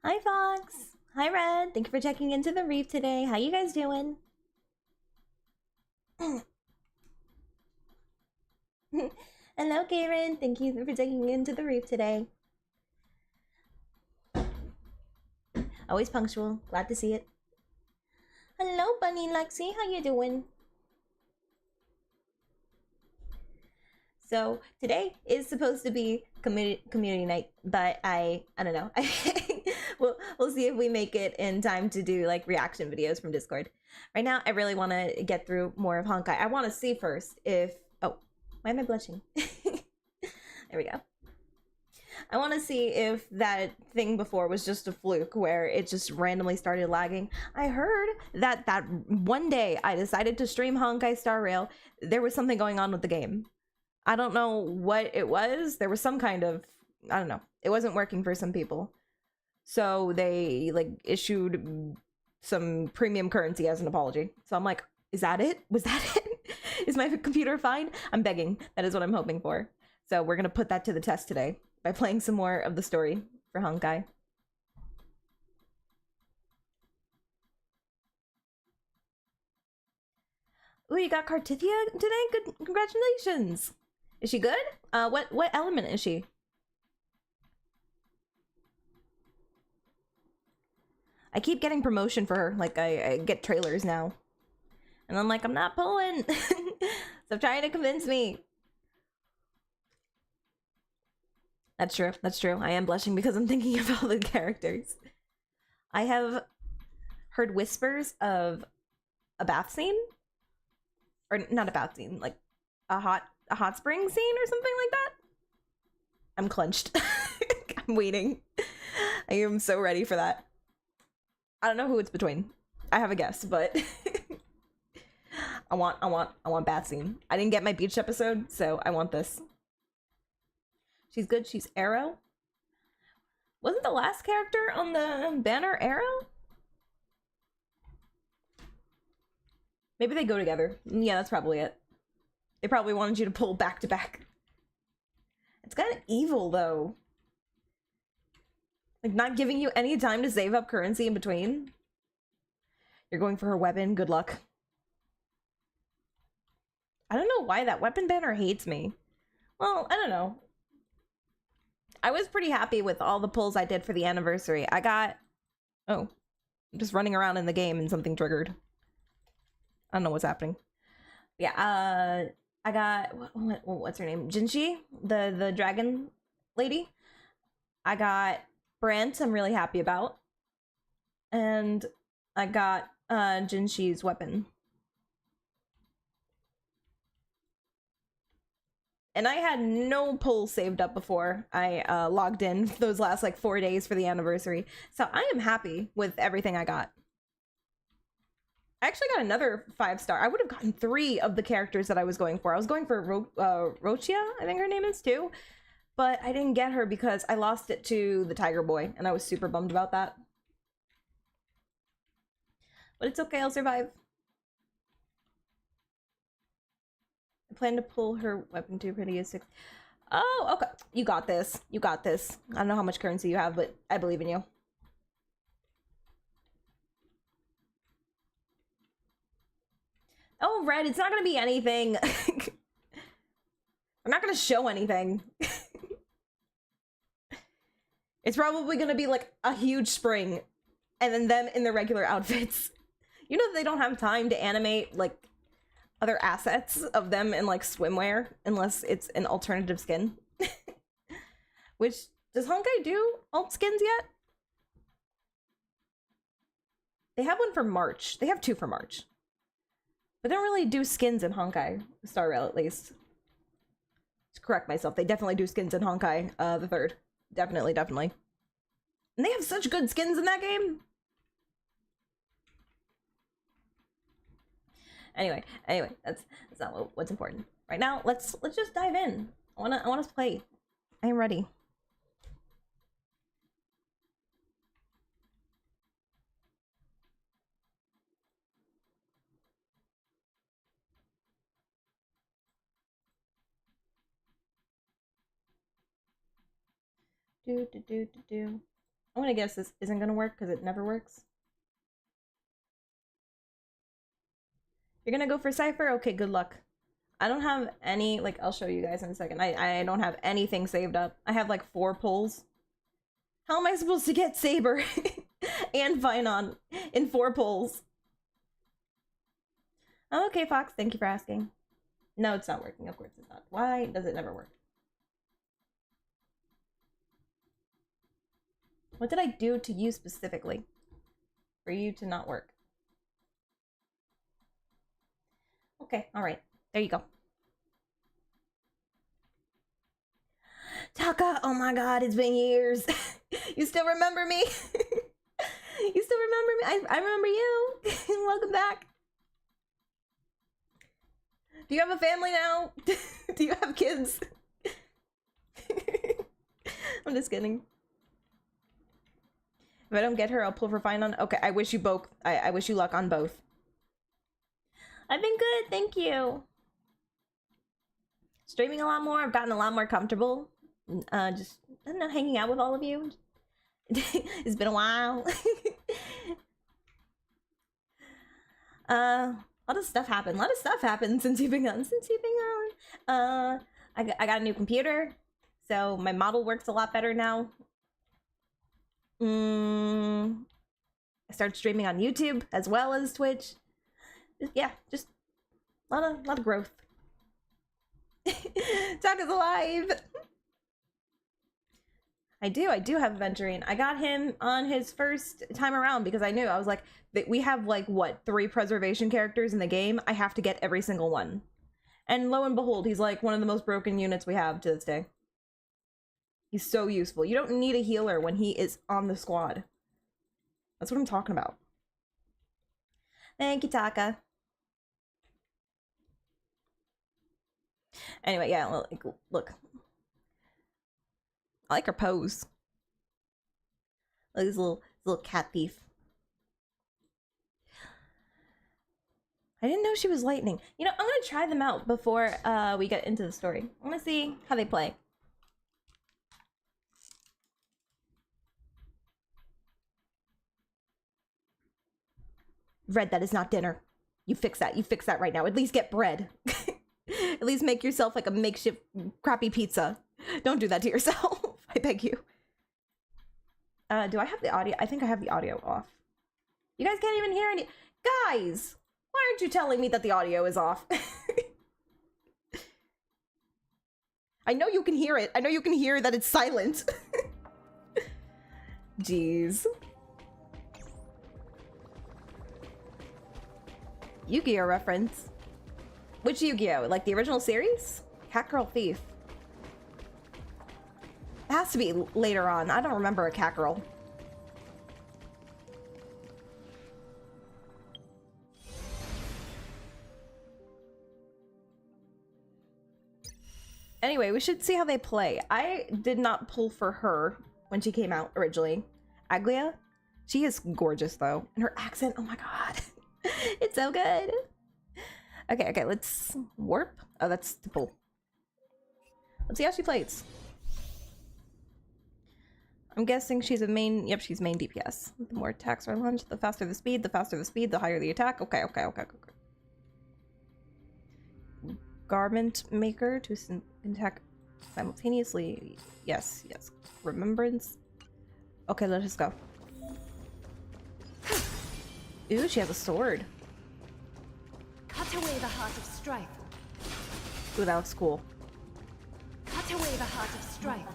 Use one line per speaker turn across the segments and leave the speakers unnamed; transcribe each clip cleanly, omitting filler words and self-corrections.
Hi, Fox. Hi, Red. Thank you for checking into the reef today. How you guys doing? Hello, Karen. Thank you for checking into the reef today. Always punctual. Glad to see it. Hello, Bunny Lexi. How you doing? So today is supposed to be community night, but I don't know. we'll see if we make it in time to do like reaction videos from Discord. Right now, I really want to get through more of Honkai. I want to see first if why am I blushing? There we go. I want to see if that thing before was just a fluke where it just randomly started lagging. I heard that one day I decided to stream Honkai Star Rail, there was something going on with the game. I don't know what it was. There was some kind of, I don't know. It wasn't working for some people. So they like issued some premium currency as an apology. So I'm like, is that it? Was that it? Is my computer fine? I'm begging. That is what I'm hoping for. So we're going to put that to the test today by playing some more of the story for Honkai. Ooh, you got Cartithia today? Good, congratulations. Is she good? What element is she? I keep getting promotion for her. Like, I get trailers now. And I'm like, I'm not pulling. Stop trying to convince me. That's true. That's true. I am blushing because I'm thinking of all the characters. I have heard whispers of a bath scene. Or not a bath scene, like a hot spring scene or something like that. I'm clenched. I'm waiting. I am so ready for that. I don't know who it's between. I have a guess, but I want bath scene. I didn't get my beach episode, so I want this. She's good. She's Arrow. Wasn't the last character on the banner Arrow? Maybe they go together. Yeah, that's probably it. They probably wanted you to pull back to back. It's kind of evil, though. Like, not giving you any time to save up currency in between. You're going for her weapon. Good luck. I don't know why that weapon banner hates me. Well, I don't know. I was pretty happy with all the pulls I did for the anniversary. I got... Oh. I'm just running around in the game and something triggered. I don't know what's happening. Yeah, I got... What's her name? Jinshi? The dragon lady? I got Brant, I'm really happy about. And I got Jinshi's weapon. And I had no pulls saved up before I logged in those last like 4 days for the anniversary. So I am happy with everything I got. I actually got another 5-star. I would have gotten 3 of the characters that I was going for. I was going for Rochia, I think her name is too. But I didn't get her because I lost it to the Tiger Boy, and I was super bummed about that. But it's okay, I'll survive. I plan to pull her weapon to pretty as 6. Oh, okay. You got this. You got this. I don't know how much currency you have, but I believe in you. Oh, Red, it's not gonna be anything. I'm not gonna show anything. It's probably gonna be like a huge spring and then them in their regular outfits. You know they don't have time to animate like other assets of them in like swimwear unless it's an alternative skin. Which, does Honkai do alt skins yet? They have one for March. They have 2 for March. But they don't really do skins in Honkai Star Rail, at least. To correct myself, they definitely do skins in Honkai the 3rd. Definitely. And they have such good skins in that game. Anyway, that's not what's important. Right now, let's just dive in. I want us to play. I am ready. Do. I'm gonna guess this isn't gonna work because it never works. You're gonna go for Cypher? Okay, good luck. I don't have any, like, I'll show you guys in a second. I don't have anything saved up. I have like 4 pulls. How am I supposed to get Saber and Vinon in 4 pulls? Oh, okay, Fox, thank you for asking. No, it's not working. Of course it's not. Why does it never work? What did I do to you specifically for you to not work? Okay, all right. There you go. Taka, oh my god, it's been years. You still remember me? You still remember me? I remember you. Welcome back. Do you have a family now? Do you have kids? I'm just kidding. If I don't get her, I'll pull for fine on. Okay, I wish you both. I wish you luck on both. I've been good, thank you. Streaming a lot more. I've gotten a lot more comfortable. Just, I don't know, hanging out with all of you. It's been a while. A lot of stuff happened. A lot of stuff happened since you've been gone. I got a new computer, so my model works a lot better now. I started streaming on YouTube as well as Twitch. Yeah, just a lot of growth. Talk is alive. I do have Aventurine. I got him on his first time around because I knew. I was like, we have like, what, 3 preservation characters in the game? I have to get every single one. And lo and behold, he's like one of the most broken units we have to this day. He's so useful. You don't need a healer when he is on the squad. That's what I'm talking about. Thank you, Taka. Anyway, yeah, look. I like her pose. Look, this little cat thief. I didn't know she was lightning. You know, I'm gonna try them out before we get into the story. I'm gonna see how they play. Red, that is not dinner. You fix that. You fix that right now. At least get bread. At least make yourself like a makeshift crappy pizza. Don't do that to yourself. I beg you. Do I have the audio? I think I have the audio off. You guys can't even hear any. Guys, why aren't you telling me that the audio is off? I know you can hear it. I know you can hear that it's silent. Jeez. Yu-Gi-Oh reference. Which Yu-Gi-Oh? Like the original series? Cat Girl Thief. It has to be later on. I don't remember a cat girl. Anyway, we should see how they play. I did not pull for her when she came out originally. Aglia? She is gorgeous though. And her accent, oh my god. It's so good. Okay, let's warp. Oh, that's the pull. Let's see how she plays. I'm guessing she's a main, yep, she's main DPS. The more attacks are launched, the faster the speed, the higher the attack. Okay. Garment maker to attack simultaneously. Yes. Remembrance. Okay, let us go. Ooh, she has a sword.
Cut away the heart of strife.
Ooh, that looks cool.
Cut away the heart of strife.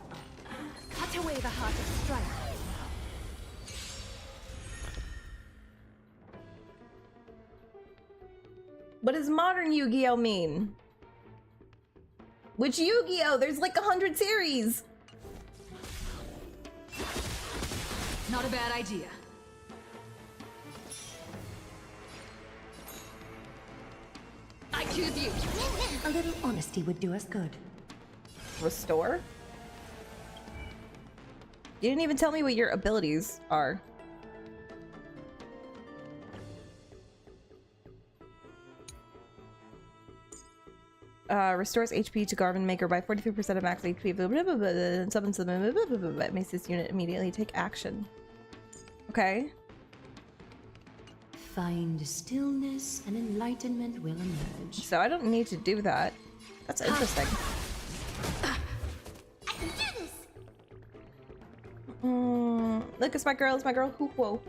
Cut away the heart of strife.
What does modern Yu-Gi-Oh mean? Which Yu-Gi-Oh? There's like 100 series.
Not a bad idea. I choose you.
A little honesty would do us good.
Restore? You didn't even tell me what your abilities are. Restores HP to Garmin Maker by 43% of max HP. Blah, blah, blah, blah, and summons them. Blah, blah, blah, blah, blah. It makes this unit immediately take action. Okay.
Find stillness and enlightenment will emerge.
So I don't need to do that. That's interesting.
I can do this.
Look, it's my girl. It's my girl. Whoa.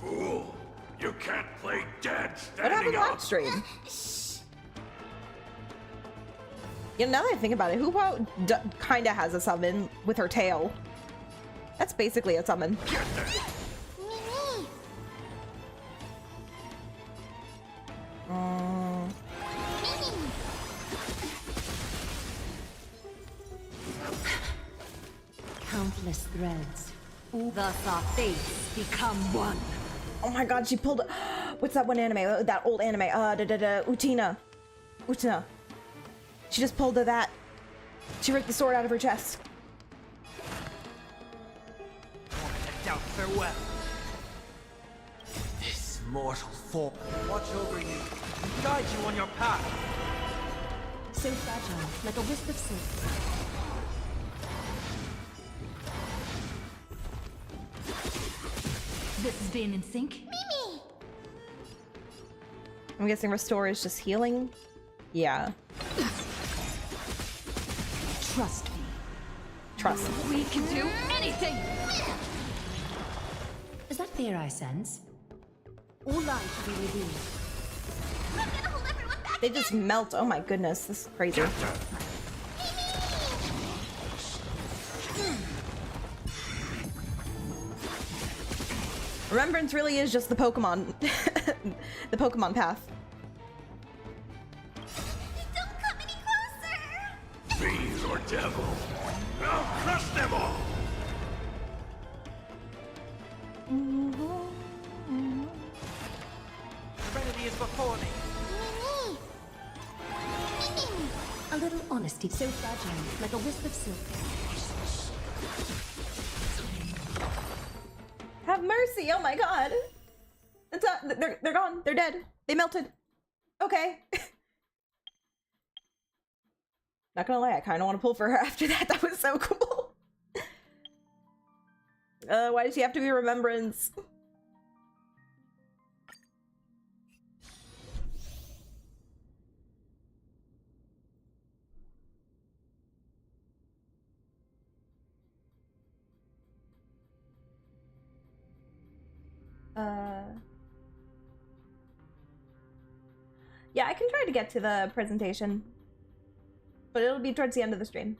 Fool! You can't play dead
What
standing
happened
up!
on stream? You know, now that I think about it, Hoopo kinda has a summon with her tail. That's basically a summon.
Mimi. Mimi.
Countless threads.
Thus our fates become one.
Oh my god, she pulled. What's that one anime? That old anime. Utina. She just pulled that. She ripped the sword out of her chest.
Doubt farewell. This mortal form watch over you, guide you on your path.
So fragile, like a wisp of silk.
This is being in sync.
Mimi.
I'm guessing restore is just healing. Yeah.
Trust me.
Trust.
We can do anything.
Is that fear I sense?
All life to be revealed.
I'm gonna hold everyone back.
They just melt. Oh my goodness, this is crazy. Remembrance really is just the Pokemon, the Pokemon path.
Don't come any closer.
Fiend or devil, I'll crush them all!
Serenity is before me.
Mimi. Mimi.
A little honesty, so fragile, like a wisp of silk.
Have mercy! Oh my god! It's they're gone. They're dead. They melted. Okay. Not gonna lie, I kind of want to pull for her after that. That was so cool. Why does she have to be remembrance? Yeah, I can try to get to the presentation, but it'll be towards the end of the stream.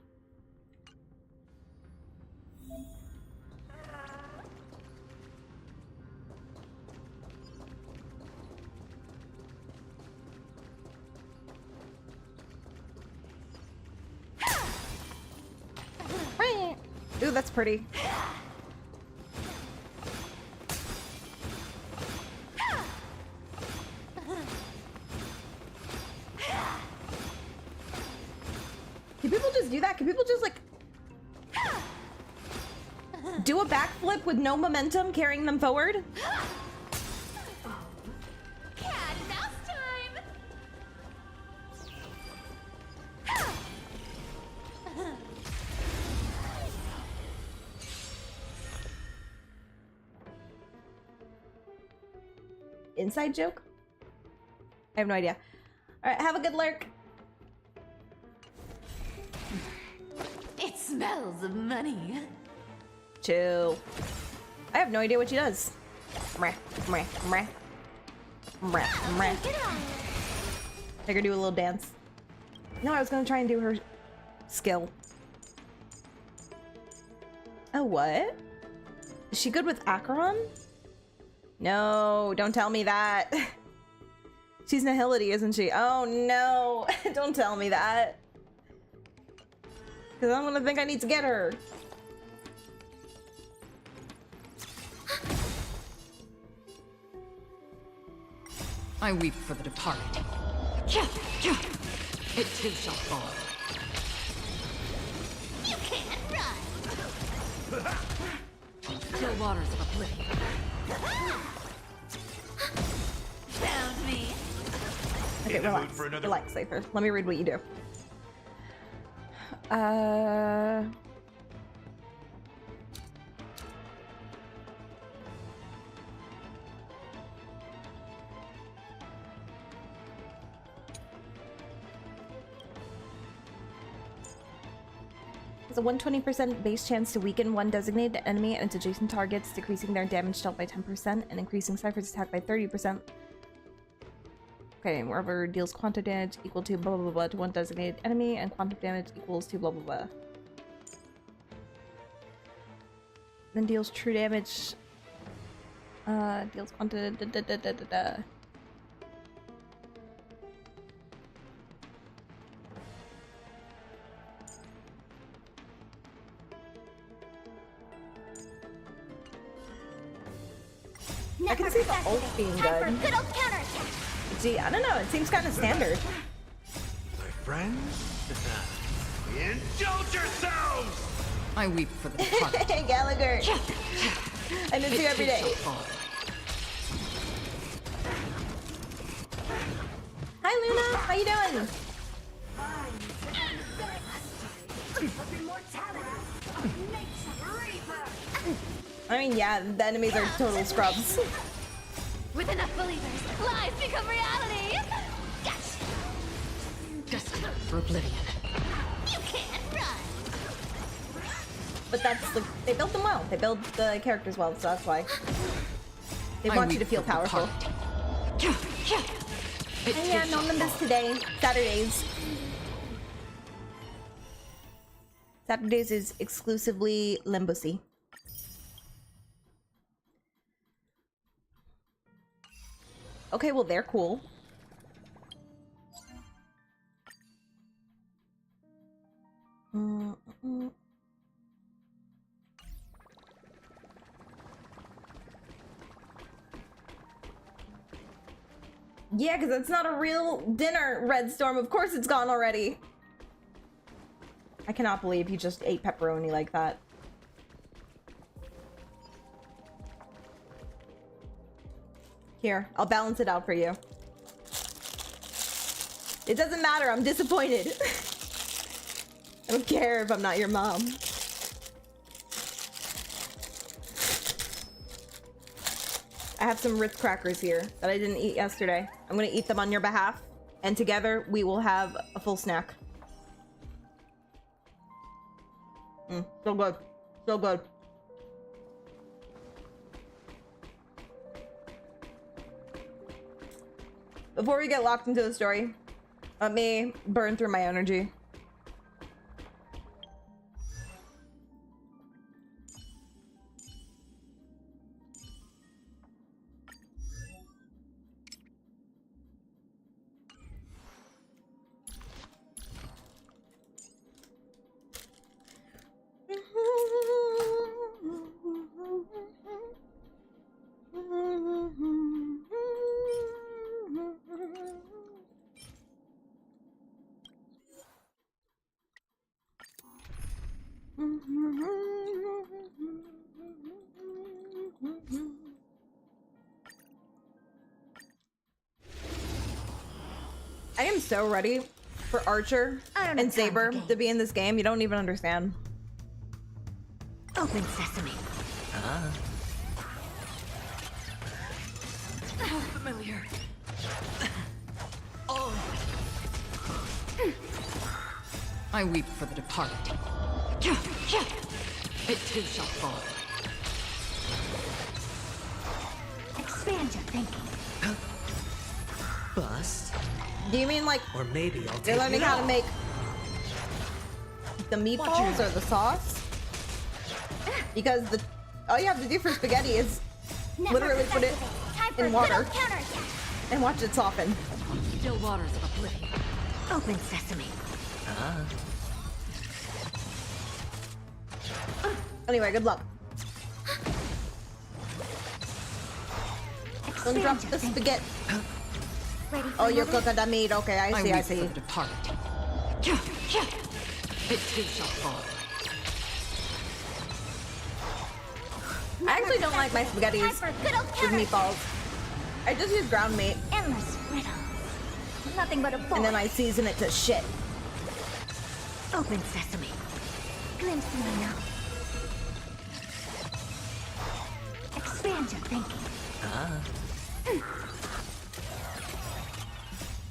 Ooh, that's pretty. Can people just do that? Can people just like do a backflip with no momentum carrying them forward?
Cat and mouse time.
Inside joke? I have no idea. Alright, have a good lurk.
It smells of money.
Chill. I have no idea what she does. Meh, meh, meh. Meh, meh. Make her do a little dance. No, I was gonna try and do her skill. Oh, what? Is she good with Acheron? No, don't tell me that. She's Nihility, isn't she? Oh no, don't tell me that. Because I'm gonna think I need to get her.
I weep for the departed. It too shall fall.
You can't run.
Still waters of oblivion.
Found me.
Okay,
In the mood
relax.
for another-
Relax, Cypher. Let me read what you do. Has a 120% base chance to weaken one designated enemy and its adjacent targets, decreasing their damage dealt by 10% and increasing Cypher's attack by 30%. Okay, and wherever deals quantum damage equal to blah blah blah to one designated enemy, and quantum damage equals to blah blah blah. Then deals true damage. Deals quantum da da da da da da. I can see the ult being
Time
good.
for a good old counterattack.
Gee, I don't know. It seems kind of standard.
My friends, indulge yourselves!
I weep for the departed.
Hey, Gallagher. I miss you every day.
Shall fall.
Hi, Luna. How you doing? I mean, yeah, the enemies are total scrubs.
With enough believers, lies become reality. Yes,
Destined for oblivion.
you can't run.
But that's like, they built them well. They build the characters well, so that's why. They
I
want you
weep
to feel
for the
powerful.
departed. It
And yeah,
too
no
shall
Nimbus
fall.
today. Saturdays. Saturdays is exclusively Limbusy. Okay, well, they're cool. Yeah, because it's not a real dinner, Red Storm. Of course it's gone already. I cannot believe you just ate pepperoni like that. Here, I'll balance it out for you. It doesn't matter, I'm disappointed. I don't care if I'm not your mom. I have some Ritz crackers here that I didn't eat yesterday. I'm gonna eat them on your behalf, and together we will have a full snack. So good. So good. Before we get locked into the story, let me burn through my energy. I am so ready for Archer
I'm
and
a
Saber
time
to be in this game. You don't even understand.
Open sesame.
Familiar. I weep for the departed. It too shall fall.
Expand your thinking.
Bust.
Do you mean like
Or maybe I'll
they're
take
learning
it
how to
off.
make the meatballs or the sauce? Because the all you have to do for spaghetti is
Never
literally put it
festival. Time for
in
a good
water
old counterattack.
and watch it soften.
Still waters of oblivion.
Open sesame.
Anyway, good luck. Don't drop
Expand
the
your thinking.
spaghetti.
Ready for
Oh, you're
another?
cooking the meat. Okay, I see, I
weep
see.
for the departed. It too shall fall.
I actually don't like my spaghettis
Time for good old
with
counter.
meatballs. I just use ground meat
Endless riddles. Nothing but a void.
and then I season it to shit.
Open sesame. Glimpse through my nose. Expand your thinking.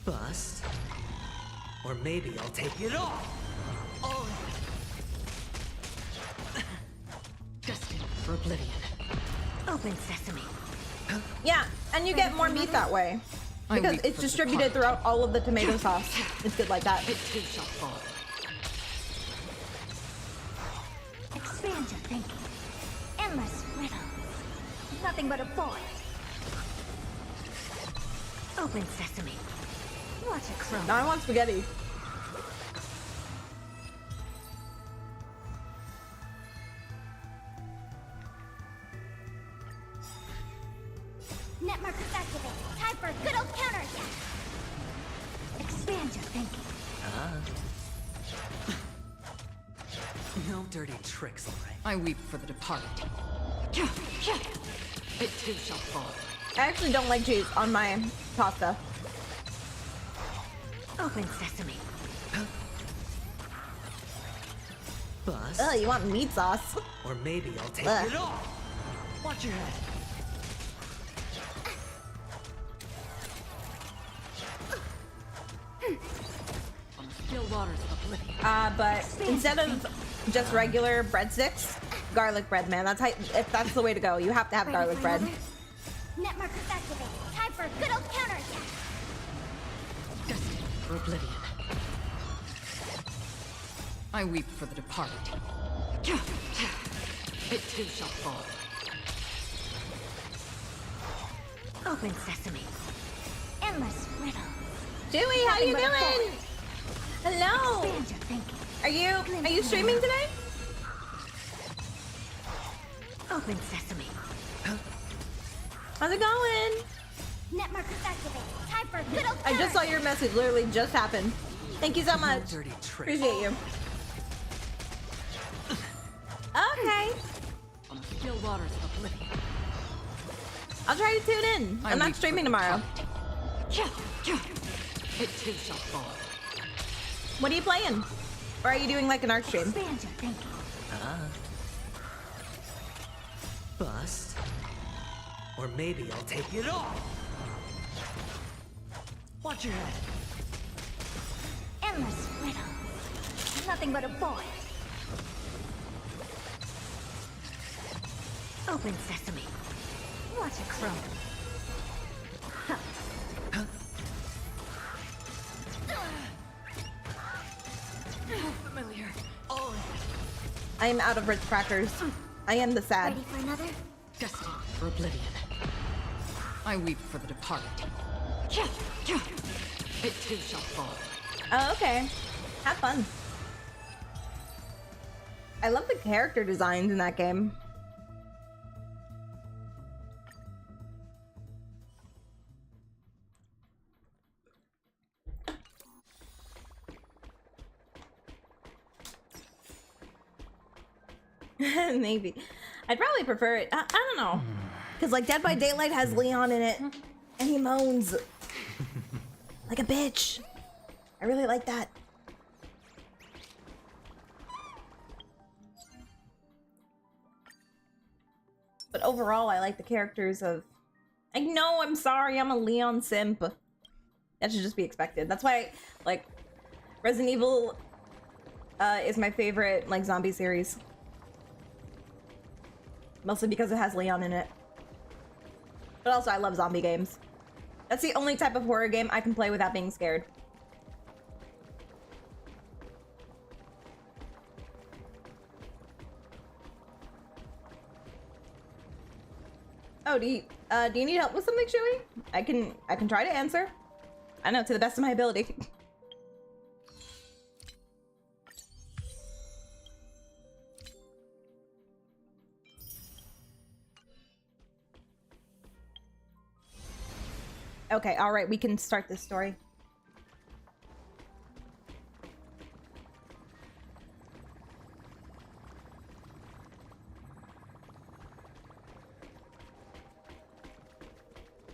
Bust. Or maybe I'll take it off. Oh. Destined for oblivion.
Open sesame.
Yeah, and you get more meat that way. Because it's distributed throughout all of the tomato sauce. It's good like that.
It too shall fall.
Expand your thinking. Endless riddles. Nothing but a void. Open sesame. Watch it crumble.
Now I want spaghetti.
Net markers activated. Time for a good old counterattack. Expand your thinking.
No dirty tricks, all right? I weep for the departed. It too shall fall.
I actually don't like cheese on my pasta.
Open sesame.
Bust.
Ugh, you want meat sauce?
Or maybe I'll take
Ugh.
it off. Watch your head. On the still waters of oblivion.
But instead of just regular breadsticks, garlic bread, man. That's how, if that's the way to go. You have to have
Ready
garlic
for
bread.
another? Net markers activated. Time for a good old counterattack.
Destined for oblivion. I weep for the departed. It too shall fall.
Open sesame. Endless riddles.
Dewey, how you
Nothing but a
doing?
void.
Hello.
Expand your thinking.
Are you streaming today?
Open sesame.
How's it going?
Net markers activated. Time for a good old
I just saw your message. Literally just happened. Thank you so
No
much.
dirty tricks.
Appreciate you. Okay.
On the still waters of oblivion.
I'll try to tune in. I'm not streaming tomorrow.
It too shall fall.
What are you playing? Or are you doing like an art stream?
Expand your thinking.
Bust. Or maybe I'll take it off. Watch your head.
Endless riddles. Nothing but a void. Open sesame. Watch it crumble.
Familiar. Oh.
I am out of Ritz crackers. I am the sad.
Ready for another?
Destined for oblivion. I weep for the departed. It too shall fall.
Oh, okay. Have fun. I love the character designs in that game. Maybe. I'd probably prefer it. I don't know. Because, like, Dead by Daylight has Leon in it. And he moans. Like a bitch. I really like that. But overall, I like the characters of... I know, I'm sorry, I'm a Leon simp. That should just be expected. That's why, like, Resident Evil is my favorite, like, zombie series. Mostly because it has Leon in it. But also, I love zombie games. That's the only type of horror game I can play without being scared. Oh, do you need help with something, Chewy? I can try to answer. I know, to the best of my ability. Okay, all right, we can start this story.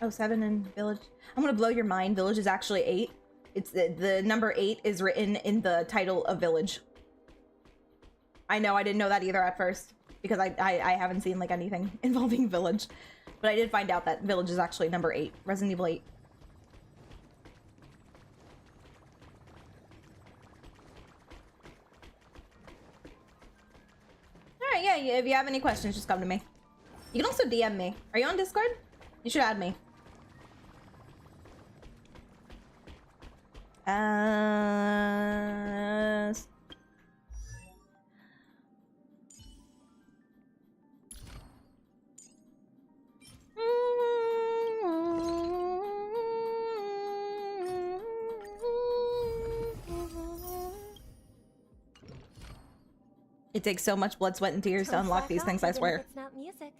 Oh, 7 in village. I'm gonna blow your mind. Village is actually 8. It's the number 8 is written in the title of village. I know, I didn't know that either at first because I haven't seen like anything involving village, but I did find out that village is actually number 8. Resident Evil 8. All right, yeah. If you have any questions, just come to me. You can also DM me. Are you on Discord? You should add me. It takes so much blood, sweat, and tears to unlock these things, I swear.
It's not music.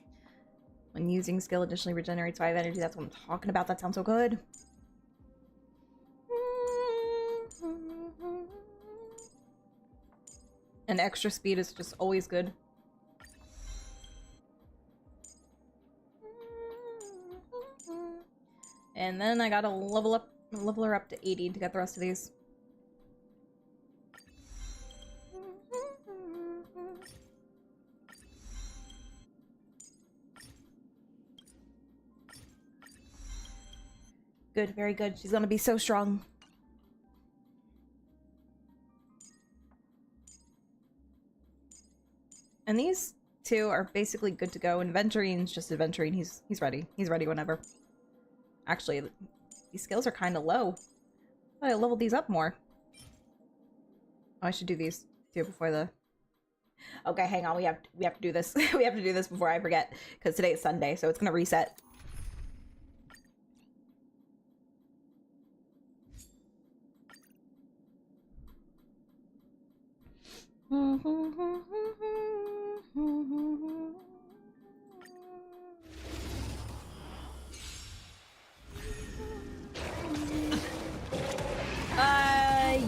When using skill additionally regenerates 5 energy, that's what I'm talking about. That sounds so good. And extra speed is just always good. And then I gotta level her up to 80 to get the rest of these. Good, very good. She's gonna be so strong. And these two are basically good to go. And Venturine's just adventuring. He's ready. He's ready whenever. Actually, these skills are kind of low. I leveled these up more. Oh, I should do these too before the... Okay, hang on. We have to do this. We have to do this before I forget, because today is Sunday, so it's gonna reset.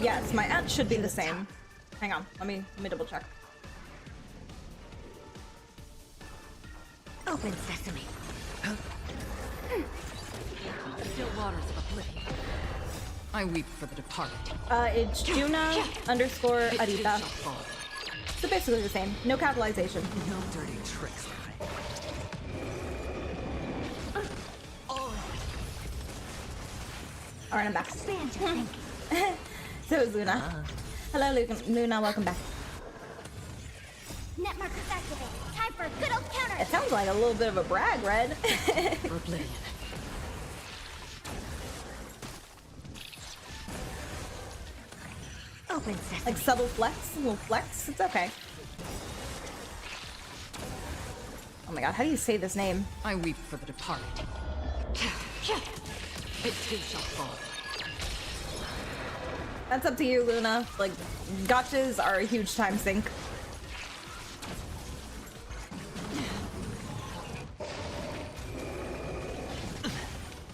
Yes, my ad should be the same. Hang on, let me double check.
Open sesame.
Still waters of oblivion. I weep for the departed.
It's Juna underscore Arita. So basically the same. No capitalization.
No dirty tricks.
Alright, I'm back.
Expand your thinking.
So is Luna. Hello, Luna. Welcome back.
Net markers activated. Time for a good old counter.
It sounds like a little bit of a brag, Red.
Oblivion.
Open sesame.
Like subtle flex, a little flex. It's okay. Oh my god, how do you say this name?
I weep for the departed. It too shall fall.
That's up to you, Luna. Like, gotchas are a huge time sink.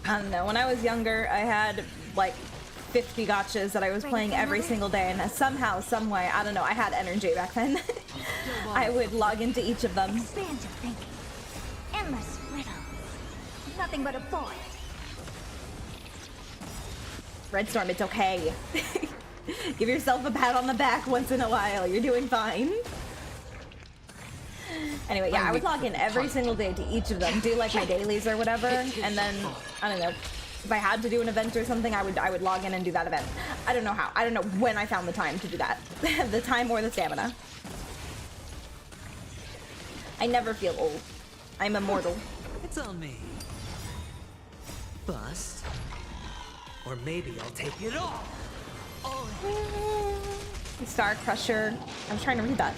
I don't know, when I was younger, I had like 50 gotchas that I was playing every single day, and somehow, some way, I don't know, I had energy back then. I would log into each of them.
Expand your thinking. Endless riddles. Nothing but a boy.
Redstorm, it's okay. Give yourself a pat on the back once in a while. You're doing fine. Anyway, yeah, I would log in every single day to each of them, do like my dailies or whatever, and then, I don't know, if I had to do an event or something, I would log in and do that event. I don't know how. I don't know when I found the time to do that. The time or the stamina. I never feel old. I'm immortal.
It's on me. Bust. Or maybe I'll take it all.
Star Crusher. I was trying to read that.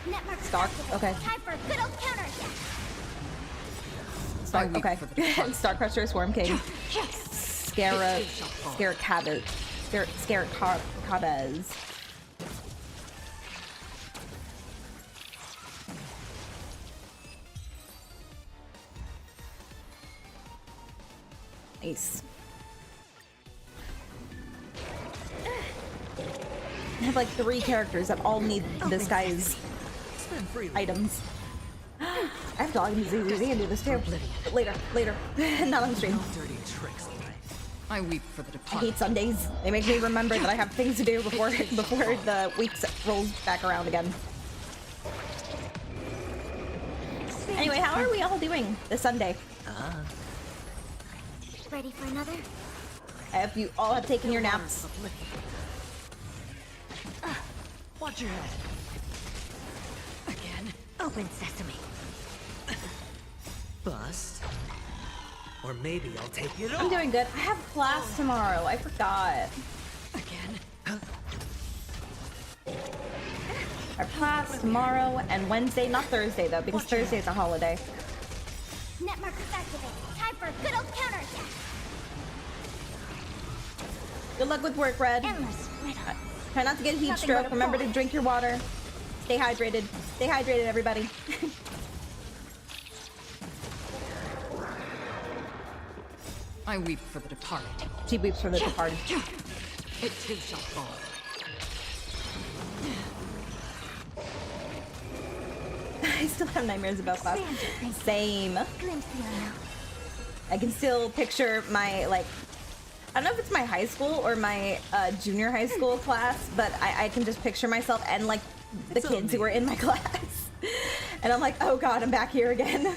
Net markers
Star.
activated.
Okay.
Time for a good old counter attack.
Star. Okay. Star Crusher, Swarm King. Scarabez. Nice. I have like 3 characters that all need this guy's items. I have to log into ZZZ and do this too. Later. Not on stream.
Dirty tricks.
I weep for the
I
departed.
hate Sundays. They make me remember that I have things to do before the week rolls back around again. Anyway, how are we all doing this Sunday?
Ready for another?
I hope you all have taken your naps.
Watch your head.
Again.
Open sesame.
Bust. Or maybe I'll take it
I'm
off.
doing good. I have class tomorrow. I forgot.
Again.
Our class tomorrow and Wednesday, not Thursday though, because Thursday's a holiday.
Net markers activated. Time for a good old counterattack.
Good luck with work, Red.
Endless riddle.
Try not to get heat
Nothing
stroke.
but a
Remember to
bore.
drink your water. Stay hydrated. Stay hydrated, everybody.
I weep for the departed.
She weeps for the departed.
It too shall fall.
I still have nightmares about class. Same.
Glimpse the unknown.
I can still picture my, like, I don't know if it's my high school or my junior high school class, but I can just picture myself and, like, the kids who were in my class. And I'm like, oh god, I'm back here again.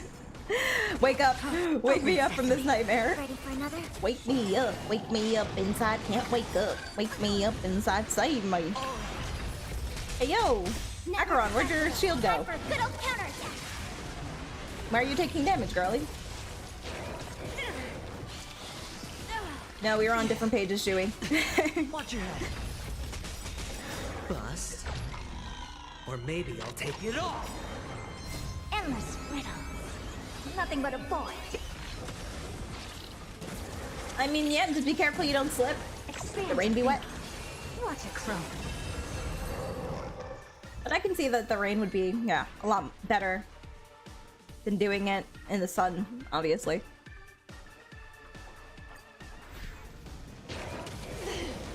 Wake up. Wake me up from this nightmare.
Ready for another?
Wake me up. Wake me up inside. Can't wake up. Wake me up inside. Save me. Hey, yo. Acheron, where'd your shield
Time
go?
for a good old counterattack.
Why are you taking damage, girlie? No, we were on different pages, Chewie.
Watch your head. Bust. Or maybe I'll take it off.
Endless riddle. Nothing but a void.
I mean, yeah, just be careful you don't slip.
Expand
The rain be
your
wet.
thinking. Watch it grow.
But I can see that the rain would be, yeah, a lot better than doing it in the sun, obviously.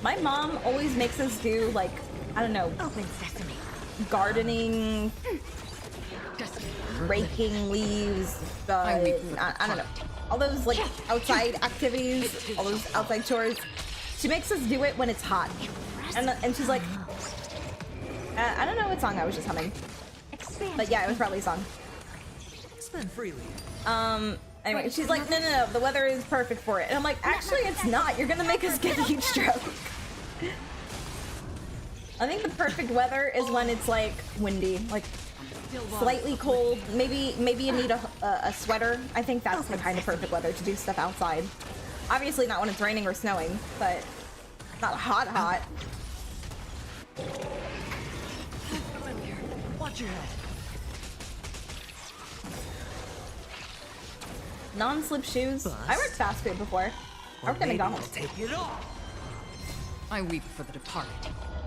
My mom always makes us do, like, I don't know,
Open sesame.
gardening, raking leaves, I don't know. All those, like, outside activities, all those outside chores. She makes us do it when it's hot. And she's like, I don't know what song I was just humming.
Expand.
But yeah, it was probably a song.
Spend freely.
Anyway, she's like, no, the weather is perfect for it. And I'm like, actually, it's not. You're gonna make us get heat stroke. I think the perfect weather is when it's like windy, like slightly cold. Maybe you need a sweater. I think that's the kind of perfect weather to do stuff outside. Obviously not when it's raining or snowing, but not hot.
Watch your head.
Non-slip shoes. I worked fast food before. I
Or
worked at
maybe I'll
McDonald's.
take it off.
I weep for the departed.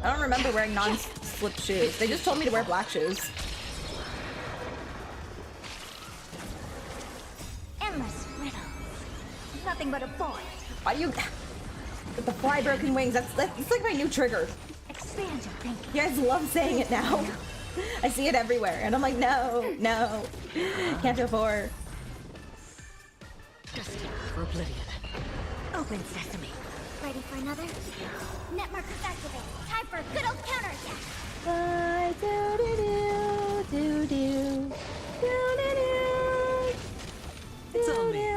I don't remember wearing non-slip shoes. They just told me to wear black shoes.
Endless riddle. Nothing but a void.
Why do you... With the fly broken wings, that's like my new trigger.
Expand your thinking.
You guys love saying it now. I see it everywhere, and I'm like, no, can't afford.
For oblivion.
Open sesame. Ready for another? Net markers activated. Time for a good old counterattack.
Bye, do-do-do, do-do-do,
It's on me.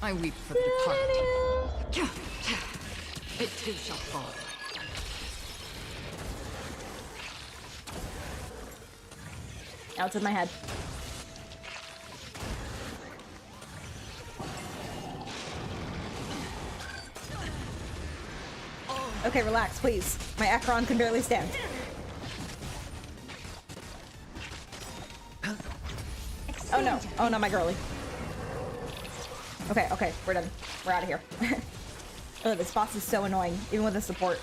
I weep for the departed. It too shall fall.
Now it's in my head. Okay, relax, please. My Acheron can barely stand. Oh no. Oh no, my girly. Okay, we're done. We're out of here. Oh, this boss is so annoying, even with the support.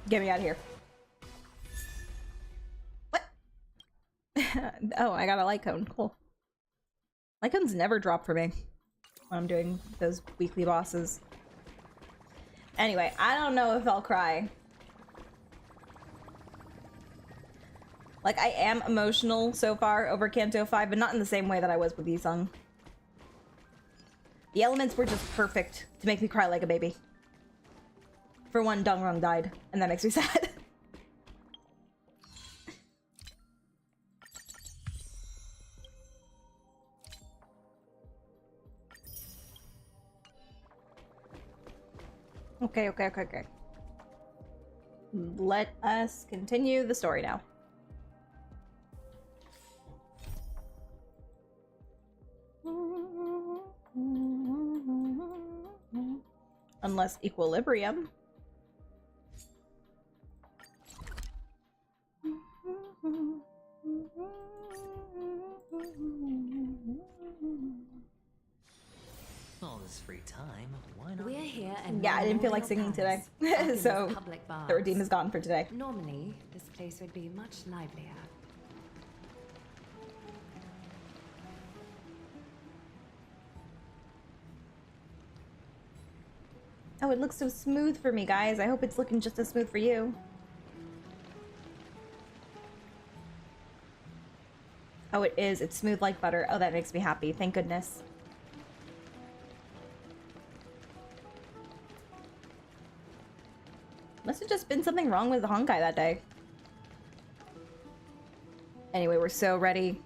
Get me out of here. What? Oh, I got a light cone. Cool. Lycans never drop for me when I'm doing those weekly bosses. Anyway, I don't know if I'll cry. Like, I am emotional so far over Kanto 5, but not in the same way that I was with Yisung. The elements were just perfect to make me cry like a baby. For one, Dongrung died, and that makes me sad. Okay. Let us continue the story now. Unless equilibrium.
All this free time, why not?
We're here and
Yeah, I didn't feel like singing today. So the redeem is gone for today.
Normally, this place would be much livelier.
Oh, it looks so smooth for me, guys. I hope it's looking just as smooth for you. Oh, it is. It's smooth like butter. Oh, that makes me happy. Thank goodness. Must have just been something wrong with the Honkai that day. Anyway, we're so ready.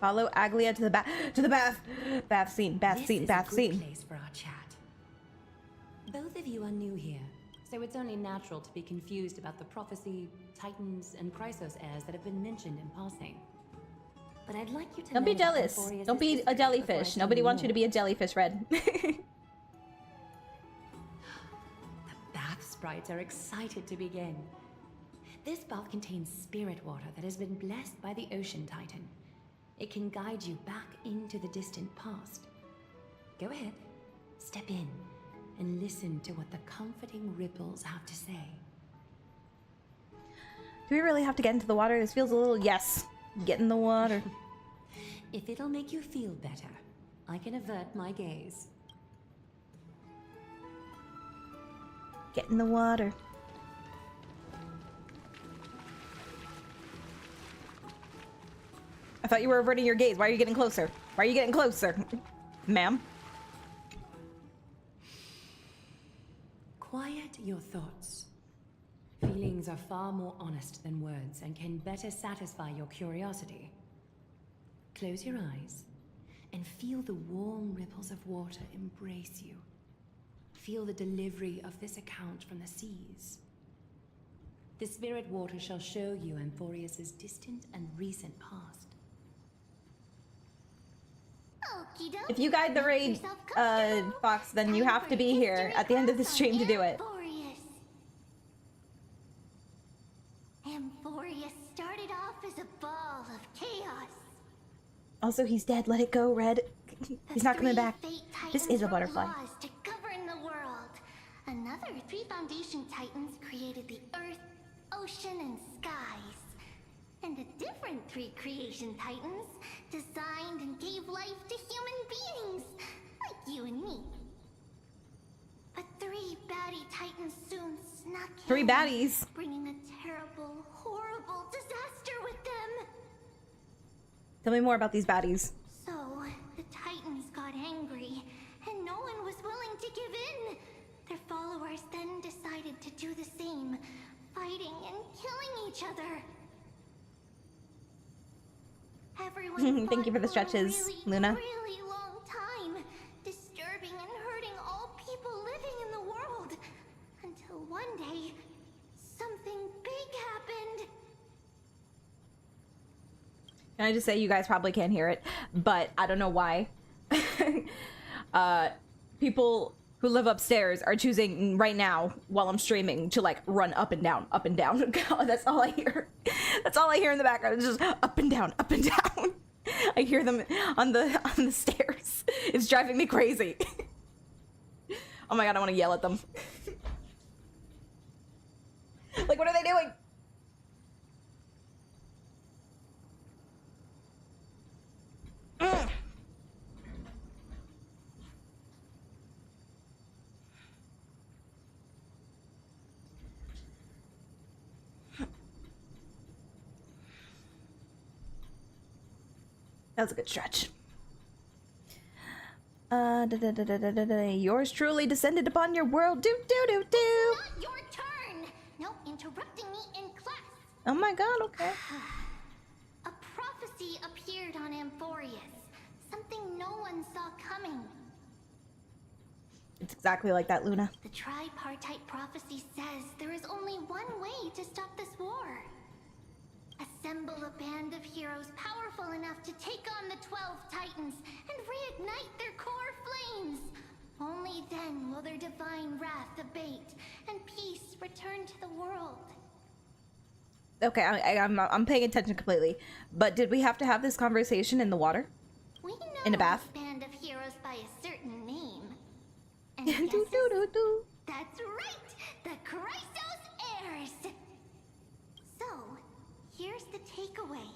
Follow Aglia to the bath. To the bath. Bath scene. Bath scene. Bath scene.
Place for our chat. Both of you are new here, so it's only natural to be confused about the prophecy, titans, and Chrysos heirs that have been mentioned in passing. But I'd like you to
Don't be
know that
jealous.
Amphoreus
Don't
is
be a
discreet
jellyfish.
before I tell
Nobody
you
wants you
more.
to be a jellyfish, Red.
The bath sprites are excited to begin. This bath contains spirit water that has been blessed by the ocean titan. It can guide you back into the distant past. Go ahead, step in, and listen to what the comforting ripples have to say.
Do we really have to get into the water? This feels a little... Yes. Get in the water.
If it'll make you feel better, I can avert my gaze.
Get in the water. I thought you were averting your gaze. Why are you getting closer? Why are you getting closer? Ma'am?
Quiet your thoughts. Feelings are far more honest than words and can better satisfy your curiosity. Close your eyes and feel the warm ripples of water embrace you. Feel the delivery of this account from the seas. The spirit water shall show you Amphoreus' distant and recent past.
Okie dokie.
If you guide the
Make
raid,
yourself comfortable.
Fox, then you
Time
have
for
to be here
history
at the end of the
class
stream
on
to do it.
Amphoreus. Amphoreus started off as a ball of chaos.
Also, he's dead. Let it go, Red. He's not coming
Three
back.
fate
This
titans
is a
wrote
butterfly.
laws to govern the world. Another three foundation titans created the earth, ocean, and skies. And a different three creation titans designed and gave life to human beings, like you and me. But three baddie titans soon snuck
Three
in,
baddies.
bringing a terrible, horrible disaster with them.
Tell me more about these baddies.
So, the Titans got angry, and no one was willing to give in. Their followers then decided to do the same, fighting and killing each other. Everyone
Thank you for the
fought
stretches,
a really,
Luna.
really long time, disturbing and hurting all people living in the world. Until one day, something big happened.
Can I just say, you guys probably can't hear it, but I don't know why. People who live upstairs are choosing right now, while I'm streaming, to like run up and down, up and down. God, that's all I hear. That's all I hear in the background. It's just up and down, up and down. I hear them on the stairs. It's driving me crazy. Oh my god, I want to yell at them. Like, what are they doing? That was a good stretch. Yours truly descended upon your world. Do do do do.
Not your turn! No interrupting me in class!
Oh my god, okay.
A prophecy appeared on Amphoreus. Something no one saw coming.
It's exactly like that, Luna.
The tripartite prophecy says there is only one way to stop this war. Assemble a band of heroes powerful enough to take on the 12 Titans and reignite their core flames. Only then will their divine wrath abate and peace return to the world.
Okay, I'm paying attention completely. But did we have to have this conversation in the water?
We know
In a bath?
this band of heroes by a certain name. And
Do
guesses?
do do do.
That's right! The Chrysos heirs! So, here's the takeaway.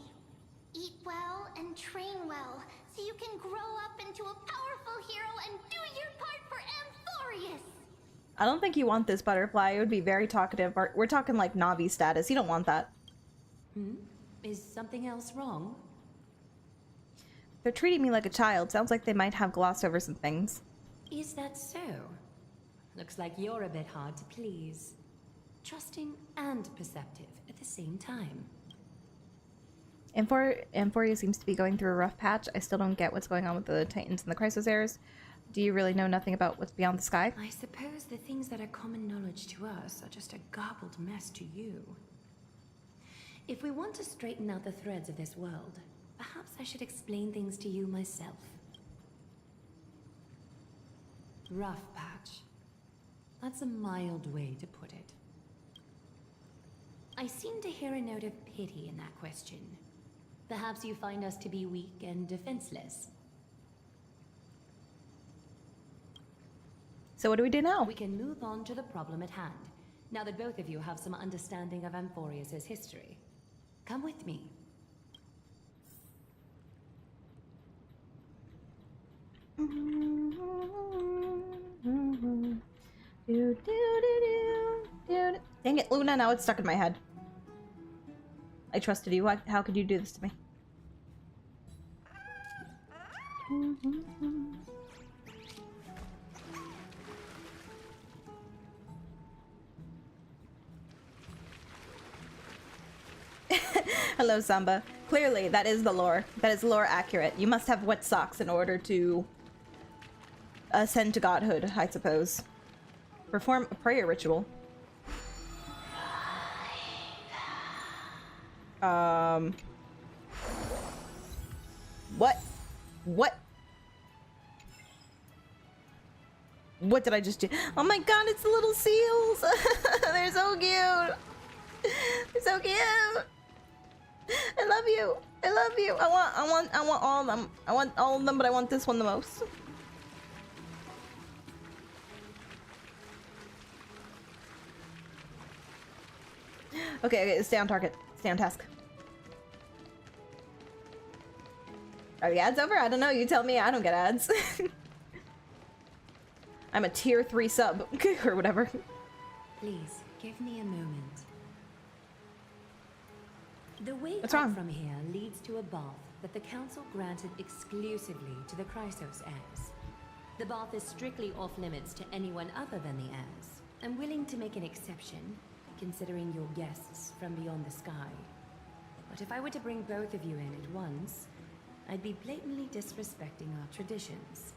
Eat well and train well, so you can grow up into a powerful hero and do your part for Amphoreus!
I don't think you want this, Butterfly. It would be very talkative. We're talking like Navi status. You don't want that.
Is something else wrong?
They're treating me like a child. Sounds like they might have glossed over some things.
Is that so? Looks like you're a bit hard to please. Trusting and perceptive at the same time.
Amphoreus seems to be going through a rough patch. I still don't get what's going on with the Titans and the Chrysos heirs. Do you really know nothing about what's beyond the sky?
I suppose the things that are common knowledge to us are just a garbled mess to you. If we want to straighten out the threads of this world, perhaps I should explain things to you myself. Rough patch. That's a mild way to put it. I seem to hear a note of pity in that question. Perhaps you find us to be weak and defenseless.
So what do we do now?
We can move on to the problem at hand, now that both of you have some understanding of Amphoreus' history. Come with me.
Dang it, Luna, now it's stuck in my head. I trusted you. How could you do this to me? Hello, Samba. Clearly, that is the lore. That is lore accurate. You must have wet socks in order to ascend to godhood, I suppose. Perform a prayer ritual. What? What? What did I just do? Oh my god, it's the little seals! They're so cute! They're so cute! I love you! I love you! I want all of them. I want all of them, but I want this one the most. Okay, stay on target. Stay on task. Are the ads over? I don't know. You tell me. I don't get ads. I'm a tier 3 sub. Or whatever.
Please, give me a moment. The way
What's
up
wrong?
from here leads to a bath that the council granted exclusively to the Chrysos heirs. The bath is strictly off limits to anyone other than the heirs. I'm willing to make an exception, considering your guests from beyond the sky. But if I were to bring both of you in at once, I'd be blatantly disrespecting our traditions.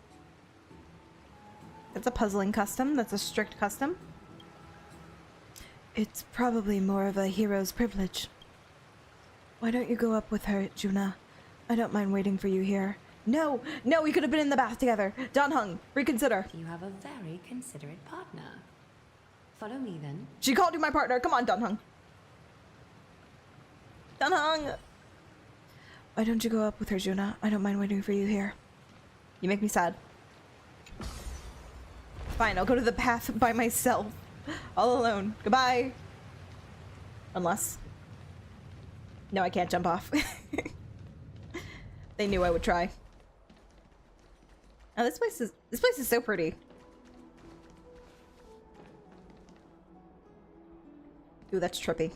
That's a puzzling custom. That's a strict custom. It's probably more of a hero's privilege. Why don't you go up with her, Juna? I don't mind waiting for you here. No! No, we could have been in the bath together! Danhung, reconsider!
You have a very considerate partner. Follow me then.
She called you my partner! Come on, Danhung! Danhung! Why don't you go up with her, Juna? I don't mind waiting for you here. You make me sad. Fine, I'll go to the bath by myself. All alone. Goodbye! Unless... No, I can't jump off. They knew I would try. Oh, this place is so pretty. Ooh, that's trippy.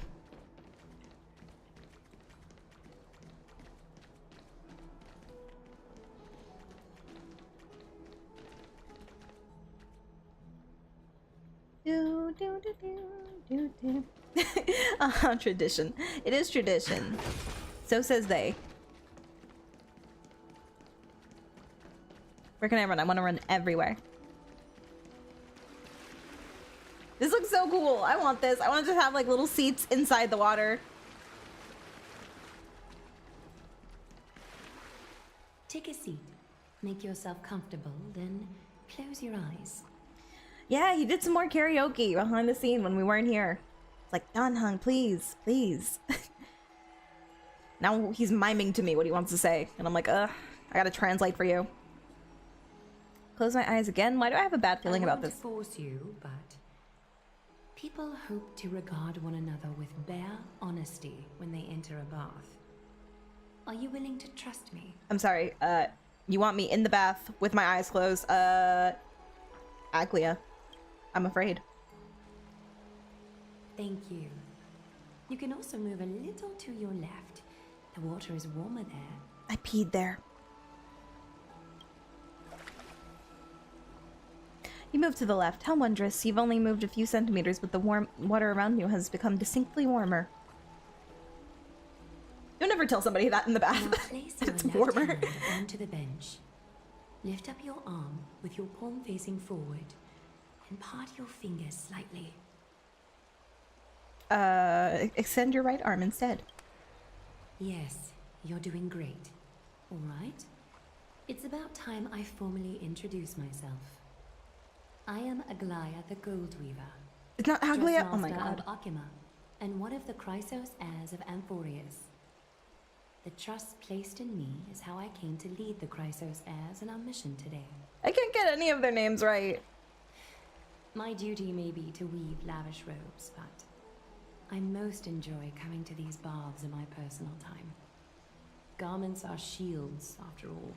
Tradition. It is tradition. So says they. Where can I run? I want to run everywhere. This looks so cool. I want this. I want to just have like little seats inside the water.
Take a seat. Make yourself comfortable, then close your eyes.
Yeah, he did some more karaoke behind the scene when we weren't here. It's like, Dan Hung, please, please. Now he's miming to me what he wants to say. And I'm like, I gotta translate for you. Close my eyes again? Why do I have a bad feeling about this?
I won't force you, but people hope to regard one another with bare honesty when they enter a bath. Are you willing to trust me?
I'm sorry, you want me in the bath with my eyes closed? Aglia. I'm afraid.
Thank you. You can also move a little to your left. The water is warmer there.
I peed there. You moved to the left. How wondrous. You've only moved a few centimeters, but the warm water around you has become distinctly warmer. You'll never tell somebody that in the bath.
Now place your
It's
left
warmer.
hand onto the bench. Lift up your arm with your palm facing forward and part your fingers slightly.
Extend your right arm instead.
Yes, you're doing great. All right. It's about time I formally introduce myself. I am Aglaia the Gold Weaver.
It's not Aglia. Oh my
Dressmaster
god.
of Akima, and one of the Chrysos heirs of Amphoreus. The trust placed in me is how I came to lead the Chrysos heirs in our mission today.
I can't get any of their names right.
My duty may be to weave lavish robes, but I most enjoy coming to these baths in my personal time. Garments are shields, after all,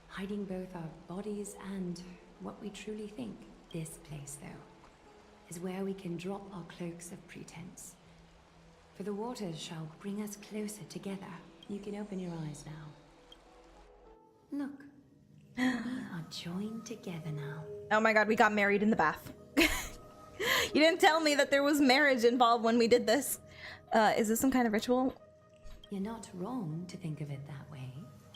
hiding both our bodies and what we truly think. This place, though, is where we can drop our cloaks of pretense. For the waters shall bring us closer together. You can open your eyes now. Look, we are joined together now.
Oh my god, we got married in the bath. You didn't tell me that there was marriage involved when we did this. Is this some kind of ritual?
You're not wrong to think of it that way.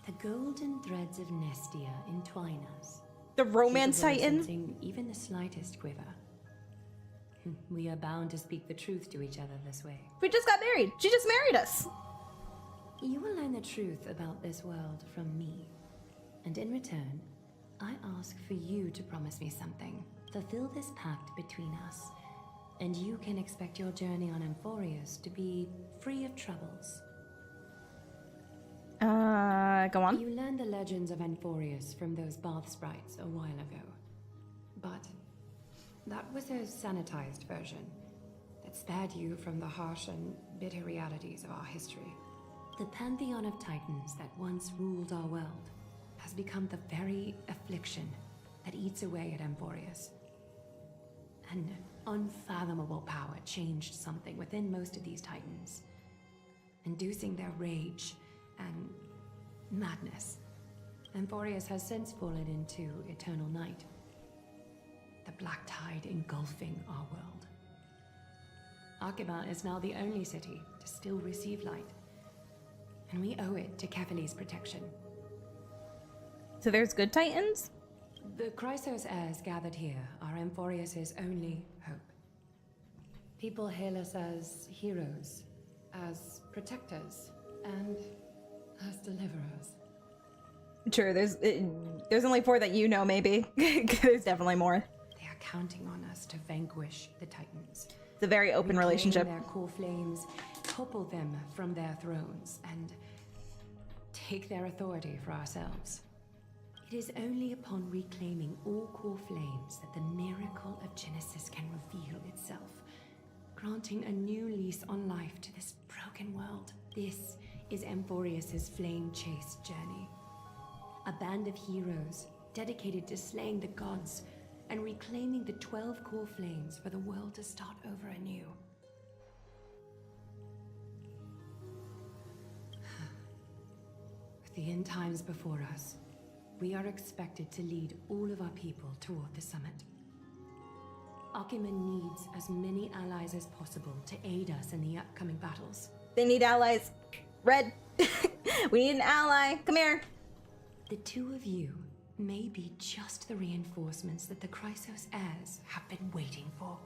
The golden threads of Nestia entwine us.
The romance
Capable of
titan?
sensing even the slightest quiver. We are bound to speak the truth to each other this way.
We just got married. She just married us.
You will learn the truth about this world from me. And in return, I ask for you to promise me something. Fulfill this pact between us, and you can expect your journey on Amphoreus to be free of troubles.
Go on.
You learned the legends of Amphoreus from those bath sprites a while ago. But that was a sanitized version that spared you from the harsh and bitter realities of our history. The pantheon of titans that once ruled our world has become the very affliction that eats away at Amphoreus. An unfathomable power changed something within most of these titans, inducing their rage and madness. Amphoreus has since fallen into eternal night, the black tide engulfing our world. Akima is now the only city to still receive light, and we owe it to Kefali's protection.
So there's good titans?
The Chrysos heirs gathered here are Amphoreus' only hope. People hail us as heroes, as protectors, and as deliverers.
True, there's only 4 that you know, maybe. There's definitely more.
They are counting on us to vanquish the Titans.
It's a very open relationship.
Reclaim their core flames, topple them from their thrones, and take their authority for ourselves. It is only upon reclaiming all core flames that the miracle of Genesis can reveal itself, granting a new lease on life to this broken world. This is Amphoreus' flame chase journey. A band of heroes dedicated to slaying the gods and reclaiming the 12 core flames for the world to start over anew. With the end times before us, we are expected to lead all of our people toward the summit. Akima needs as many allies as possible to aid us in the upcoming battles.
They need allies. Red. We need an ally. Come here.
The two of you may be just the reinforcements that the Chrysos heirs have been waiting for.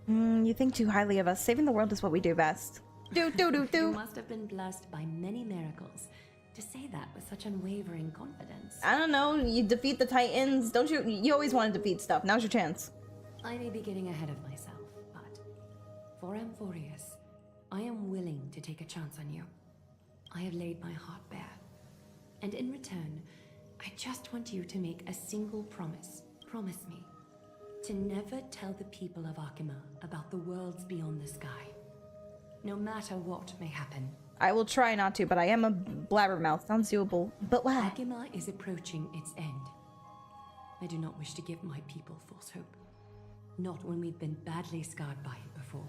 You think too highly of us. Saving the world is what we do best. Do.
You must have been blessed by many miracles to say that with such unwavering confidence.
I don't know. You defeat the Titans. Don't you? You always want to defeat stuff. Now's your chance.
I may be getting ahead of myself, but for Amphoreus, I am willing to take a chance on you. I have laid my heart bare. And in return, I just want you to make a single promise. Promise me to never tell the people of Akima about the worlds beyond the sky. No matter what may happen.
I will try not to, but I am a blabbermouth. Sounds doable. But why?
Akima is approaching its end. I do not wish to give my people false hope. Not when we've been badly scarred by it before.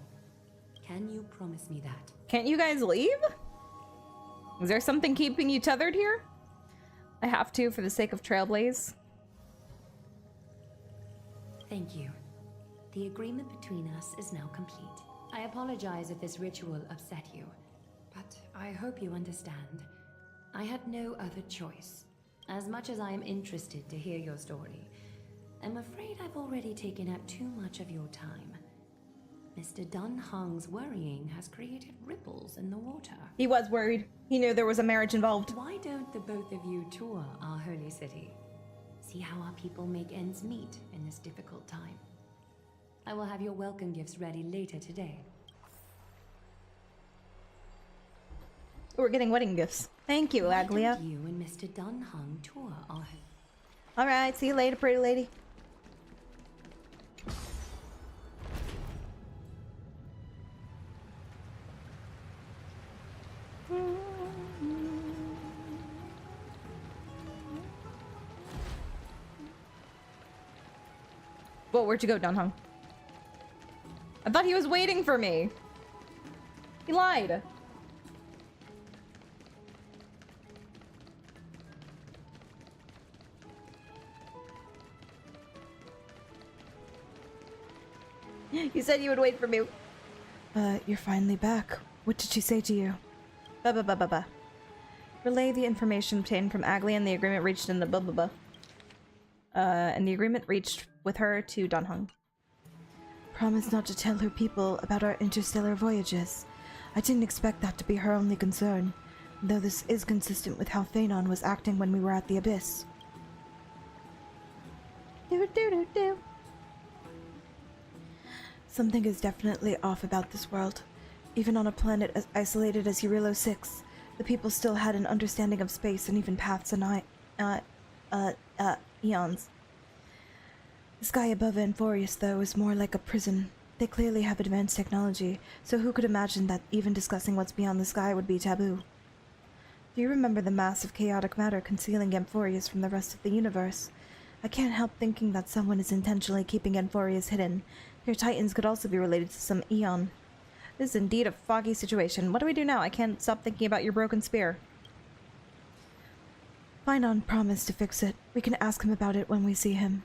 Can you promise me that?
Can't you guys leave? Is there something keeping you tethered here? I have to for the sake of Trailblaze.
Thank you. The agreement between us is now complete. I apologize if this ritual upset you, but I hope you understand. I had no other choice. As much as I am interested to hear your story, I'm afraid I've already taken up too much of your time. Mr. Dunhung's worrying has created ripples in the water.
He was worried. He knew there was a marriage involved.
Why don't the both of you tour our holy city? See how our people make ends meet in this difficult time. I will have your welcome gifts ready later today.
We're getting wedding gifts. Thank you,
Why
Aglia.
don't you and Mr. Dunhung tour our...
Alright, see you later, pretty lady. Whoa, where'd you go, Dunhung? I thought he was waiting for me. He lied. You said you would wait for me. You're finally back. What did she say to you? Ba. Relay the information obtained from Agli and the agreement reached in the ba. And the agreement reached with her to Dunhung. Promise not to tell her people about our interstellar voyages. I didn't expect that to be her only concern, though this is consistent with how Phanon was acting when we were at the Abyss. Do. Something is definitely off about this world. Even on a planet as isolated as Eurilo 6, the people still had an understanding of space and even paths and eons. The sky above Amphoreus, though, is more like a prison. They clearly have advanced technology, so who could imagine that even discussing what's beyond the sky would be taboo? Do you remember the mass of chaotic matter concealing Amphoreus from the rest of the universe? I can't help thinking that someone is intentionally keeping Amphoreus hidden. Your titans could also be related to some eon. This is indeed a foggy situation. What do we do now? I can't stop thinking about your broken spear. Phanon promised to fix it. We can ask him about it when we see him.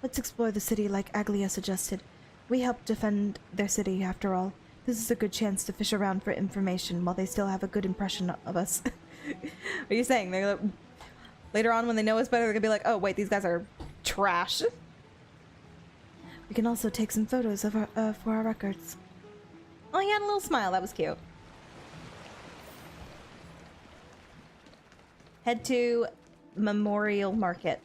Let's explore the city like Aglia suggested. We helped defend their city, after all. This is a good chance to fish around for information while they still have a good impression of us. What are you saying? They're later on, when they know us better, they're gonna be like, oh, wait, these guys are trash. We can also take some photos of for our records. Oh, he had a little smile. That was cute. Head to Memorial Market.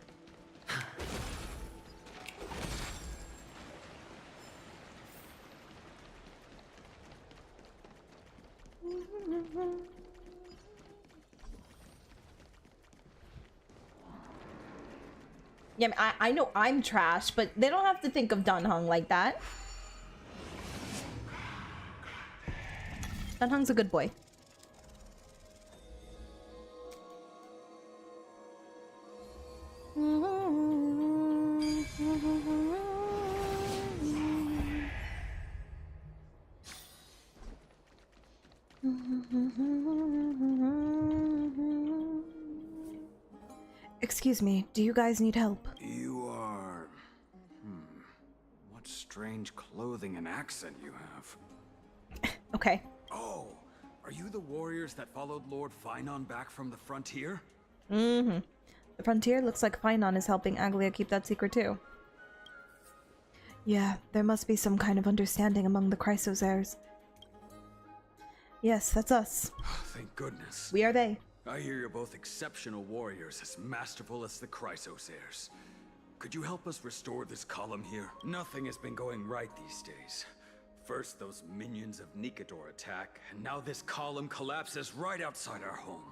Yeah, I know I'm trash, but they don't have to think of Dunhung like that. Dunhung's a good boy. Excuse me, do you guys need help?
You are
strange clothing and accent you have.
Okay.
Oh, are you the warriors that followed Lord Finon back from the frontier?
Mm-hmm. The frontier looks like Finon is helping Aglia keep that secret too. Yeah, there must be some kind of understanding among the Chrysos heirs. Yes, that's us.
Thank goodness.
We are they.
I hear you're both exceptional warriors, as masterful as the Chrysos heirs. Could you help us restore this column here? Nothing has been going right these days. First those minions of Nikador attack, and now this column collapses right outside our home.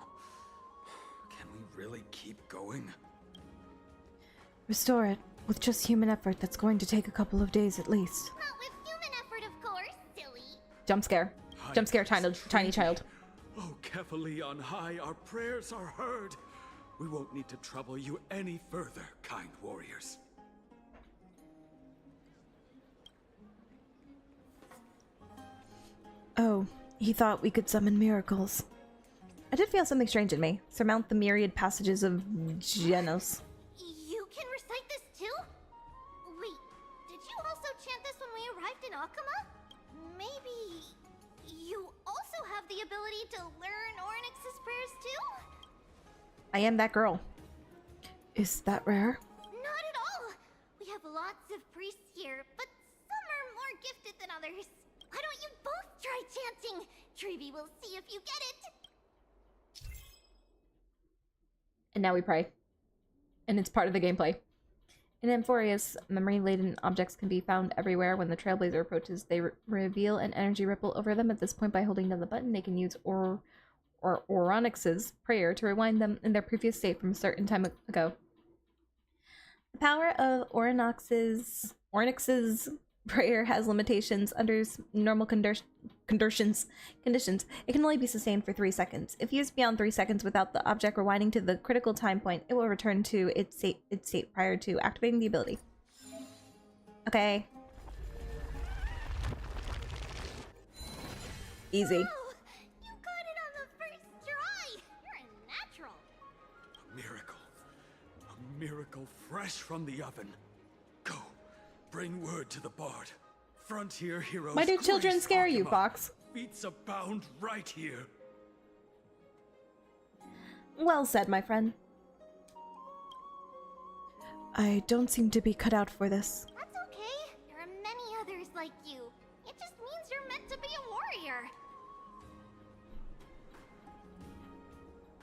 Can we really keep going?
Restore it. With just human effort, that's going to take a couple of days at least.
Not with human effort, of course, silly.
Jump scare. Jump scare, tiny child.
Oh, Kefali on high, our prayers are heard. We won't need to trouble you any further, kind warriors.
Oh, he thought we could summon miracles. I did feel something strange in me. Surmount the myriad passages of Genos.
You can recite this too? Wait, did you also chant this when we arrived in Akuma? Maybe you also have the ability to learn Ornyx's prayers too?
I am that girl. Is that rare?
Not at all! We have lots of priests here, but some are more gifted than others. Why don't you both try chanting? Treevee will see if you get it.
And now we pray. And it's part of the gameplay. In Amphoreus, memory-laden objects can be found everywhere. When the Trailblazer approaches, they reveal an energy ripple over them. At this point, by holding down the button, they can use Oronyx's prayer to rewind them in their previous state from a certain time ago. The power of Oronyx's prayer has limitations under normal conditions. It can only be sustained for 3 seconds. If used beyond 3 seconds without the object rewinding to the critical time point, it will return to its state prior to activating the ability. Okay. Easy.
Oh, you got it on the first try! You're a natural!
A miracle. A miracle fresh from the oven. Go. Bring word to the bard. Frontier heroes.
Why do children
grace
scare you,
Akuma.
Fox?
Feats abound right here.
Well said, my friend. I don't seem to be cut out for this.
That's okay. There are many others like you. It just means you're meant to be a warrior.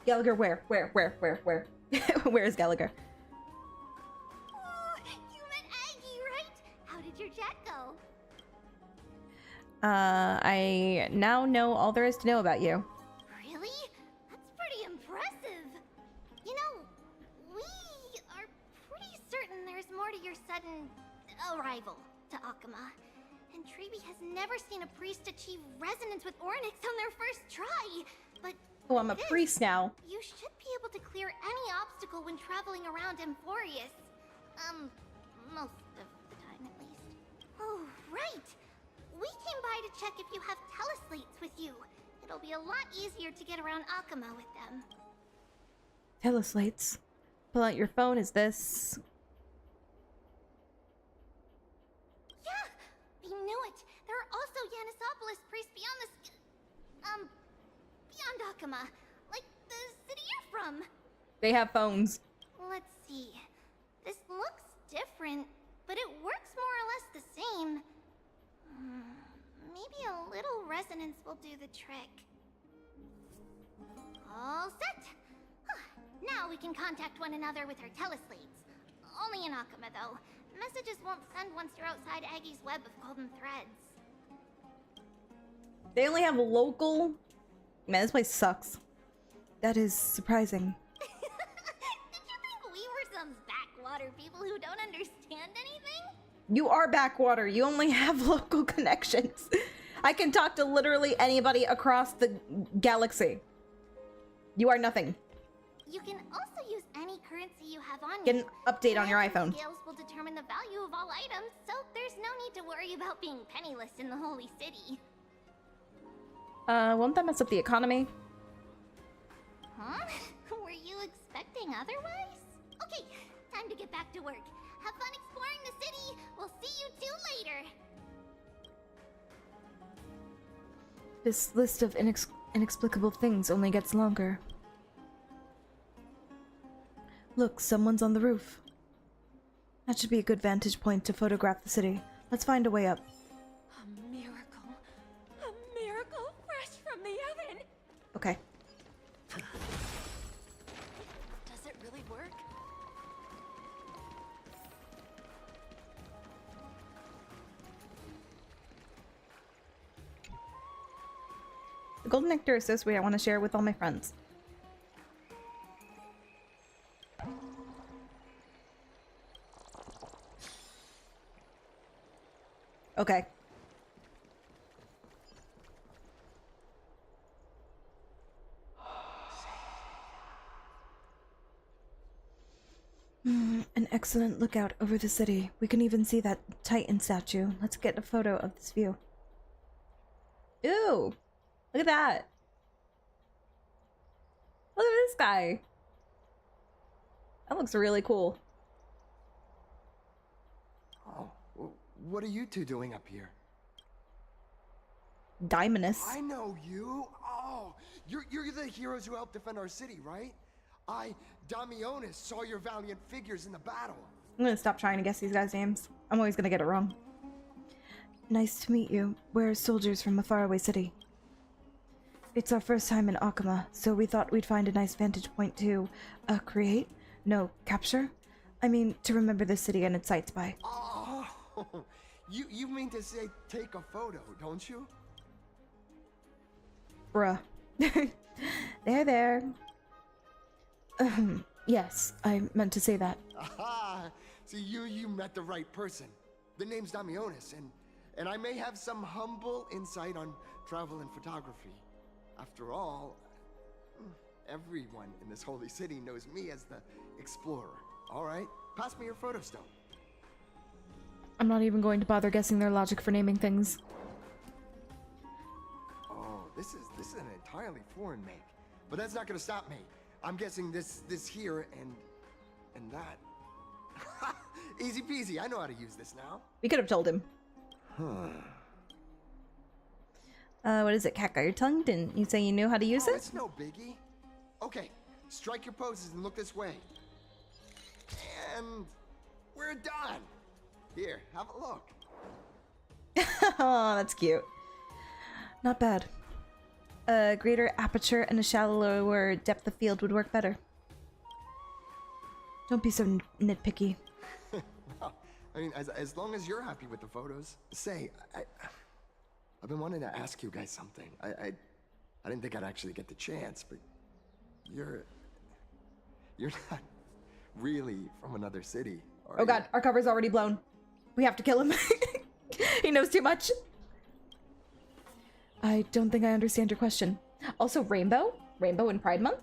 Gallagher, where? Where is Gallagher?
Oh, you met Aggie, right? How did your chat go?
I now know all there is to know about you.
Really? That's pretty impressive. You know, we are pretty certain there's more to your sudden arrival to Akuma. And Treevee has never seen a priest achieve resonance with Ornyx on their first try. But
Oh, I'm a priest now.
you should be able to clear any obstacle when traveling around Amphoreus. Most of the time at least. Oh, right! We came by to check if you have teleslates with you. It'll be a lot easier to get around Akuma with them.
Teleslates. Pull out your phone. Is this?
Yeah! We knew it! There are also Yanisopolis priests beyond beyond Akuma. Like the city you're from.
They have phones.
Let's see. This looks different, but it works more or less the same. Maybe a little resonance will do the trick. All set! Now we can contact one another with our teleslates. Only in Akuma, though. Messages won't send once you're outside Aggie's web of golden threads.
They only have local. Man, this place sucks. That is surprising.
Did you think we were some backwater people who don't understand anything?
You are backwater. You only have local connections. I can talk to literally anybody across the galaxy. You are nothing.
You can also use any currency you have on
Get
you.
an update on your
Ransom
iPhone.
Scales will determine the value of all items, so there's no need to worry about being penniless in the Holy City.
Won't that mess up the economy?
Huh? Were you expecting otherwise? Okay, time to get back to work. Have fun exploring the city. We'll see you two later.
This list of inexplicable things only gets longer. Look, someone's on the roof. That should be a good vantage point to photograph the city. Let's find a way up.
A miracle. A miracle fresh from the oven.
Okay.
Does it really work?
The golden nectar is so sweet, I want to share it with all my friends. Okay. An excellent lookout over the city. We can even see that Titan statue. Let's get a photo of this view. Ooh! Look at that! Look at this guy! That looks really cool.
Oh, what are you two doing up here?
Diamondus.
I know you. Oh, you're the heroes who helped defend our city, right? Damionis, saw your valiant figures in the battle.
I'm gonna stop trying to guess these guys' names. I'm always gonna get it wrong. Nice to meet you. We're soldiers from a faraway city. It's our first time in Akama, so we thought we'd find a nice vantage point to, create? No, capture? I mean, to remember the city and its sights by.
Oh, you mean to say take a photo, don't you?
Bruh. There. Yes, I meant to say that.
Aha! So you met the right person. The name's Damionis, and I may have some humble insight on travel and photography. After all, everyone in this holy city knows me as the explorer. All right, pass me your photo stone.
I'm not even going to bother guessing their logic for naming things.
Oh, this is an entirely foreign make, but that's not gonna stop me. I'm guessing this here and that. Easy peasy. I know how to use this now.
We could have told him. What is it, cat got your tongue? Didn't you say you knew how to use it?
It's no biggie. Okay, strike your poses and look this way. And we're done. Here, have a look.
Oh, that's cute. Not bad. A greater aperture and a shallower depth of field would work better. Don't be so nitpicky.
Well, I mean, as long as you're happy with the photos. Say, I've been wanting to ask you guys something. I didn't think I'd actually get the chance, but you're not really from another city, are
Oh god,
you?
our cover's already blown. We have to kill him. He knows too much. I don't think I understand your question. Also, Rainbow? Rainbow in Pride Month?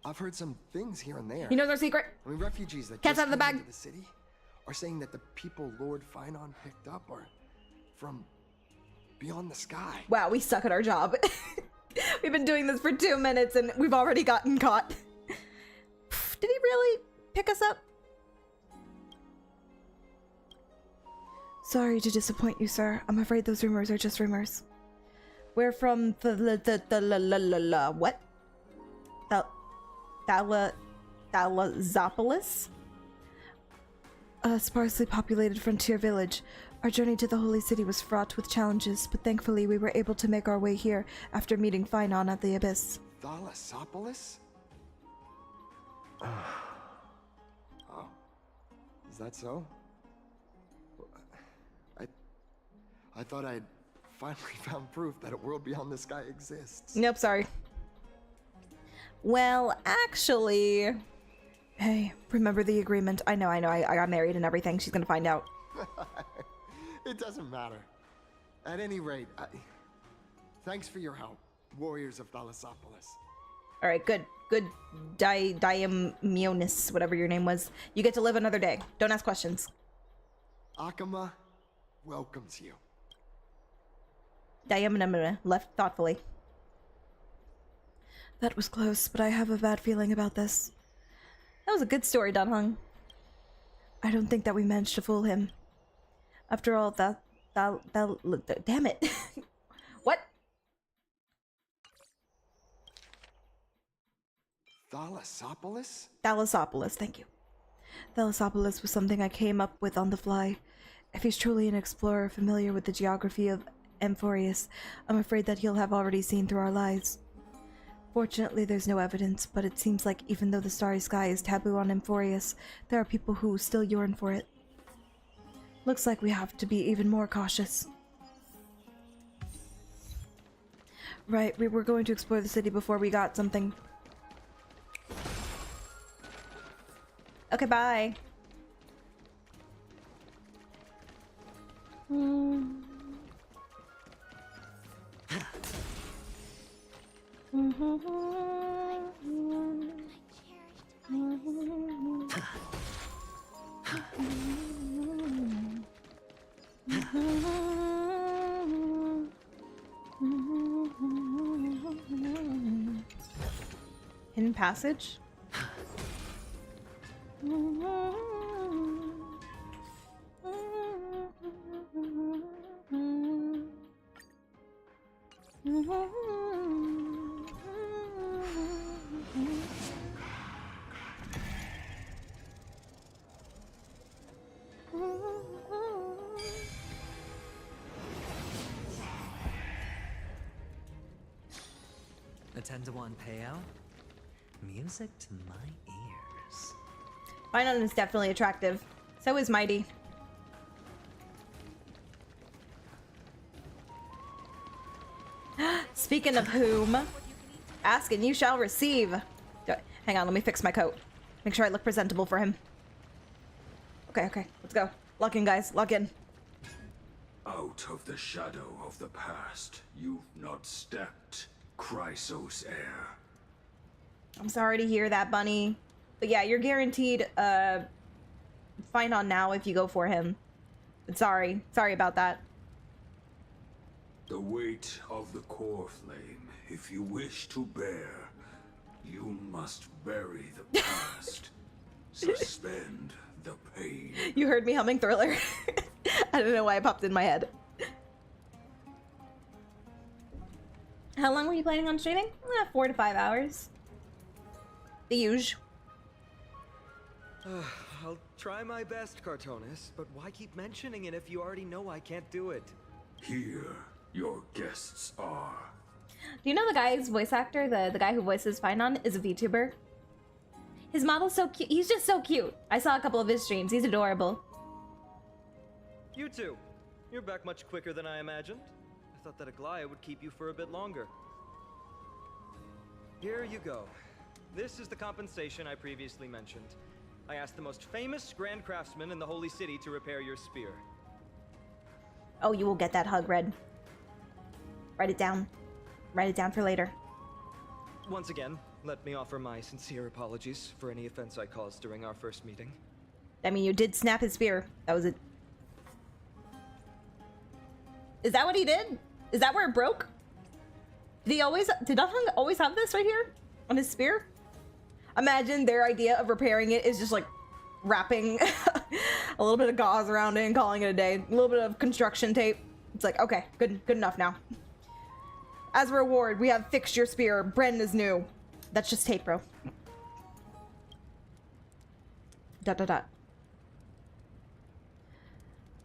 I've heard some things here and there.
He knows our secret.
I mean, refugees that
Cat's
just
out of the
came
bag.
into the city are saying that the people Lord Finon picked up are from beyond the sky.
Wow, we suck at our job. We've been doing this for 2 minutes and we've already gotten caught. Did he really pick us up? Sorry to disappoint you, sir. I'm afraid those rumors are just rumors. We're from what? Thalazopolis? A sparsely populated frontier village. Our journey to the Holy City was fraught with challenges, but thankfully we were able to make our way here after meeting Finon at the Abyss.
Thalazopolis? Oh. Is that so? I thought I'd finally found proof that a world beyond the sky exists.
Nope, sorry. Well, actually... Hey, remember the agreement? I know, I got married and everything. She's gonna find out.
It doesn't matter. At any rate, thanks for your help, warriors of Thalazopolis.
Alright, good. Good Diamionis, whatever your name was. You get to live another day. Don't ask questions.
Akama welcomes you.
Diamina left thoughtfully. That was close, but I have a bad feeling about this. That was a good story, Dunhung. I don't think that we managed to fool him. After all, damn it. What?
Thalassopolis?
Thalassopolis, thank you. Thalassopolis was something I came up with on the fly. If he's truly an explorer familiar with the geography of Amphoreus, I'm afraid that he'll have already seen through our lies. Fortunately, there's no evidence, but it seems like even though the starry sky is taboo on Amphoreus, there are people who still yearn for it. Looks like we have to be even more cautious. Right, we were going to explore the city before we got something. Okay, bye. Hidden passage?
A 10-to-1 payout? Music to my ears.
Finon is definitely attractive. So is Mighty. Speaking of whom, ask and you shall receive. Hang on, let me fix my coat. Make sure I look presentable for him. Okay, let's go. Lock in, guys, lock in.
Out of the shadow of the past, you've not stepped, Chrysos heir.
I'm sorry to hear that, Bunny. But yeah, you're guaranteed Finon now if you go for him. But sorry about that.
The weight of the core flame, if you wish to bear, you must bury the past. Suspend the pain.
You heard me humming Thriller. I don't know why it popped in my head. How long were you planning on streaming? 4 to 5 hours. The usual.
I'll try my best, Cartonis, but why keep mentioning it if you already know I can't do it?
Here, your guests are.
Do you know the guy's voice actor, the guy who voices Finon, is a VTuber? His model's so cute. He's just so cute. I saw a couple of his streams. He's adorable.
You two, you're back much quicker than I imagined. I thought that Aglaya would keep you for a bit longer. Here you go. This is the compensation I previously mentioned. I asked the most famous Grand Craftsman in the Holy City to repair your spear.
Oh, you will get that hug, Red. Write it down. Write it down for later.
Once again, let me offer my sincere apologies for any offense I caused during our first meeting.
I mean, you did snap his spear. That was it. Is that what he did? Is that where it broke? Did Dunhung always have this right here? On his spear? Imagine their idea of repairing it is just like wrapping a little bit of gauze around it and calling it a day. A little bit of construction tape. It's like, okay, good enough now. As a reward, we have fixed your spear. Bren is new. That's just tape, bro. ...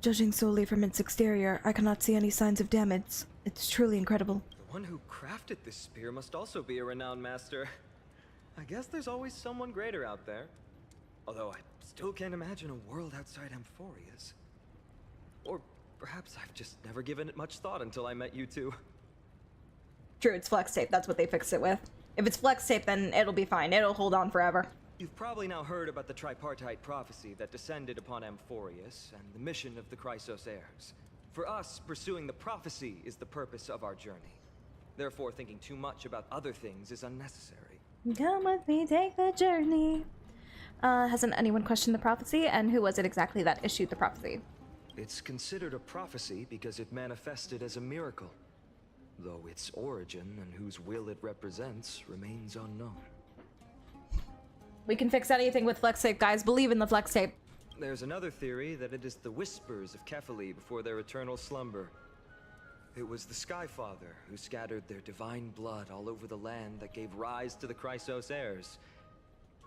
Judging solely from its exterior, I cannot see any signs of damage. It's truly incredible.
The one who crafted this spear must also be a renowned master. I guess there's always someone greater out there. Although I still can't imagine a world outside Amphoreus. Or perhaps I've just never given it much thought until I met you two.
True, it's flex tape. That's what they fixed it with. If it's flex tape, then it'll be fine. It'll hold on forever.
You've probably now heard about the tripartite prophecy that descended upon Amphoreus and the mission of the Chrysos heirs. For us, pursuing the prophecy is the purpose of our journey. Therefore, thinking too much about other things is unnecessary.
Come with me, take the journey. Hasn't anyone questioned the prophecy? And who was it exactly that issued the prophecy?
It's considered a prophecy because it manifested as a miracle, though its origin and whose will it represents remains unknown.
We can fix anything with flex tape, guys. Believe in the flex tape.
There's another theory that it is the whispers of Kefali before their eternal slumber. It was the Skyfather who scattered their divine blood all over the land that gave rise to the Chrysos heirs.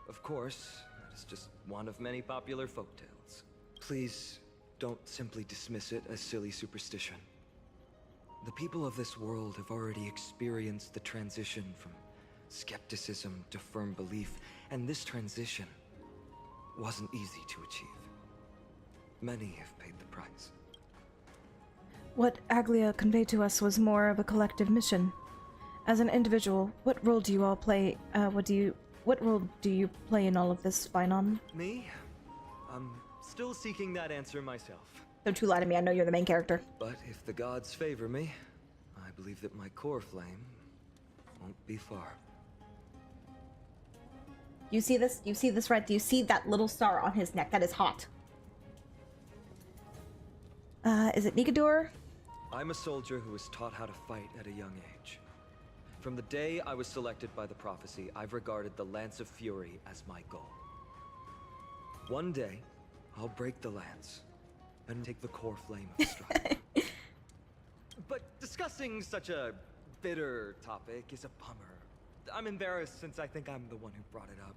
Of course, that is just one of many popular folktales. Please don't simply dismiss it as silly superstition. The people of this world have already experienced the transition from skepticism to firm belief, and this transition wasn't easy to achieve. Many have paid the price.
What Aglia conveyed to us was more of a collective mission. As an individual, what role do you all play? What role do you play in all of this, Finon?
Me? I'm still seeking that answer myself.
Don't you lie to me, I know you're the main character.
But if the gods favor me, I believe that my core flame won't be far.
You see this? You see this red? Do you see that little star on his neck? That is hot. Is it Nikador?
I'm a soldier who was taught how to fight at a young age. From the day I was selected by the prophecy, I've regarded the Lance of Fury as my goal. One day, I'll break the lance and take the core flame of strife. But discussing such a bitter topic is a bummer. I'm embarrassed since I think I'm the one who brought it up.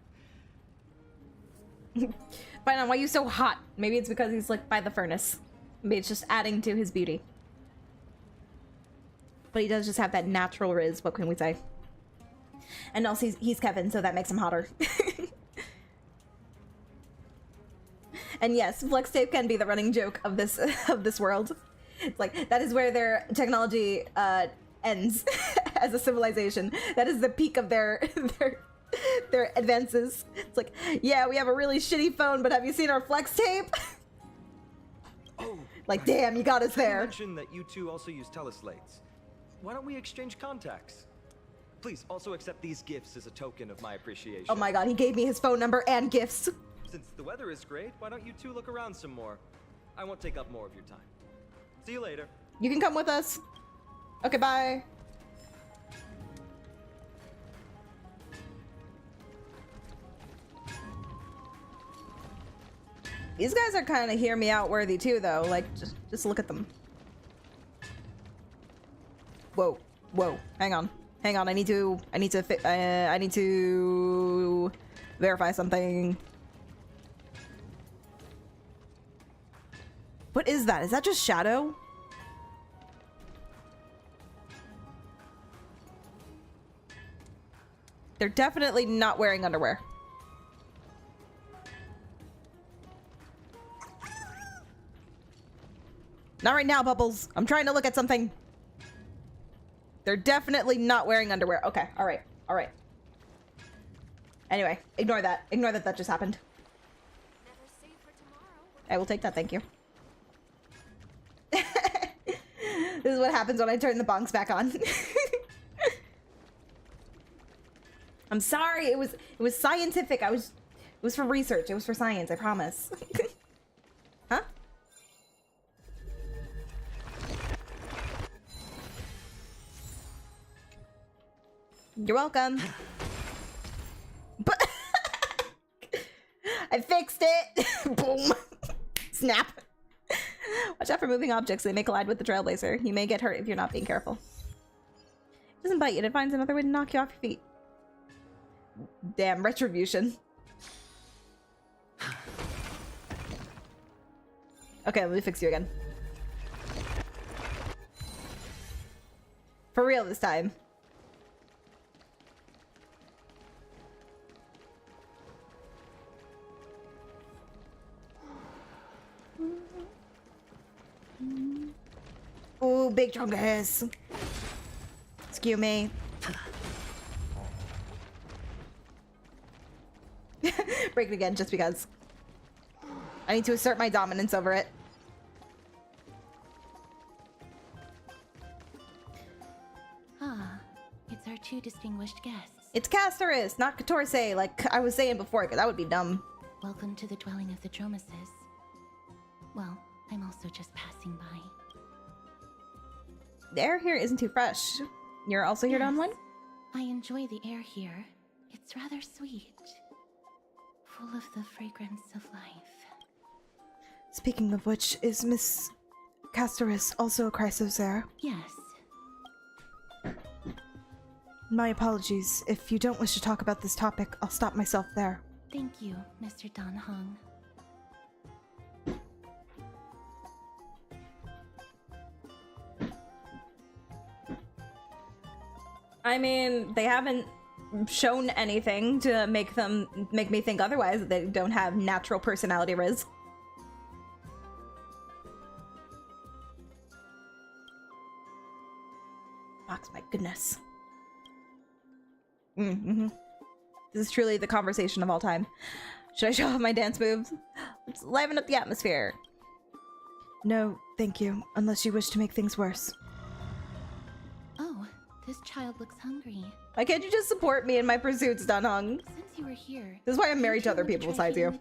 Finon, why are you so hot? Maybe it's because he's like by the furnace. Maybe it's just adding to his beauty. But he does just have that natural riz, what can we say? And also he's Kevin, so that makes him hotter. And yes, flex tape can be the running joke of this world. It's like that is where their technology ends as a civilization. That is the peak of their advances. It's like, yeah, we have a really shitty phone, but have you seen our flex tape?
Oh,
like, damn, you got us there.
You mentioned that you two also use teleslates. Why don't we exchange contacts? Please also accept these gifts as a token of my appreciation.
Oh my god, he gave me his phone number and gifts.
Since the weather is great, why don't you two look around some more? I won't take up more of your time. See you later.
You can come with us. Okay, bye. These guys are kind of hear me out worthy too, though. Like, just look at them. Whoa, whoa, hang on, I need to verify something. What is that? Is that just shadow? They're definitely not wearing underwear. Not right now, Bubbles. I'm trying to look at something. They're definitely not wearing underwear. Okay, all right, all right. Anyway, ignore that. Ignore that that just happened. I will take that, thank you. This is what happens when I turn the bonks back on. I'm sorry, it was scientific. It was for research. It was for science, I promise. Huh? You're welcome. But I fixed it. Boom. Snap. Watch out for moving objects. They may collide with the Trailblazer. You may get hurt if you're not being careful. It doesn't bite you. It finds another way to knock you off your feet. Damn, retribution. Okay, let me fix you again. For real this time. Oh, big chungus. Excuse me. Break it again just because. I need to assert my dominance over it.
Ah, it's our two distinguished guests.
It's Casterus, not Catorce, like I was saying before, because that would be dumb.
Welcome to the dwelling of the Dromeses. Well, I'm also just passing by.
The air here isn't too fresh. You're also here to unwind?
I enjoy the air here. It's rather sweet. Full of the fragrance of life.
Speaking of which, is Miss Castoris also a Chrysosaur?
Yes.
My apologies. If you don't wish to talk about this topic, I'll stop myself there.
Thank you, Mr. Dan Heng.
I mean, they haven't shown anything to make me think otherwise, that they don't have natural personality, Riz. Fox, my goodness. Mm-hmm. This is truly the conversation of all time. Should I show off my dance moves? Let's liven up the atmosphere.
No, thank you, unless you wish to make things worse.
Oh, this child looks hungry.
Why can't you just support me in my pursuits, Dan Heng?
Since you were here,
This is why I'm married to other people besides you.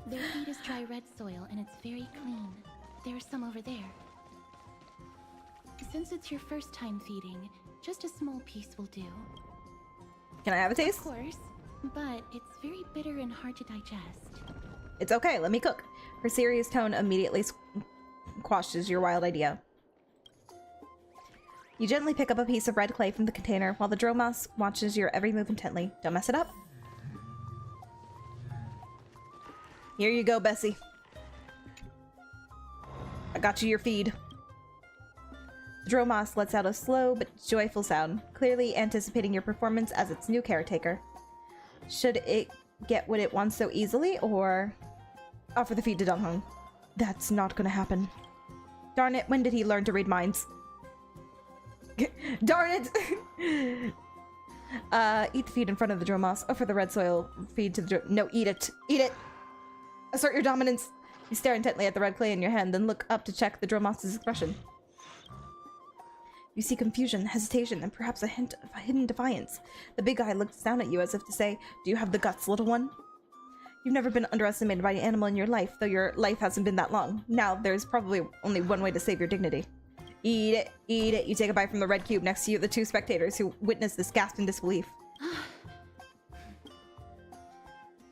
Their feed is dry red soil and it's very clean. There's some over there. Since it's your first time feeding, just a small piece will do.
Can I have a taste?
Of course, but it's very bitter and hard to digest.
It's okay, let me cook. Her serious tone immediately quashes your wild idea. You gently pick up a piece of red clay from the container while the Dromas watches your every move intently. Don't mess it up. Here you go, Bessie. I got you your feed. The Dromas lets out a slow but joyful sound, clearly anticipating your performance as its new caretaker. Should it get what it wants so easily, or offer the feed to Dan Heng?
That's not gonna happen.
Darn it, when did he learn to read minds? Darn it! Eat the feed in front of the Dromas. Offer the red soil feed to the No, eat it! Eat it! Assert your dominance! You stare intently at the red clay in your hand, then look up to check the Dromas' expression. You see confusion, hesitation, and perhaps a hint of hidden defiance. The big guy looks down at you as if to say, "Do you have the guts, little one?" You've never been underestimated by an animal in your life, though your life hasn't been that long. Now, there's probably only one way to save your dignity. Eat it, eat it. You take a bite from the red cube. Next to you, the two spectators who witness this gasp in disbelief.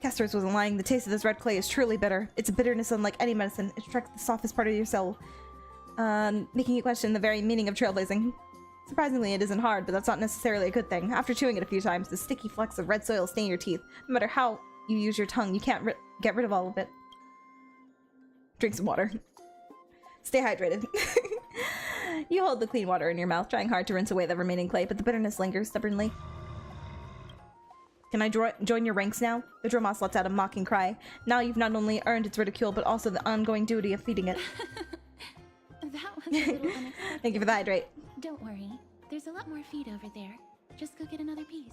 Castoris wasn't lying. The taste of this red clay is truly bitter. It's a bitterness unlike any medicine. It strikes the softest part of your soul, making you question the very meaning of trailblazing. Surprisingly, it isn't hard, but that's not necessarily a good thing. After chewing it a few times, the sticky flecks of red soil stain your teeth. No matter how you use your tongue, you can't get rid of all of it. Drink some water. Stay hydrated. You hold the clean water in your mouth, trying hard to rinse away the remaining clay, but the bitterness lingers stubbornly. Can I join your ranks now? The Dromas lets out a mocking cry. Now you've not only earned its ridicule, but also the ongoing duty of feeding it.
That was a little unexpected.
Thank you for the hydrate.
Don't worry. There's a lot more feed over there. Just go get another piece.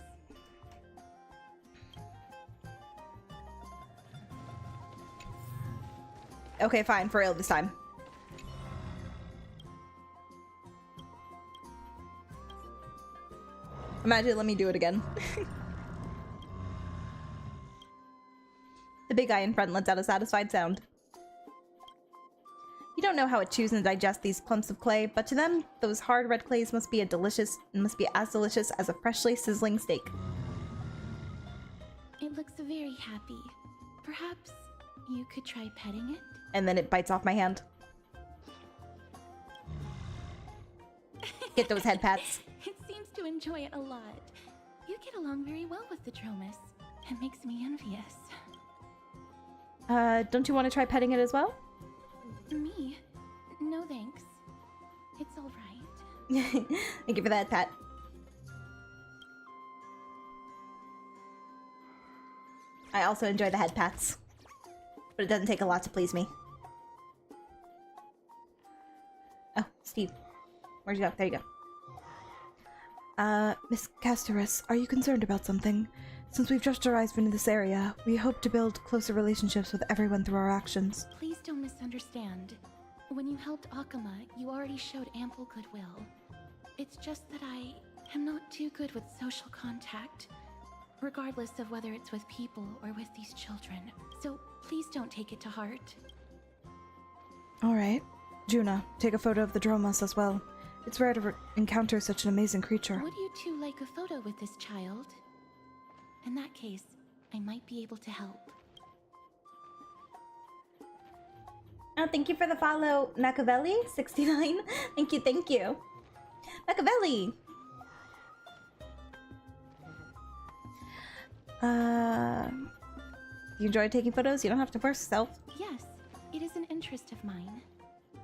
Okay, fine. For real this time. Imagine, let me do it again. The big guy in front lets out a satisfied sound. You don't know how it chews and digests these clumps of clay, but to them, those hard red clays must be as delicious as a freshly sizzling steak.
It looks very happy. Perhaps you could try petting it?
And then it bites off my hand. Get those head pats.
It seems to enjoy it a lot. You get along very well with the Dromas. It makes me envious.
Don't you want to try petting it as well?
Me? No thanks. It's alright.
Thank you for that, Pat. I also enjoy the head pats. But it doesn't take a lot to please me. Oh, Steve. Where'd you go? There you go.
Miss Castoris, are you concerned about something? Since we've just arrived into this area, we hope to build closer relationships with everyone through our actions.
Please don't misunderstand. When you helped Akuma, you already showed ample goodwill. It's just that I am not too good with social contact, regardless of whether it's with people or with these children. So please don't take it to heart.
Alright. Juna, take a photo of the Dromas as well. It's rare to encounter such an amazing creature.
Would you two like a photo with this child? In that case, I might be able to help.
Oh, thank you for the follow, Machiavelli69. Thank you, thank you. Machiavelli! You enjoy taking photos? You don't have to force yourself.
Yes, it is an interest of mine.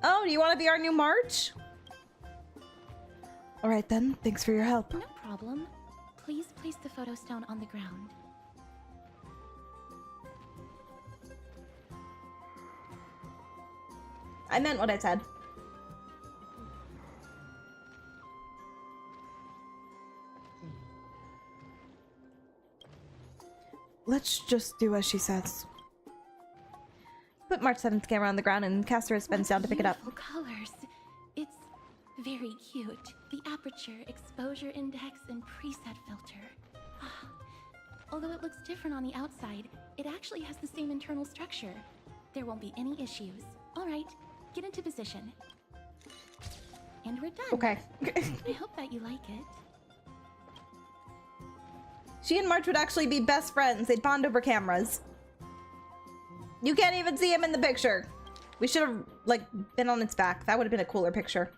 Oh, do you want to be our new March?
Alright then, thanks for your help.
No problem. Please place the photo stone on the ground.
I meant what I said.
Let's just do as she says.
Put March 7th camera on the ground and Casterus bends down to pick it up.
Beautiful colors. It's very cute. The aperture, exposure index, and preset filter. Ah. Although it looks different on the outside, it actually has the same internal structure. There won't be any issues. All right, get into position. And we're done.
Okay.
I hope that you like it.
She and March would actually be best friends. They'd bond over cameras. You can't even see him in the picture. We should have, like, been on its back. That would have been a cooler picture.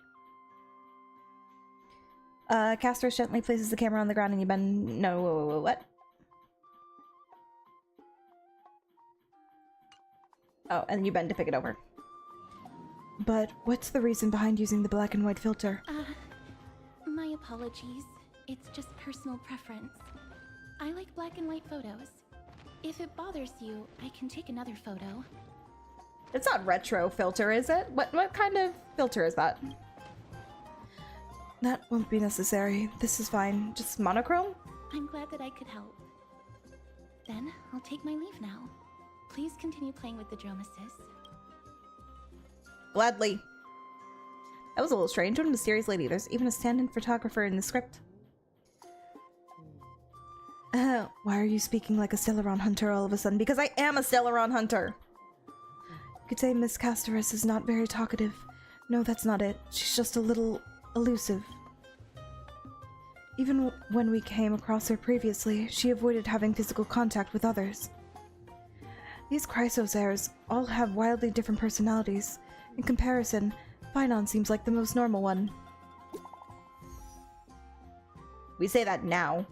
Caster gently places the camera on the ground and you bend... No, what? Oh, and you bend to pick it over.
But what's the reason behind using the black and white filter?
My apologies. It's just personal preference. I like black and white photos. If it bothers you, I can take another photo.
It's not retro filter, is it? What kind of filter is that?
That won't be necessary. This is fine.
Just monochrome?
I'm glad that I could help. Then, I'll take my leave now. Please continue playing with the Dromesis.
Gladly. That was a little strange. What a mysterious lady. There's even a stand-in photographer in the script.
Why are you speaking like a Stellaron hunter all of a sudden?
Because I am a Stellaron hunter.
You could say Miss Casterus is not very talkative. No, that's not it. She's just a little elusive. Even when we came across her previously, she avoided having physical contact with others. These Chrysosaurs all have wildly different personalities. In comparison, Phynon seems like the most normal one.
We say that now.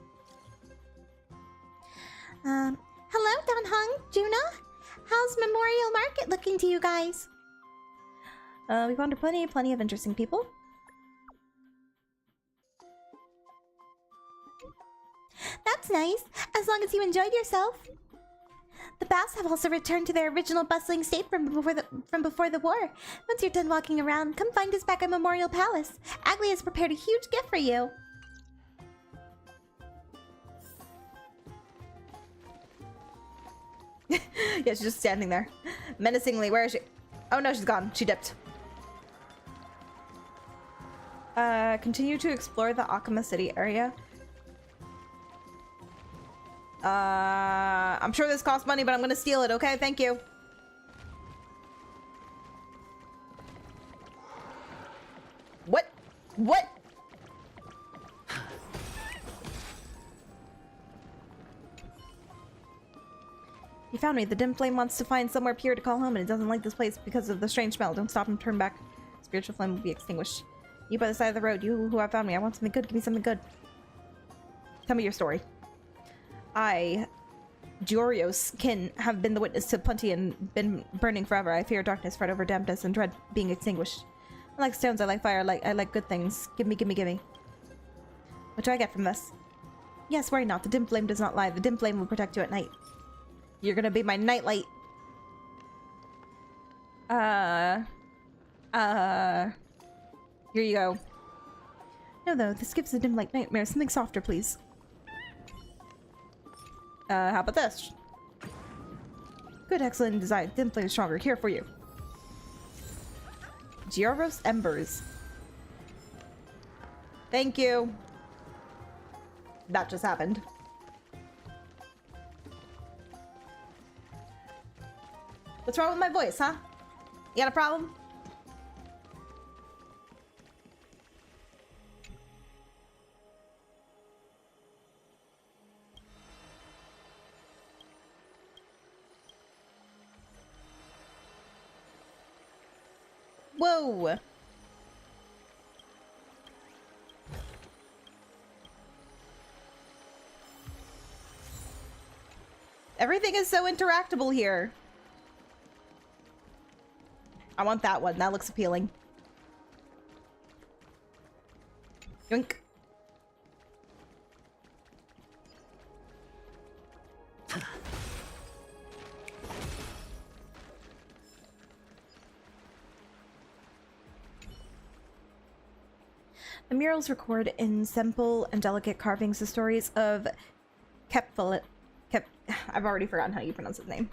Hello, Don Hung, Juna? How's Memorial Market looking to you guys?
We found plenty of interesting people.
That's nice, as long as you enjoyed yourself. The baths have also returned to their original bustling state from before the war. Once you're done walking around, come find us back at Memorial Palace. Agli has prepared a huge gift for you.
Yeah, she's just standing there. Menacingly, where is she? Oh no, she's gone. She dipped. Continue to explore the Akama City area. I'm sure this costs money, but I'm gonna steal it, okay? Thank you. What? What? He found me. The dim flame wants to find somewhere pure to call home, and it doesn't like this place because of the strange smell. Don't stop him, turn back. Spiritual flame will be extinguished. You by the side of the road. You who have found me. I want something good. Give me something good. Tell me your story. I, Giorio's kin, have been the witness to plenty and been burning forever. I fear darkness, fret over dampness, and dread being extinguished. I like stones, I like fire, I like good things. Give me. What do I get from this? Yes, worry not. The dim flame does not lie. The dim flame will protect you at night. You're gonna be my nightlight. Here you go. No, though, this gives the dim light nightmare. Something softer, please. How about this? Good, excellent design. Dim flame is stronger. Here for you. Gyros Embers. Thank you. That just happened. What's wrong with my voice, huh? You got a problem? Whoa! Everything is so interactable here. I want that one. That looks appealing. Yoink. The murals record in simple and delicate carvings the stories of I've already forgotten how you pronounce his name.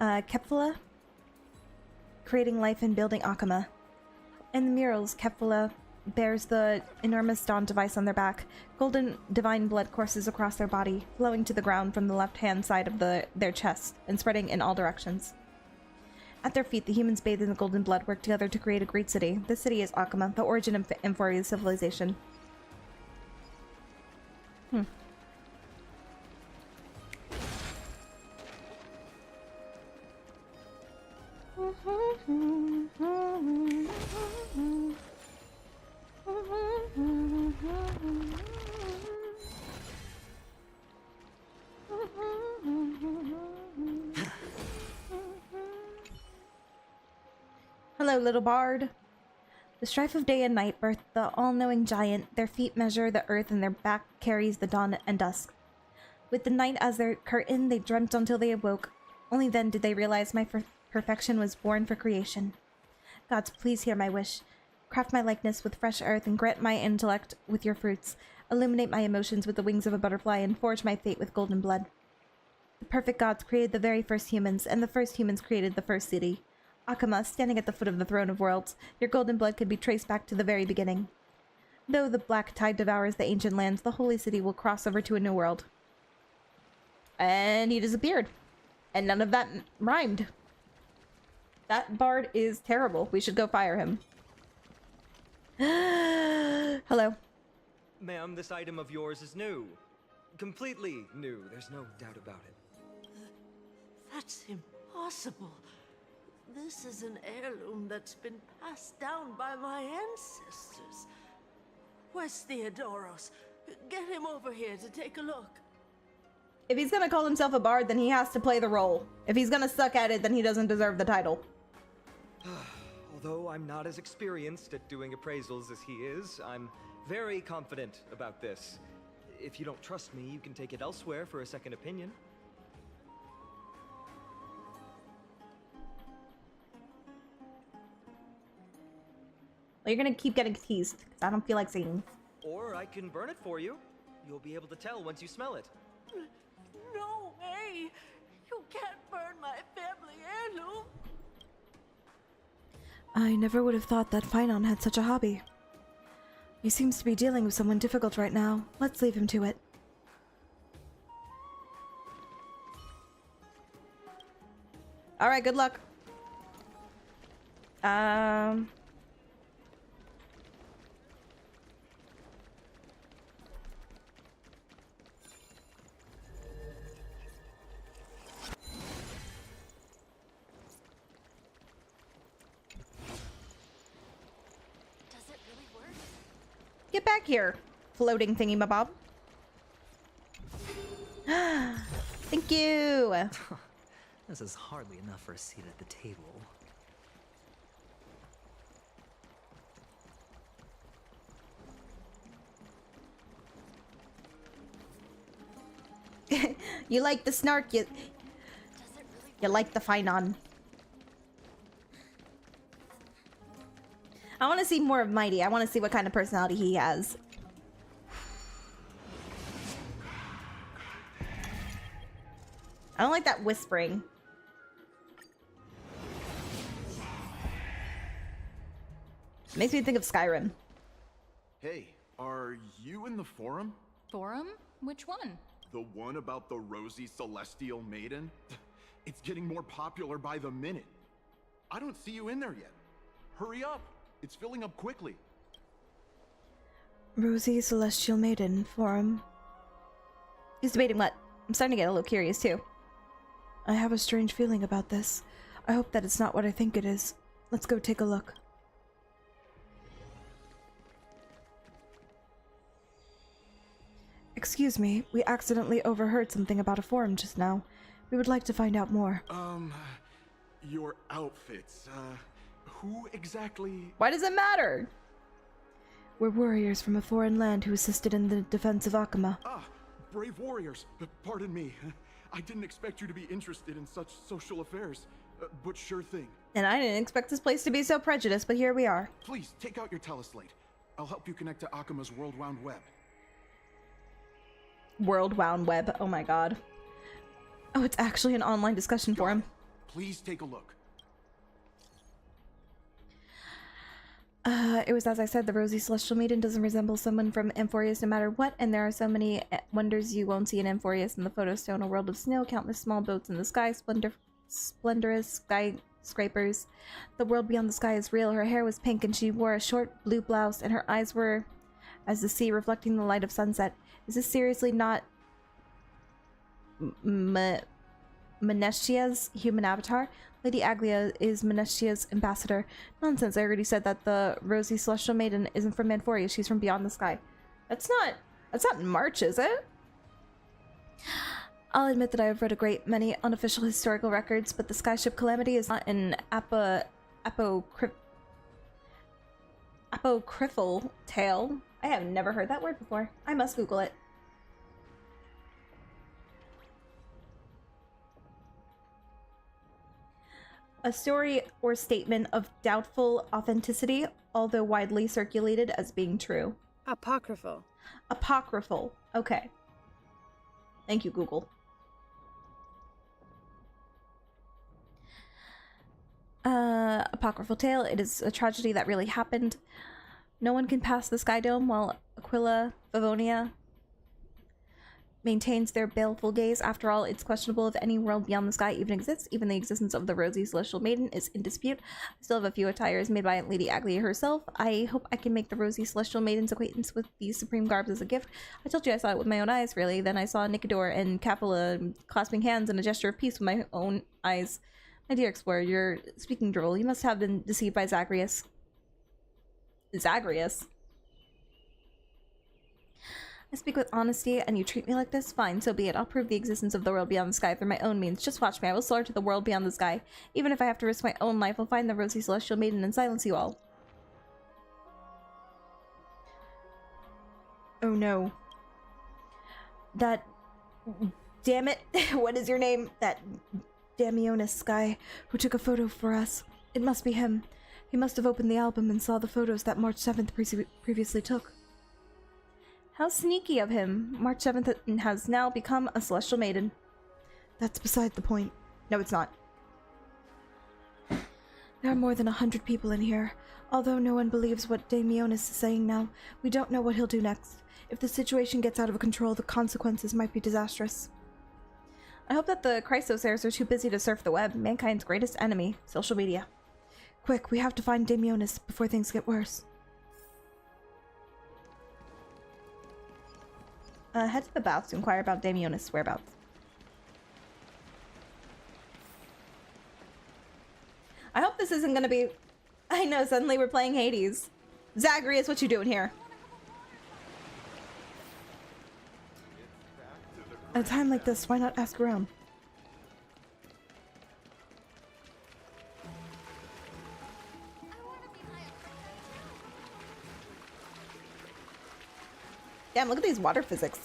Kepfala, creating life and building Akama. In the murals, Kepfala bears the enormous dawn device on their back. Golden divine blood courses across their body, flowing to the ground from the left-hand side of their chest and spreading in all directions. At their feet, the humans bathed in the golden blood work together to create a great city. This city is Akama, the origin of Amphoreus civilization. Hello, little bard. The strife of day and night birthed the all-knowing giant. Their feet measure the earth and their back carries the dawn and dusk. With the night as their curtain, they dreamt until they awoke. Only then did they realize my perfection was born for creation. Gods, please hear my wish. Craft my likeness with fresh earth and grant my intellect with your fruits. Illuminate my emotions with the wings of a butterfly and forge my fate with golden blood. The perfect gods created the very first humans, and the first humans created the first city. Akama, standing at the foot of the throne of worlds, your golden blood could be traced back to the very beginning. Though the black tide devours the ancient lands, the holy city will cross over to a new world. And he disappeared. And none of that rhymed. That bard is terrible. We should go fire him. Hello.
Ma'am, this item of yours is new. Completely new. There's no doubt about it.
That's impossible. This is an heirloom that's been passed down by my ancestors. Where's Theodoros? Get him over here to take a look.
If he's gonna call himself a bard, then he has to play the role. If he's gonna suck at it, then he doesn't deserve the title.
Although I'm not as experienced at doing appraisals as he is, I'm very confident about this. If you don't trust me, you can take it elsewhere for a second opinion.
Well, you're gonna keep getting teased, because I don't feel like singing.
Or I can burn it for you. You'll be able to tell once you smell it.
No way! You can't burn my family heirloom!
I never would have thought that Finon had such a hobby. He seems to be dealing with someone difficult right now. Let's leave him to it.
Alright, good luck. Get back here, floating thingy-mabob. Thank you.
This is hardly enough for a seat at the table.
You like the snark, you like the Finon. I want to see more of Mighty. I want to see what kind of personality he has. I don't like that whispering. Makes me think of Skyrim.
Hey, are you in the forum?
Forum? Which one?
The one about the rosy celestial maiden? It's getting more popular by the minute. I don't see you in there yet. Hurry up. It's filling up quickly.
Rosie Celestial Maiden Forum.
He's debating what? I'm starting to get a little curious too.
I have a strange feeling about this. I hope that it's not what I think it is. Let's go take a look. Excuse me, we accidentally overheard something about a forum just now. We would like to find out more.
Your outfits, who exactly?
Why does it matter? We're warriors from a foreign land who assisted in the defense of Akama.
Ah, brave warriors. Pardon me. I didn't expect you to be interested in such social affairs, but sure thing.
And I didn't expect this place to be so prejudiced, but here we are.
Please, take out your teleslate. I'll help you connect to Akama's World Wound Web.
World Wound Web, oh my god. Oh, it's actually an online discussion forum.
Please take a look.
It was as I said, the Rosy Celestial Maiden doesn't resemble someone from Amphoreus no matter what, and there are so many wonders you won't see in Amphoreus in the photo stone, a world of snow, countless small boats in the sky, splendorous skyscrapers. The world beyond the sky is real. Her hair was pink and she wore a short blue blouse, and her eyes were as the sea reflecting the light of sunset. Is this seriously not Manestia's human avatar? Lady Aglia is Manestia's ambassador. Nonsense, I already said that the Rosy Celestial Maiden isn't from Amphoreus, she's from beyond the sky. That's not March, is it? I'll admit that I have read a great many unofficial historical records, but the skyship Calamity is not an apocryphal tale. I have never heard that word before. I must Google it. A story or statement of doubtful authenticity, although widely circulated as being true.
Apocryphal.
Apocryphal. Okay. Thank you, Google. Apocryphal tale. It is a tragedy that really happened. No one can pass the Sky Dome while Aquila Favonia maintains their baleful gaze. After all, it's questionable if any world beyond the sky even exists. Even the existence of the Rosy Celestial Maiden is in dispute. I still have a few attires made by Lady Aglia herself. I hope I can make the Rosy Celestial Maiden's acquaintance with these supreme garbs as a gift. I told you I saw it with my own eyes, really. Then I saw Nicodor and Capella clasping hands in a gesture of peace with my own eyes. My dear explorer, you're speaking droll. You must have been deceived by Zagreus. Zagreus? I speak with honesty, and you treat me like this? Fine, so be it. I'll prove the existence of the world beyond the sky through my own means. Just watch me. I will soar to the world beyond the sky. Even if I have to risk my own life, I'll find the Rosy Celestial Maiden and silence you all. Oh no. That... Damn it. What is your name? That Damionis guy who took a photo for us. It must be him. He must have opened the album and saw the photos that March 7th previously took. How sneaky of him. March 7th has now become a Celestial Maiden. That's beside the point. No, it's not. There are more than 100 people in here. Although no one believes what Damionis is saying now, we don't know what he'll do next. If the situation gets out of control, the consequences might be disastrous. I hope that the Chrysosairs are too busy to surf the web, mankind's greatest enemy, social media. Quick, we have to find Damionis before things get worse. Head to the baths to inquire about Damionis' whereabouts. I hope this isn't gonna be... I know, suddenly we're playing Hades. Zagreus, what you doing here? At a time like this, why not ask around? Damn, look at these water physics.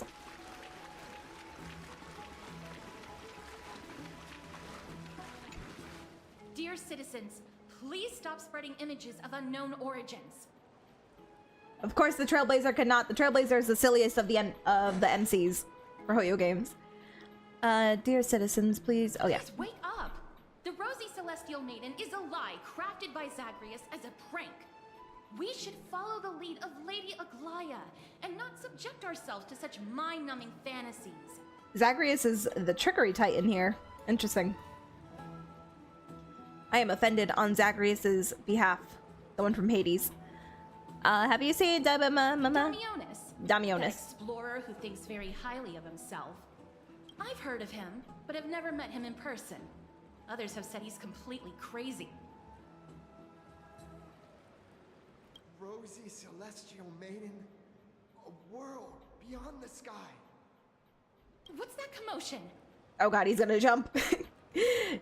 Dear citizens, please stop spreading images of unknown origins.
Of course, the Trailblazer could not. The Trailblazer is the silliest of the MCs for Hoyo games. Dear citizens, please. Oh, yeah.
Please wake up! The Rosy Celestial Maiden is a lie crafted by Zagreus as a prank. We should follow the lead of Lady Aglaia and not subject ourselves to such mind-numbing fantasies.
Zagreus is the trickery titan here. Interesting. I am offended on Zagreus's behalf. The one from Hades. Have you seen
Damionis?
Damionis.
An explorer who thinks very highly of himself. I've heard of him, but have never met him in person. Others have said he's completely crazy.
rosy celestial maiden, a world beyond the sky.
What's that commotion?
Oh god, he's gonna jump.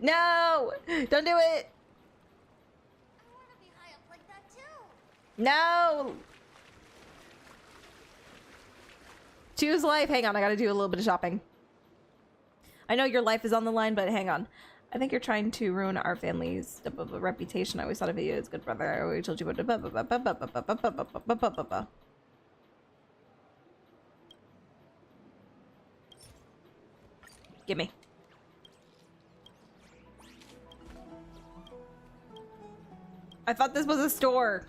No! Don't do it!
I want to be high up like that too.
No! Choose life. Hang on, I gotta do a little bit of shopping. I know your life is on the line, but hang on. I think you're trying to ruin our family's reputation. I always thought of you as good brother. I already told you what. Gimme. I thought this was a store.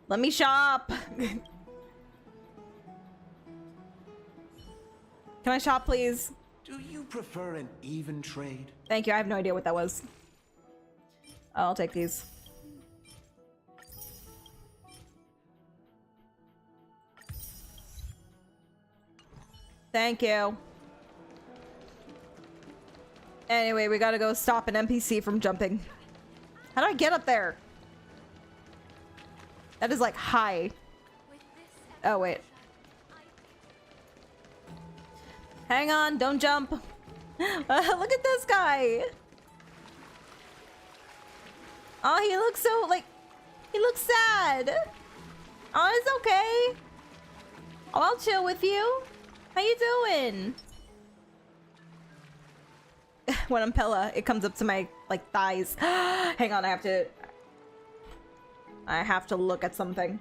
Let me shop. Can I shop, please?
Do you prefer an even trade?
Thank you. I have no idea what that was. I'll take these. Thank you. Anyway, we gotta go stop an NPC from jumping. How do I get up there? That is like high. Oh, wait. Hang on, don't jump. Look at this guy. Oh, he looks so, like, he looks sad. Oh, it's okay. Oh, I'll chill with you. How you doing? When I'm Pella, it comes up to my, like, thighs. Hang on, I have to look at something.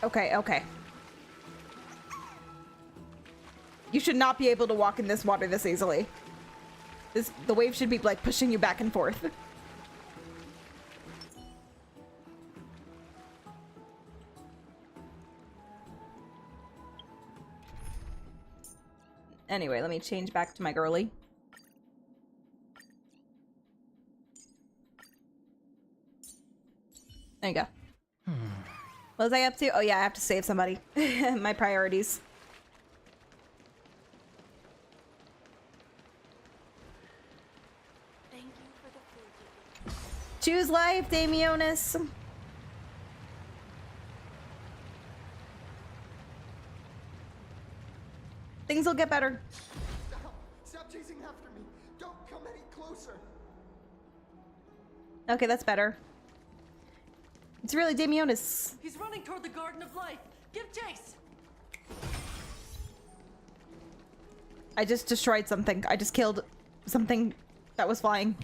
Okay, okay. You should not be able to walk in this water this easily. The wave should be like pushing you back and forth. Anyway, let me change back to my girly. There you go. What was I up to? Oh yeah, I have to save somebody. My priorities.
Thank you for the food.
Choose life, Damionis. Things will get better.
Stop chasing after me. Don't come any closer.
Okay, that's better. It's really Damionis.
He's running toward the Garden of Life. Give chase.
I just destroyed something. I just killed something that was flying.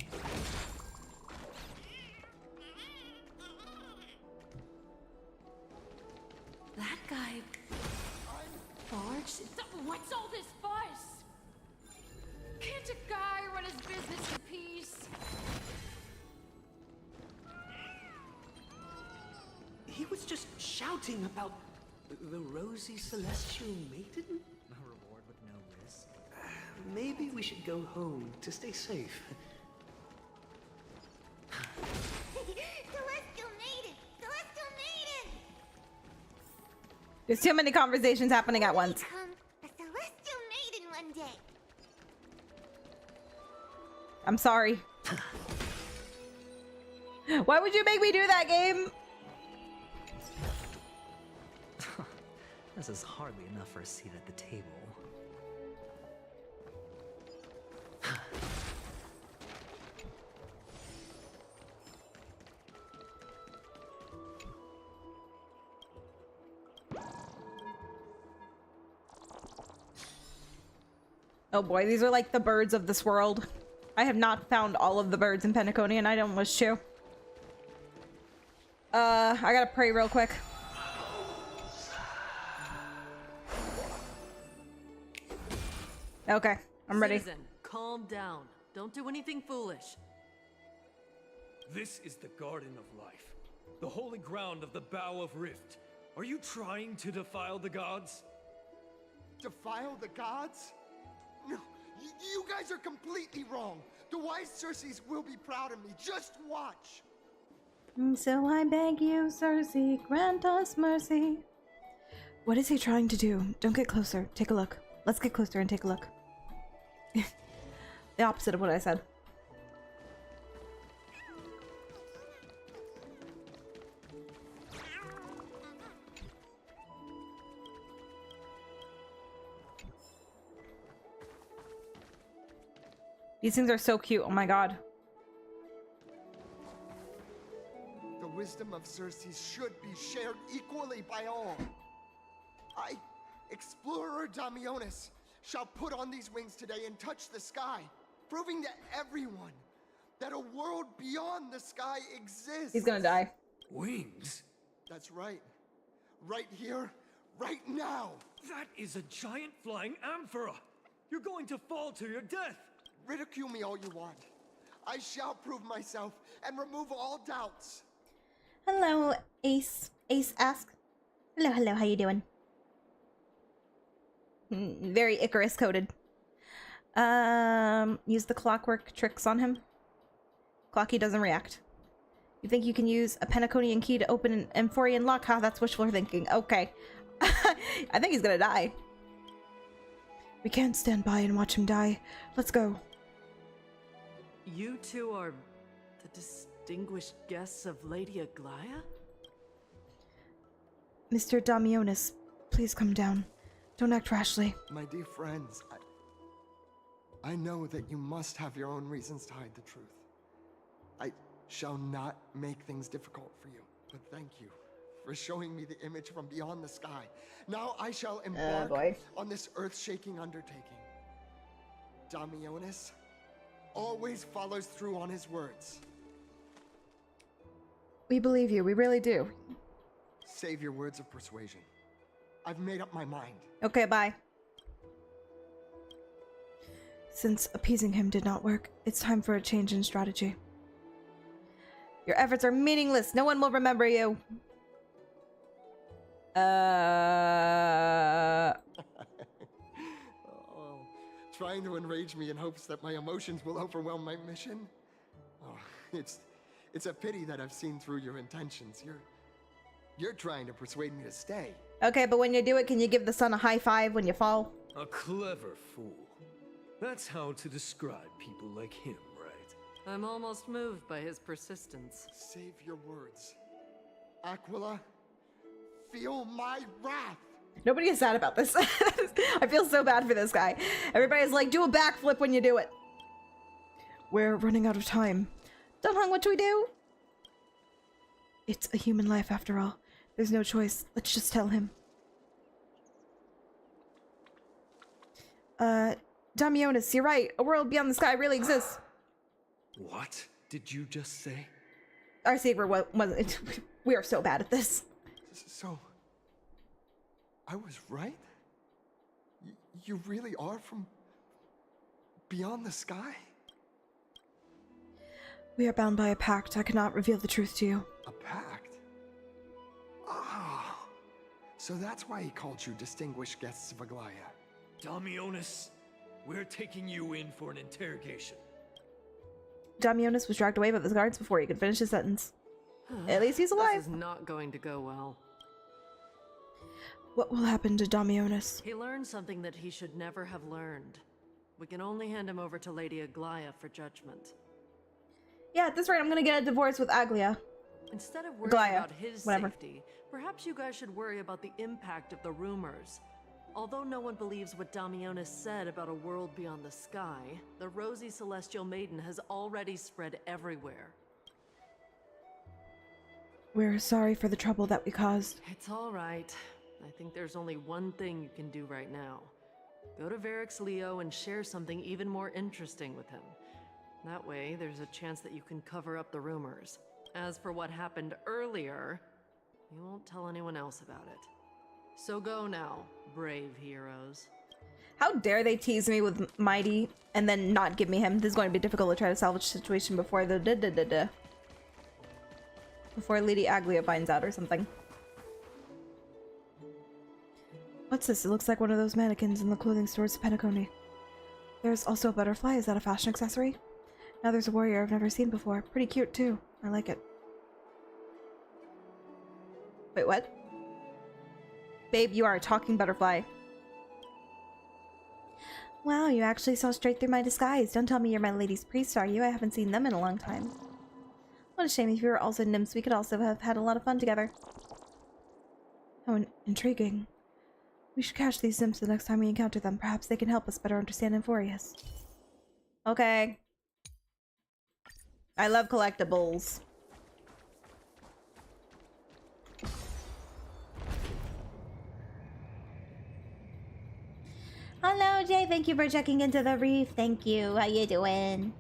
That guy... Forged?
What's all this fuss? Can't a guy run his business in peace?
He was just shouting about the rosy celestial maiden?
A reward with no risk.
Maybe we should go home to stay safe.
Celestial maiden! Celestial maiden!
There's too many conversations happening at once.
Become a celestial maiden one day.
I'm sorry. Why would you make me do that, game?
This is hardly enough for a seat at the table.
Oh boy, these are like the birds of this world. I have not found all of the birds in Penacony and I don't wish to. I gotta pray real quick. Okay, I'm ready.
Citizen, calm down. Don't do anything foolish.
This is the Garden of Life, the holy ground of the Bow of Rift. Are you trying to defile the gods?
Defile the gods? No, you guys are completely wrong. The wise Circes will be proud of me. Just watch.
So I beg you, Circe, grant us mercy. What is he trying to do? Don't get closer. Take a look. Let's get closer and take a look. The opposite of what I said. These things are so cute. Oh my god.
The wisdom of Circe should be shared equally by all. I, Explorer Damionis, shall put on these wings today and touch the sky, proving to everyone that a world beyond the sky exists.
He's gonna die.
Wings?
That's right. Right here, right now.
That is a giant flying amphora. You're going to fall to your death.
Ridicule me all you want. I shall prove myself and remove all doubts.
Hello, Ace. Ace asks. Hello, hello, how you doing? Very Icarus coded. Use the clockwork tricks on him. Clocky doesn't react. You think you can use a Pentaconian key to open an Amphorean lock? Ha, that's wishful thinking. Okay. I think he's gonna die.
We can't stand by and watch him die. Let's go.
You two are the distinguished guests of Lady Aglaya?
Mr. Damionis, please come down. Don't act rashly.
My dear friends, I know that you must have your own reasons to hide the truth. I shall not make things difficult for you, but thank you for showing me the image from beyond the sky. Now I shall embark on this earth-shaking undertaking. Damionis always follows through on his words.
We believe you, we really do.
Save your words of persuasion. I've made up my mind.
Okay, bye. Since appeasing him did not work, it's time for a change in strategy.
Your efforts are meaningless. No one will remember you.
Trying to enrage me in hopes that my emotions will overwhelm my mission? Oh, it's a pity that I've seen through your intentions. You're trying to persuade me to stay.
Okay, but when you do it, can you give the sun a high five when you fall?
A clever fool. That's how to describe people like him, right?
I'm almost moved by his persistence.
Save your words. Aquila, feel my wrath.
Nobody is sad about this. I feel so bad for this guy. Everybody's like, do a backflip when you do it.
We're running out of time.
Dunhung, what do we do?
It's a human life after all. There's no choice. Let's just tell him. Damionis, you're right. A world beyond the sky really exists.
What did you just say?
Our saber wasn't. We are so bad at this.
So, I was right? You really are from beyond the sky?
We are bound by a pact. I cannot reveal the truth to you.
A pact? Ah, so that's why he called you distinguished guests of Aglaya.
Damionis, we're taking you in for an interrogation.
Damionis was dragged away by the guards before he could finish his sentence. At least he's alive.
This is not going to go well.
What will happen to Damionis?
He learned something that he should never have learned. We can only hand him over to Lady Aglaya for judgment.
Yeah, at this rate, I'm gonna get a divorce with Aglia.
Instead of worrying
Aglaya,
about his
whatever.
safety, perhaps you guys should worry about the impact of the rumors. Although no one believes what Damionis said about a world beyond the sky, the rosy celestial maiden has already spread everywhere.
We're sorry for the trouble that we caused.
It's all right. I think there's only one thing you can do right now. Go to Varix Leo and share something even more interesting with him. That way, there's a chance that you can cover up the rumors. As for what happened earlier, you won't tell anyone else about it. So go now, brave heroes.
How dare they tease me with Mighty and then not give me him? This is going to be difficult to try to salvage the situation before the before Lady Aglia finds out or something.
What's this? It looks like one of those mannequins in the clothing stores of Pentaconi. There's also a butterfly. Is that a fashion accessory? Now there's a warrior I've never seen before. Pretty cute too. I like it. Wait, what? Babe, you are a talking butterfly. Wow, you actually saw straight through my disguise. Don't tell me you're my lady's priest, are you? I haven't seen them in a long time. What a shame. If you were also nymphs, we could also have had a lot of fun together. How intriguing. We should catch these nymphs the next time we encounter them. Perhaps they can help us better understand Amphoreus. Okay. I love collectibles.
Hello, Jay. Thank you for checking into the reef. Thank you. How you doing?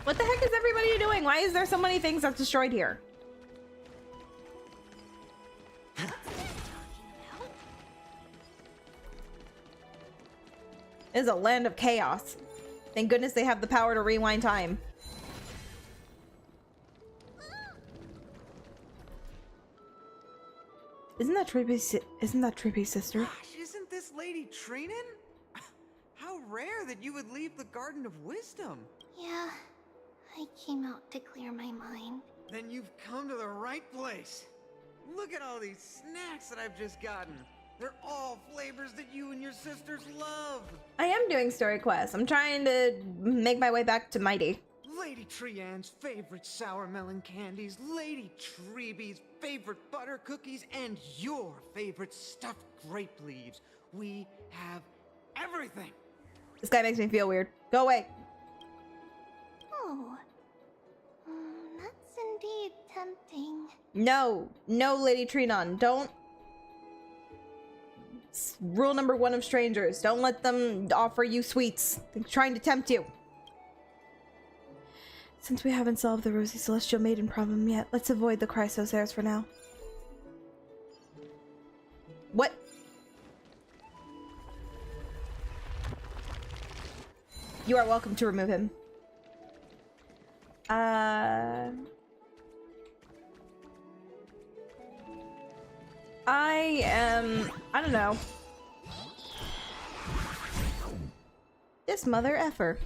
What the heck is everybody doing? Why is there so many things that's destroyed here? It is a land of chaos. Thank goodness they have the power to rewind time.
Isn't that Trippy's sister?
Gosh, isn't this Lady Treenan? How rare that you would leave the Garden of Wisdom.
Yeah, I came out to clear my mind.
Then you've come to the right place. Look at all these snacks that I've just gotten. They're all flavors that you and your sisters love.
I am doing story quests. I'm trying to make my way back to Mighty.
Lady Treeann's favorite sour melon candies, Lady Treebee's favorite butter cookies, and your favorite stuffed grape leaves. We have everything.
This guy makes me feel weird. Go away.
Oh, that's indeed tempting.
No, no, Lady Treenan, don't. It's rule number 1 of strangers. Don't let them offer you sweets. They're trying to tempt you.
Since we haven't solved the Rosy Celestial Maiden problem yet, let's avoid the Chrysos heirs for now.
What? You are welcome to remove him. I don't know. This mother effer.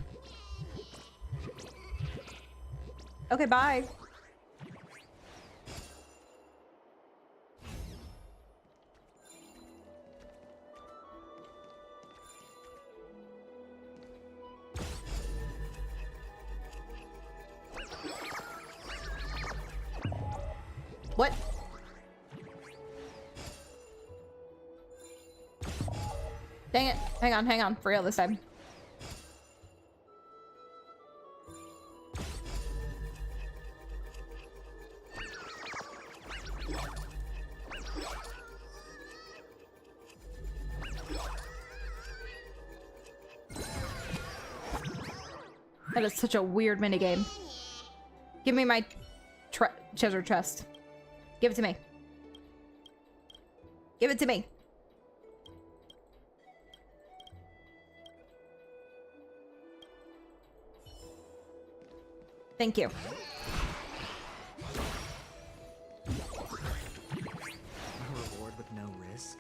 Okay, bye. What? Dang it. Hang on. For real this time. That is such a weird minigame. Give me my treasure chest. Give it to me. Give it to me. Thank you.
A reward with no risk?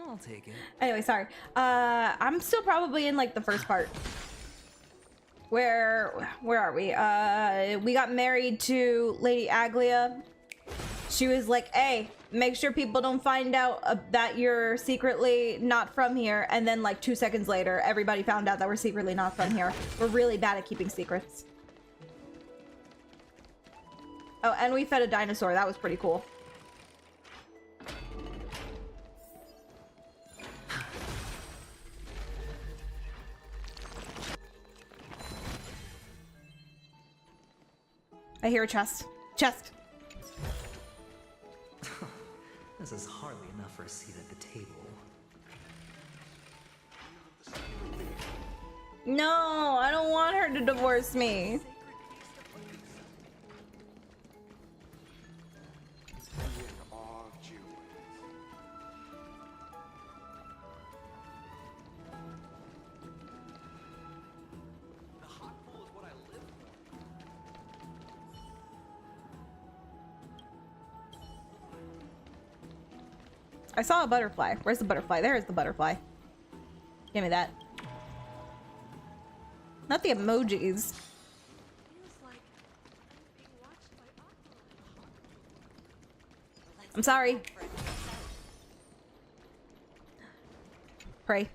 I'll take it.
Anyway, sorry. I'm still probably in like the first part. Where are we? We got married to Lady Aglia. She was like, hey, make sure people don't find out that you're secretly not from here. And then like 2 seconds later, everybody found out that we're secretly not from here. We're really bad at keeping secrets. Oh, and we fed a dinosaur. That was pretty cool. I hear a chest. Chest!
This is hardly enough for a seat at the table.
No, I don't want her to divorce me. I saw a butterfly. Where's the butterfly? There is the butterfly. Give me that. Not the emojis. I'm sorry. Pray.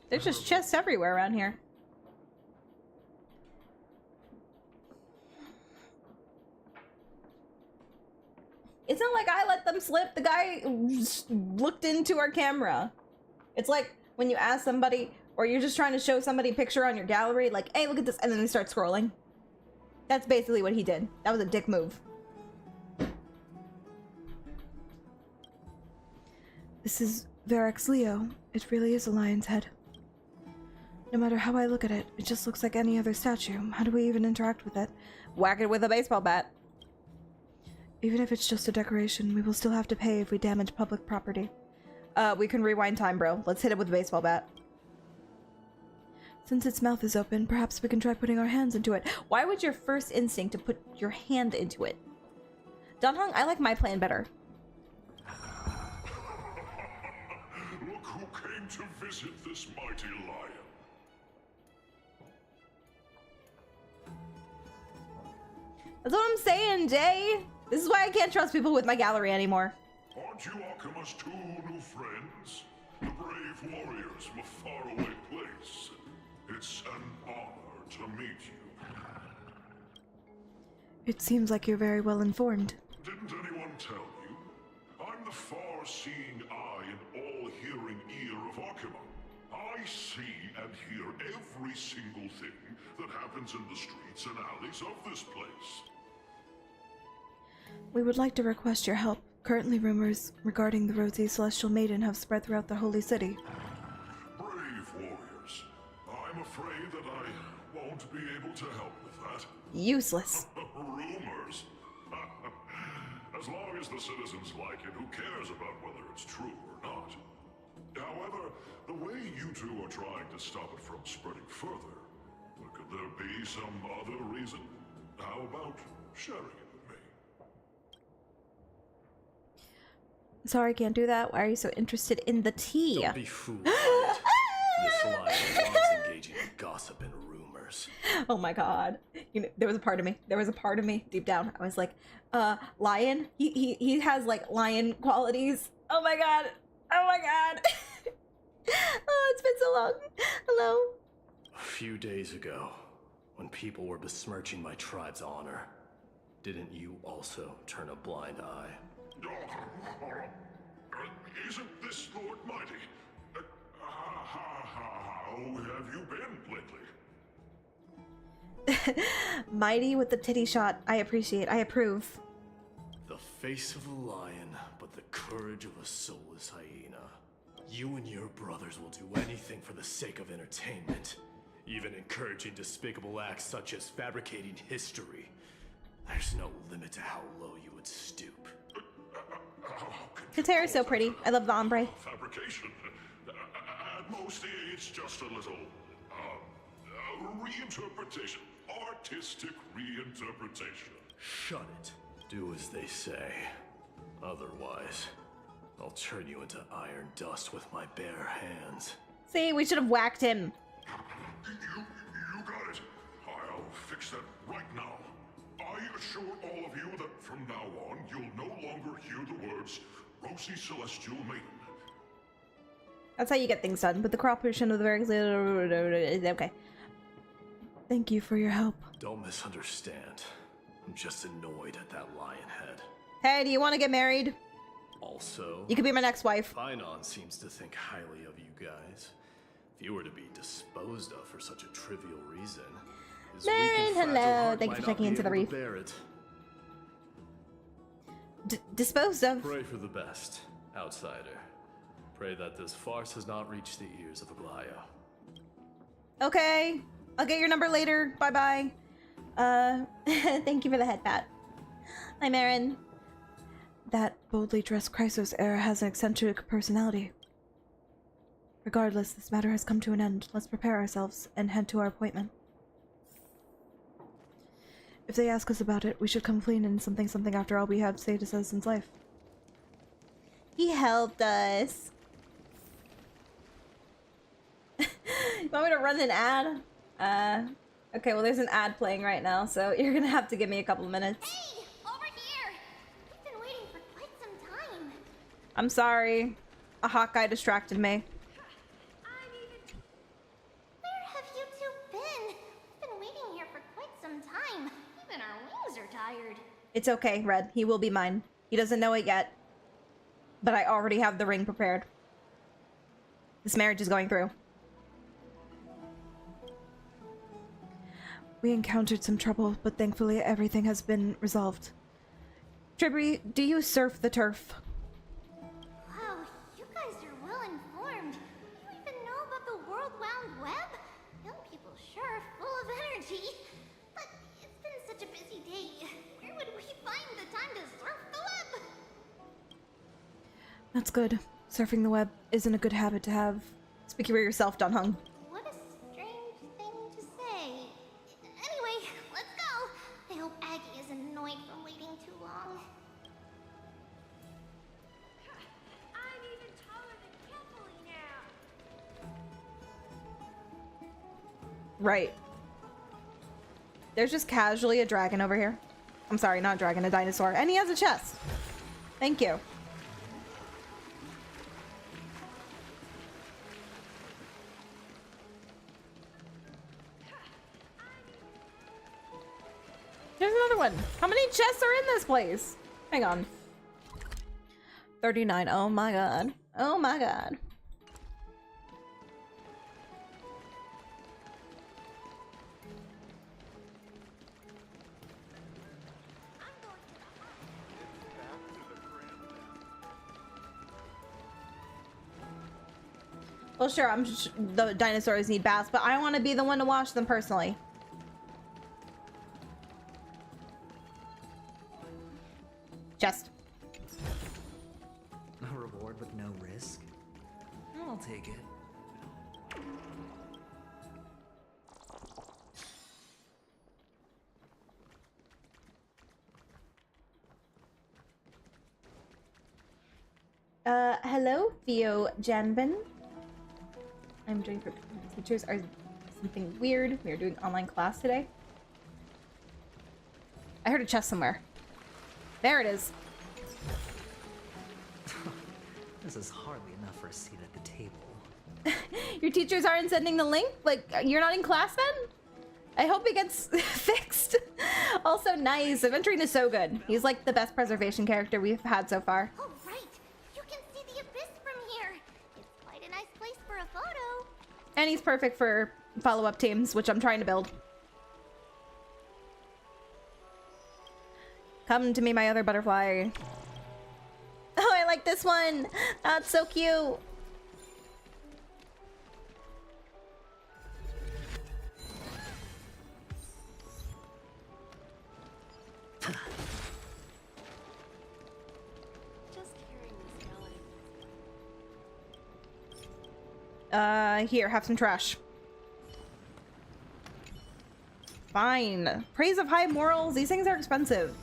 There's just chests everywhere around here. It's not like I let them slip. The guy looked into our camera. It's like when you ask somebody, or you're just trying to show somebody a picture on your gallery, like, hey, look at this, and then they start scrolling. That's basically what he did. That was a dick move.
This is Varex's Leo. It really is a lion's head. No matter how I look at it, it just looks like any other statue. How do we even interact with it?
Whack it with a baseball bat.
Even if it's just a decoration, we will still have to pay if we damage public property.
We can rewind time, bro. Let's hit it with a baseball bat.
Since its mouth is open, perhaps we can try putting our hands into it.
Why would your first instinct to put your hand into it? Danhong, I like my plan better.
Look who came to visit this mighty lion.
That's what I'm saying, Jay. This is why I can't trust people with my gallery anymore.
Aren't you Akima's two new friends? The brave warriors from a faraway place. It's an honor to meet you.
It seems like you're very well informed.
Didn't anyone tell you? I'm the far-seeing eye and all-hearing ear of Akima. I see and hear every single thing that happens in the streets and alleys of this place.
We would like to request your help. Currently, rumors regarding the Rosy Celestial Maiden have spread throughout the Holy City.
Brave warriors. I'm afraid that I won't be able to help with that.
Useless.
Rumors. As long as the citizens like it, who cares about whether it's true or not? However, the way you two are trying to stop it from spreading further, could there be some other reason? How about sharing it with me?
Sorry, can't do that. Why are you so interested in the tea?
Don't be fooled. This lion loves engaging in gossip and rumors.
Oh my god. You know, there was a part of me deep down. I was like, lion? He has like lion qualities. Oh my god. Oh my god. Oh, it's been so long. Hello.
A few days ago, when people were besmirching my tribe's honor, didn't you also turn a blind eye?
Isn't this Lord Mighty? How have you been lately?
Mighty with the titty shot. I appreciate. I approve.
The face of a lion, but the courage of a soulless hyena. You and your brothers will do anything for the sake of entertainment, even encouraging despicable acts such as fabricating history. There's no limit to how low you would stoop.
His hair is so pretty. I love the ombre.
Fabrication. At most, it's just a little reinterpretation. Artistic reinterpretation.
Shut it. Do as they say. Otherwise, I'll turn you into iron dust with my bare hands.
See, we should have whacked him.
You got it. I'll fix that right now. I assure all of you that from now on, you'll no longer hear the words Rosy Celestial Maiden.
That's how you get things done. With the crop potion of the very... Okay.
Thank you for your help.
Don't misunderstand. I'm just annoyed at that lion head.
Hey, do you want to get married?
Also,
you could be my next wife.
Painon seems to think highly of you guys. If you were to be disposed of for such a trivial reason, his weak and fragile
hello.
heart
Thank you
might
for checking
not
into
be
the
able
reef.
to bear it.
Disposed of.
Pray for the best, outsider. Pray that this farce has not reached the ears of Aglaya.
Okay. I'll get your number later. Bye-bye. Thank you for the head pat. I'm Aaron.
That boldly dressed Chrysos heir has an eccentric personality. Regardless, this matter has come to an end. Let's prepare ourselves and head to our appointment. If they ask us about it, we should come clean and something after all we have saved a citizen's life.
He helped us. You want me to run an ad? Okay, well there's an ad playing right now, so you're gonna have to give me a couple of minutes.
Hey, over here! We've been waiting for quite some time.
I'm sorry. A Hawkeye distracted me.
Where have you two been? We've been waiting here for quite some time. Even our wings are tired.
It's okay, Red. He will be mine. He doesn't know it yet. But I already have the ring prepared. This marriage is going through.
We encountered some trouble, but thankfully everything has been resolved. Tribby, do you surf the turf?
Wow, you guys are well informed. You even know about the World Wound Web? Young people sure are full of energy. But it's been such a busy day. Where would we find the time to surf the web?
That's good. Surfing the web isn't a good habit to have.
Speak for yourself, Don Hung.
What a strange thing to say. Anyway, let's go. I hope Aggie isn't annoyed from waiting too long.
I'm even taller than Kippley now.
Right. There's just casually a dragon over here. I'm sorry, not a dragon, a dinosaur. And he has a chest. Thank you. There's another one. How many chests are in this place? Hang on. 39. Oh my god. Oh my god. Well, sure, the dinosaurs need baths, but I want to be the one to wash them personally. Chest.
A reward with no risk? I'll take it.
Hello, Theo Janvin. I'm doing for teachers are something weird. We are doing online class today. I heard a chest somewhere. There it is.
This is hardly enough for a seat at the table.
Your teachers aren't sending the link? Like, you're not in class then? I hope it gets fixed. Also, nice. Aventurine is so good. He's like the best preservation character we've had so far.
Oh, right. You can see the abyss from here. It's quite a nice place for a photo.
And he's perfect for follow-up teams, which I'm trying to build. Come to me, my other butterfly. Oh, I like this one. That's so cute. Here, have some trash. Fine. Praise of high morals. These things are expensive.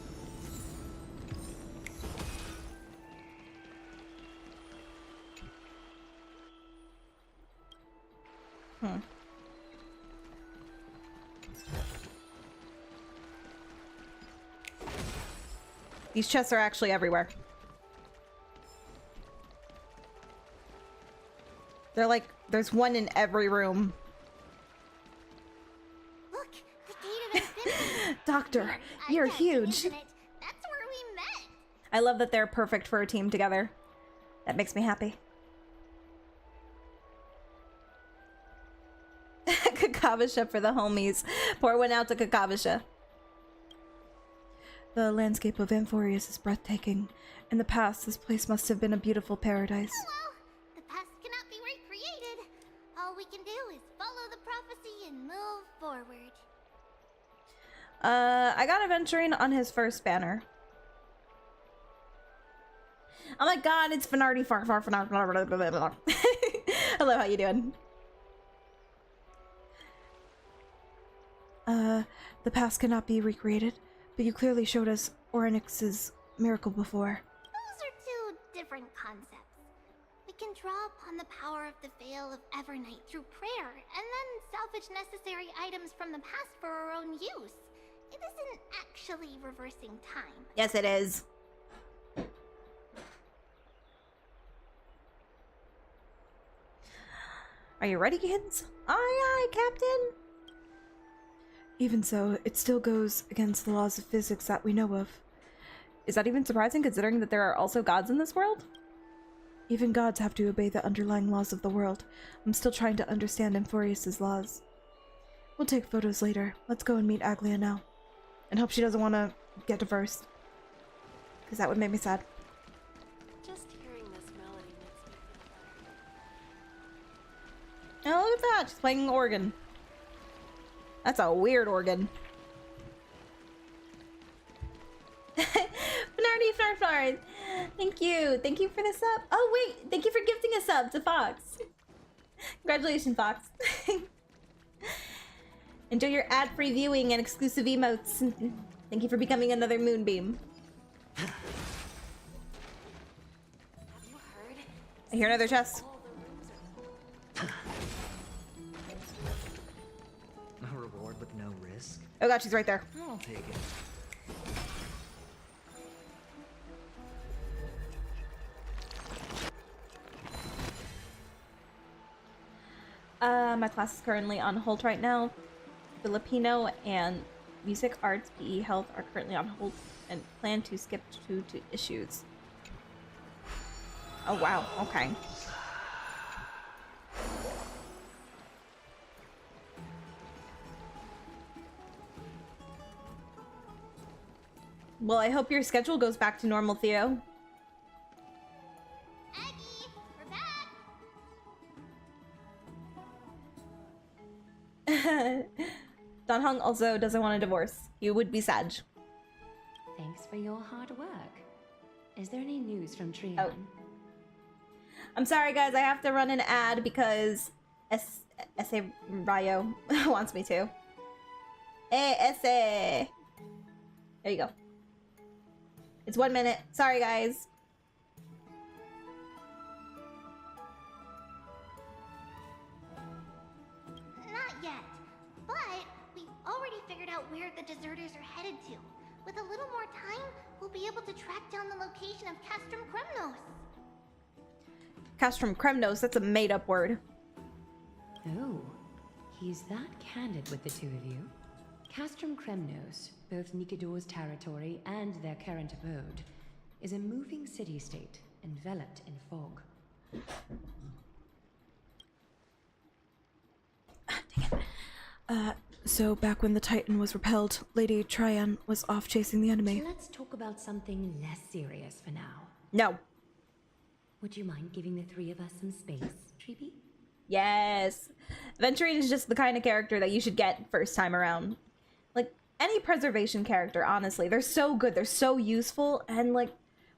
These chests are actually everywhere. They're like, there's one in every room.
Look, the gate of infinity.
Doctor, you're huge.
That's where we met.
I love that they're perfect for a team together. That makes me happy. Kakavasha for the homies. Pour one out to Kakavasha.
The landscape of Amphoreus is breathtaking. In the past, this place must have been a beautiful paradise.
Well, the past cannot be recreated. All we can do is follow the prophecy and move forward.
I got Aventurine on his first banner. Oh my god, it's Finardi far. Hello, how you doing?
The past cannot be recreated, but you clearly showed us Oryx's miracle before.
Those are two different concepts. We can draw upon the power of the Veil of Evernight through prayer, and then salvage necessary items from the past for our own use. It isn't actually reversing time.
Yes, it is. Are you ready, kids? Aye, aye, Captain.
Even so, it still goes against the laws of physics that we know of.
Is that even surprising, considering that there are also gods in this world?
Even gods have to obey the underlying laws of the world. I'm still trying to understand Amphoreus' laws. We'll take photos later. Let's go and meet Aglia now.
And hope she doesn't want to get divorced. Because that would make me sad.
Just hearing this melody makes me feel better.
Oh, look at that! She's playing an organ. That's a weird organ. Bernardi Farfar, thank you. Thank you for the sub. Oh, wait. Thank you for gifting a sub to Fox. Congratulations, Fox. Enjoy your ad-free viewing and exclusive emotes. Thank you for becoming another Moonbeam.
Have you heard?
I hear another chest.
A reward with no risk?
Oh god, she's right there.
I'll take it.
My class is currently on hold right now. Filipino and music, arts, PE, health are currently on hold and plan to skip to issues. Oh wow, okay. Well, I hope your schedule goes back to normal, Theo.
Aggie, we're back!
Don Hung also doesn't want a divorce. He would be sad.
Thanks for your hard work. Is there any news from Trion?
Oh. I'm sorry, guys. I have to run an ad because S.A. Rayo wants me to. Hey, S.A. There you go. It's 1 minute. Sorry, guys.
Not yet, but we've already figured out where the deserters are headed to. With a little more time, we'll be able to track down the location of Castrum Kremnos.
Castrum Kremnos, that's a made-up word.
Oh, he's that candid with the two of you. Castrum Kremnos, both Nikidor's territory and their current abode, is a moving city-state enveloped in fog.
So back when the Titan was repelled, Lady Trion was off chasing the enemy.
Let's talk about something less serious for now.
No.
Would you mind giving the three of us some space, Treeby?
Yes. Venturine is just the kind of character that you should get first time around. Like, any preservation character, honestly. They're so good. They're so useful. And, like,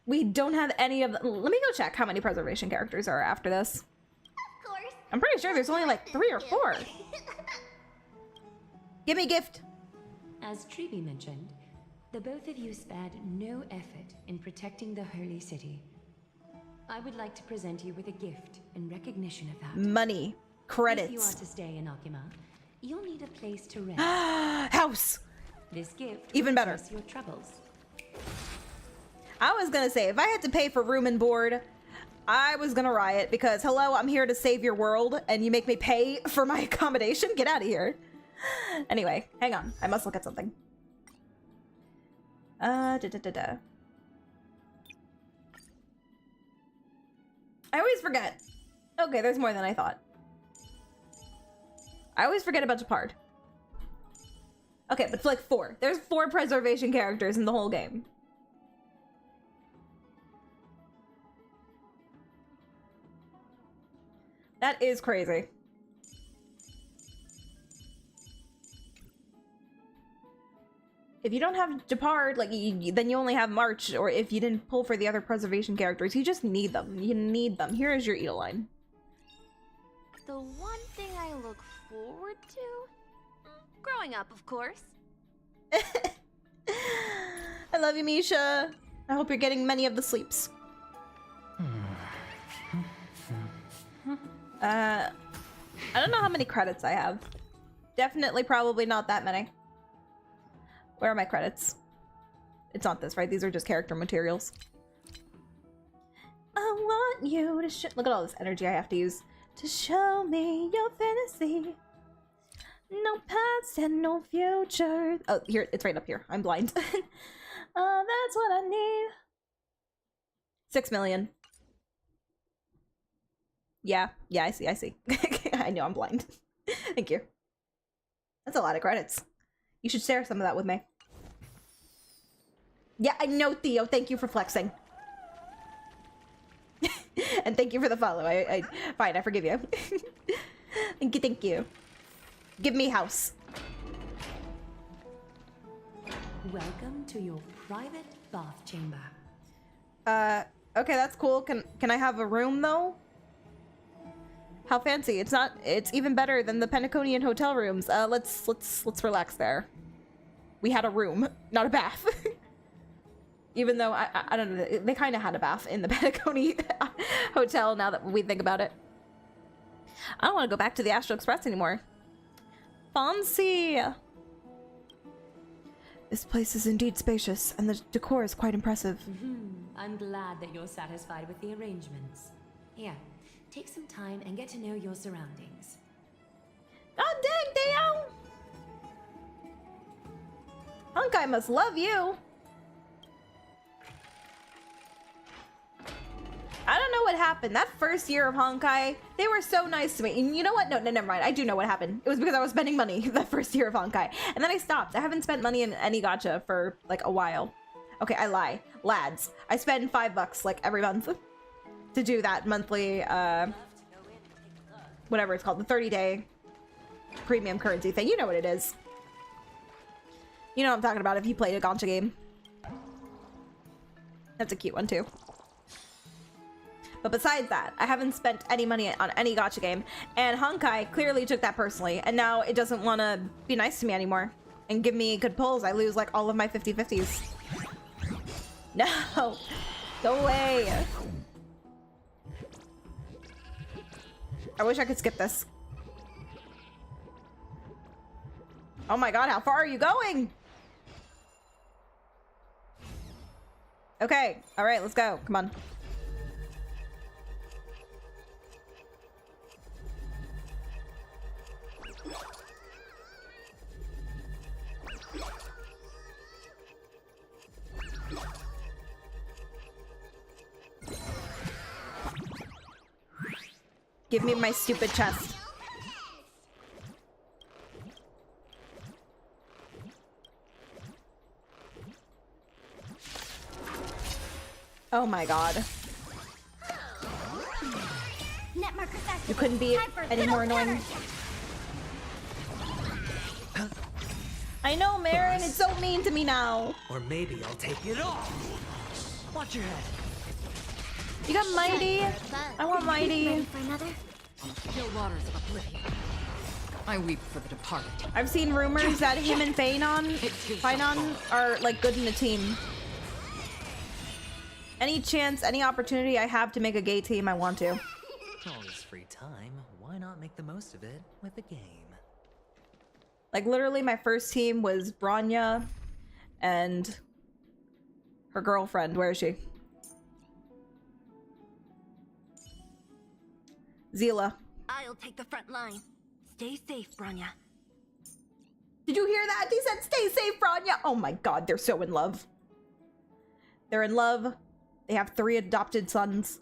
we don't have any of them. Let me go check how many preservation characters are after this.
Of course.
I'm pretty sure there's only, like, 3 or 4. Give me a gift.
As Treeby mentioned, the both of you spared no effort in protecting the holy city. I would like to present you with a gift in recognition of that.
Money. Credits.
If you are to stay in Akima, you'll need a place to rest.
House.
This gift
even
will
better.
address your troubles.
I was gonna say, if I had to pay for room and board, I was gonna riot because, hello, I'm here to save your world and you make me pay for my accommodation? Get out of here. Anyway, hang on. I must look at something. I always forget. Okay, there's more than I thought. I always forget about Japard. Okay, but it's like 4. There's 4 preservation characters in the whole game. That is crazy. If you don't have Japard, like, then you only have March, or if you didn't pull for the other preservation characters, you just need them. You need them. Here is your Edeline.
The one thing I look forward to? Growing up, of course.
I love you, Misha. I hope you're getting many of the sleeps. I don't know how many credits I have. Definitely probably not that many. Where are my credits? It's not this, right? These are just character materials. I want you to look at all this energy I have to use to show me your fantasy. No past and no future. Oh, here, it's right up here. I'm blind. That's what I need. 6 million. Yeah, I see. I know I'm blind. Thank you. That's a lot of credits. You should share some of that with me. Yeah, I know, Theo. Thank you for flexing. And thank you for the follow. Fine, I forgive you. Thank you. Give me house.
Welcome to your private bath chamber.
Okay, that's cool. Can I have a room though? How fancy. It's even better than the Pentaconian hotel rooms. Let's relax there. We had a room, not a bath. Even though I don't know, they kind of had a bath in the Pentaconian hotel now that we think about it. I don't want to go back to the Astral Express anymore. Fancy. This place is indeed spacious, and the decor is quite impressive.
I'm glad that you're satisfied with the arrangements. Here, take some time and get to know your surroundings.
God dang, Theo! Honkai must love you. I don't know what happened. That first year of Honkai, they were so nice to me. And you know what? No, never mind. I do know what happened. It was because I was spending money the first year of Honkai. And then I stopped. I haven't spent money in any gacha for like a while. Okay, I lie. Lads, I spend $5 like every month to do that monthly, whatever it's called, the 30-day premium currency thing. You know what it is. You know what I'm talking about if you played a gacha game. That's a cute one too. But besides that, I haven't spent any money on any gacha game, and Honkai clearly took that personally, and now it doesn't want to be nice to me anymore and give me good pulls. I lose like all of my 50/50s. No! Go away! I wish I could skip this. Oh my god, how far are you going? Okay, alright, let's go. Come on. Give me my stupid chest. Oh my god. You couldn't be any more annoying. I know, Marin. It's so mean to me now.
Or maybe I'll take it off. Watch your head.
You got Mighty. I want Mighty.
Ready for another? Still waters of oblivion. I weep for the departed.
I've seen rumors that him and Fainon are like good in a team. Any chance, any opportunity I have to make a gay team, I want to.
All this free time, why not make the most of it with a game?
Like literally my first team was Bronya and her girlfriend. Where is she? Zila.
I'll take the front line. Stay safe, Bronya.
Did you hear that? He said, stay safe, Bronya. Oh my god, they're so in love. They're in love. They have 3 adopted sons.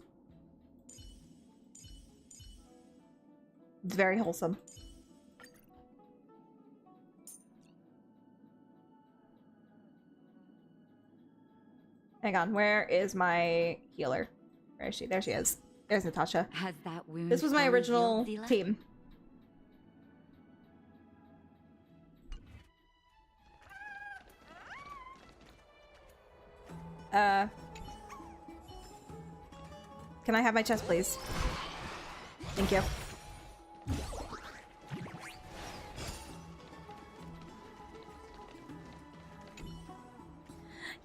It's very wholesome. Hang on, where is my healer? Where is she? There she is. There's Natasha.
Has that wound
This was my original team. Can I have my chest, please? Thank you.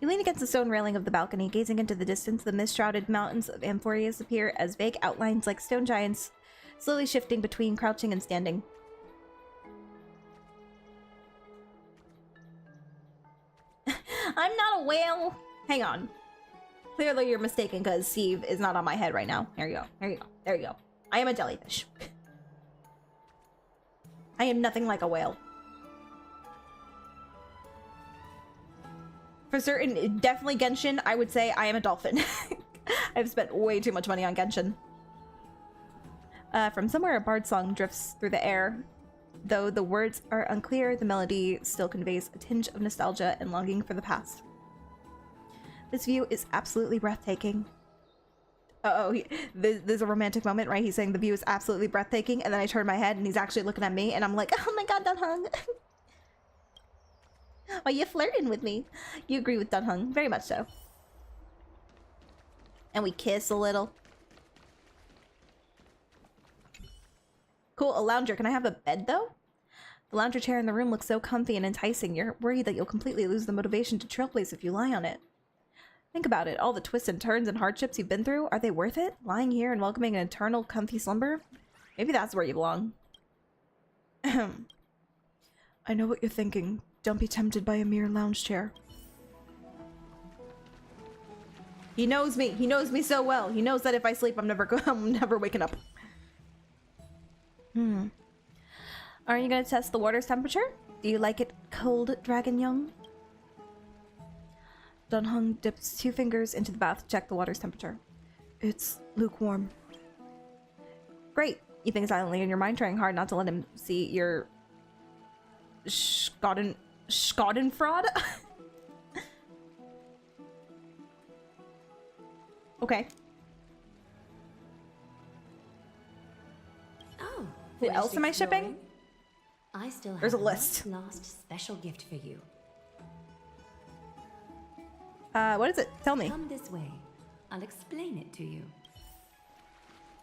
You lean against the stone railing of the balcony, gazing into the distance. The mist-shrouded mountains of Amphoreus appear as vague outlines like stone giants, slowly shifting between crouching and standing. I'm not a whale! Hang on. Clearly you're mistaken, because Steve is not on my head right now. There you go. There you go. There you go. I am a jellyfish. I am nothing like a whale. For certain, definitely Genshin, I would say I am a dolphin. I've spent way too much money on Genshin. From somewhere, a bard song drifts through the air. Though the words are unclear, the melody still conveys a tinge of nostalgia and longing for the past. This view is absolutely breathtaking. This is a romantic moment, right? He's saying the view is absolutely breathtaking, and then I turn my head and he's actually looking at me, and I'm like, oh my god, Dunhung. Why you flirting with me? You agree with Dunhung, very much so. And we kiss a little. Cool, a lounger. Can I have a bed, though? The lounger chair in the room looks so comfy and enticing. You're worried that you'll completely lose the motivation to trailblaze if you lie on it. Think about it. All the twists and turns and hardships you've been through, are they worth it? Lying here and welcoming an eternal comfy slumber? Maybe that's where you belong.
I know what you're thinking. Don't be tempted by a mere lounge chair.
He knows me. He knows me so well. He knows that if I sleep, I'm never waking up. Are you gonna test the water's temperature? Do you like it cold, Dragon Young?
Dunhung dips 2 fingers into the bath to check the water's temperature. It's lukewarm.
Great. You think silently in your mind, trying hard not to let him see your Schadenfreude? Okay.
Oh,
who else am I shipping?
Exploring? I still have
There's a list.
last special gift for you.
What is it? Tell me.
Come this way. I'll explain it to you.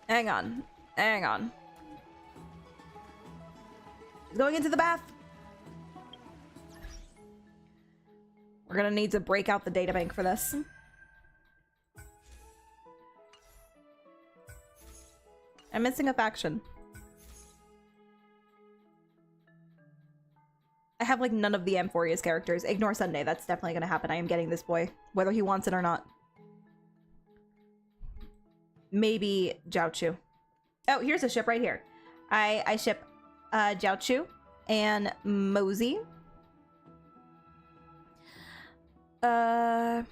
Hang on. Hang on. He's going into the bath. We're gonna need to break out the databank for this. I'm missing a faction. I have like none of the Amphoreus characters. Ignore Sunday. That's definitely gonna happen. I am getting this boy, whether he wants it or not. Maybe Jiaochu. Oh, here's a ship right here. I ship Jiaochu and Mosey. I've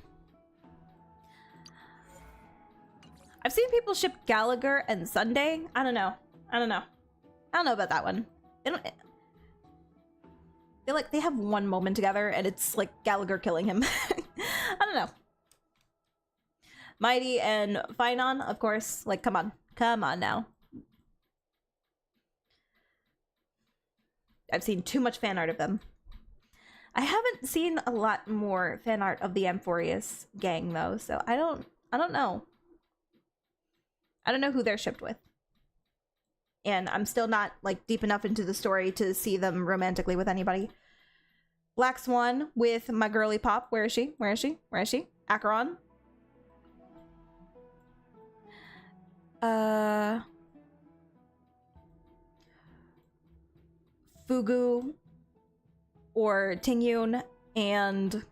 seen people ship Gallagher and Sunday. I don't know. I don't know about that one. They don't. They have one moment together, and it's like Gallagher killing him. I don't know. Mighty and Finon, of course. Like, come on now. I've seen too much fan art of them. I haven't seen a lot more fan art of the Amphoreus gang though, so I don't know. I don't know who they're shipped with. And I'm still not like deep enough into the story to see them romantically with anybody. Black Swan with my girly pop. Where is she? Where is she? Where is she? Acheron. Fugu or Tingyun and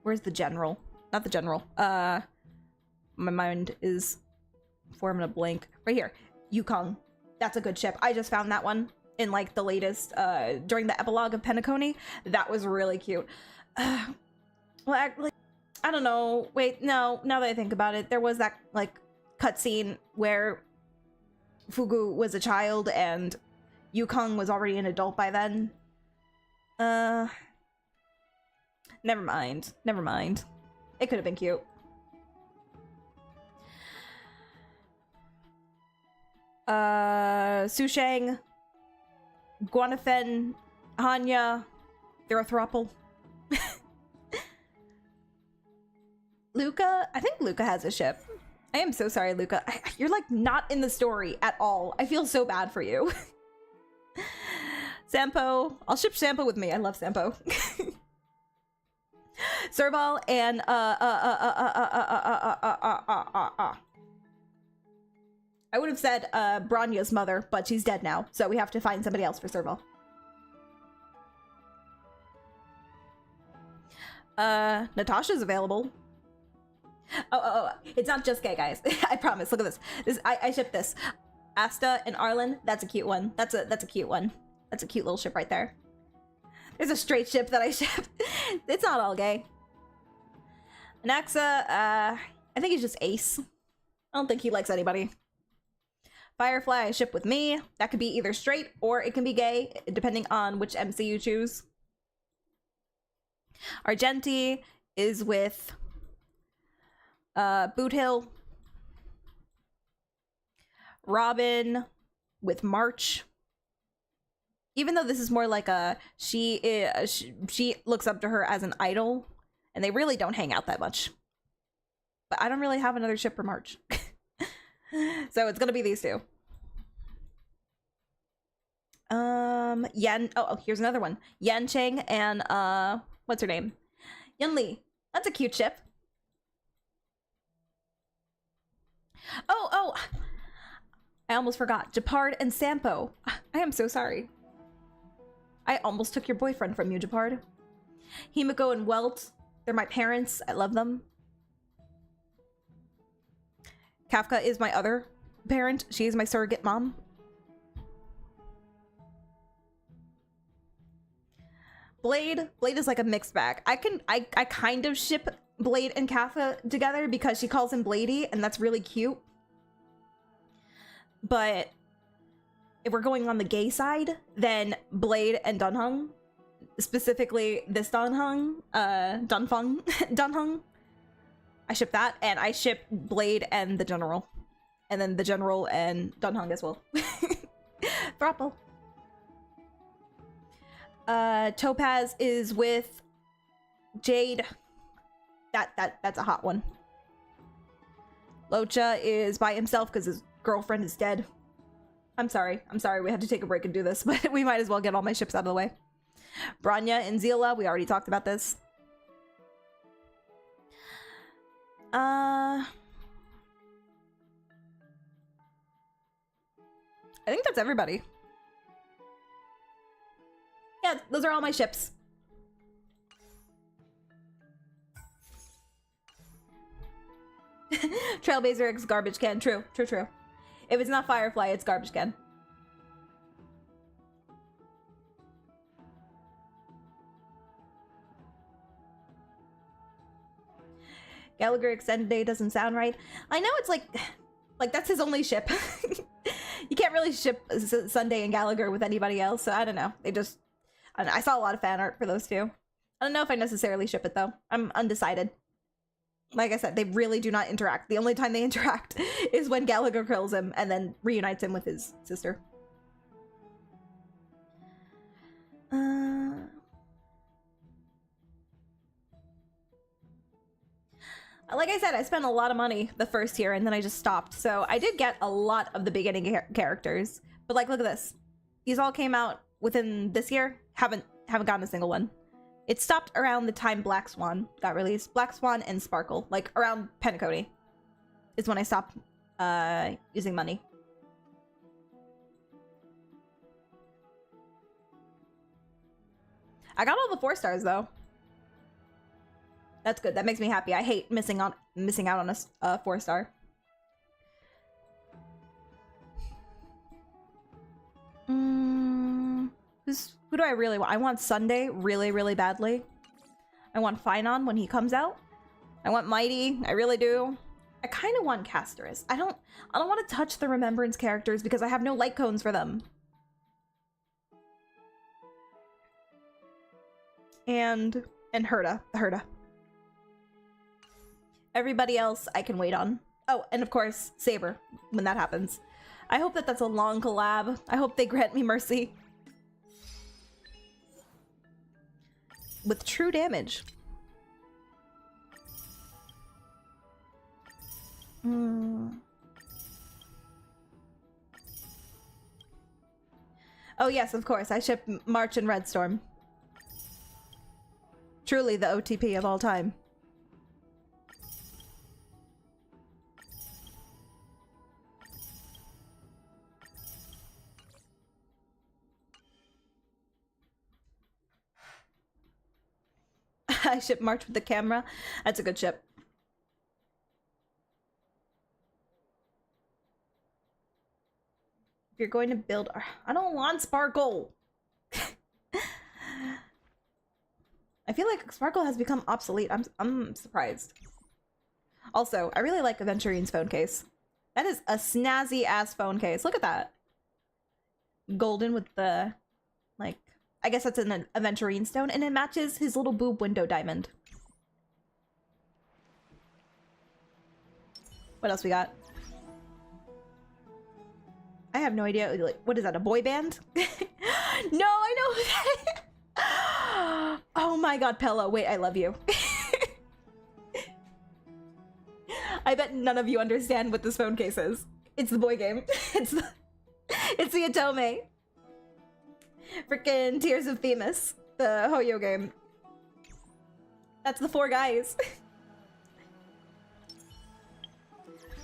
where's the general? Not the general. My mind is forming a blank. Right here. Yukong. That's a good ship. I just found that one in like the latest during the epilogue of Penacony. That was really cute. Well, like, I don't know. Wait, no. Now that I think about it, there was that like cutscene where Fugu was a child and Yukong was already an adult by then. Never mind. Never mind. It could have been cute. Sushang, Guanathen, Hanya, they're a throuple. Luca? I think Luca has a ship. I am so sorry, Luca. You're like not in the story at all. I feel so bad for you. Sampo. I'll ship Sampo with me. I love Sampo.
Serval and I would have said Bronya's mother, but she's dead now, so we have to find somebody else for Serval. Natasha's available. Oh, it's not just gay, guys. I promise. Look at this. I ship this. Asta and Arlen, that's a cute one. That's a cute one. That's a cute little ship right there. There's a straight ship that I shipped. It's not all gay. Anaxa, I think he's just ace. I don't think he likes anybody. Firefly, I ship with me. That could be either straight or it can be gay, depending on which MC you choose. Argenti is with Boot Hill. Robin with March. Even though this is more like a she looks up to her as an idol, and they really don't hang out that much. But I don't really have another ship for March. So it's gonna be these two. Yan, oh, here's another one. Yan Cheng and what's her name? Yun Li. That's a cute ship. Oh, I almost forgot. Japard and Sampo. I am so sorry. I almost took your boyfriend from you, Japard. Himiko and Welt. They're my parents. I love them. Kafka is my other parent. She is my surrogate mom. Blade is like a mixed bag. I kind of ship Blade and Kafka together because she calls him Bladey, and that's really cute. But if we're going on the gay side, then Blade and Dunhung, specifically this Dunhung, Dunhung, I ship that, and I ship Blade and the General. And then the General and Dunhung as well. Thropple. Topaz is with Jade. That's a hot one. Locha is by himself because his girlfriend is dead. I'm sorry we had to take a break and do this, but we might as well get all my ships out of the way. Branya and Zila, we already talked about this. I think that's everybody. Yeah, those are all my ships. Trailblazer X garbage can. True. If it's not Firefly, it's garbage can. Gallagher Extended Day doesn't sound right. I know it's like that's his only ship. You can't really ship Sunday and Gallagher with anybody else, so I don't know. I saw a lot of fan art for those two. I don't know if I necessarily ship it though. I'm undecided. Like I said, they really do not interact. The only time they interact is when Gallagher kills him and then reunites him with his sister. Like I said, I spent a lot of money the first year and then I just stopped. So I did get a lot of the beginning characters. But like, look at this. These all came out within this year. Haven't gotten a single one. It stopped around the time Black Swan got released. Black Swan and Sparkle. Like around Penacony is when I stopped using money. I got all the 4 stars though. That's good. That makes me happy. I hate missing out on a 4 star. Who do I really want? I want Sunday really, really badly. I want Finon when he comes out. I want Mighty. I really do. I kind of want Casterus. I don't want to touch the Remembrance characters because I have no light cones for them. And Herda. Herda. Everybody else I can wait on. Oh, and of course, Saber, when that happens. I hope that that's a long collab. I hope they grant me mercy. With true damage. Oh yes, of course. I ship March and Redstorm. Truly the OTP of all time. I ship March with the camera. That's a good ship. If you're going to build... I don't want Sparkle! I feel like Sparkle has become obsolete. I'm surprised. Also, I really like Aventurine's phone case. That is a snazzy ass phone case. Look at that. Golden with the, like, I guess that's an Aventurine stone, and it matches his little boob window diamond. What else we got? I have no idea. Like, what is that, a boy band? No, I know that. Oh my god, Pella, wait, I love you. I bet none of you understand what this phone case is. It's the boy game. It's the Atome. Frickin' Tears of Themis, the Hoyo game. That's the 4 guys.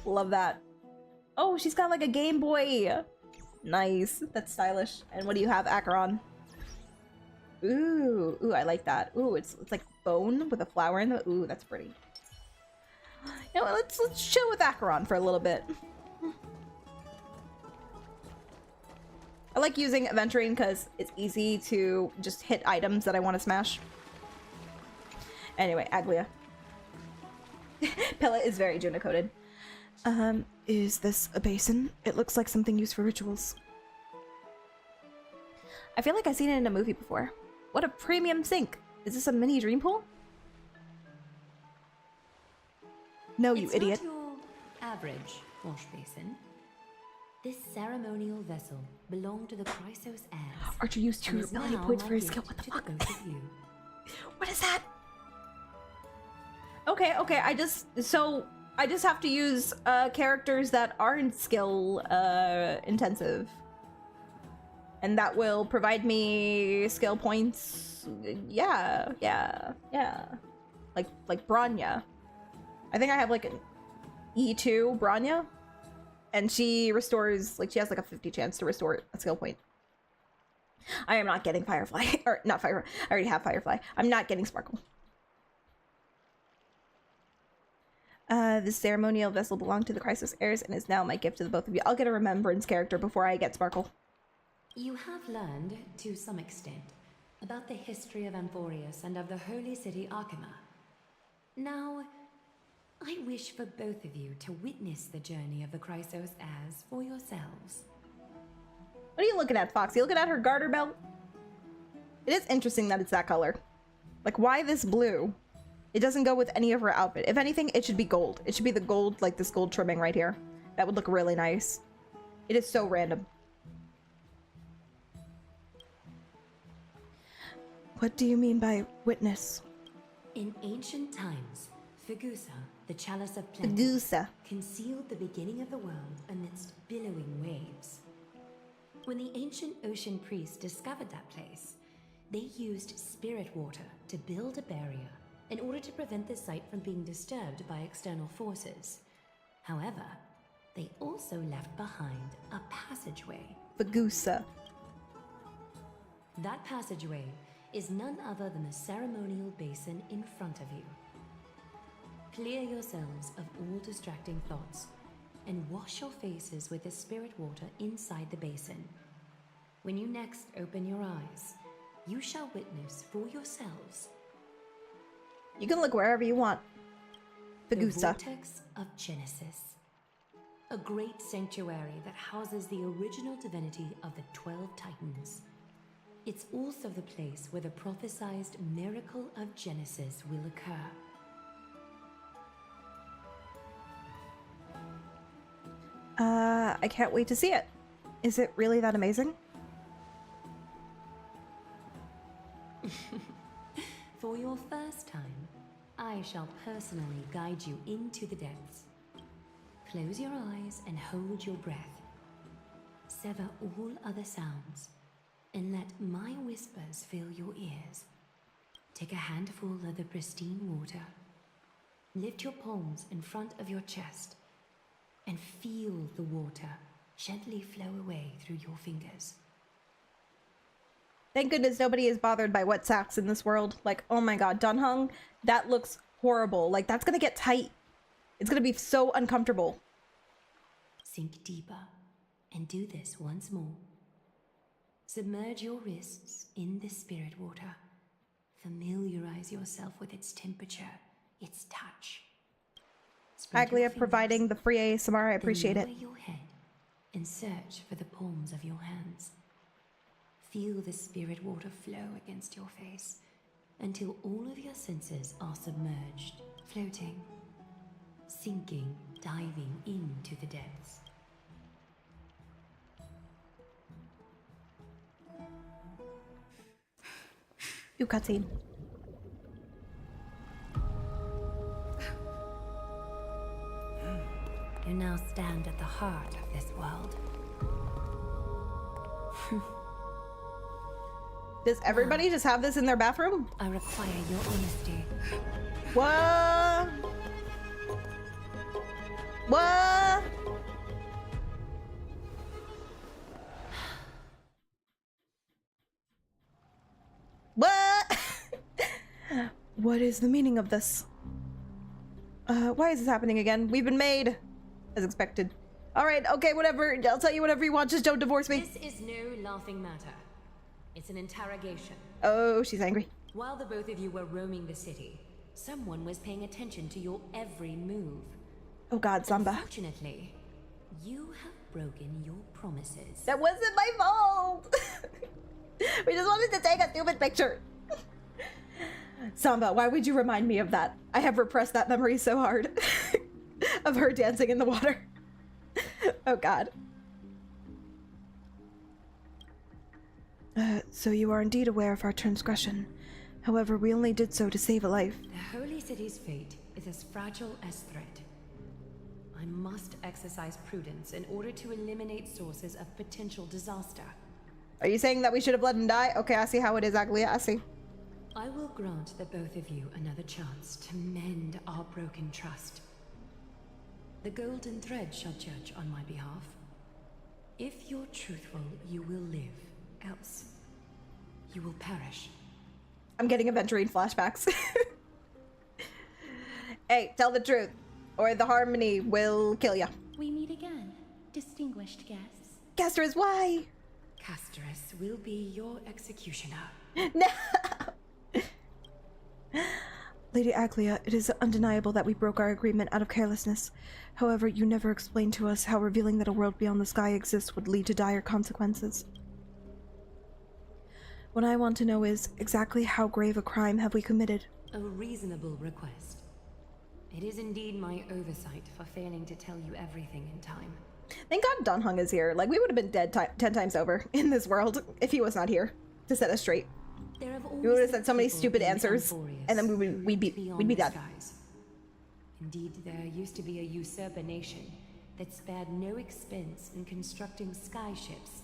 Love that. Oh, she's got like a Game Boy. Nice. That's stylish. And what do you have, Acheron? Ooh, I like that. Ooh, it's like bone with a flower in it. Ooh, that's pretty. You know what, let's chill with Acheron for a little bit. I like using Aventurine because it's easy to just hit items that I want to smash. Anyway, Aglia. Pella is very Juno-coded. Is this a basin? It looks like something used for rituals.
I feel like I've seen it in a movie before. What a premium sink! Is this a mini dream pool?
No, you idiot.
It's not your average wash basin. This ceremonial vessel belonged to the Chrysos heirs.
Archer used 2 ability points for his skill. What the fuck?
What is that? Okay, I just have to use characters that aren't skill intensive. And that will provide me skill points. Yeah. Like Bronya. I think I have like an E2 Bronya. And she restores, like she has like a 50 chance to restore a skill point. I am not getting Firefly. Or not Firefly. I already have Firefly. I'm not getting Sparkle. This ceremonial vessel belonged to the Chrysos heirs and is now my gift to the both of you. I'll get a remembrance character before I get Sparkle.
You have learned, to some extent, about the history of Amphoreus and of the holy city Arkema. Now, I wish for both of you to witness the journey of the Chrysos heirs for yourselves.
What are you looking at, Fox? You looking at her garter belt? It is interesting that it's that color. Like, why this blue? It doesn't go with any of her outfit. If anything, it should be gold. It should be the gold, like this gold trimming right here. That would look really nice. It is so random.
What do you mean by witness?
In ancient times, Fegusa, the chalice of plenty, concealed the beginning of the world amidst billowing waves. When the ancient ocean priests discovered that place, they used spirit water to build a barrier in order to prevent the site from being disturbed by external forces. However, they also left behind a passageway.
Fegusa.
That passageway is none other than the ceremonial basin in front of you. Clear yourselves of all distracting thoughts and wash your faces with the spirit water inside the basin. When you next open your eyes, you shall witness for yourselves.
You can look wherever you want. Fegusa.
The Vortex of Genesis. A great sanctuary that houses the original divinity of the 12 Titans. It's also the place where the prophesized miracle of Genesis will occur.
I can't wait to see it. Is it really that amazing?
For your first time, I shall personally guide you into the depths. Close your eyes and hold your breath. Sever all other sounds, and let my whispers fill your ears. Take a handful of the pristine water. Lift your palms in front of your chest and feel the water gently flow away through your fingers.
Thank goodness nobody is bothered by wet sacks in this world. Like, oh my god, Dunhung, that looks horrible. Like, that's gonna get tight. It's gonna be so uncomfortable.
Sink deeper and do this once more. Submerge your wrists in the spirit water. Familiarize yourself with its temperature, its touch.
Aglia providing the free ASMR, I appreciate it.
Lower your head and search for the palms of your hands. Feel the spirit water flow against your face until all of your senses are submerged, floating, sinking, diving into the depths.
You cutscene.
You now stand at the heart of this world.
Does everybody just have this in their bathroom?
I require your honesty.
What? What? What? What is the meaning of this? Why is this happening again? We've been made. As expected. Alright, okay, whatever. I'll tell you whatever you want, just don't divorce me.
This is no laughing matter. It's an interrogation.
Oh, she's angry.
While the both of you were roaming the city, someone was paying attention to your every move.
Oh god, Samba.
Unfortunately, you have broken your promises.
That wasn't my fault! We just wanted to take a stupid picture. Samba, why would you remind me of that? I have repressed that memory so hard. Of her dancing in the water. Oh god. So you are indeed aware of our transgression. However, we only did so to save a life.
The Holy City's fate is as fragile as threat. I must exercise prudence in order to eliminate sources of potential disaster.
Are you saying that we should have let him die? Okay, I see how it is, Aglia. I see.
I will grant the both of you another chance to mend our broken trust. The golden thread shall judge on my behalf. If you're truthful, you will live. Else, you will perish.
I'm getting Aventurine flashbacks. Hey, tell the truth, or the harmony will kill ya.
We meet again, distinguished guests.
Casterus, why?
Casterus will be your executioner.
No!
Lady Aglia, it is undeniable that we broke our agreement out of carelessness. However, you never explained to us how revealing that a world beyond the sky exists would lead to dire consequences. What I want to know is, exactly how grave a crime have we committed?
A reasonable request. It is indeed my oversight for failing to tell you everything in time.
Thank God Dunhung is here. Like, we would have been dead 10 times over in this world if he was not here to set us straight. We would have said so many stupid answers, and then we'd be dead.
Indeed, there used to be a usurper nation that spared no expense in constructing sky ships,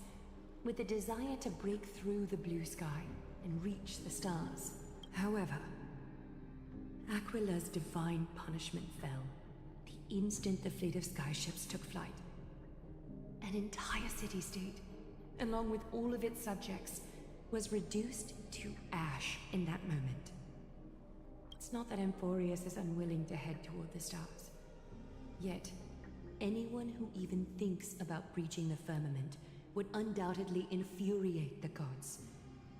with the desire to break through the blue sky and reach the stars. However, Aquila's divine punishment fell the instant the fleet of sky ships took flight. An entire city-state, along with all of its subjects, was reduced to ash in that moment. It's not that Amphoreus is unwilling to head toward the stars. Yet, anyone who even thinks about breaching the firmament would undoubtedly infuriate the gods,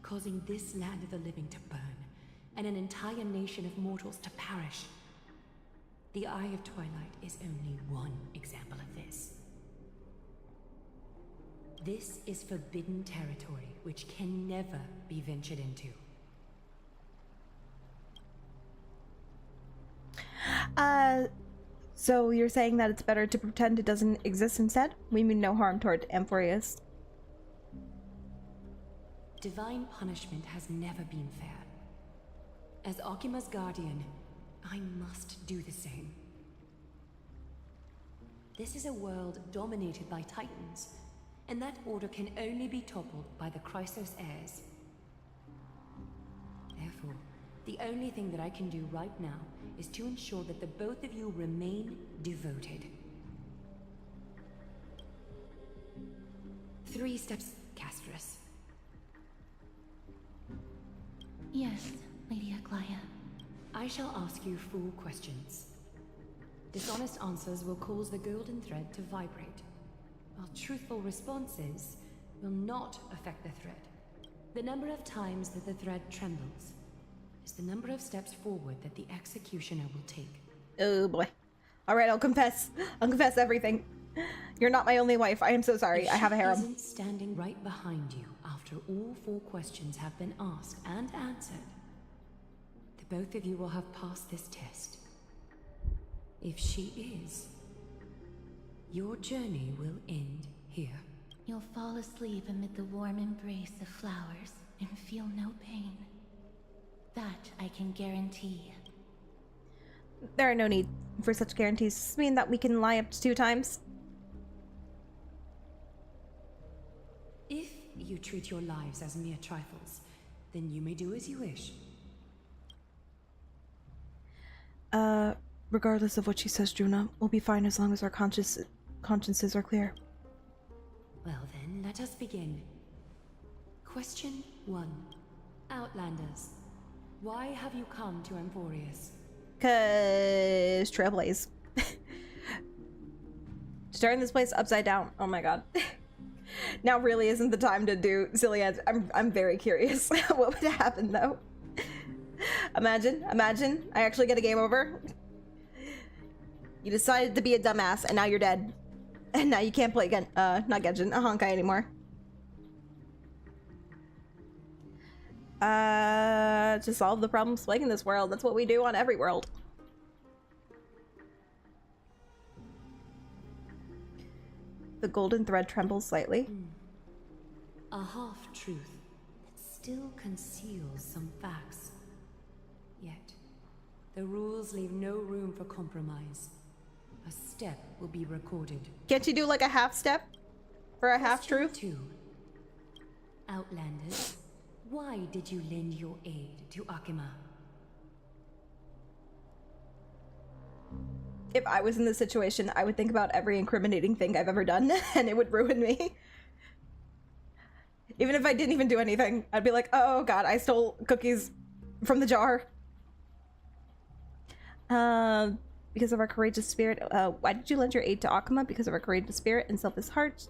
causing this land of the living to burn, and an entire nation of mortals to perish. The Eye of Twilight is only one example of this. This is forbidden territory which can never be ventured into.
So you're saying that it's better to pretend it doesn't exist instead? We mean no harm toward Amphoreus.
Divine punishment has never been fair. As Akima's guardian, I must do the same. This is a world dominated by Titans, and that order can only be toppled by the Chrysos heirs. Therefore, The only thing that I can do right now is to ensure that the both of you remain devoted. 3 steps, Castress.
Yes, Lady Aglaya.
I shall ask you 4 questions. Dishonest answers will cause the golden thread to vibrate, while truthful responses will not affect the thread. The number of times that the thread trembles is the number of steps forward that the executioner will take.
Oh boy. Alright, I'll confess. I'll confess everything. You're not my only wife. I am so sorry.
If
I have a
she
harem.
isn't standing right behind you after all 4 questions have been asked and answered, the both of you will have passed this test. If she is, your journey will end here.
You'll fall asleep amid the warm embrace of flowers and feel no pain. That I can guarantee.
There are no need for such guarantees. Does this mean that we can lie up to 2 times?
If you treat your lives as mere trifles, then you may do as you wish.
Regardless of what she says, Juna, we'll be fine as long as our consciences are clear.
Well then, let us begin. Question 1. Outlanders, why have you come to Amphoreus?
'Cause Trailblaze. To turn this place upside down. Oh my god. Now really isn't the time to do silly ads. I'm very curious. What would happen though? Imagine I actually get a game over. You decided to be a dumbass and now you're dead. And now you can't play again. Not Genshin, Honkai anymore. To solve the problems plaguing this world. That's what we do on every world. The golden thread trembles slightly.
A half-truth that still conceals some facts. Yet, the rules leave no room for compromise. A step will be recorded.
Can't you do like a half step? For a half-truth?
2. Outlanders, why did you lend your aid to Akima?
If I was in this situation, I would think about every incriminating thing I've ever done, and it would ruin me. Even if I didn't even do anything, I'd be like, oh god, I stole cookies from the jar. Because of our courageous spirit. Why did you lend your aid to Akima? Because of our courageous spirit and selfless hearts.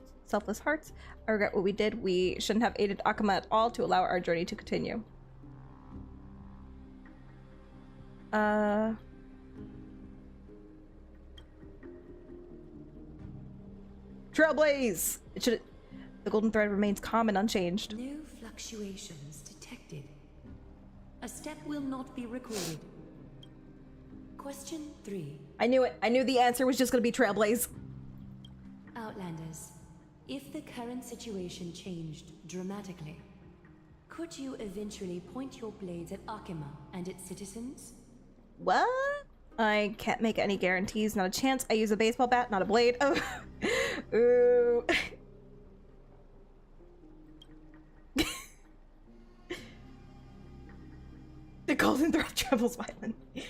I regret what we did. We shouldn't have aided Akima at all to allow our journey to continue. Trailblaze! The golden thread remains calm and unchanged.
No fluctuations detected. A step will not be recorded. Question 3.
I knew it. I knew the answer was just gonna be Trailblaze.
Outlanders, if the current situation changed dramatically, could you eventually point your blades at Akima and its citizens?
What? I can't make any guarantees. Not a chance. I use a baseball bat, not a blade. Oh. Ooh. The golden thread trembles violently.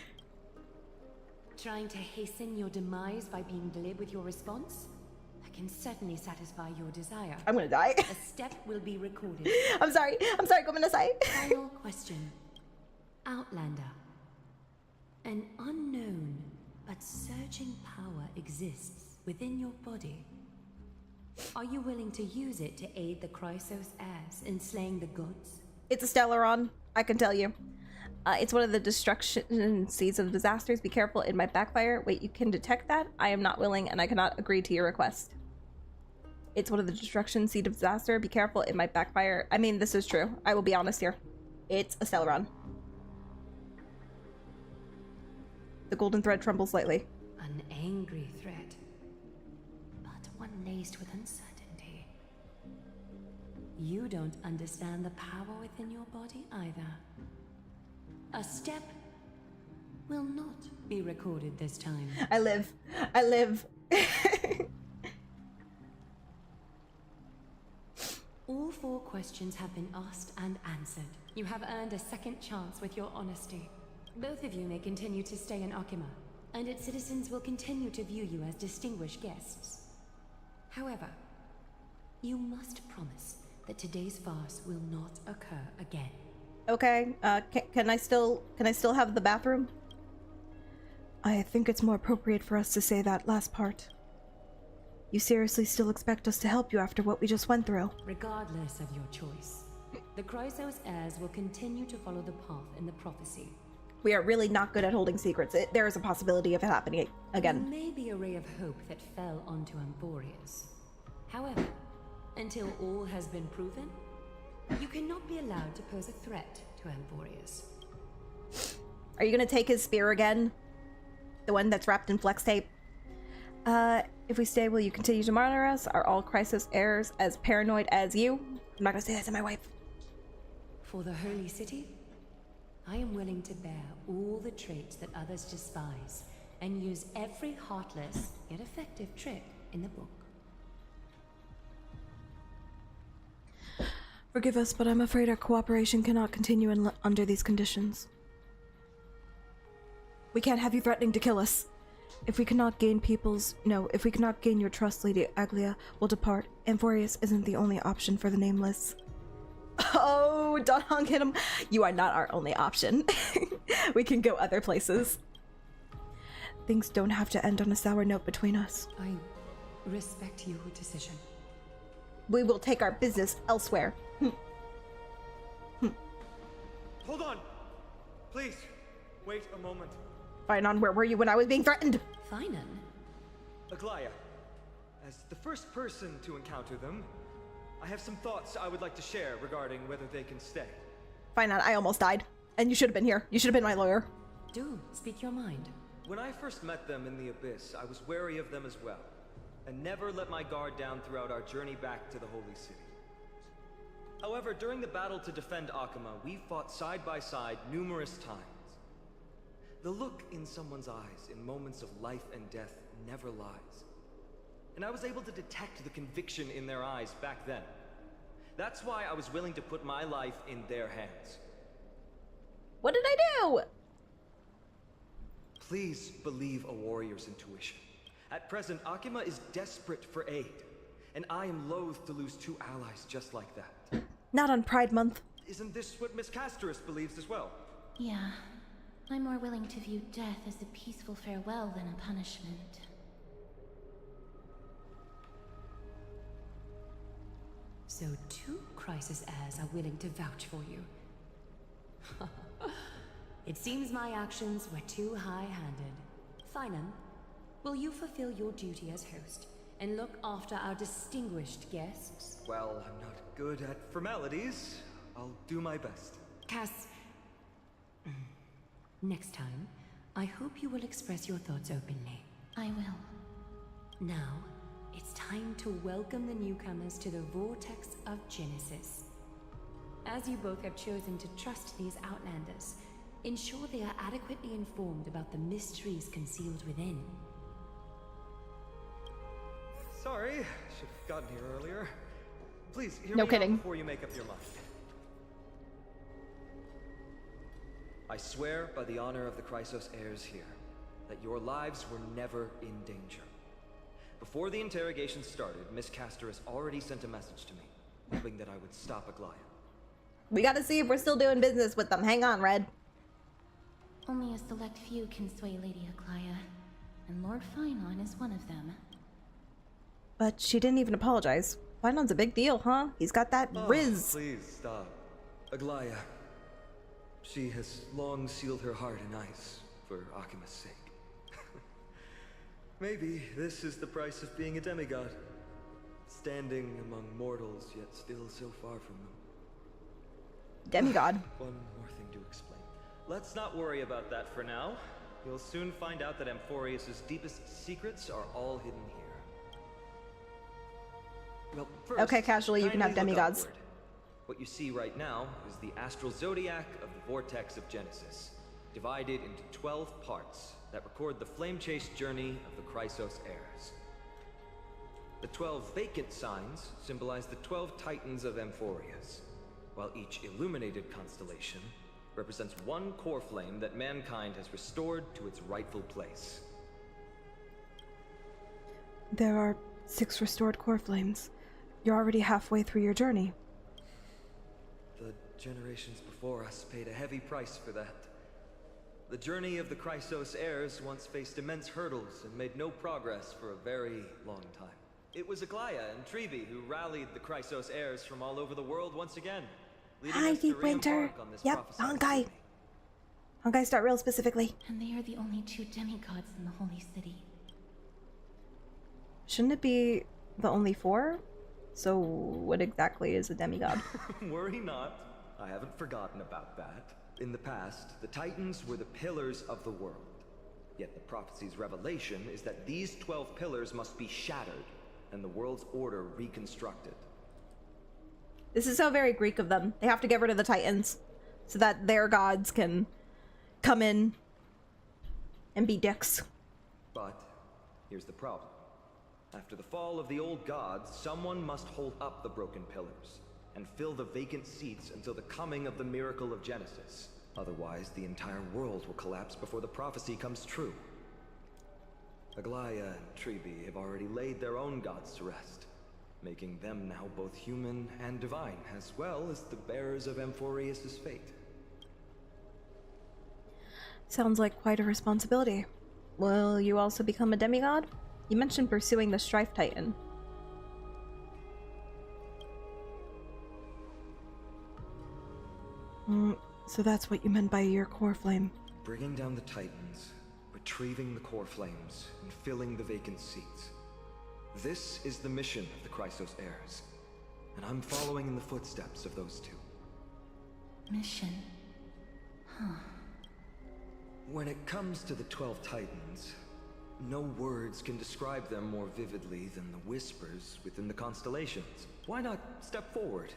Trying to hasten your demise by being glib with your response? I can certainly satisfy your desire.
I'm gonna die.
A step will be recorded.
I'm sorry, go Minasai.
Final question. Outlander. An unknown but surging power exists within your body. Are you willing to use it to aid the Chrysos heirs in slaying the gods?
It's a Stellaron, I can tell you. It's one of the destruction seeds of disasters. Be careful, it might backfire. Wait, you can detect that? I am not willing and I cannot agree to your request. It's one of the destruction seed of disaster. Be careful, it might backfire. I mean, this is true. I will be honest here. It's a Stellaron. The golden thread trembles slightly.
An angry threat, but one laced with uncertainty. You don't understand the power within your body either. A step will not be recorded this time.
I live. I live.
All 4 questions have been asked and answered. You have earned a second chance with your honesty. Both of you may continue to stay in Akima, and its citizens will continue to view you as distinguished guests. However, you must promise that today's farce will not occur again.
Okay, can I still have the bathroom? I think it's more appropriate for us to say that last part. You seriously still expect us to help you after what we just went through?
Regardless of your choice, the Chrysos heirs will continue to follow the path in the prophecy.
We are really not good at holding secrets. There is a possibility of it happening again.
You may be a ray of hope that fell onto Amphoreus. However, until all has been proven, you cannot be allowed to pose a threat to Amphoreus.
Are you gonna take his spear again? The one that's wrapped in flex tape? If we stay, will you continue to monitor us? Are all Chrysos heirs as paranoid as you? I'm not gonna say that to my wife.
For the Holy City, I am willing to bear all the traits that others despise and use every heartless yet effective trick in the book.
Forgive us, but I'm afraid our cooperation cannot continue under these conditions. We can't have you threatening to kill us. If we cannot gain your trust, Lady Aglia will depart. Amphoreus isn't the only option for the Nameless. Oh, Donhong hit him. You are not our only option. We can go other places. Things don't have to end on a sour note between us.
I respect your decision.
We will take our business elsewhere.
Hold on! Please, wait a moment.
Finon, where were you when I was being threatened?
Finon?
Aglaya, as the first person to encounter them, I have some thoughts I would like to share regarding whether they can stay.
Finon, I almost died. And you should have been here. You should have been my lawyer.
Do speak your mind.
When I first met them in the Abyss, I was wary of them as well, and never let my guard down throughout our journey back to the Holy City. However, during the battle to defend Akima, we fought side by side numerous times. The look in someone's eyes in moments of life and death never lies. And I was able to detect the conviction in their eyes back then. That's why I was willing to put my life in their hands.
What did I do?
Please believe a warrior's intuition. At present, Akima is desperate for aid, and I am loath to lose 2 allies just like that.
Not on Pride Month.
Isn't this what Miss Casterus believes as well?
Yeah. I'm more willing to view death as a peaceful farewell than a punishment.
So 2 Chrysos heirs are willing to vouch for you. It seems my actions were too high-handed. Finon, will you fulfill your duty as host and look after our distinguished guests?
Well, I'm not good at formalities. I'll do my best.
Cass... Next time, I hope you will express your thoughts openly.
I will.
Now, it's time to welcome the newcomers to the Vortex of Genesis. As you both have chosen to trust these Outlanders, ensure they are adequately informed about the mysteries concealed within.
Sorry, should have gotten here earlier. Please, hear
No
me
kidding.
out before you make up your mind. I swear by the honor of the Chrysos heirs here, that your lives were never in danger. Before the interrogation started, Miss Casterus already sent a message to me, hoping that I would stop Aglaya.
We gotta see if we're still doing business with them. Hang on, Red.
Only a select few can sway Lady Aglaya, and Lord Finon is one of them.
But she didn't even apologize. Finon's a big deal, huh? He's got that riz.
Please stop. Aglaya. She has long sealed her heart in ice for Akima's sake. Maybe this is the price of being a demigod. Standing among mortals, yet still so far from them.
Demigod.
One more thing to explain. Let's not worry about that for now. You'll soon find out that Amphoreus' deepest secrets are all hidden here. Well, first,
Okay, casually, you can have
kindly look
demigods.
upward. What you see right now is the astral zodiac of the Vortex of Genesis, divided into 12 parts that record the flame-chased journey of the Chrysos heirs. The 12 vacant signs symbolize the 12 titans of Amphoreus, while each illuminated constellation represents one core flame that mankind has restored to its rightful place.
There are 6 restored core flames. You're already halfway through your journey.
The generations before us paid a heavy price for that. The journey of the Chrysos heirs once faced immense hurdles and made no progress for a very long time. It was Aglaya and Treeby who rallied the Chrysos heirs from all over the world once again, leading
Hi,
us to
Deep Winter.
re-embark on this
Yep,
prophesied
Honkai.
journey.
Honkai start real specifically.
And they are the only 2 demigods in the Holy City.
Shouldn't it be the only 4? So what exactly is a demigod?
Worry not. I haven't forgotten about that. In the past, the Titans were the pillars of the world. Yet the prophecy's revelation is that these 12 pillars must be shattered, and the world's order reconstructed.
This is so very Greek of them. They have to get rid of the Titans so that their gods can come in and be dicks.
But here's the problem. After the fall of the old gods, someone must hold up the broken pillars and fill the vacant seats until the coming of the miracle of Genesis. Otherwise, the entire world will collapse before the prophecy comes true. Aglaya and Treeby have already laid their own gods to rest, making them now both human and divine, as well as the bearers of Amphoreus' fate.
Sounds like quite a responsibility. Will you also become a demigod? You mentioned pursuing the Strife Titan. So that's what you meant by your core flame.
Bringing down the Titans, retrieving the core flames, and filling the vacant seats. This is the mission of the Chrysos heirs, and I'm following in the footsteps of those 2.
Mission? Huh.
When it comes to the 12 Titans, no words can describe them more vividly than the whispers within the constellations. Why not step forward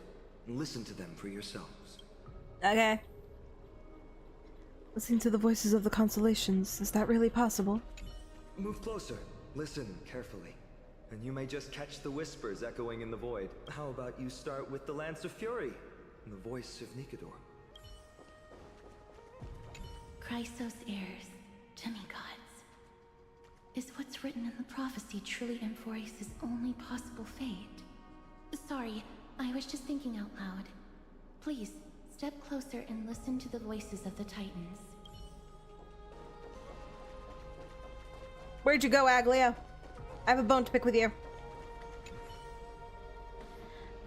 and listen to them for yourselves?
Okay. Listening to the voices of the constellations, is that really possible?
Move closer, listen carefully, and you may just catch the whispers echoing in the void. How about you start with the Lance of Fury and the voice of Nikador?
Chrysos heirs, demigods. Is what's written in the prophecy truly Amphoreus' only possible fate? Sorry, I was just thinking out loud. Please, step closer and listen to the voices of the Titans.
Where'd you go, Aglia? I have a bone to pick with you.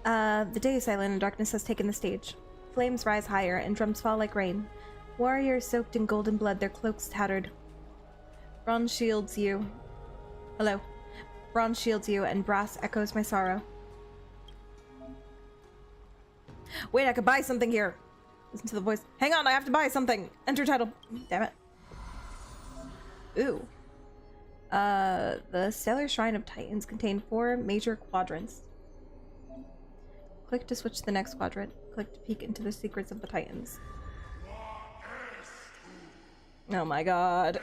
The day is silent and darkness has taken the stage. Flames rise higher and drums fall like rain. Warriors soaked in golden blood, their cloaks tattered. Bronze shields you. Hello. Bronze shields you, and brass echoes my sorrow. Wait, I could buy something here. Listen to the voice. Hang on, I have to buy something. Enter title. Damn it. Ooh. The Stellar Shrine of Titans contain 4 major quadrants. Click to switch to the next quadrant. Click to peek into the secrets of the Titans. Oh my god.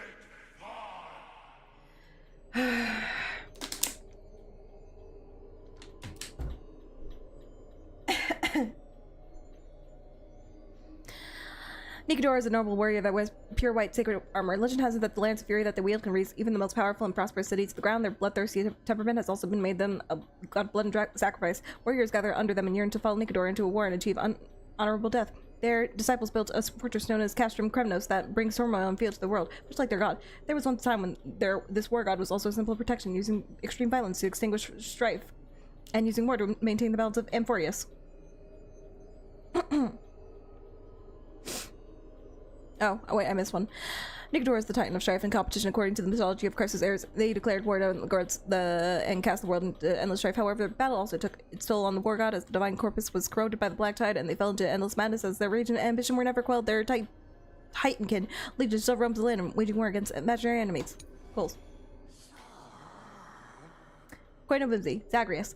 Nikador is a noble warrior that wears pure white sacred armor. Legend has it that the Lance of Fury that they wield can raise even the most powerful and prosperous cities to the ground. Their bloodthirsty temperament has also been made them a god of blood and sacrifice. Warriors gather under them and yearn to follow Nikador into a war and achieve honorable death. Their disciples built a fortress known as Castrum Kremnos that brings turmoil and fear to the world, much like their god. There was once a time when this war god was also a symbol of protection, using extreme violence to extinguish strife, and using war to maintain the balance of Amphoreus. Oh, wait, I missed one. Nikador is the titan of strife and competition according to the mythology of Chrysos heirs. They declared war on the guards and cast the world into endless strife. However, the battle also took its toll on the war god as the divine corpus was corroded by the black tide, and they fell into endless madness as their rage and ambition were never quelled. Their Titankin legion still roams the land and waging war against imaginary enemies. Cool. Quite whimsy. Zagreus.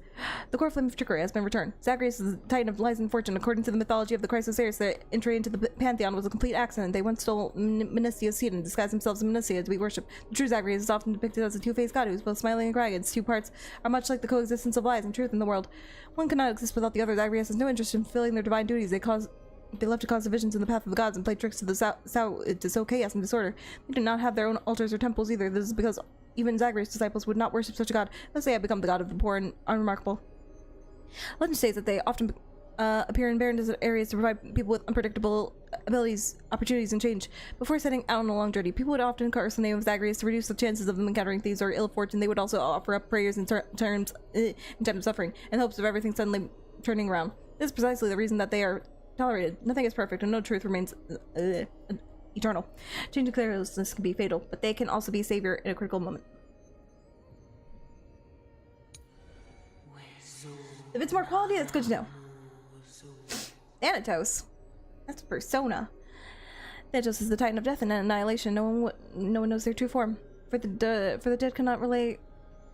The core flame of trickery has been returned. Zagreus is the titan of lies and fortune. According to the mythology of the Chrysosauros, their entry into the pantheon was a complete accident. They once stole Menicia's seed and disguised themselves as Menicia to be worshipped. The true Zagreus is often depicted as a two-faced god who is both smiling and crying. Its two parts are much like the coexistence of lies and truth in the world. One cannot exist without the other. Zagreus has no interest in fulfilling their divine duties. They love to cause divisions in the path of the gods and play tricks to sow chaos and disorder. They do not have their own altars or temples either. This is because even Zagreus' disciples would not worship such a god, unless they had become the god of the poor and unremarkable. Legend states that they often appear in barren desert areas to provide people with unpredictable abilities, opportunities, and change. Before setting out on a long journey, people would often curse the name of Zagreus to reduce the chances of them encountering thieves or ill fortune. They would also offer up prayers in times of suffering, in hopes of everything suddenly turning around. This is precisely the reason that they are tolerated. Nothing is perfect, and no truth remains eternal. Change in carelessness can be fatal, but they can also be a savior in a critical moment. If it's more quality, that's good to know. Thanatos. That's Persona. Thanatos is the Titan of Death and Annihilation. No one knows their true form. For the dead cannot relay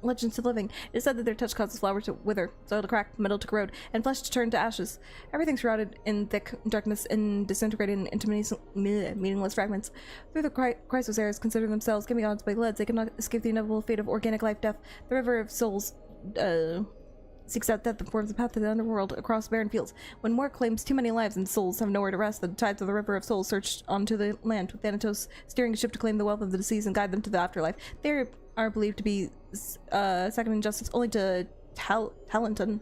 legends to the living. It is said that their touch causes flowers to wither, soil to crack, metal to corrode, and flesh to turn to ashes. Everything shrouded in thick darkness and disintegrated into meaningless fragments. Through the Chrysosauros consider themselves demigods by leads, they cannot escape the inevitable fate of organic life death. The river of souls seeks out death and forms the path to the underworld across barren fields. When war claims too many lives and souls have nowhere to rest, the tides of the river of souls search onto the land, with Thanatos steering a ship to claim the wealth of the deceased and guide them to the afterlife. They are believed to be second in justice only to Talenton,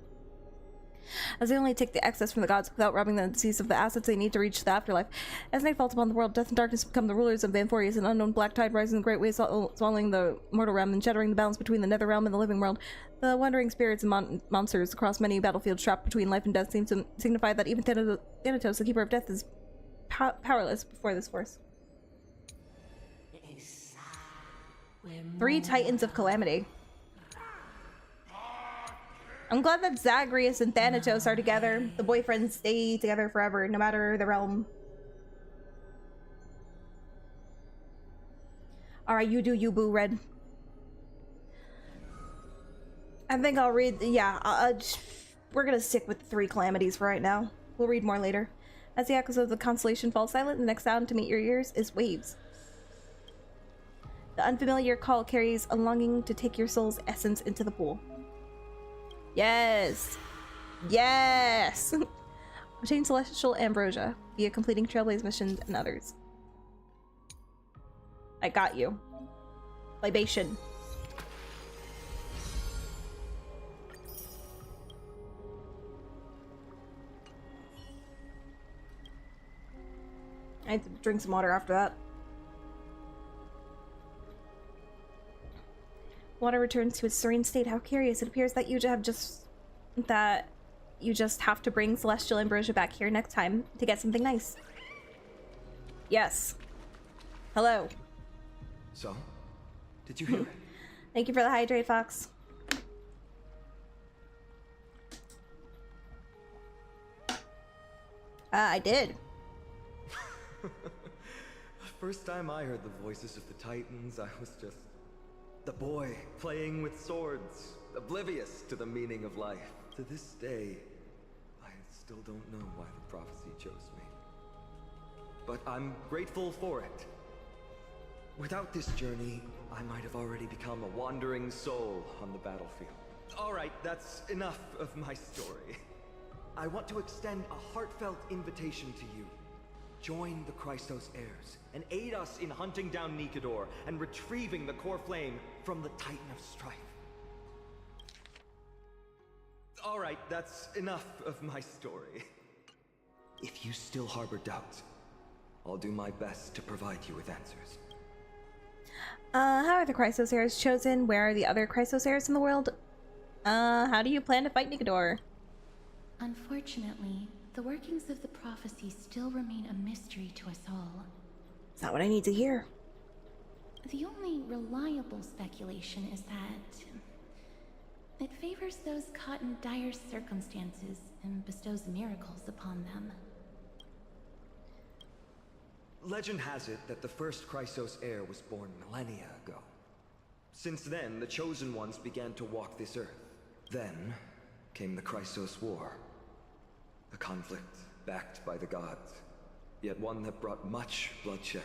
as they only take the excess from the gods without robbing the deceased of the assets they need to reach the afterlife. As night falls upon the world, death and darkness become the rulers of Amphoreus. An unknown black tide rises in great waves, swallowing the mortal realm and shattering the balance between the nether realm and the living world. The wandering spirits and monsters across many battlefields trapped between life and death seem to signify that even Thanatos, the keeper of death, is powerless before this force. 3 Titans of Calamity. I'm glad that Zagreus and Thanatos are together. The boyfriends stay together forever, no matter the realm. Alright, you do you, Boo Red. I think I'll read, we're gonna stick with the 3 calamities for right now. We'll read more later. As the echoes of the constellation fall silent, the next sound to meet your ears is waves. The unfamiliar call carries a longing to take your soul's essence into the pool. Yes! Yes! Obtain celestial ambrosia via completing Trailblaze missions and others. I got you. Libation. I had to drink some water after that. Water returns to its serene state. How curious. It appears that you just have to bring celestial ambrosia back here next time to get something nice. Yes. Hello.
So, did you hear it?
Thank you for the hydrate, Fox. I did.
First time I heard the voices of the Titans, I was just the boy playing with swords, oblivious to the meaning of life. To this day, I still don't know why the prophecy chose me. But I'm grateful for it. Without this journey, I might have already become a wandering soul on the battlefield. Alright, that's enough of my story. I want to extend a heartfelt invitation to you. Join the Chrysos heirs and aid us in hunting down Nikedor and retrieving the core flame from the Titan of Strife. Alright, that's enough of my story. If you still harbor doubts, I'll do my best to provide you with answers.
How are the Chrysos heirs chosen? Where are the other Chrysos heirs in the world? How do you plan to fight Nikedor?
Unfortunately, the workings of the prophecy still remain a mystery to us all.
Is that what I need to hear?
The only reliable speculation is that it favors those caught in dire circumstances and bestows miracles upon them.
Legend has it that the first Chrysos heir was born millennia ago. Since then, the Chosen Ones began to walk this earth, Then came the Chrysos War. A conflict backed by the gods, yet one that brought much bloodshed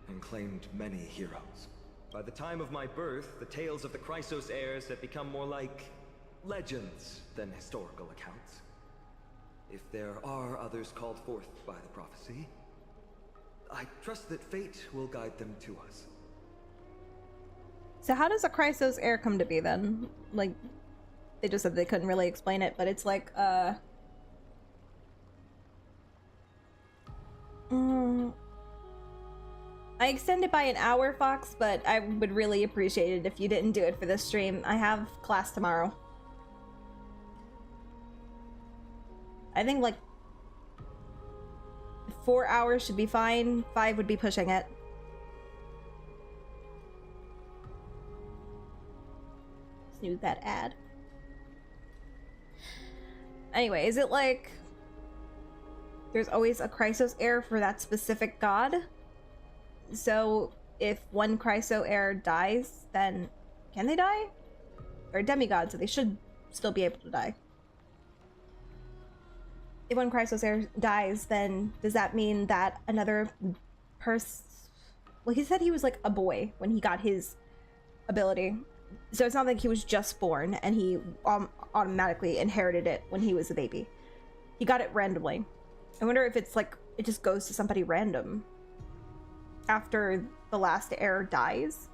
and claimed many heroes. By the time of my birth, the tales of the Chrysos heirs had become more like legends than historical accounts. If there are others called forth by the prophecy, I trust that fate will guide them to us.
So how does a Chrysos heir come to be then? Like, they just said they couldn't really explain it, but it's like, I extended by an hour, Fox, but I would really appreciate it if you didn't do it for this stream. I have class tomorrow. I think like 4 hours should be fine. 5 would be pushing it. Snooze that ad. Anyway, is it like there's always a Chrysos heir for that specific god? So if one Chryso heir dies, then can they die? They're a demigod, so they should still be able to die. If one Chrysos heir dies, then does that mean that another person... Well, he said he was like a boy when he got his ability. So it's not like he was just born and he automatically inherited it when he was a baby. He got it randomly. I wonder if it's like, it just goes to somebody random after the last heir dies.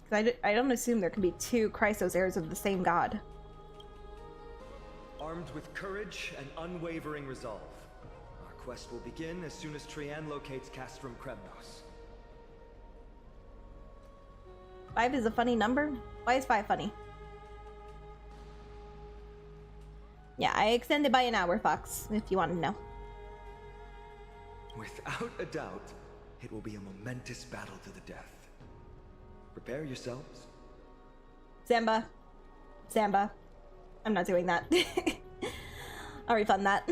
Because I don't assume there can be 2 Chrysos heirs of the same god.
Armed with courage and unwavering resolve, our quest will begin as soon as Trianne locates Castrum Kremnos.
5 is a funny number? Why is 5 funny? Yeah, I extended by an hour, Fox, if you want to know.
Without a doubt, it will be a momentous battle to the death. Prepare yourselves.
Samba. I'm not doing that. I'll refund that.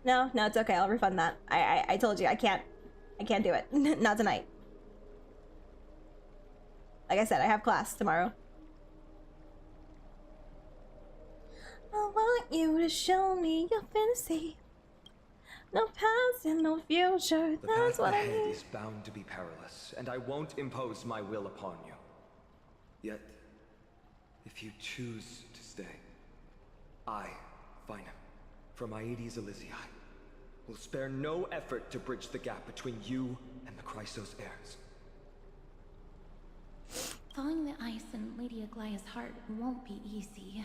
No, it's okay. I'll refund that. I told you I can't do it. Not tonight. Like I said, I have class tomorrow. I want you to show me your fantasy. No past and no future. That's what I need.
The path ahead is bound to be perilous, and I won't impose my will upon you. Yet, if you choose to stay, I, Fina, from Aedes Elysiae, will spare no effort to bridge the gap between you and the Chrysos heirs.
Thawing the ice in Lady Aglaya's heart won't be easy,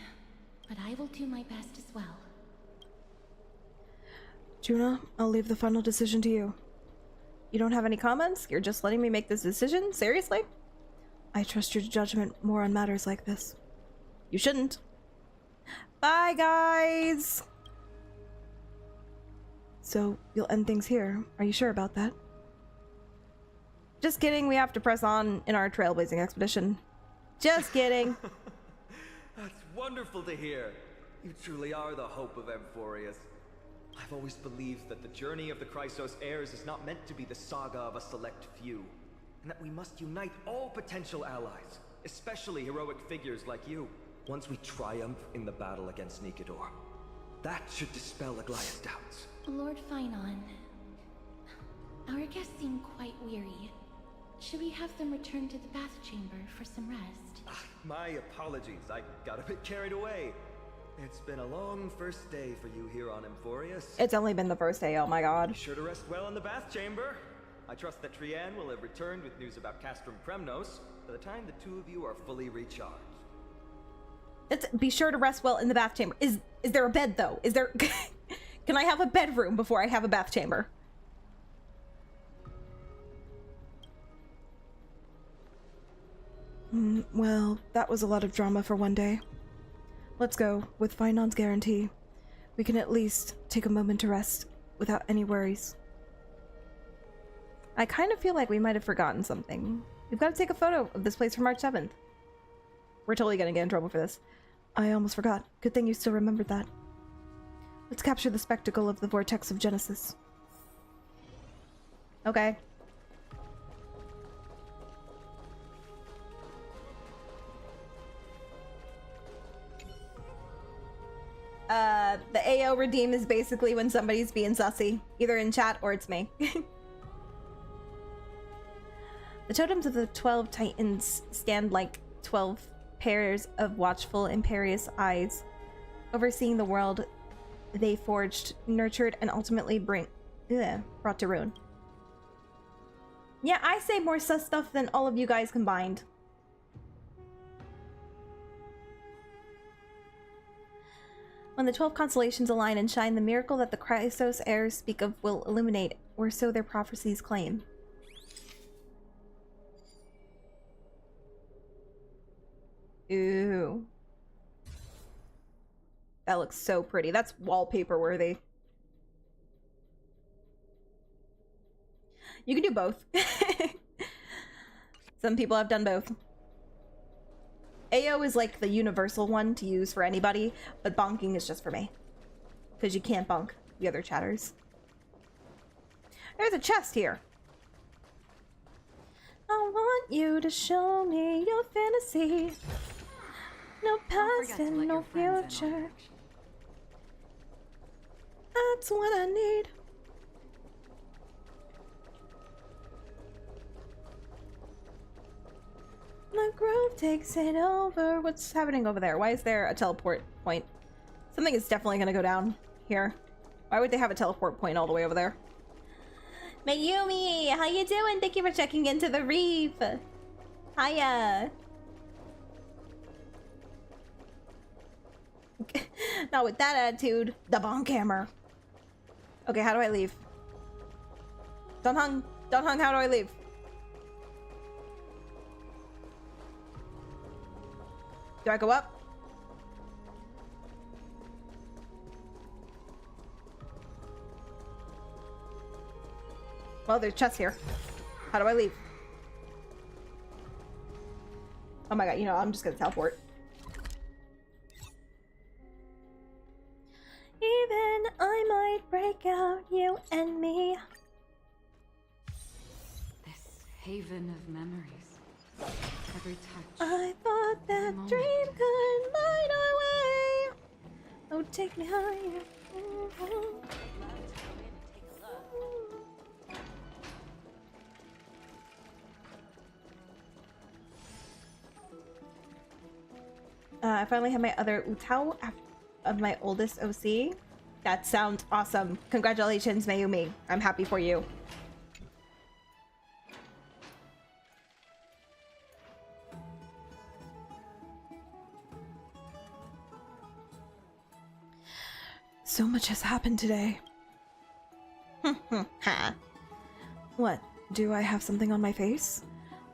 but I will do my best as well.
Juna, I'll leave the final decision to you.
You don't have any comments? You're just letting me make this decision? Seriously?
I trust your judgment more on matters like this.
You shouldn't. Bye, guys!
So, you'll end things here. Are you sure about that?
Just kidding, we have to press on in our trailblazing expedition. Just kidding.
That's wonderful to hear. You truly are the hope of Amphoreus. I've always believed that the journey of the Chrysos heirs is not meant to be the saga of a select few, and that we must unite all potential allies, especially heroic figures like you. Once we triumph in the battle against Nikedor, that should dispel Aglaya's doubts.
Lord Finon, our guests seem quite weary. Should we have them return to the bath chamber for some rest?
My apologies, I got a bit carried away. It's been a long first day for you here on Amphoreus.
It's only been the first day, oh my god.
Be sure to rest well in the bath chamber. I trust that Trianne will have returned with news about Castrum Kremnos by the time the 2 of you are fully recharged.
Let's be sure to rest well in the bath chamber. Is there a bed though? Is there... Can I have a bedroom before I have a bath chamber?
Well, that was a lot of drama for one day. Let's go. With Finon's guarantee, we can at least take a moment to rest without any worries.
I kind of feel like we might have forgotten something. We've got to take a photo of this place for March 7th. We're totally gonna get in trouble for this.
I almost forgot. Good thing you still remembered that. Let's capture the spectacle of the Vortex of Genesis.
Okay. The AO redeem is basically when somebody's being sussy, either in chat or it's me. The totems of the 12 titans stand like 12 pairs of watchful, imperious eyes, overseeing the world they forged, nurtured, and ultimately brought to ruin. Yeah, I say more sus stuff than all of you guys combined. When the 12 constellations align and shine, the miracle that the Chrysos heirs speak of will illuminate, or so their prophecies claim. Ooh. That looks so pretty. That's wallpaper worthy. You can do both. Some people have done both. AO is like the universal one to use for anybody, but bonking is just for me. Because you can't bonk the other chatters. There's a chest here. I want you to show me your fantasy. No past and no future. That's what I need. The groove takes it over. What's happening over there? Why is there a teleport point? Something is definitely gonna go down here. Why would they have a teleport point all the way over there? Mayumi, how you doing? Thank you for checking into the reef. Hiya. Not with that attitude. The bonk hammer. Okay, how do I leave? Don't hung, how do I leave? Do I go up? Well, there's chests here. How do I leave? Oh my god, you know, I'm just gonna teleport. Even I might break out, you and me.
This haven of memories. Every touch.
I thought that dream could light our way. Oh, take me higher. I finally have my other Utao of my oldest OC. That sounds awesome. Congratulations, Mayumi. I'm happy for you.
So much has happened today. What? Do I have something on my face?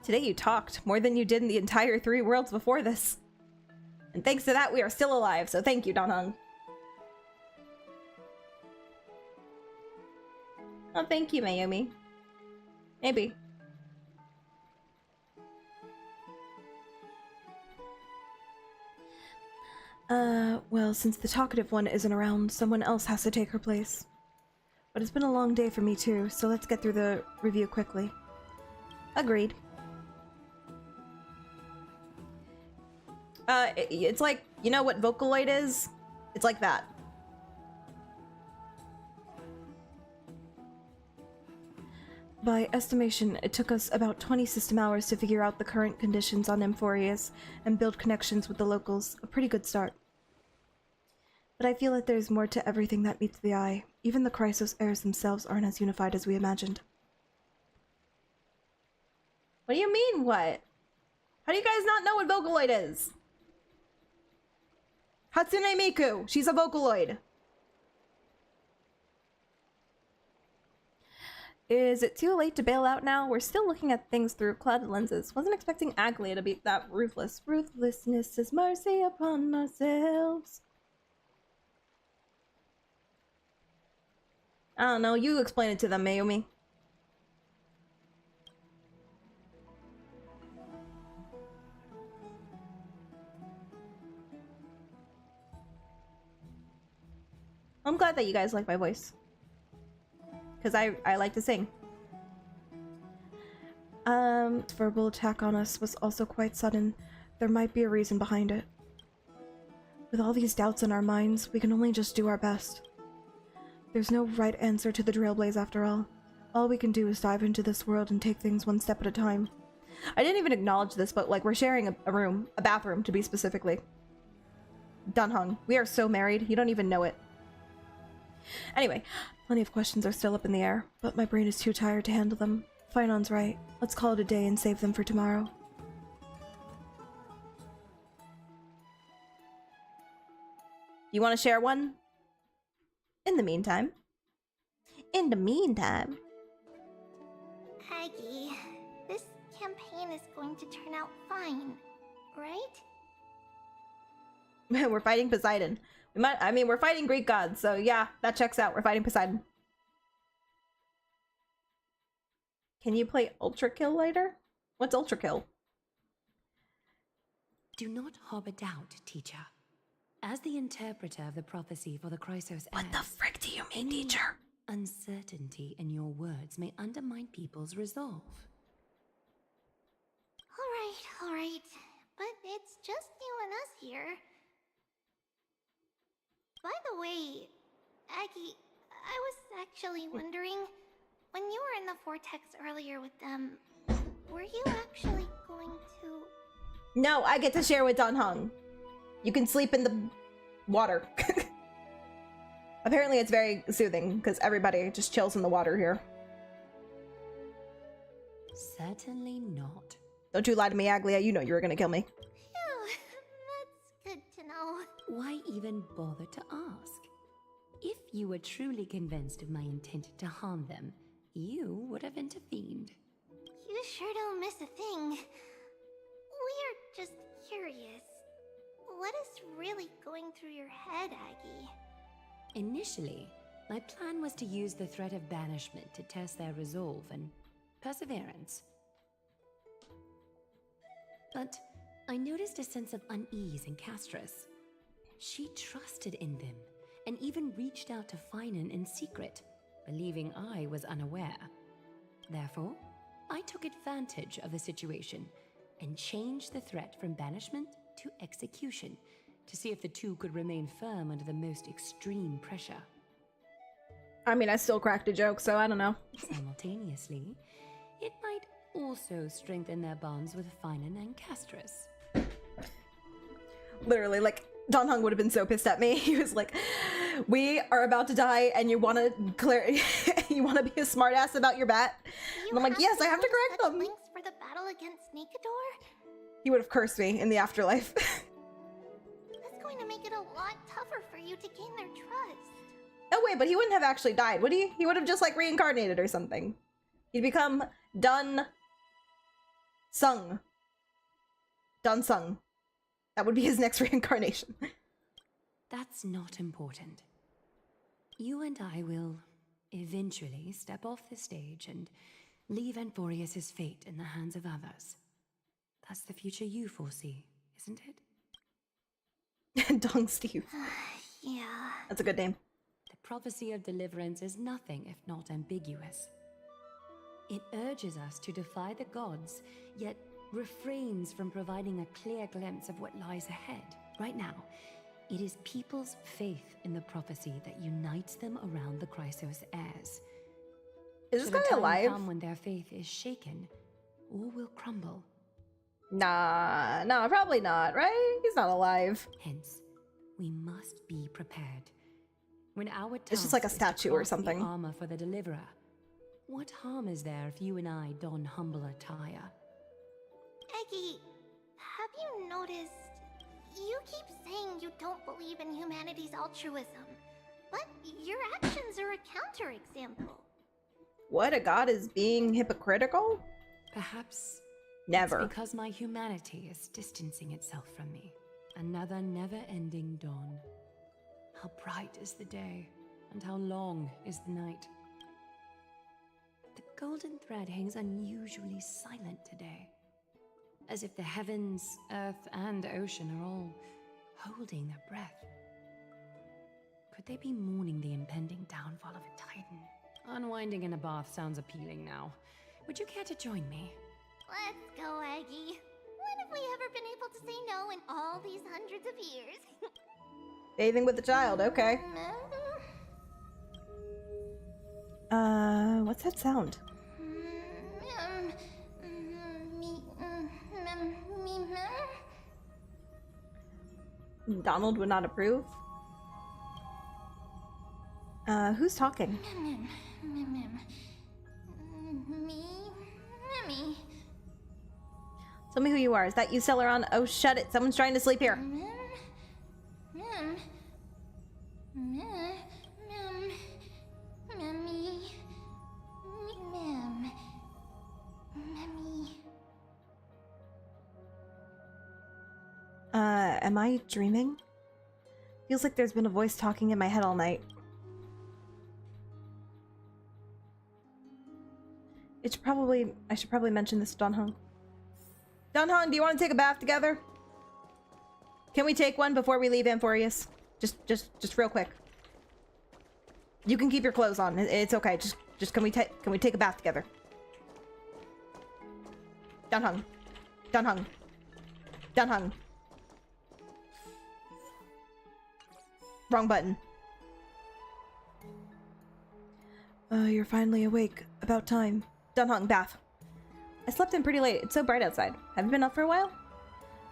Today you talked more than you did in the entire 3 worlds before this. And thanks to that, we are still alive, so thank you, Donhung. Oh, thank you, Mayumi. Maybe.
Well, since the talkative one isn't around, someone else has to take her place. But it's been a long day for me too, so let's get through the review quickly.
Agreed. It's like, you know what Vocaloid is? It's like that.
By estimation, it took us about 20 system hours to figure out the current conditions on Amphoreus and build connections with the locals. A pretty good start. But I feel that there's more to everything that meets the eye. Even the Chrysos heirs themselves aren't as unified as we imagined.
What do you mean, what? How do you guys not know what Vocaloid is? Hatsune Miku, she's a Vocaloid. Is it too late to bail out now? We're still looking at things through clouded lenses. Wasn't expecting Aglia to be that ruthless. Ruthlessness is mercy upon ourselves. I don't know, you explain it to them, Mayumi. I'm glad that you guys like my voice. Because I like to sing.
Verbal attack on us was also quite sudden. There might be a reason behind it. With all these doubts in our minds, we can only just do our best. There's no right answer to the Trailblaze after all. All we can do is dive into this world and take things one step at a time. I didn't even acknowledge this, but like we're sharing a room, a bathroom to be specifically. Dunhung, we are so married, you don't even know it. Anyway, plenty of questions are still up in the air, but my brain is too tired to handle them. Finon's right. Let's call it a day and save them for tomorrow.
You want to share one? In the meantime.
Aggie, this campaign is going to turn out fine, right?
We're fighting Poseidon. We're fighting Greek gods, so yeah, that checks out. We're fighting Poseidon. Can you play Ultra Kill later? What's Ultra Kill?
Do not harbor doubt, teacher. As the interpreter of the prophecy for the Chrysos
What the frick do you mean, teacher?
Uncertainty in your words may undermine people's resolve.
Alright. But it's just you and us here. By the way, Aggie, I was actually wondering, when you were in the vortex earlier with them, were you actually going to...
No, I get to share with Dunhung. You can sleep in the water. Apparently it's very soothing, because everybody just chills in the water here.
Certainly not.
Don't you lie to me, Aglia. You know you were gonna kill me.
Phew, that's good to know.
Why even bother to ask? If you were truly convinced of my intent to harm them, you would have intervened.
You sure don't miss a thing. We're just curious. What is really going through your head, Aggie?
Initially, my plan was to use the threat of banishment to test their resolve and perseverance. But I noticed a sense of unease in Castris. She trusted in them, and even reached out to Finan in secret, believing I was unaware. Therefore, I took advantage of the situation and changed the threat from banishment to execution to see if the two could remain firm under the most extreme pressure.
I mean, I still cracked a joke, so I don't know.
Simultaneously, it might also strengthen their bonds with Finan and Castris.
Literally, like, Dunhung would have been so pissed at me. He was like, we are about to die and you want to you want to be a smartass about your bat? And I'm like, yes, I have to correct them.
Links for the battle against Nikador?
He would have cursed me in the afterlife.
That's going to make it a lot tougher for you to gain their trust.
Oh wait, but he wouldn't have actually died, would he? He would have just like reincarnated or something. He'd become Dun Sung. That would be his next reincarnation.
That's not important. You and I will eventually step off the stage and leave Amphoreus' fate in the hands of others. That's the future you foresee, isn't it?
Dong Steve.
Yeah.
That's a good name.
The prophecy of deliverance is nothing if not ambiguous. It urges us to defy the gods, yet refrains from providing a clear glimpse of what lies ahead. Right now, it is people's faith in the prophecy that unites them around the Chrysos heirs.
Is this guy
Should a time
alive?
come when their faith is shaken, all will crumble.
Nah, probably not, right? He's not alive.
Hence, we must be prepared. When our
It's just like a
task is to
statue or
craft the
something.
armor for the deliverer, what harm is there if you and I don humble attire?
Aggie, have you noticed? You keep saying you don't believe in humanity's altruism, but your actions are a counterexample.
What, a god is being hypocritical?
Perhaps
Never.
it's because my humanity is distancing itself from me. Another never-ending dawn. How bright is the day, and how long is the night. The golden thread hangs unusually silent today, as if the heavens, earth, and ocean are all holding their breath. Could they be mourning the impending downfall of a titan? Unwinding in a bath sounds appealing now. Would you care to join me?
Let's go, Aggie. When have we ever been able to say no in all these hundreds of years?
Bathing with the child, okay. What's that sound? Donald would not approve. Who's talking? Tell me who you are. Is that you, Celeron? Oh, shut it. Someone's trying to sleep here. Am I dreaming? Feels like there's been a voice talking in my head all night. I should probably mention this to Donhong. Donhong, do you want to take a bath together? Can we take one before we leave Amphoreus? Just real quick. You can keep your clothes on. It's okay. Just can we take a bath together? Donhong. Donhong. Donhong. Wrong button.
You're finally awake. About time.
Donhong, bath. I slept in pretty late. It's so bright outside. Have you been up for a while?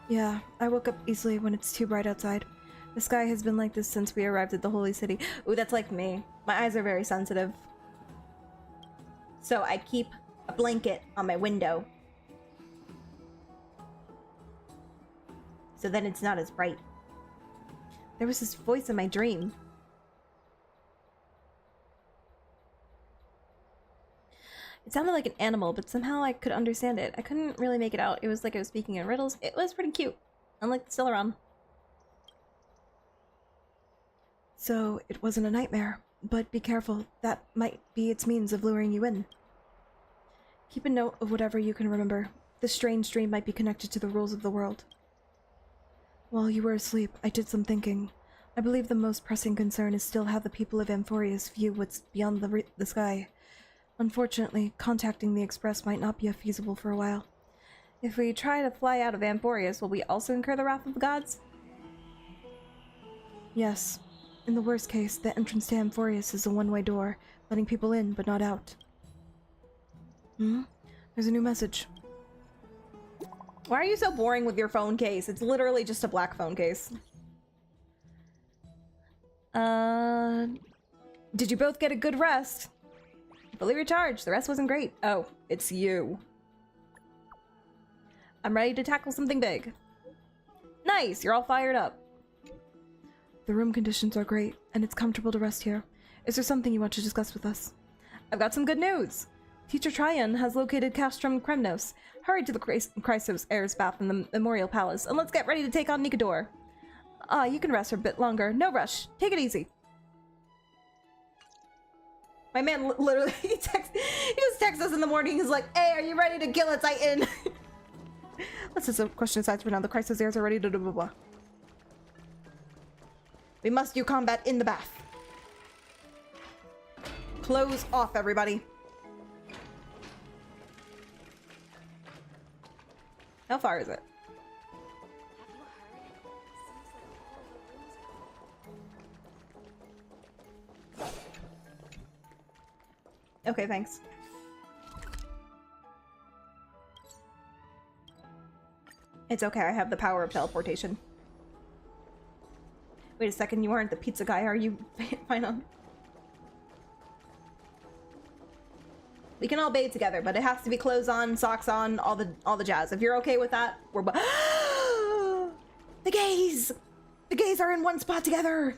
Yeah, I woke up easily when it's too bright outside. The sky has been like this since we arrived at the Holy City.
Ooh, that's like me. My eyes are very sensitive. So I keep a blanket on my window. So then it's not as bright. There was this voice in my dream. It sounded like an animal, but somehow I could understand it. I couldn't really make it out. It was like I was speaking in riddles. It was pretty cute. Unlike the Celeron.
So, it wasn't a nightmare. But be careful. That might be its means of luring you in. Keep a note of whatever you can remember. This strange dream might be connected to the rules of the world. While you were asleep, I did some thinking. I believe the most pressing concern is still how the people of Amphoreus view what's beyond the sky. Unfortunately, contacting the Express might not be feasible for a while.
If we try to fly out of Amphoreus, will we also incur the wrath of the gods?
Yes. In the worst case, the entrance to Amphoreus is a one-way door, letting people in but not out. There's a new message.
Why are you so boring with your phone case? It's literally just a black phone case. Did you both get a good rest? Fully recharged. The rest wasn't great. Oh, it's you. I'm ready to tackle something big. Nice, you're all fired up.
The room conditions are great, and it's comfortable to rest here. Is there something you want to discuss with us?
I've got some good news. Teacher Tryon has located Castrum Kremnos. Hurry to the Chrysos Heir's bath in the Memorial Palace, and let's get ready to take on Nikador. You can rest for a bit longer. No rush. Take it easy. My man literally, he just texts us in the morning. He's like, hey, are you ready to kill a Titan? Let's just a question aside for now. The Chrysos Heirs are ready to do blah blah. We must do combat in the bath. Clothes off, everybody. How far is it? Okay, thanks. It's okay, I have the power of teleportation. Wait a second, you aren't the pizza guy, are you? Fine on. We can all bathe together, but it has to be clothes on, socks on, all the jazz. If you're okay with that, we're the gays! The gays are in one spot together!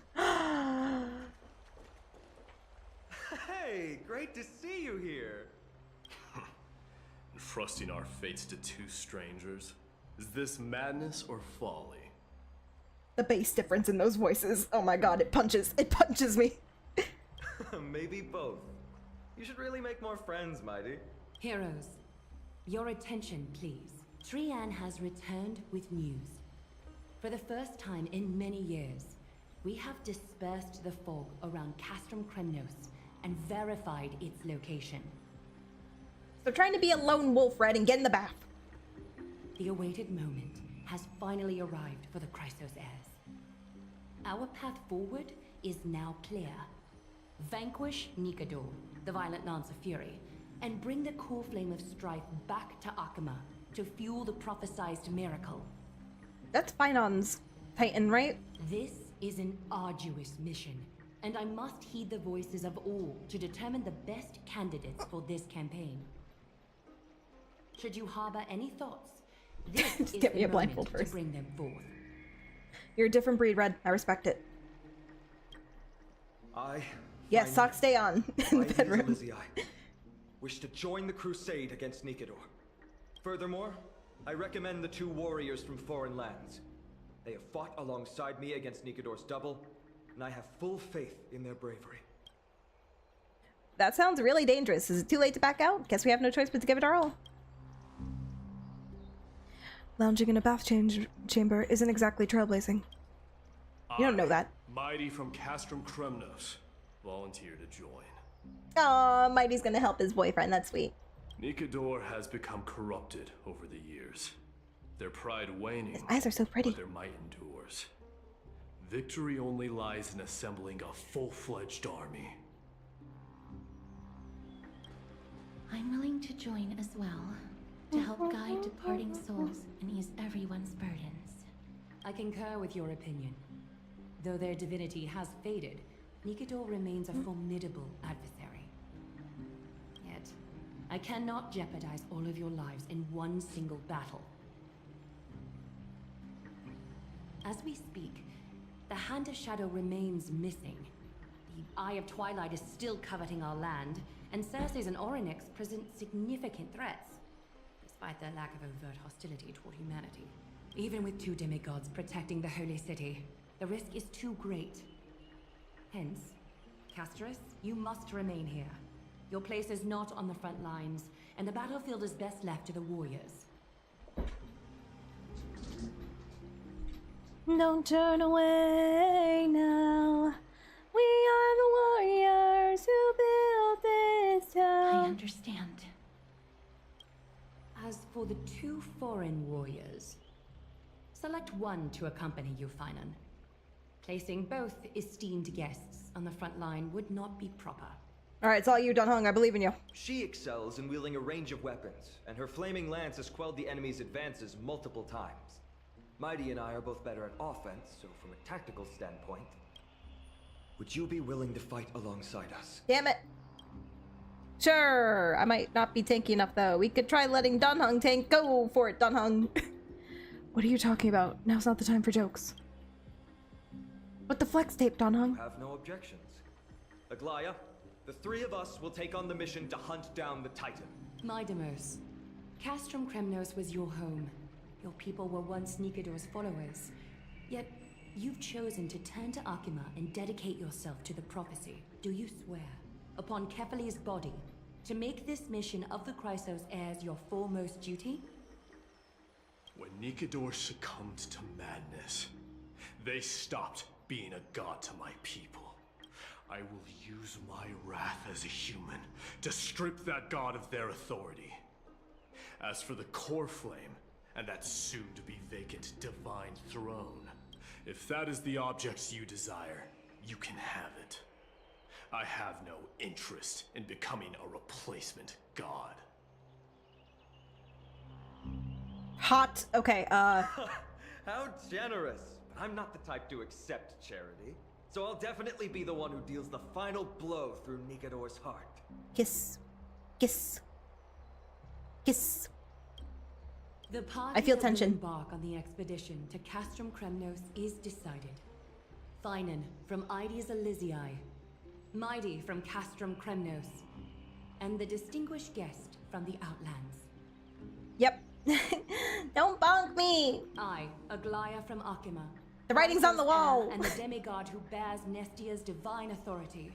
Hey, great to see you here. Trusting our fates to two strangers? Is this madness or folly?
The bass difference in those voices. Oh my god, it punches me.
Maybe both. You should really make more friends, Mighty.
Heroes, your attention, please. Trian has returned with news. For the first time in many years, we have dispersed the fog around Castrum Kremnos and verified its location.
So trying to be a lone wolf, Red, and get in the bath.
The awaited moment has finally arrived for the Chrysos Heirs. Our path forward is now clear. Vanquish Nikador, the Violent Lance of Fury, and bring the core flame of strife back to Akama to fuel the prophesized miracle.
That's Finon's Titan, right?
This is an arduous mission, and I must heed the voices of all to determine the best candidates for this campaign. Should you harbor any thoughts, this is
get me
the
a blindfold
moment to
first.
bring them forth.
You're a different breed, Red. I respect it. Yes, socks stay on in the bedroom.
Wish to join the crusade against Nikador. Furthermore, I recommend the 2 warriors from foreign lands. They have fought alongside me against Nikador's double, and I have full faith in their bravery.
That sounds really dangerous. Is it too late to back out? Guess we have no choice but to give it our all. Lounging in a bath chamber isn't exactly trailblazing. You don't know that.
Mighty from Castrum Kremnos, volunteer to join.
Aw, Mighty's gonna help his boyfriend. That's sweet.
Nikador has become corrupted over the years. Their pride waning,
His eyes are so pretty.
but their might endures. Victory only lies in assembling a full-fledged army.
I'm willing to join as well, to help guide departing souls and ease everyone's burdens.
I concur with your opinion. Though their divinity has faded, Nikador remains a formidable adversary. Yet, I cannot jeopardize all of your lives in one single battle. As we speak, the Hand of Shadow remains missing. The Eye of Twilight is still coveting our land, and Circes and Orynyx present significant threats, despite their lack of overt hostility toward humanity. Even with 2 demigods protecting the Holy City, the risk is too great. Hence, Casterus, you must remain here. Your place is not on the front lines, and the battlefield is best left to the warriors.
Don't turn away now. We are the warriors who built this town.
I understand.
As for the 2 foreign warriors, select one to accompany you, Finan. Placing both esteemed guests on the front line would not be proper.
Alright, it's all you, Dunhung. I believe in you.
She excels in wielding a range of weapons, and her flaming lance has quelled the enemy's advances multiple times. Mighty and I are both better at offense, so from a tactical standpoint, would you be willing to fight alongside us?
Damn it. Sure. I might not be tanky enough, though. We could try letting Dunhung tank. Go for it, Dunhung. What are you talking about? Now's not the time for jokes. But the flex tape, Dunhung.
Have no objections. Aglaya, the 3 of us will take on the mission to hunt down the Titan.
Mydemos, Castrum Kremnos was your home. Your people were once Nikador's followers. Yet, you've chosen to turn to Akima and dedicate yourself to the prophecy. Do you swear, upon Kefali's body, to make this mission of the Chrysos heirs your foremost duty?
When Nikador succumbed to madness, they stopped being a god to my people. I will use my wrath as a human to strip that god of their authority. As for the core flame, and that soon-to-be vacant divine throne, if that is the object you desire, you can have it. I have no interest in becoming a replacement god.
Hot. Okay,
How generous! But I'm not the type to accept charity, so I'll definitely be the one who deals the final blow through Nikador's heart.
Kiss. Kiss. Kiss.
The party
I feel
that will
tension.
embark on the expedition to Castrum Kremnos is decided. Finan from Ides Elysiae, Mighty from Castrum Kremnos, and the distinguished guest from the Outlands.
Yep. Don't bonk me!
I, Aglaya from Akima.
The writing's on the wall!
And the demigod who bears Nestia's divine authority,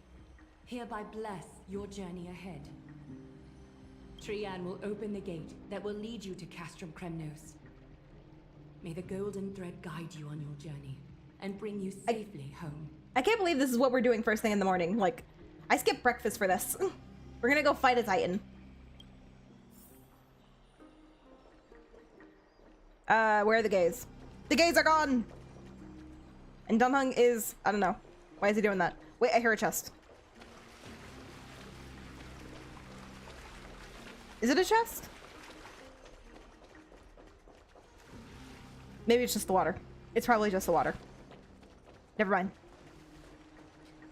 hereby bless your journey ahead. Trian will open the gate that will lead you to Castrum Kremnos. May the golden thread guide you on your journey and bring you safely home.
I can't believe this is what we're doing first thing in the morning. Like, I skipped breakfast for this. We're gonna go fight a Titan. Where are the gays? The gays are gone! And Dunhung is, I don't know. Why is he doing that? Wait, I hear a chest. Is it a chest? Maybe it's just the water. It's probably just the water. Never mind.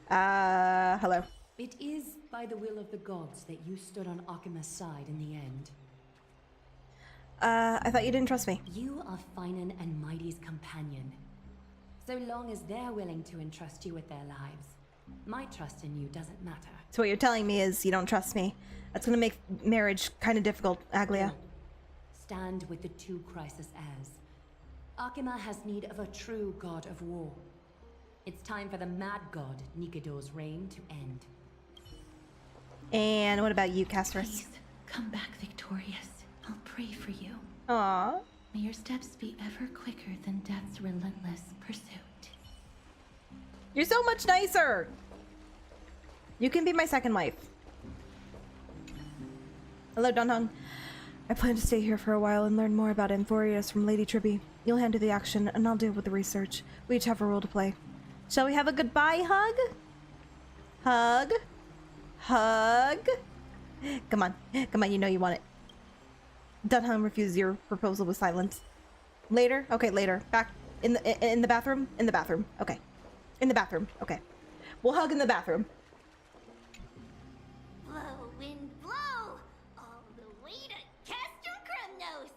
Hello.
It is by the will of the gods that you stood on Akima's side in the end.
I thought you didn't trust me.
You are Finan and Mighty's companion. So long as they're willing to entrust you with their lives, my trust in you doesn't matter.
So what you're telling me is you don't trust me. That's gonna make marriage kind of difficult, Aglia.
Stand with the two crisis heirs. Akima has need of a true god of war. It's time for the mad god Nikidor's reign to end.
And what about you, Castorus?
Please, come back victorious. I'll pray for you.
Aww.
May your steps be ever quicker than death's relentless pursuit.
You're so much nicer! You can be my second wife. Hello, Dunhung. I plan to stay here for a while and learn more about Amphoreus from Lady Tribby. You'll handle the action, and I'll deal with the research. We each have a role to play. Shall we have a goodbye hug? Hug? Hug? Come on. Come on, you know you want it. Dunhung refuses your proposal with silence. Later? Okay, later. Back in the bathroom? In the bathroom. Okay. In the bathroom. Okay. We'll hug in the bathroom.
Blow, wind, blow! All the way to Castor Krumnos!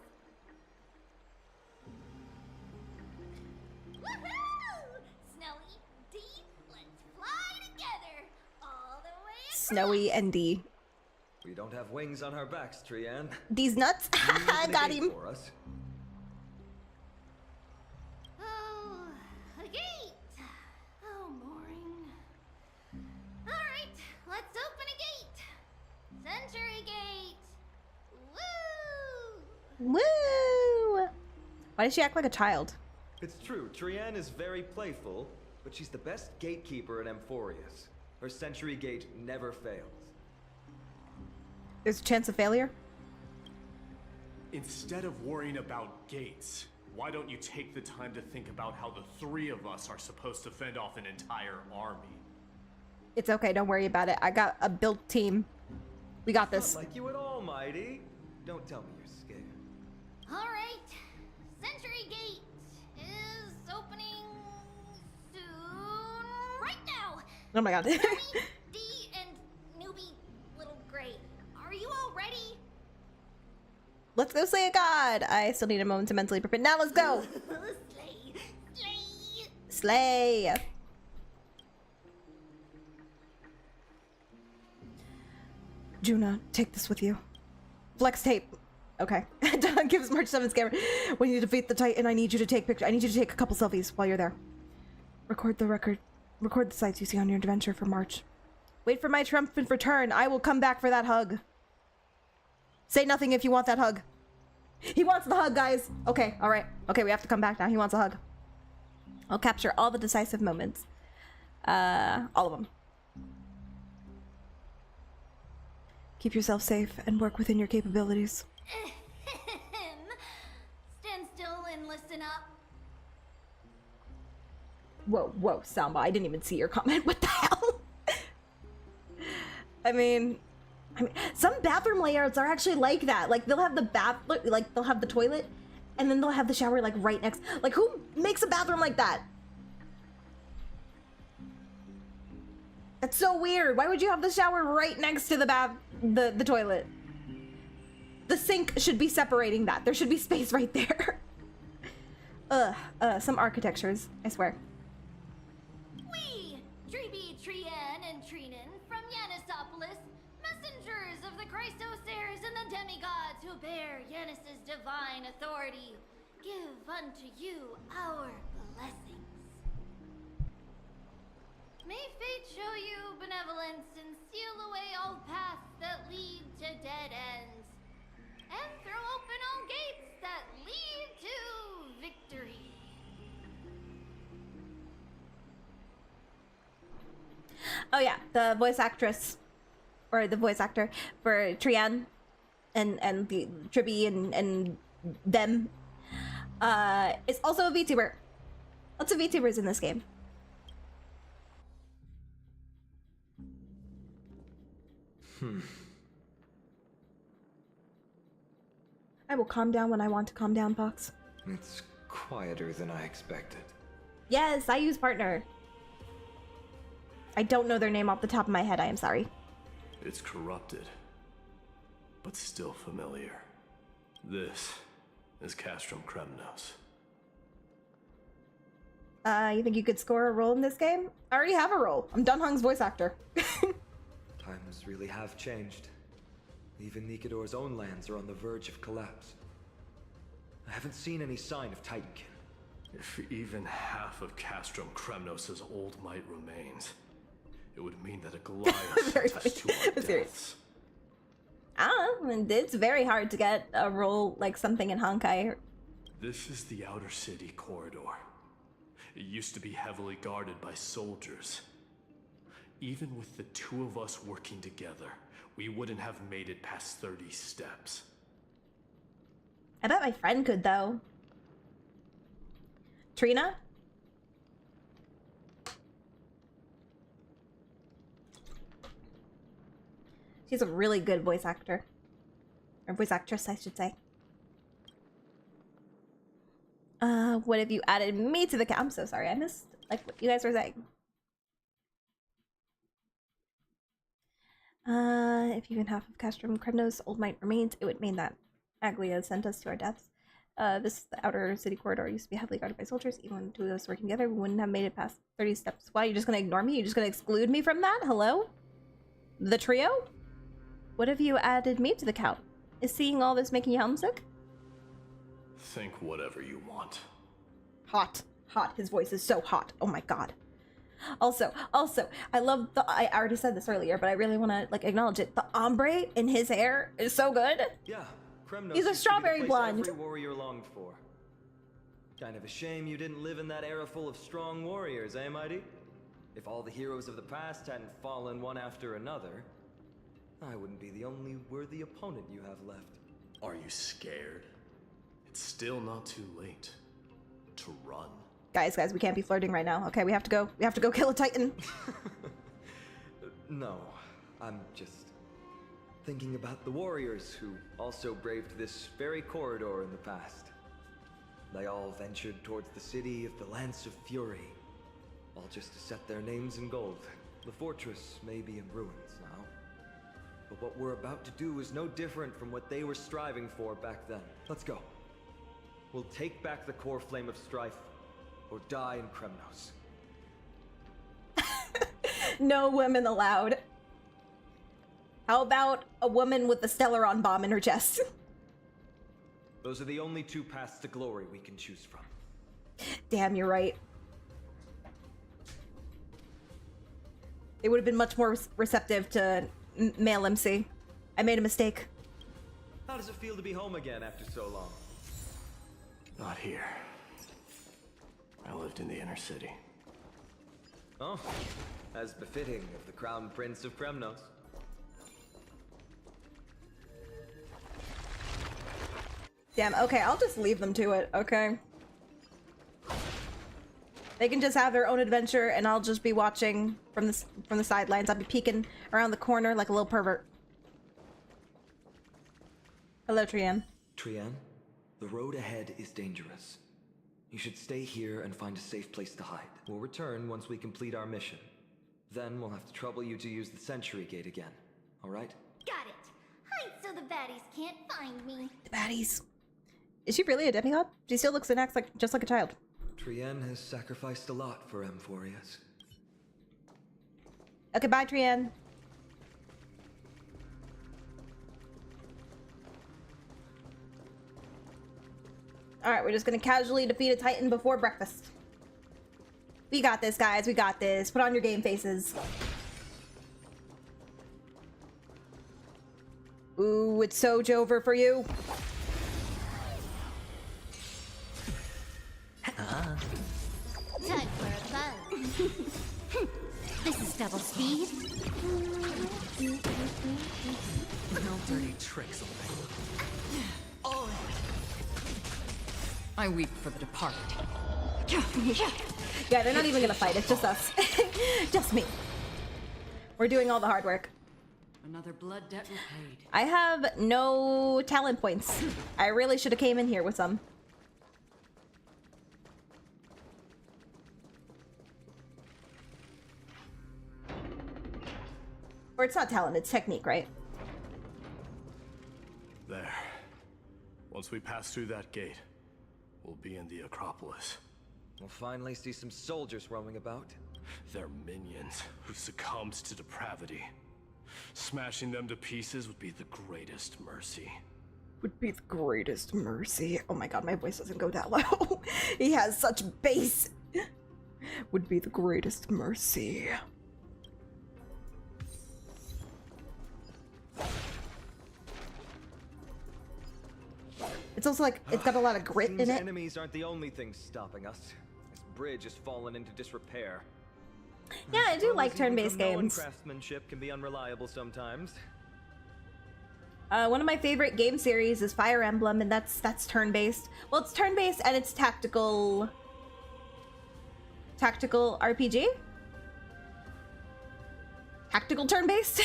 Woohoo! Snowy, deep, let's fly together! All the way across.
Snowy and D.
We don't have wings on our backs, Trian.
These nuts? I got him.
For us.
Oh, a gate! Oh, boring. Alright, let's open a gate! Century Gate! Woo!
Woo! Why does she act like a child?
It's true, Trian is very playful, but she's the best gatekeeper at Amphoreus. Her Century Gate never fails.
There's a chance of failure?
Instead of worrying about gates, why don't you take the time to think about how the three of us are supposed to fend off an entire army?
It's okay, don't worry about it. I got a built team. We got this.
Not like you at all, Mighty. Don't tell me you're scared.
Alright, Century Gate is opening soon. Right now!
Oh my god.
D and newbie Little Gray, are you all ready?
Let's go slay a god. I still need a moment to mentally prepare. Now let's go.
Slay! Slay!
Slay. Juna, take this with you. Flex tape. Okay. Don gives March 7th camera. When you defeat the Titan, I need you to take pictures. I need you to take a couple selfies while you're there. Record the sights you see on your adventure for March. Wait for my triumphant return. I will come back for that hug. Say nothing if you want that hug. He wants the hug, guys. Okay, all right. Okay, we have to come back now. He wants a hug. I'll capture all the decisive moments. All of them. Keep yourself safe and work within your capabilities.
Stand still and listen up.
Whoa, Samba. I didn't even see your comment. What the hell? I mean, some bathroom layouts are actually like that. Like, they'll have the they'll have the toilet, and then they'll have the shower, like, right next. Like, who makes a bathroom like that? That's so weird. Why would you have the shower right next to the toilet? The sink should be separating that. There should be space right there. Some architectures, I swear.
We, Treby, Trian, and Trinan from Yanisopolis, messengers of the Christosairs and the demigods who bear Yanis's divine authority, give unto you our blessings. May fate show you benevolence and seal away all paths that lead to dead ends, and throw open all gates that lead to victory.
Oh yeah, the voice actress, or the voice actor for Trian and the Tribby and them is also a VTuber. Lots of VTubers in this game. I will calm down when I want to calm down, Fox.
It's quieter than I expected.
Yes, I use partner. I don't know their name off the top of my head, I am sorry.
It's corrupted, but still familiar. This is Castrum Kremnos.
You think you could score a role in this game? I already have a role. I'm Dunhung's voice actor.
Times really have changed. Even Nikador's own lands are on the verge of collapse. I haven't seen any sign of Titankin.
If even half of Castrum Kremnos' old might remains, it would mean that a Goliath sent us to our deaths.
I don't know. It's very hard to get a role like something in Honkai.
This is the outer city corridor. It used to be heavily guarded by soldiers. Even with the two of us working together, we wouldn't have made it past 30 steps.
I bet my friend could, though. Trina? She's a really good voice actor. Or voice actress, I should say. What if you added me to the I'm so sorry, I missed like what you guys were saying. If even half of Castrum Kremnos' old might remains, it would mean that Aglia sent us to our deaths. This is the outer city corridor. It used to be heavily guarded by soldiers. Even when two of us working together, we wouldn't have made it past 30 steps. Why, you just gonna ignore me? You just gonna exclude me from that? Hello? The trio? What have you added me to the count? Is seeing all this making you homesick?
Think whatever you want.
Hot. Hot. His voice is so hot. Oh my god. Also, I love the, I already said this earlier, but I really want to, like, acknowledge it. The ombre in his hair is so good.
Yeah, Kremnos
He's a
used to be the
strawberry
place
blonde.
Every warrior longed for. Kind of a shame you didn't live in that era full of strong warriors, eh, Mighty? If all the heroes of the past hadn't fallen one after another, I wouldn't be the only worthy opponent you have left.
Are you scared? It's still not too late to run.
Guys, we can't be flirting right now. Okay, we have to go. We have to go kill a Titan.
No, I'm just thinking about the warriors who also braved this very corridor in the past. They all ventured towards the city of the Lance of Fury, all just to set their names in gold. The fortress may be in ruins now, but what we're about to do is no different from what they were striving for back then. Let's go. We'll take back the core flame of strife, or die in Kremnos.
No women allowed. How about a woman with the Stellaron bomb in her chest?
Those are the only two paths to glory we can choose from.
Damn, you're right. They would have been much more receptive to male MC. I made a mistake.
How does it feel to be home again after so long?
Not here. I lived in the inner city.
Oh, as befitting of the Crown Prince of Kremnos.
Damn, okay, I'll just leave them to it, okay? They can just have their own adventure, and I'll just be watching from the sidelines. I'll be peeking around the corner like a little pervert. Hello, Trian.
Trian, the road ahead is dangerous. You should stay here and find a safe place to hide. We'll return once we complete our mission. Then we'll have to trouble you to use the Sentry Gate again, alright?
Got it. Hide so the baddies can't find me.
The baddies. Is she really a demigod? She still looks and acts like just like a child.
Trian has sacrificed a lot for Amphoreus.
Okay, bye, Trian. Alright, we're just gonna casually defeat a Titan before breakfast. We got this, guys. We got this. Put on your game faces. Ooh, it's so Jover for you.
Time for a buzz. This is double speed.
No dirty tricks, alright? I weep for the departed.
Yeah, they're not even gonna fight. It's just us. Just me. We're doing all the hard work.
Another blood debt repaid.
I have no talent points. I really should have came in here with some. Or it's not talent, it's technique, right?
There. Once we pass through that gate, we'll be in the Acropolis.
We'll finally see some soldiers roaming about.
They're minions who succumbed to depravity. Smashing them to pieces would be the greatest mercy.
Would be the greatest mercy. Oh my god, my voice doesn't go that low. He has such bass. Would be the greatest mercy.
It's also like, it's got a lot of grit in
Seems
it.
enemies aren't the only things stopping us. This bridge has fallen into disrepair.
Yeah, I do like turn-based games.
Craftsmanship can be unreliable sometimes.
One of my favorite game series is Fire Emblem, and that's turn-based. Well, it's turn-based and it's tactical RPG? Tactical turn-based?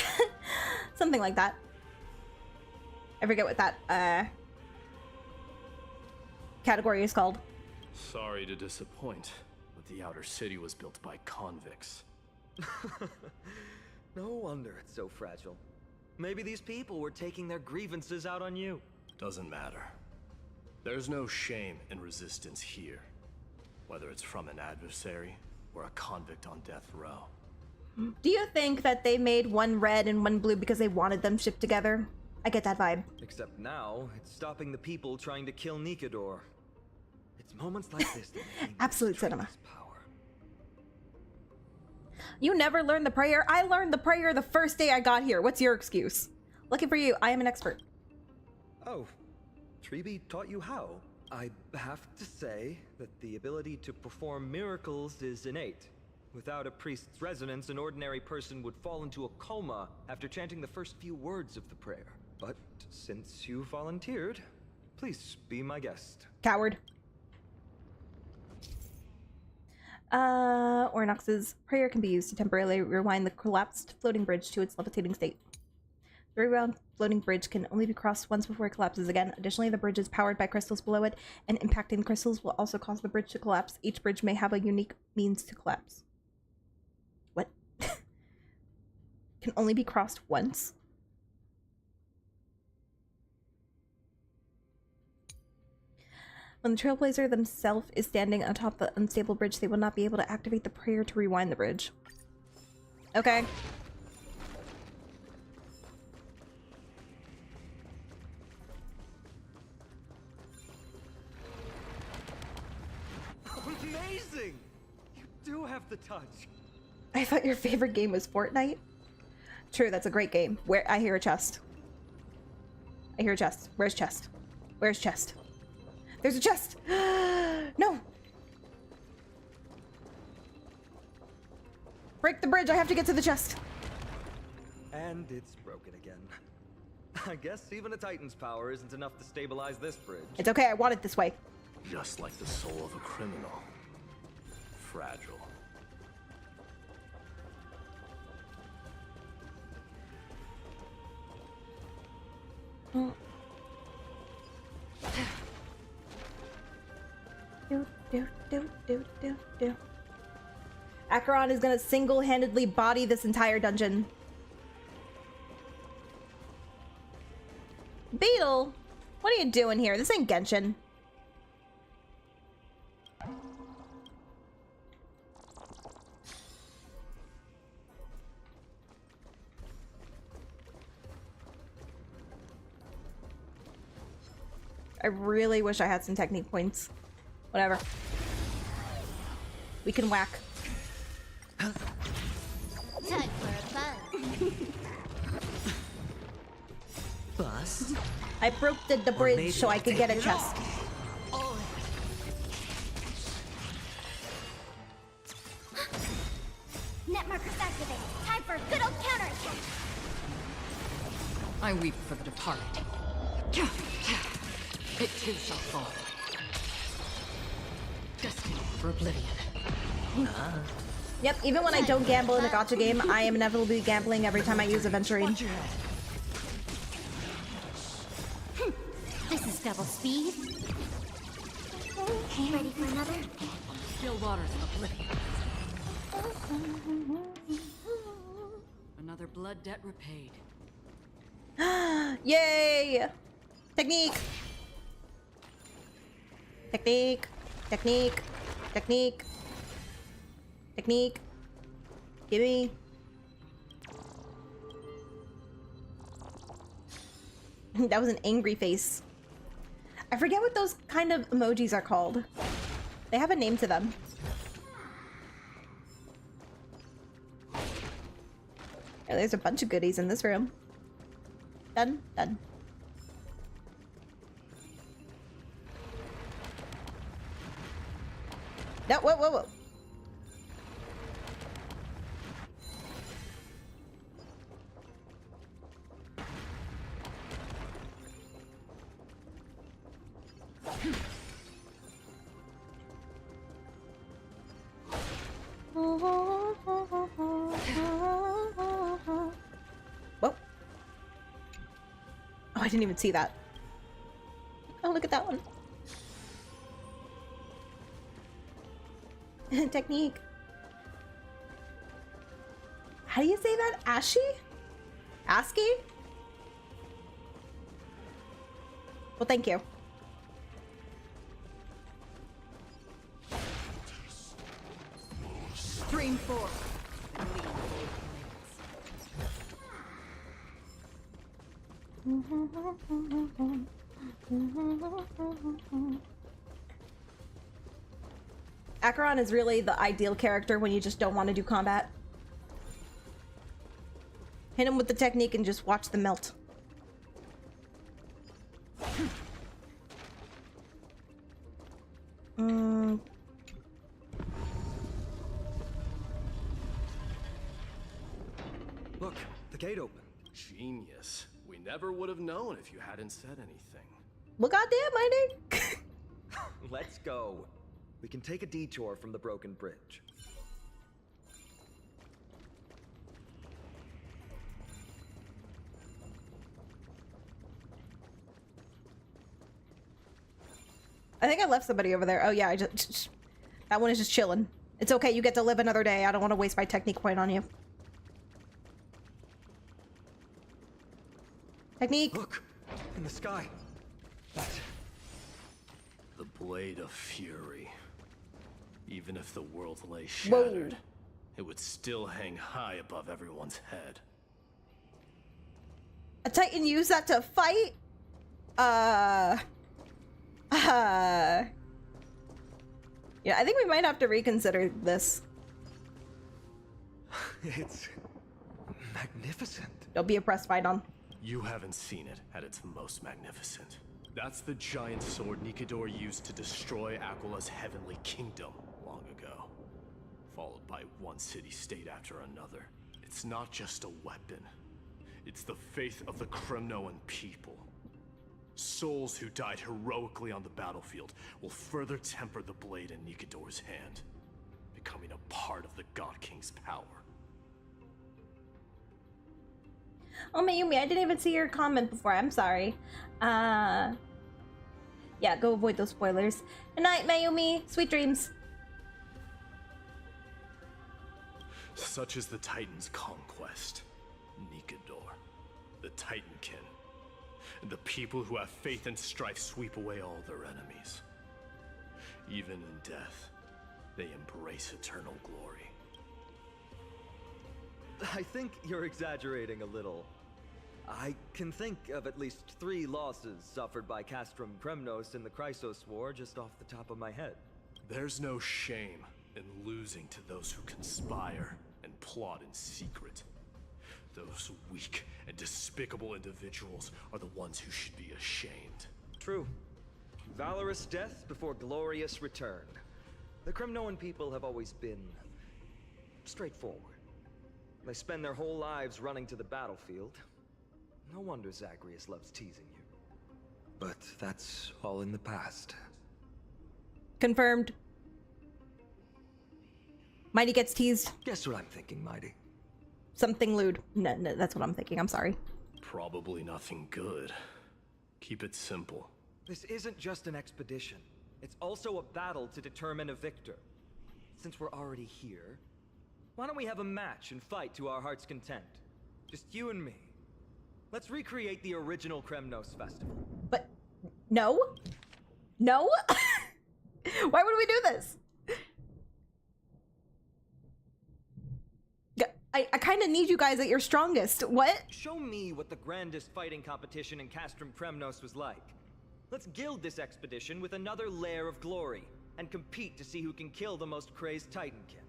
Something like that. I forget what that category is called.
Sorry to disappoint, but the outer city was built by convicts.
No wonder it's so fragile. Maybe these people were taking their grievances out on you.
Doesn't matter. There's no shame in resistance here, whether it's from an adversary or a convict on death row.
Do you think that they made one red and one blue because they wanted them shipped together? I get that vibe.
Except now, it's stopping the people trying to kill Nikador. It's moments like this that make me
Absolute cinema.
his power.
You never learned the prayer? I learned the prayer the first day I got here. What's your excuse? Lucky for you, I am an expert.
Oh, Treeby taught you how? I have to say that the ability to perform miracles is innate. Without a priest's resonance, an ordinary person would fall into a coma after chanting the first few words of the prayer. But since you volunteered, please be my guest.
Coward. Ornox's prayer can be used to temporarily rewind the collapsed floating bridge to its levitating state. The rewound floating bridge can only be crossed once before it collapses again. Additionally, the bridge is powered by crystals below it, and impacting the crystals will also cause the bridge to collapse. Each bridge may have a unique means to collapse. What? Can only be crossed once? When the Trailblazer themselves is standing atop the unstable bridge, they will not be able to activate the prayer to rewind the bridge. Okay.
Amazing! You do have the touch.
I thought your favorite game was Fortnite. True, that's a great game. Where I hear a chest. I hear a chest. Where's chest? Where's chest? There's a chest! No! Break the bridge, I have to get to the chest.
And it's broken again. I guess even a Titan's power isn't enough to stabilize this bridge.
It's okay, I want it this way.
Just like the soul of a criminal. Fragile.
Acheron is gonna single-handedly body this entire dungeon. Beetle, what are you doing here? This ain't Genshin. I really wish I had some technique points. Whatever. We can whack.
Time for a buzz.
Bust?
I broke the bridge so I could get a chest.
Net markers activated. Time for a good old counterattack.
I weep for the departed. It too shall fall. Destined for oblivion.
Yep, even when I don't gamble in a gacha game, I am inevitably gambling every time I use Aventurine.
This is double speed. Ready for another?
Still waters of oblivion. Another blood debt repaid.
Yay! Technique! Technique! Technique! Technique! Technique! Gimme! That was an angry face. I forget what those kind of emojis are called. They have a name to them. Oh, there's a bunch of goodies in this room. Done, done. No, whoa, whoa, whoa. Whoa. Oh, I didn't even see that. Oh, look at that one. Technique. How do you say that? Ashi? ASCII? Well, thank you.
Stream forward.
Acheron is really the ideal character when you just don't want to do combat. Hit him with the technique and just watch them melt.
Look, the gate open.
Genius. We never would have known if you hadn't said anything.
Well, goddamn, I did.
Let's go. We can take a detour from the broken bridge.
I think I left somebody over there. Oh yeah, I just that one is just chilling. It's okay, you get to live another day. I don't want to waste my technique point on you. Technique.
Look, in the sky.
The blade of fury. Even if the world lay shattered, it would still hang high above everyone's head.
A Titan used that to fight? Yeah, I think we might have to reconsider this.
It's magnificent.
Don't be oppressed, Phaidon.
You haven't seen it at its most magnificent. That's the giant sword Nikador used to destroy Aquala's heavenly kingdom long ago. Followed by one city-state after another. It's not just a weapon. It's the faith of the Kremnoan people. Souls who died heroically on the battlefield will further temper the blade in Nikador's hand, becoming a part of the God King's power.
Oh, Mayumi, I didn't even see your comment before. I'm sorry. Yeah, go avoid those spoilers. Good night, Mayumi. Sweet dreams.
Such is the Titan's conquest. Nikador, the Titankin. And the people who have faith and strife sweep away all their enemies. Even in death, they embrace eternal glory.
I think you're exaggerating a little. I can think of at least 3 losses suffered by Castrum Kremnos in the Chrysos War just off the top of my head.
There's no shame in losing to those who conspire and plot in secret. Those weak and despicable individuals are the ones who should be ashamed.
True. Valorous death before glorious return. The Kremnoan people have always been straightforward. They spend their whole lives running to the battlefield. No wonder Zagreus loves teasing you. But that's all in the past.
Confirmed. Mighty gets teased.
Guess what I'm thinking, Mighty?
Something lewd. No, that's what I'm thinking. I'm sorry.
Probably nothing good. Keep it simple.
This isn't just an expedition. It's also a battle to determine a victor. Since we're already here, why don't we have a match and fight to our heart's content? Just you and me. Let's recreate the original Kremnos festival.
But no. No? Why would we do this? I kind of need you guys at your strongest. What?
Show me what the grandest fighting competition in Castrum Kremnos was like. Let's gild this expedition with another layer of glory and compete to see who can kill the most crazed Titankin.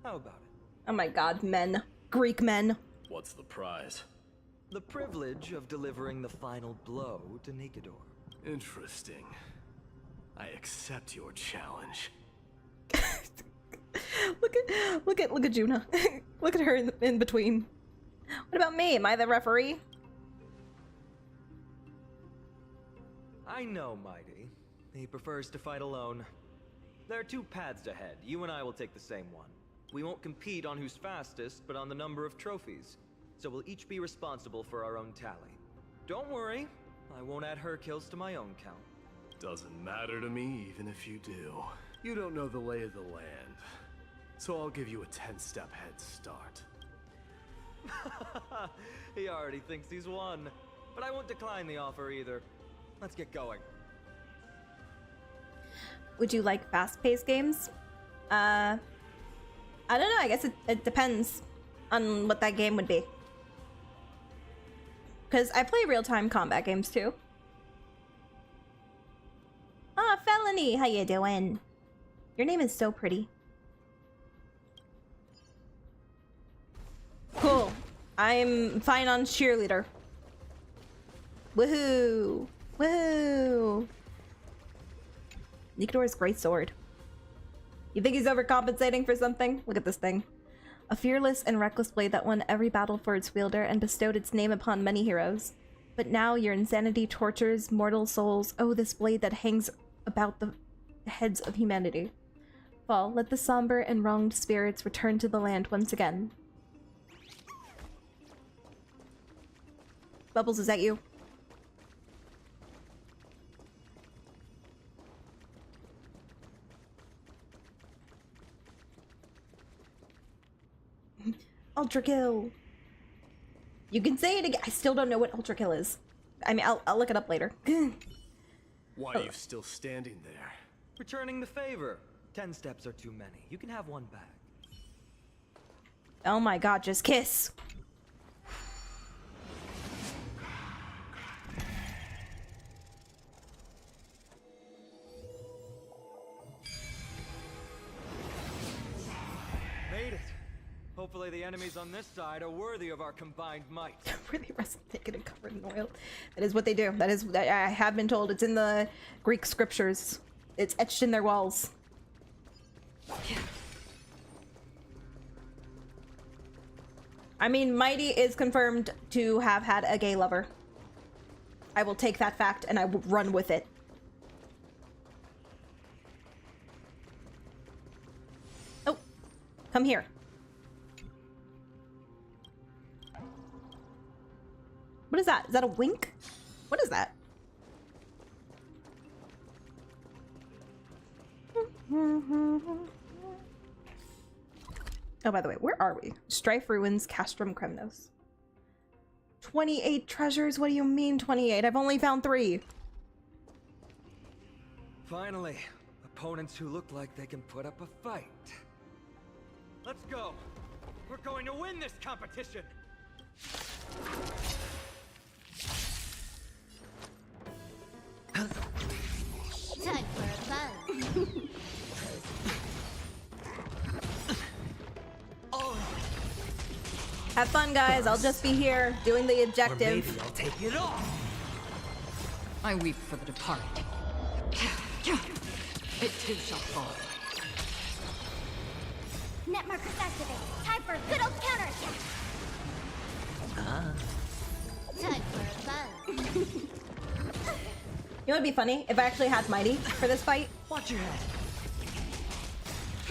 How about it?
Oh my god, men. Greek men.
What's the prize?
The privilege of delivering the final blow to Nikedor.
Interesting. I accept your challenge.
Look at Juna. Look at her in between. What about me? Am I the referee?
I know, Mighty. He prefers to fight alone. There are two paths ahead. You and I will take the same one. We won't compete on who's fastest, but on the number of trophies. So we'll each be responsible for our own tally. Don't worry, I won't add her kills to my own count.
Doesn't matter to me, even if you do. You don't know the lay of the land. So I'll give you a 10-step head start.
He already thinks he's won. But I won't decline the offer either. Let's get going.
Would you like fast-paced games? I don't know. I guess it depends on what that game would be. Because I play real-time combat games too. Ah, Felony, how you doing? Your name is so pretty. Cool. I'm fine on cheerleader. Woohoo! Woohoo! Nikedor's great sword. You think he's overcompensating for something? Look at this thing. A fearless and reckless blade that won every battle for its wielder and bestowed its name upon many heroes. But now your insanity tortures mortal souls. Oh, this blade that hangs about the heads of humanity. Fall, let the somber and wronged spirits return to the land once again. Bubbles, is that you? Ultra kill. You can say it again. I still don't know what ultra kill is. I mean, I'll look it up later.
Why are you still standing there?
Returning the favor. 10 steps are too many. You can have one back.
Oh my god, just kiss.
Made it. Hopefully the enemies on this side are worthy of our combined might.
Really wrestled naked and covered in oil. That is what they do. That is, I have been told. It's in the Greek scriptures. It's etched in their walls. I mean, Mighty is confirmed to have had a gay lover. I will take that fact and I will run with it. Oh, come here. What is that? Is that a wink? What is that? Oh, by the way, where are we? Strife Ruins, Castrum Kremnos. 28 treasures? What do you mean 28? I've only found 3.
Finally, opponents who look like they can put up a fight. Let's go. We're going to win this competition.
Time for a buzz.
Have fun, guys. I'll just be here doing the objective.
Or maybe I'll take it off.
I weep for the departed. It too shall fall.
Net markers activate. Time for a good old counterattack.
Ah.
Time for a buzz.
You know what'd be funny? If I actually had Mighty for this fight.
Watch your head.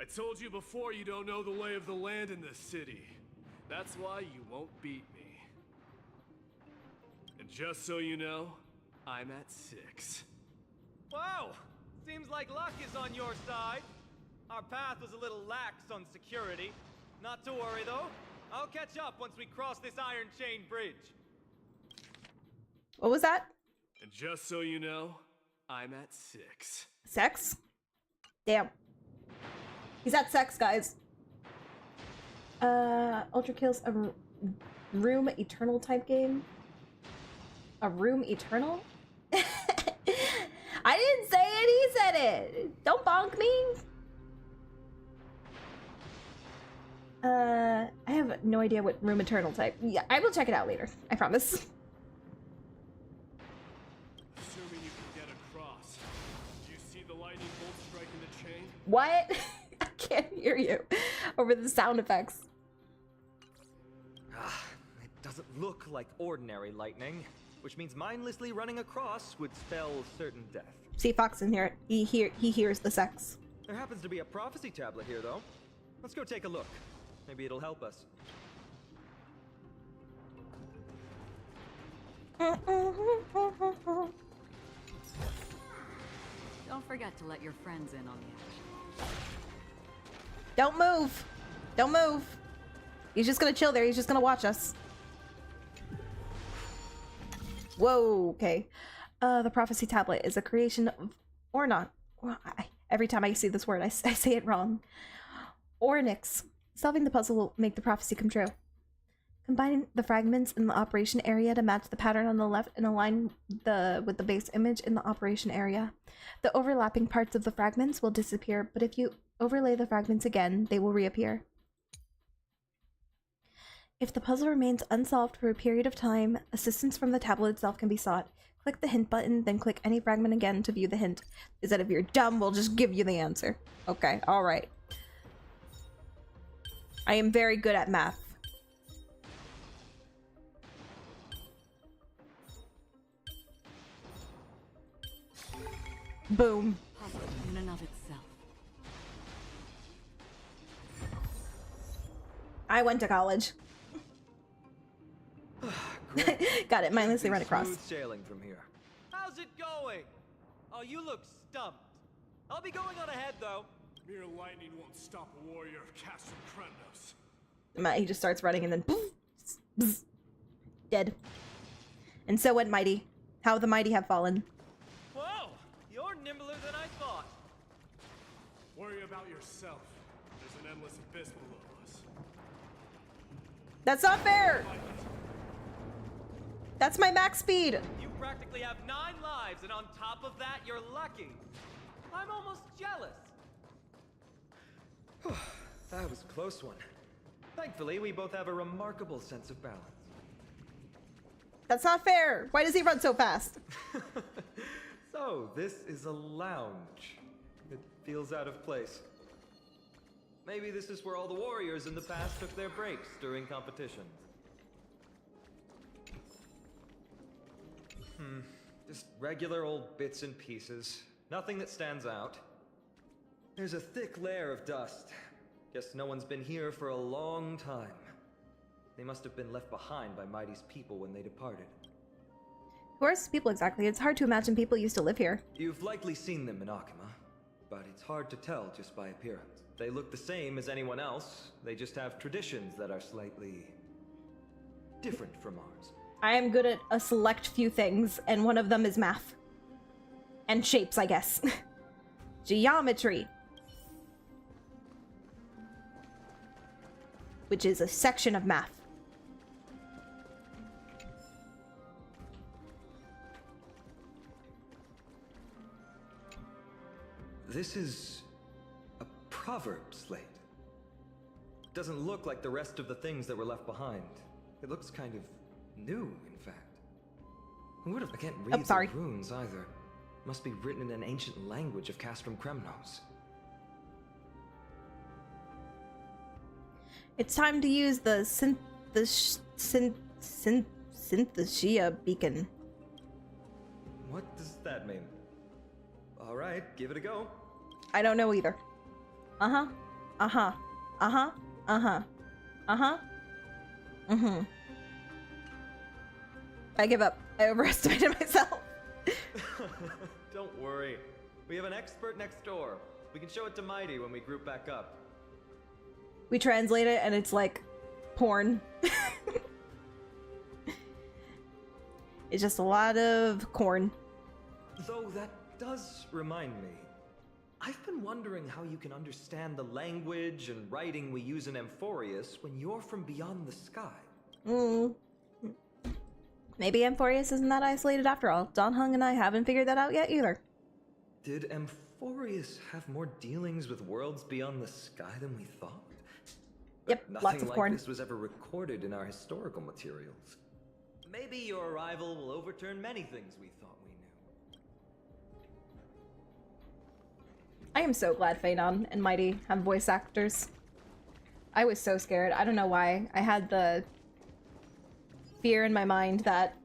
I told you before you don't know the lay of the land in this city. That's why you won't beat me. And just so you know, I'm at 6.
Wow! Seems like luck is on your side. Our path was a little lax on security. Not to worry, though. I'll catch up once we cross this iron chain bridge.
What was that?
And just so you know, I'm at 6.
Sex? Damn. He's at sex, guys. Ultra Kills a Room Eternal type game. A Room Eternal? I didn't say it, he said it. Don't bonk me. I have no idea what Room Eternal type. Yeah, I will check it out later. I promise.
Assuming you can get across. Do you see the lightning bolt striking the chain?
What? I can't hear you over the sound effects.
It doesn't look like ordinary lightning, which means mindlessly running across would spell certain death.
See Fox in here. He hears the sex.
There happens to be a prophecy tablet here, though. Let's go take a look. Maybe it'll help us.
Don't forget to let your friends in on the action.
Don't move. Don't move. He's just gonna chill there. He's just gonna watch us. Whoa, okay. The prophecy tablet is a creation of, or not. Well, every time I see this word, I say it wrong. Ornyx. Solving the puzzle will make the prophecy come true. Combine the fragments in the operation area to match the pattern on the left and align with the base image in the operation area. The overlapping parts of the fragments will disappear, but if you overlay the fragments again, they will reappear. If the puzzle remains unsolved for a period of time, assistance from the tablet itself can be sought. Click the hint button, then click any fragment again to view the hint. Is that if you're dumb, we'll just give you the answer. Okay, alright. I am very good at math. Boom.
Puzzle in and of itself.
I went to college. Got it. Mindlessly run across.
Smooth sailing from here. How's it going? Oh, you look stumped. I'll be going on ahead, though.
Mere lightning won't stop a warrior of Castrum Kremnos.
He just starts running and then poof, bzz, dead. And so went Mighty. How the mighty have fallen.
Whoa! You're nimbler than I thought.
Worry about yourself. There's an endless abyss below us.
That's not fair! That's my max speed!
You practically have 9 lives, and on top of that, you're lucky. I'm almost jealous. That was a close one. Thankfully, we both have a remarkable sense of balance.
That's not fair! Why does he run so fast?
So, this is a lounge. It feels out of place. Maybe this is where all the warriors in the past took their breaks during competitions. Just regular old bits and pieces. Nothing that stands out. There's a thick layer of dust. Guess no one's been here for a long time. They must have been left behind by Mighty's people when they departed.
Who are these people exactly? It's hard to imagine people used to live here.
You've likely seen them in Akama, but it's hard to tell just by appearance. They look the same as anyone else. They just have traditions that are slightly different from ours.
I am good at a select few things, and one of them is math. And shapes, I guess. Geometry. Which is a section of math.
This is a proverb slate. Doesn't look like the rest of the things that were left behind. It looks kind of new, in fact. Who would have? I can't read the runes either. Must be written in an ancient language of Castrum Kremnos.
It's time to use the Synthesia beacon.
What does that mean? All right, give it a go.
I don't know either. Uh-huh.
Uh-huh. Uh-huh. Uh-huh. Uh-huh. Mm-hmm. I give up. I overestimated myself.
Don't worry. We have an expert next door. We can show it to Mighty when we group back up.
We translate it and it's like porn. It's just a lot of corn.
Though that does remind me. I've been wondering how you can understand the language and writing we use in Amphoreus when you're from beyond the sky.
Maybe Amphoreus isn't that isolated after all. Don Hung and I haven't figured that out yet either.
Did Amphoreus have more dealings with worlds beyond the sky than we thought?
Yep,
Nothing
lots of
like
corn.
this was ever recorded in our historical materials. Maybe your arrival will overturn many things we thought we knew.
I am so glad Phaenon and Mighty have voice actors. I was so scared. I don't know why. I had the fear in my mind that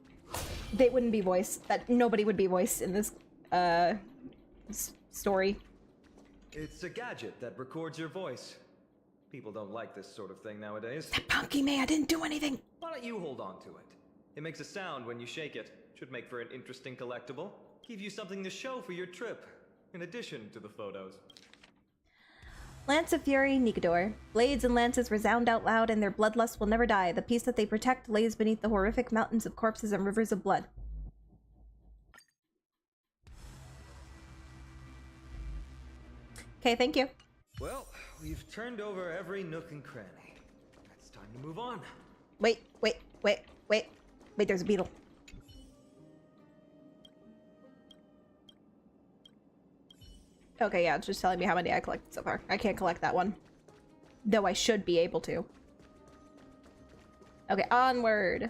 they wouldn't be voiced, that nobody would be voiced in this story.
It's a gadget that records your voice. People don't like this sort of thing nowadays.
That punky me, I didn't do anything.
Why don't you hold on to it? It makes a sound when you shake it. Should make for an interesting collectible. Give you something to show for your trip, in addition to the photos.
Lance of Fury, Nikador. Blades and lances resound out loud, and their bloodlust will never die. The peace that they protect lays beneath the horrific mountains of corpses and rivers of blood. Okay, thank you.
Well, we've turned over every nook and cranny. It's time to move on.
Wait, there's a beetle. Okay, yeah, it's just telling me how many I collected so far. I can't collect that one. Though I should be able to. Okay, onward.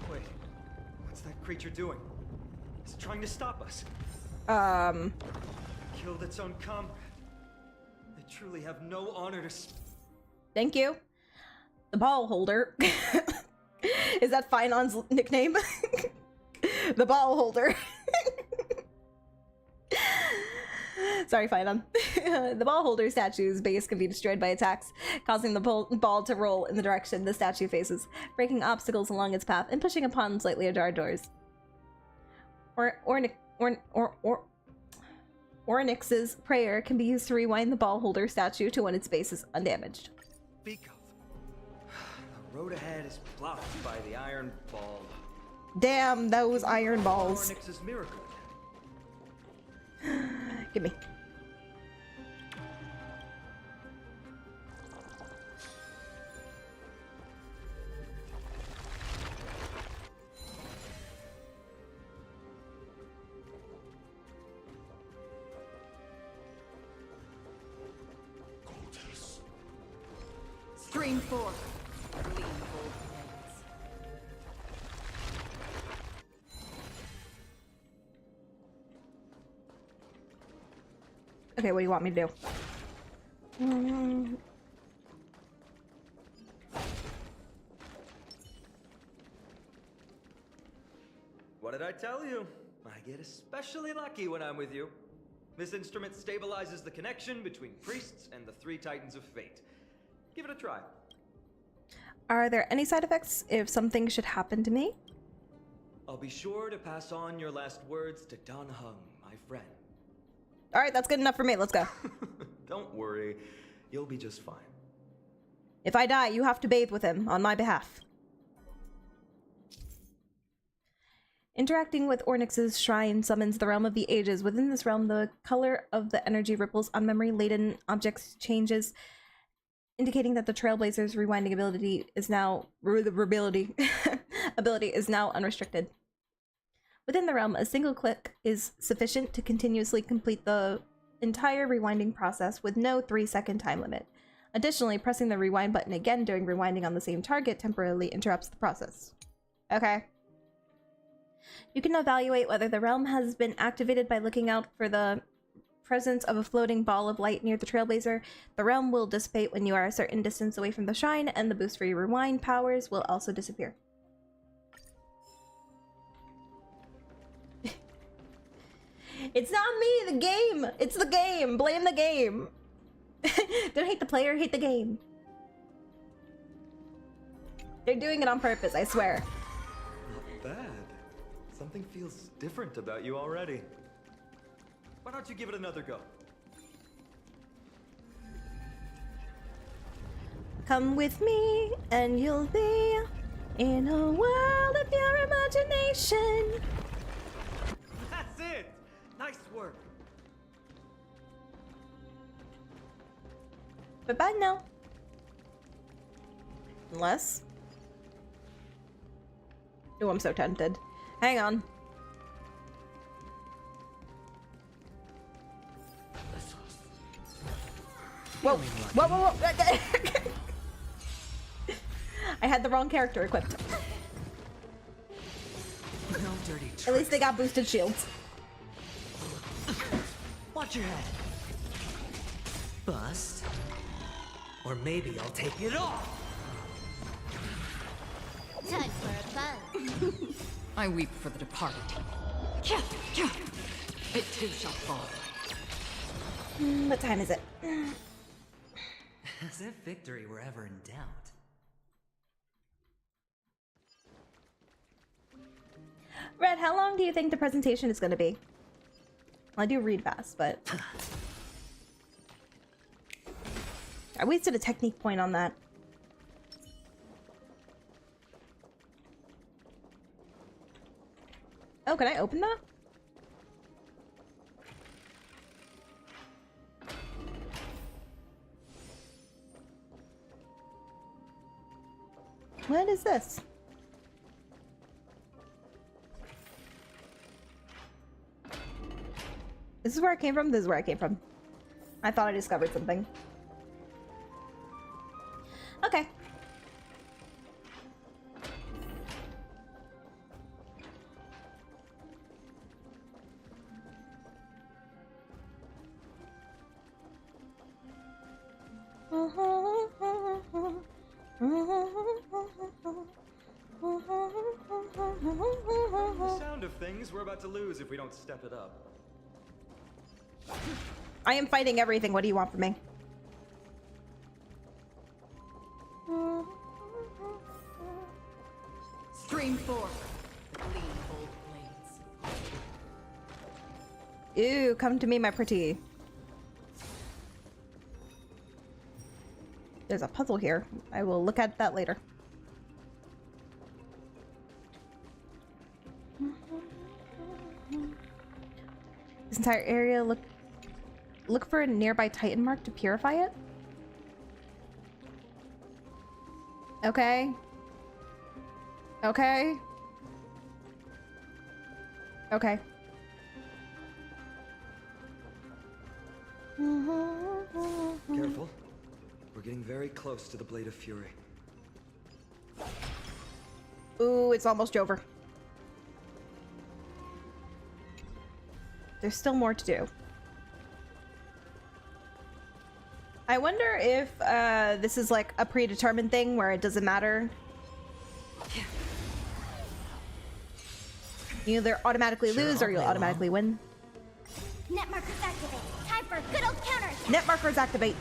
Wait, what's that creature doing? It's trying to stop us. Killed its own comrade. They truly have no honor to...
Thank you. The ball holder. Is that Phaenon's nickname? The ball holder. Sorry, Phaenon. The ball holder statue's base can be destroyed by attacks, causing the ball to roll in the direction the statue faces, breaking obstacles along its path, and pushing upon slightly ajar doors. Ornyx's prayer can be used to rewind the ball holder statue to when its base is undamaged.
Speak of. The road ahead is blocked by the iron ball.
Damn those iron balls.
Ornyx's miracle.
Give me.
Stream forth. Gleam bold blades.
Okay, what do you want me to do?
What did I tell you? I get especially lucky when I'm with you. This instrument stabilizes the connection between priests and the three titans of fate. Give it a try.
Are there any side effects if something should happen to me?
I'll be sure to pass on your last words to Don Hung, my friend.
All right, that's good enough for me. Let's go.
Don't worry, you'll be just fine.
If I die, you have to bathe with him on my behalf. Interacting with Ornyx's shrine summons the realm of the ages. Within this realm, the color of the energy ripples on memory-laden objects changes, indicating that the Trailblazer's rewinding ability is now ability is now unrestricted. Within the realm, a single click is sufficient to continuously complete the entire rewinding process with no 3-second time limit. Additionally, pressing the rewind button again during rewinding on the same target temporarily interrupts the process. Okay. You can evaluate whether the realm has been activated by looking out for the presence of a floating ball of light near the Trailblazer. The realm will dissipate when you are a certain distance away from the shrine, and the boost for your rewind powers will also disappear. It's not me, the game! It's the game! Blame the game! Don't hate the player, hate the game. They're doing it on purpose, I swear.
Not bad. Something feels different about you already. Why don't you give it another go?
Come with me, and you'll be in a world of your imagination.
That's it! Nice work.
Bye-bye now. Unless... Oh, I'm so tempted. Hang on. Whoa! Whoa, whoa, whoa! I had the wrong character equipped.
No dirty tricks.
At least they got boosted shields.
Watch your head. Bust. Or maybe I'll take it off.
Time for a buzz.
I weep for the departed. It too shall fall.
What time is it?
As if victory were ever in doubt.
Red, how long do you think the presentation is going to be? I do read fast, but... I wasted a technique point on that. Oh, can I open that? What is this? This is where I came from? This is where I came from. I thought I discovered something. Okay.
The sound of things we're about to lose if we don't step it up.
I am fighting everything. What do you want from me?
Stream forth. Lean old blades.
Ew, come to me, my pretty. There's a puzzle here. I will look at that later. This entire area, look for a nearby Titan mark to purify it. Okay. Okay. Okay.
Careful. We're getting very close to the Blade of Fury.
Ooh, it's almost over. There's still more to do. I wonder if this is like a predetermined thing where it doesn't matter. You either automatically lose or you'll automatically win.
Net markers activate. Time for good old counters.
Net markers activate.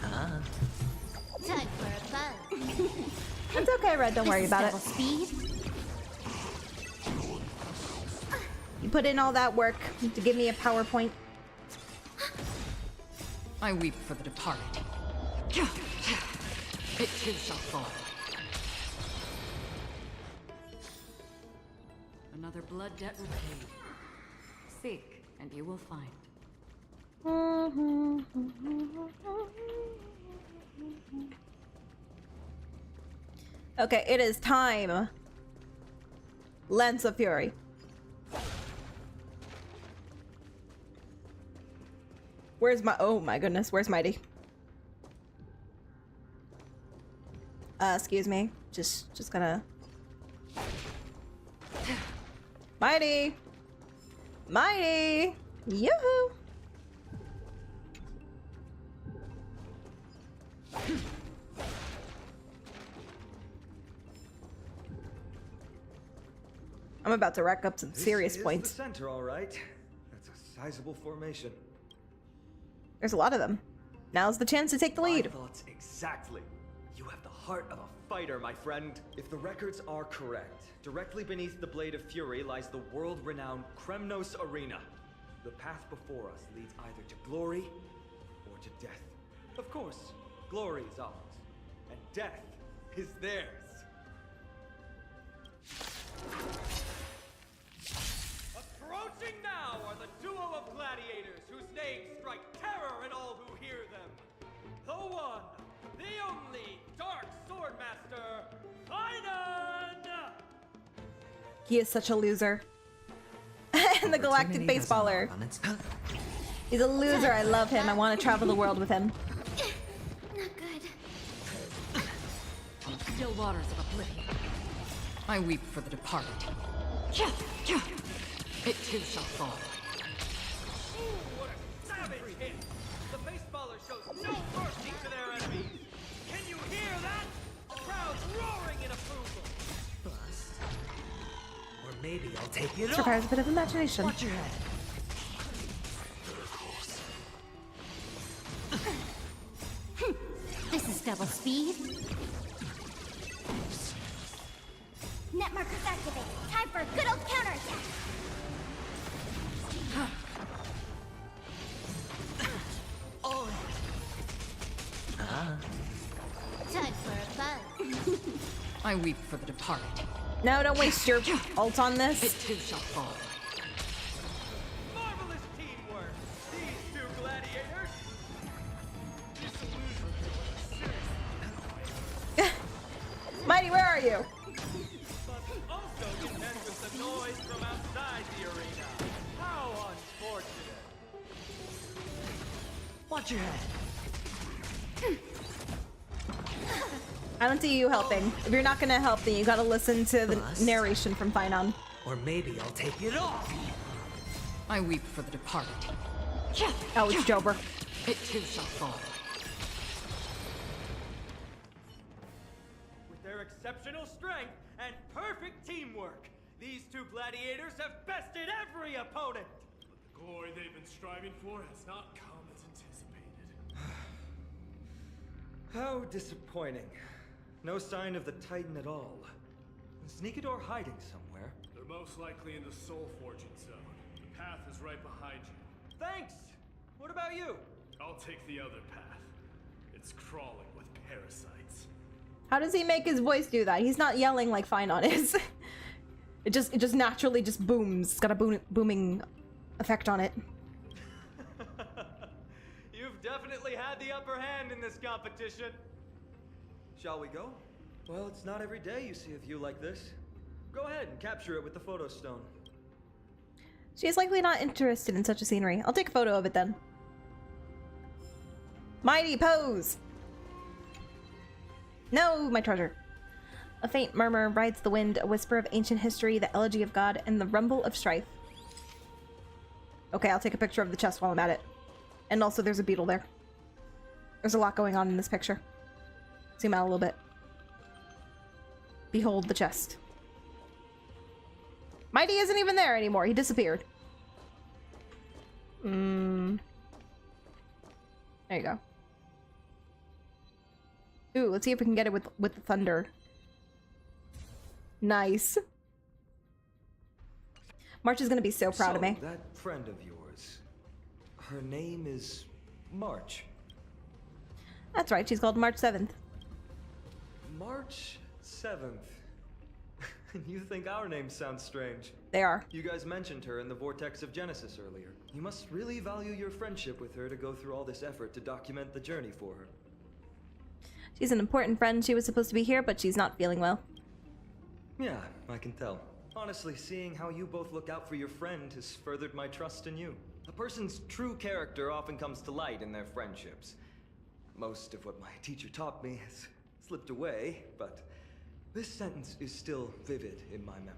Time for a buzz.
It's okay, Red. Don't worry about it.
Speed.
You put in all that work to give me a PowerPoint.
I weep for the departed. It too shall fall. Another blood debt repaid. Seek, and you will find.
Okay, it is time. Lance of Fury. Where's my... Oh my goodness, where's Mighty? Excuse me. Just gonna... Mighty! Mighty! Yoo-hoo! I'm about to rack up some serious points.
This is the center, all right. That's a sizable formation.
There's a lot of them. Now's the chance to take the lead.
My thoughts exactly. You have the heart of a fighter, my friend. If the records are correct, directly beneath the Blade of Fury lies the world-renowned Kremnos Arena. The path before us leads either to glory or to death. Of course, glory is ours, and death is theirs. Approaching now are the duo of gladiators whose names strike terror in all who hear them. The one, the only Dark Swordmaster, Finan!
He is such a loser. And the galactic baseballer. He's a loser. I love him. I want to travel the world with him.
Not good.
Still waters of oblivion. I weep for the departed. It too shall fall.
Ooh, what a savage hit! The baseballer shows no mercy to their enemies! Can you hear that? The crowd's roaring in approval!
Bust. Or maybe I'll take it
This
off.
requires a bit of imagination.
Watch your head.
This is double speed.
Net markers activated. Time for a good old counterattack. Time for a buzz.
I weep for the departed.
No, don't waste your ult on this.
It too shall fall.
Marvelous teamwork! These two gladiators!
Mighty, where are you?
But also contend with the noise from outside the arena. How unfortunate!
Watch your head.
I don't see you helping. If you're not gonna help, then you gotta listen to the narration from Finan.
Or maybe I'll take it off.
I weep for the departed.
Oh, it's Jober.
It too shall fall.
With their exceptional strength and perfect teamwork, these two gladiators have bested every opponent!
But the glory they've been striving for has not come as anticipated.
How disappointing. No sign of the Titan at all. Is Sneakador hiding somewhere?
They're most likely in the soul forging zone. The path is right behind you.
Thanks! What about you?
I'll take the other path. It's crawling with parasites.
How does he make his voice do that? He's not yelling like Finan is. It just naturally just booms. It's got a booming effect on it.
You've definitely had the upper hand in this competition. Shall we go? Well, it's not every day you see a view like this. Go ahead and capture it with the photo stone.
She is likely not interested in such a scenery. I'll take a photo of it then. Mighty pose! No, my treasure. A faint murmur rides the wind, a whisper of ancient history, the elegy of God, and the rumble of strife. Okay, I'll take a picture of the chest while I'm at it. And also there's a beetle there. There's a lot going on in this picture. Zoom out a little bit. Behold the chest. Mighty isn't even there anymore. He disappeared. There you go. Ooh, let's see if we can get it with the thunder. Nice. March is gonna be so proud of me.
That friend of yours, her name is March.
That's right, she's called March 7th.
March 7th. You think our names sound strange?
They are.
You guys mentioned her in the Vortex of Genesis earlier. You must really value your friendship with her to go through all this effort to document the journey for her.
She's an important friend. She was supposed to be here, but she's not feeling well.
Yeah, I can tell. Honestly, seeing how you both look out for your friend has furthered my trust in you. A person's true character often comes to light in their friendships. Most of what my teacher taught me has slipped away, but this sentence is still vivid in my memory.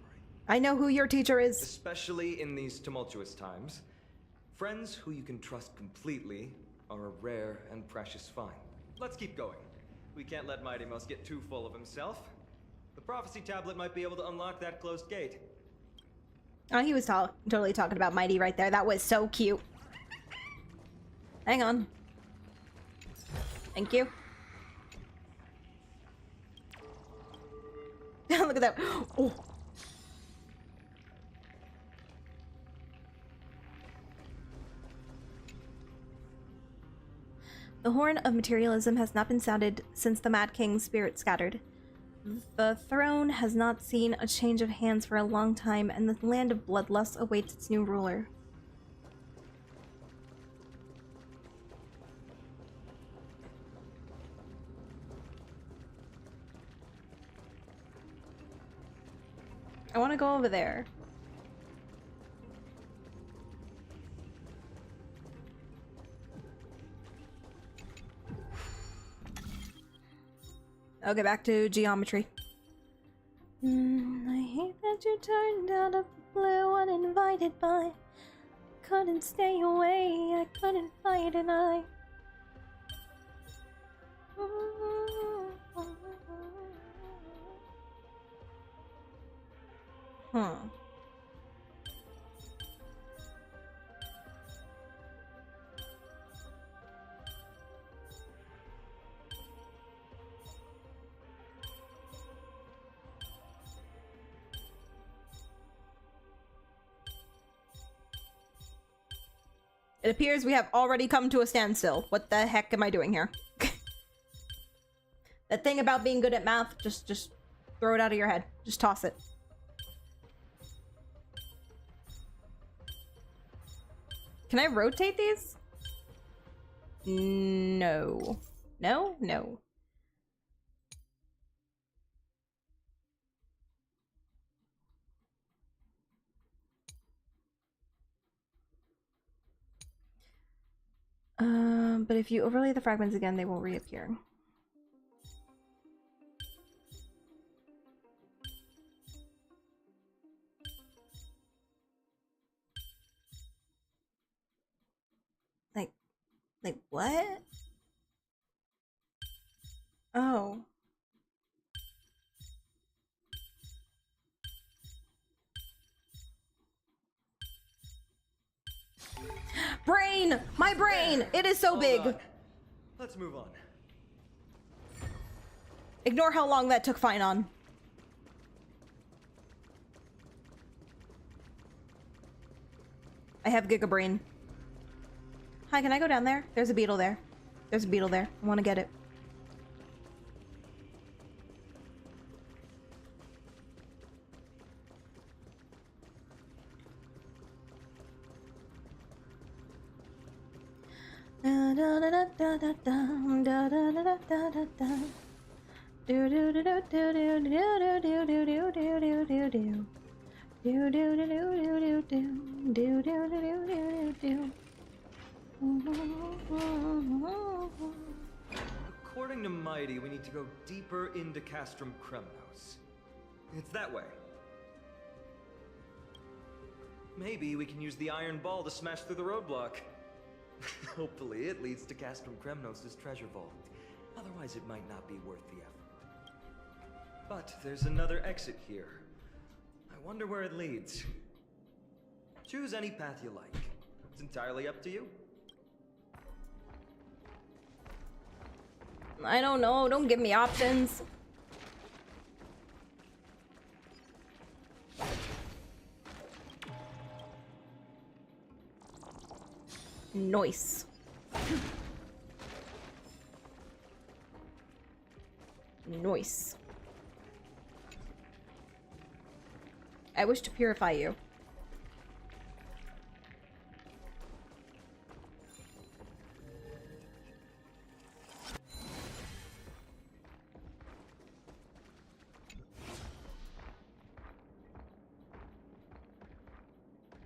I know who your teacher is.
Especially in these tumultuous times. Friends who you can trust completely are a rare and precious find. Let's keep going. We can't let Mighty Mouse get too full of himself. The prophecy tablet might be able to unlock that closed gate.
Oh, he was totally talking about Mighty right there. That was so cute. Hang on. Thank you. Look at that. Oh. The horn of materialism has not been sounded since the Mad King's spirit scattered. The throne has not seen a change of hands for a long time, and the land of bloodlust awaits its new ruler. I want to go over there. Okay, back to geometry. I hate that you turned out of the blue uninvited, but couldn't stay away. I couldn't fight an eye. It appears we have already come to a standstill. What the heck am I doing here? That thing about being good at math, just throw it out of your head. Just toss it. Can I rotate these? No. No? No. But if you overlay the fragments again, they will reappear. Like what? Oh. Brain! My brain! It is so big!
Let's move on.
Ignore how long that took fine on. I have Gigabrain. Hi, can I go down there? There's a beetle there. There's a beetle there. I want to get it.
According to Mighty, we need to go deeper into Castrum Kremnos. It's that way. Maybe we can use the iron ball to smash through the roadblock. Hopefully it leads to Castrum Kremnos' treasure vault. Otherwise it might not be worth the effort. But there's another exit here. I wonder where it leads. Choose any path you like. It's entirely up to you.
I don't know. Don't give me options. Nice. Nice. I wish to purify you.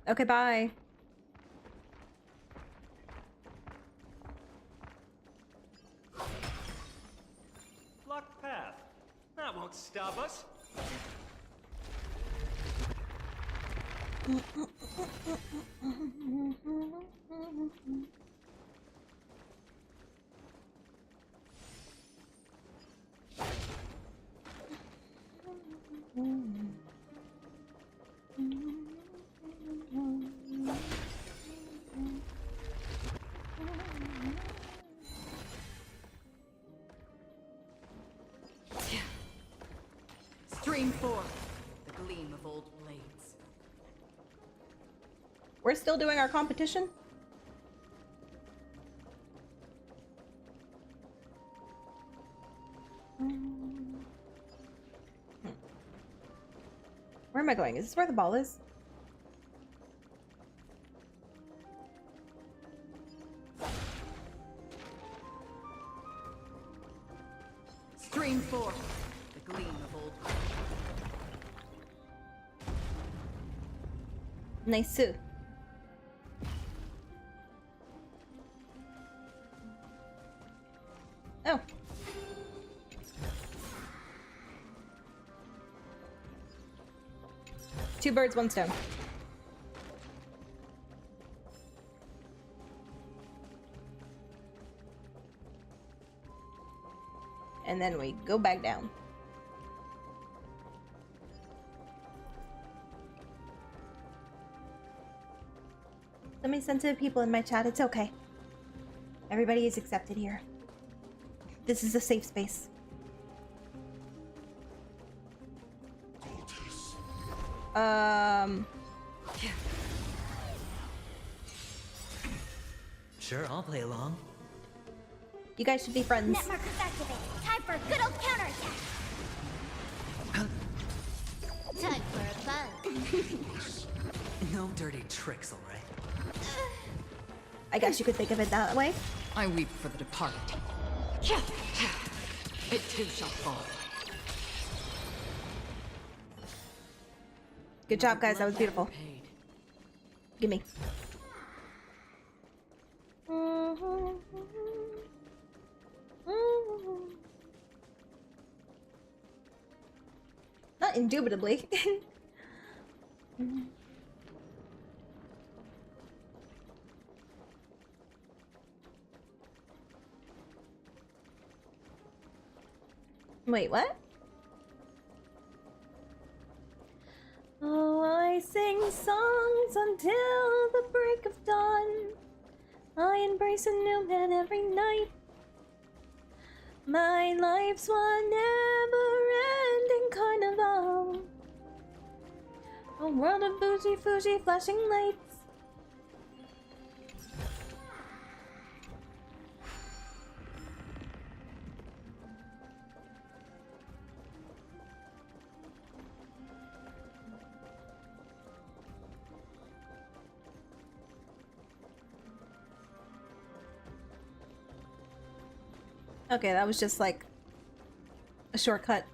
Okay, bye.
Locked path. That won't stop us.
Stream forth the gleam of old blades.
We're still doing our competition? Where am I going? Is this where the ball is?
Stream forth the gleam of old blades.
Nice Sue. Oh. Two birds, one stone. And then we go back down. So many sensitive people in my chat. It's okay. Everybody is accepted here. This is a safe space.
Sure, I'll play along.
You guys should be friends.
Net markers activated. Time for a good old counterattack. Time for a bug.
No dirty tricks, alright?
I guess you could think of it that way.
I weep for the departed. It too shall fall.
Good job, guys. That was beautiful. Gimme. Not indubitably. Wait, what? Oh, I sing songs until the break of dawn. I embrace a new man every night. My life's one never-ending carnival. A world of bougie, Fuji flashing lights. Okay, that was just like a shortcut.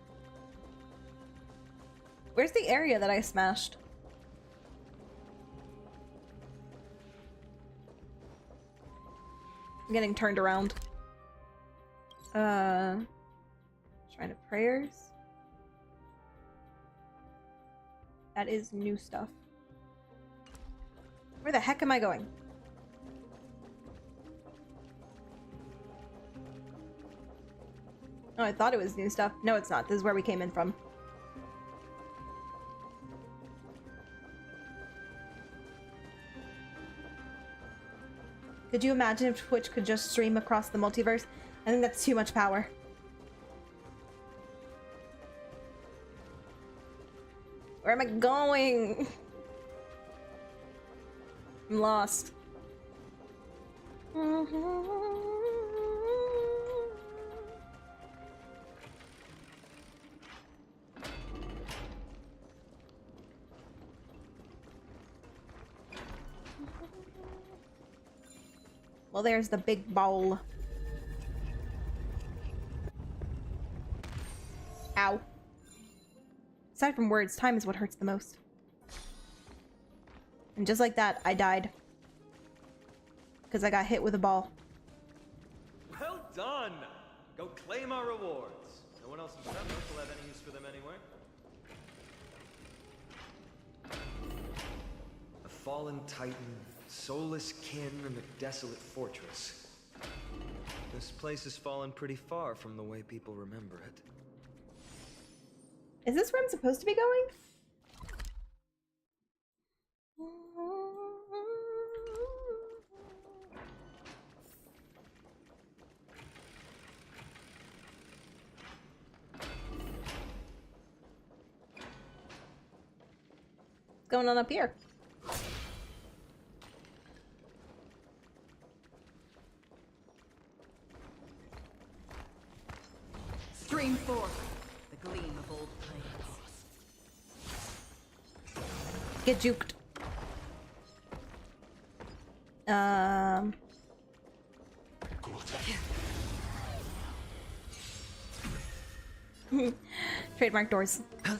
Where's the area that I smashed? I'm getting turned around. Shrine of Prayers. That is new stuff. Where the heck am I going? Oh, I thought it was new stuff. No, it's not. This is where we came in from. Could you imagine if Twitch could just stream across the multiverse? I think that's too much power. Where am I going? I'm lost. Well, there's the big bowl. Ow. Aside from words, time is what hurts the most. And just like that, I died. Because I got hit with a ball.
Well done! Go claim our rewards. No one else in Semnos will have any use for them anyway. fallen titan, soulless kin, and a desolate fortress. This place has fallen pretty far from the way people remember it.
Is this where I'm supposed to be going? What's going on up here?
Stream forth the gleam of old plains.
Get juked. Trademark doors.
Time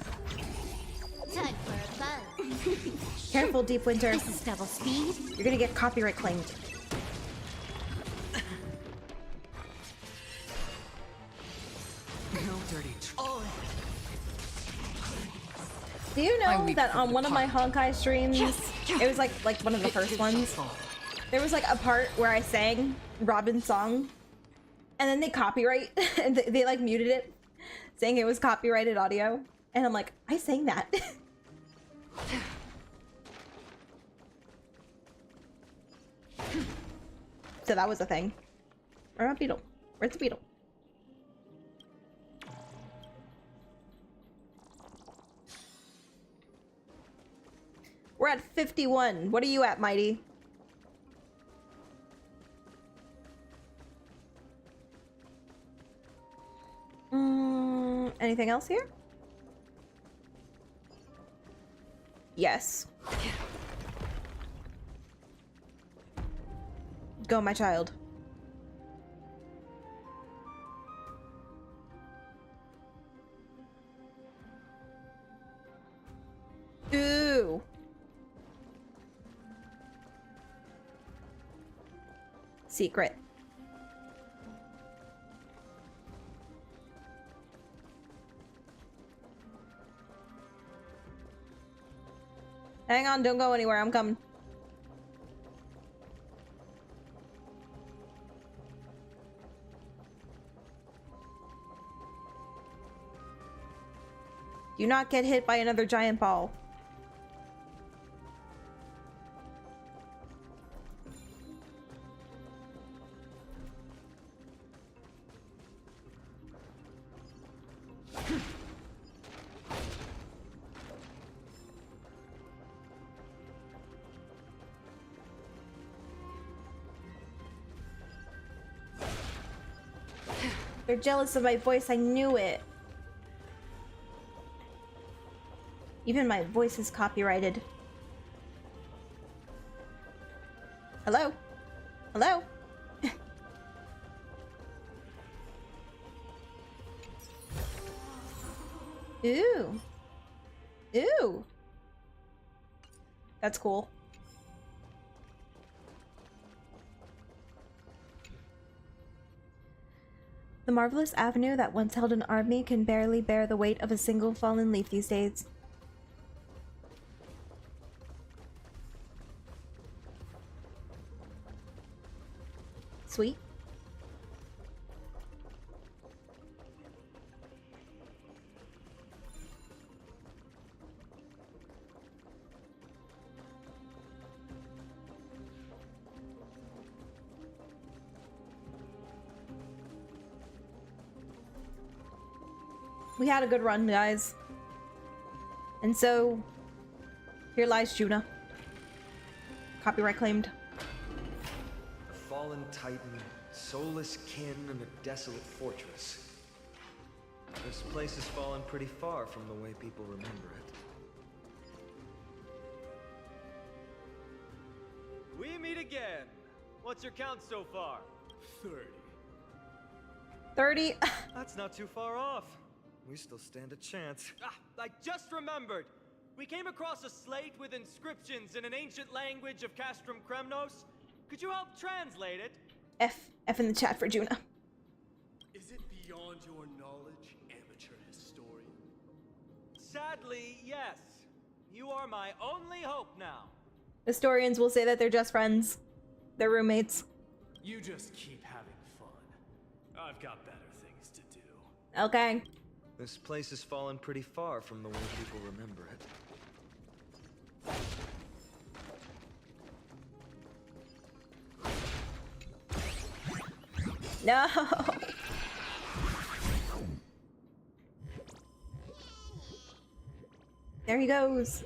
for a buzz.
Careful, Deep Winter.
This is double speed.
You're gonna get copyright claimed.
No dirty.
Do you know that on one of my Honkai streams, it was like one of the first ones, there was like a part where I sang Robin's song, and then they copyright, and they like muted it, saying it was copyrighted audio, and I'm like, I sang that. So that was a thing. Or a beetle. Where's the beetle? We're at 51. What are you at, Mighty? Anything else here? Yes. Go, my child. Ooh. Secret. Hang on, don't go anywhere. I'm coming. Do not get hit by another giant ball. They're jealous of my voice. I knew it. Even my voice is copyrighted. Hello? Hello? Ooh. Ooh. That's cool. The marvelous avenue that once held an army can barely bear the weight of a single fallen leaf these days. Sweet. We had a good run, guys. And so, here lies Juna. Copyright claimed.
A fallen titan, soulless kin, and a desolate fortress. This place has fallen pretty far from the way people remember it.
We meet again. What's your count so far?
30.
30?
That's not too far off.
We still stand a chance.
Ah, I just remembered. We came across a slate with inscriptions in an ancient language of Castrum Kremnos. Could you help translate it?
F in the chat for Juna.
Is it beyond your knowledge, amateur historian?
Sadly, yes. You are my only hope now.
Historians will say that they're just friends. They're roommates.
You just keep having fun. I've got better things to do.
Okay.
This place has fallen pretty far from the way people remember it.
No. There he goes.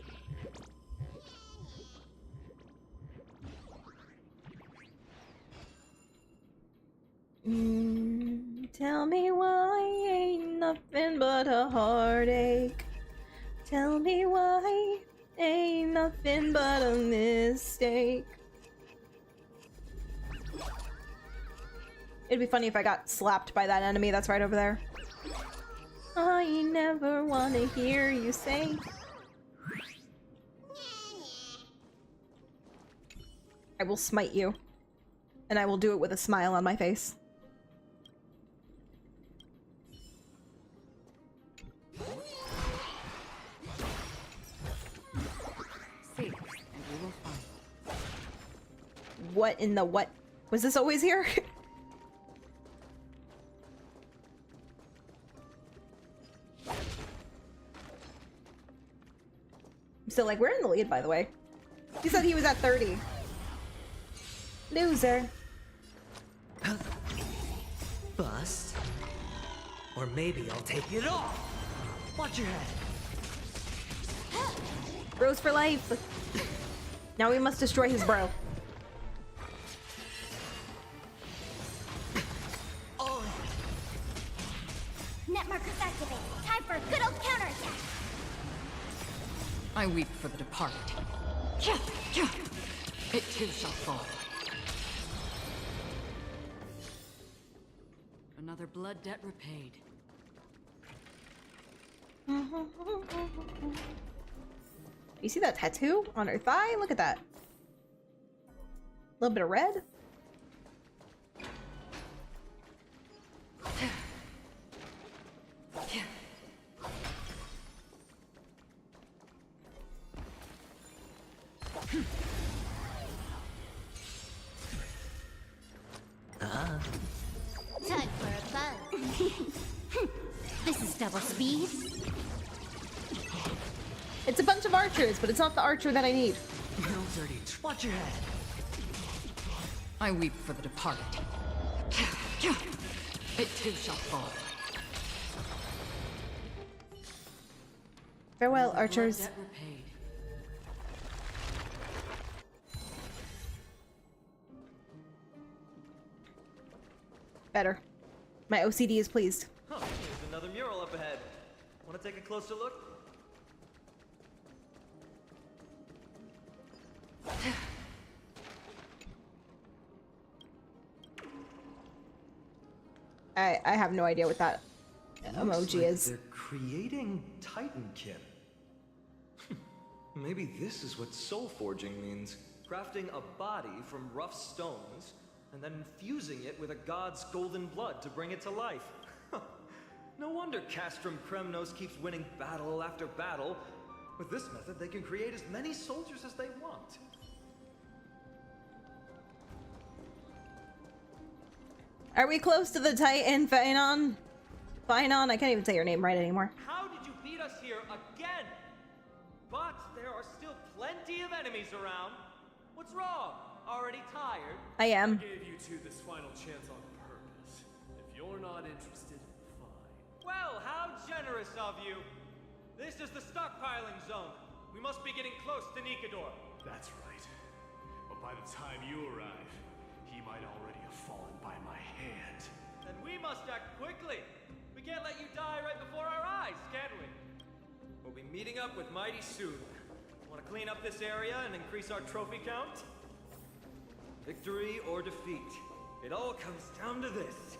Tell me why ain't nothing but a heartache. Tell me why ain't nothing but a mistake. It'd be funny if I got slapped by that enemy that's right over there. I never wanna hear you say. I will smite you. And I will do it with a smile on my face.
Safe, and we will find.
What in the what? Was this always here? So, like, we're in the lead, by the way. He said he was at 30. Loser.
Bust. Or maybe I'll take it off. Watch your head.
Bros for life. Now we must destroy his bro.
Net markers activated. Time for a good old counterattack.
I weep for the departed. It too shall fall. Another blood debt repaid.
You see that tattoo on her thigh? Look at that. A little bit of red.
Time for a buzz. This is double speed.
It's a bunch of archers, but it's not the archer that I need.
No dirty. Watch your head.
I weep for the departed. It too shall fall.
Farewell, archers.
Blood debt repaid.
Better. My OCD is pleased.
Huh, there's another mural up ahead. Want to take a closer look?
I have no idea what that emoji
like
is.
They're creating Titankin. Maybe this is what soul forging means. Crafting a body from rough stones, and then infusing it with a god's golden blood to bring it to life. No wonder Castrum Kremnos keeps winning battle after battle. With this method, they can create as many soldiers as they want.
Are we close to the Titan, Phaenon? Phaenon? I can't even say your name right anymore.
How did you beat us here again? But there are still plenty of enemies around. What's wrong? Already tired?
I am.
I gave you two this final chance on purpose. If you're not interested, fine.
Well, how generous of you. This is the stockpiling zone. We must be getting close to Nikador.
That's right. But by the time you arrive, he might already have fallen by my hand.
Then we must act quickly. We can't let you die right before our eyes, can we? We'll be meeting up with Mighty soon. Want to clean up this area and increase our trophy count? Victory or defeat. It all comes down to this.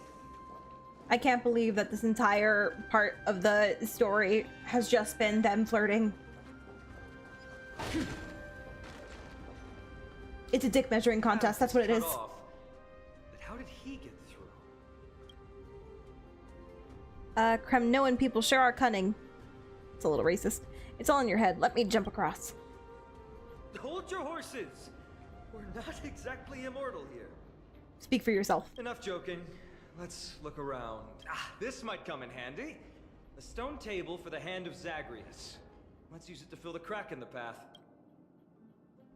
I can't believe that this entire part of the story has just been them flirting. It's a dick measuring contest, that's what it is.
But how did he get through?
Kremnoan people sure are cunning. It's a little racist. It's all in your head. Let me jump across.
hold your horses. We're not exactly immortal here.
Speak for yourself.
Enough joking. Let's look around. This might come in handy. A stone table for the Hand of Zagreus. Let's use it to fill the crack in the path.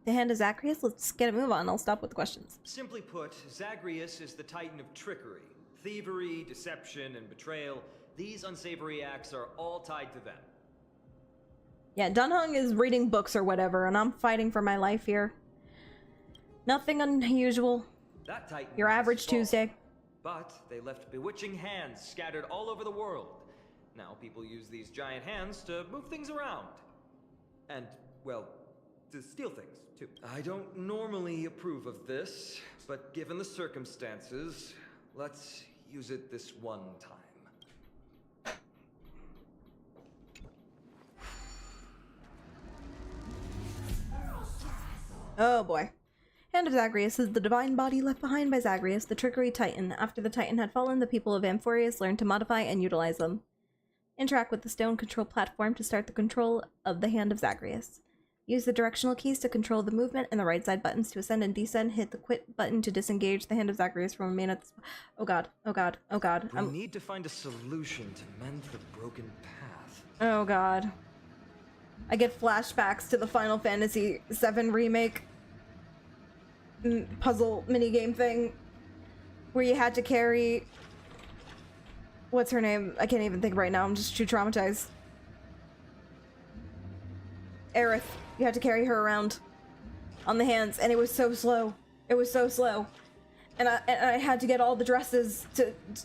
The Hand of Zagreus? Let's get a move on. I'll stop with the questions.
Simply put, Zagreus is the titan of trickery. Thievery, deception, and betrayal. These unsavory acts are all tied to them.
Yeah, Dunhung is reading books or whatever, and I'm fighting for my life here. Nothing unusual.
That titan
Your
has
average
fallen,
Tuesday.
But they left bewitching hands scattered all over the world. Now people use these giant hands to move things around. And, well, to steal things, too. I don't normally approve of this, but given the circumstances, let's use it this one time.
Oh boy. Hand of Zagreus is the divine body left behind by Zagreus, the trickery titan. After the titan had fallen, the people of Amphoreus learned to modify and utilize them. Interact with the stone control platform to start the control of the Hand of Zagreus. Use the directional keys to control the movement and the right side buttons to ascend and descend. Hit the quit button to disengage the Hand of Zagreus from remain at the Oh god, oh god, oh god.
We need to find a solution to mend the broken path.
Oh god. I get flashbacks to the Final Fantasy VII Remake puzzle minigame thing where you had to carry... What's her name? I can't even think right now. I'm just too traumatized. Aerith. You had to carry her around on the hands, and it was so slow. It was so slow. And I had to get all the dresses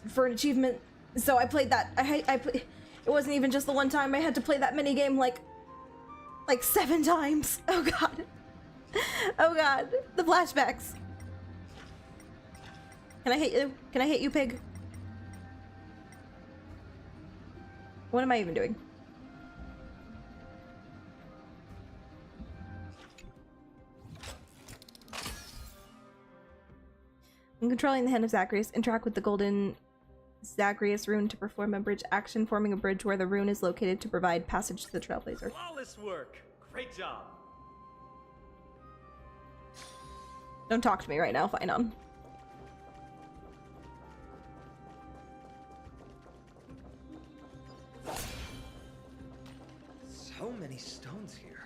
for an achievement. So I played that. It wasn't even just the one time. I had to play that minigame like 7 times. Oh god. Oh god. The flashbacks. Can I hit you? Can I hit you, pig? What am I even doing? When controlling the Hand of Zagreus, interact with the golden Zagreus rune to perform a bridge action, forming a bridge where the rune is located to provide passage to the Trailblazer.
Flawless work! Great job!
Don't talk to me right now, Finon.
So many stones here.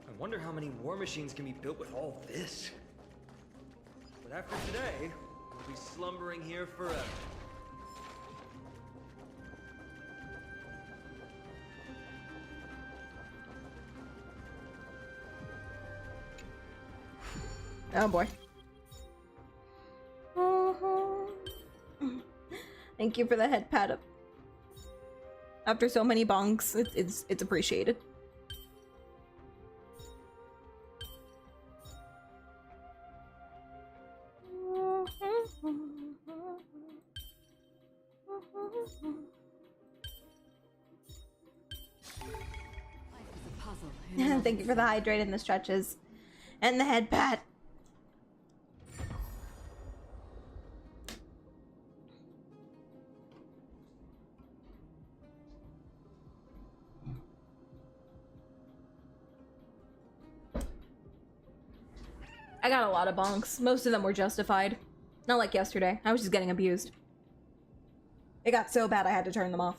I wonder how many war machines can be built with all this. But after today, we'll be slumbering here forever.
Oh boy. Thank you for the head pat up. After so many bonks, it's appreciated. Thank you for the hydrate and the stretches. And the head pat. I got a lot of bonks. Most of them were justified. Not like yesterday. I was just getting abused. It got so bad I had to turn them off.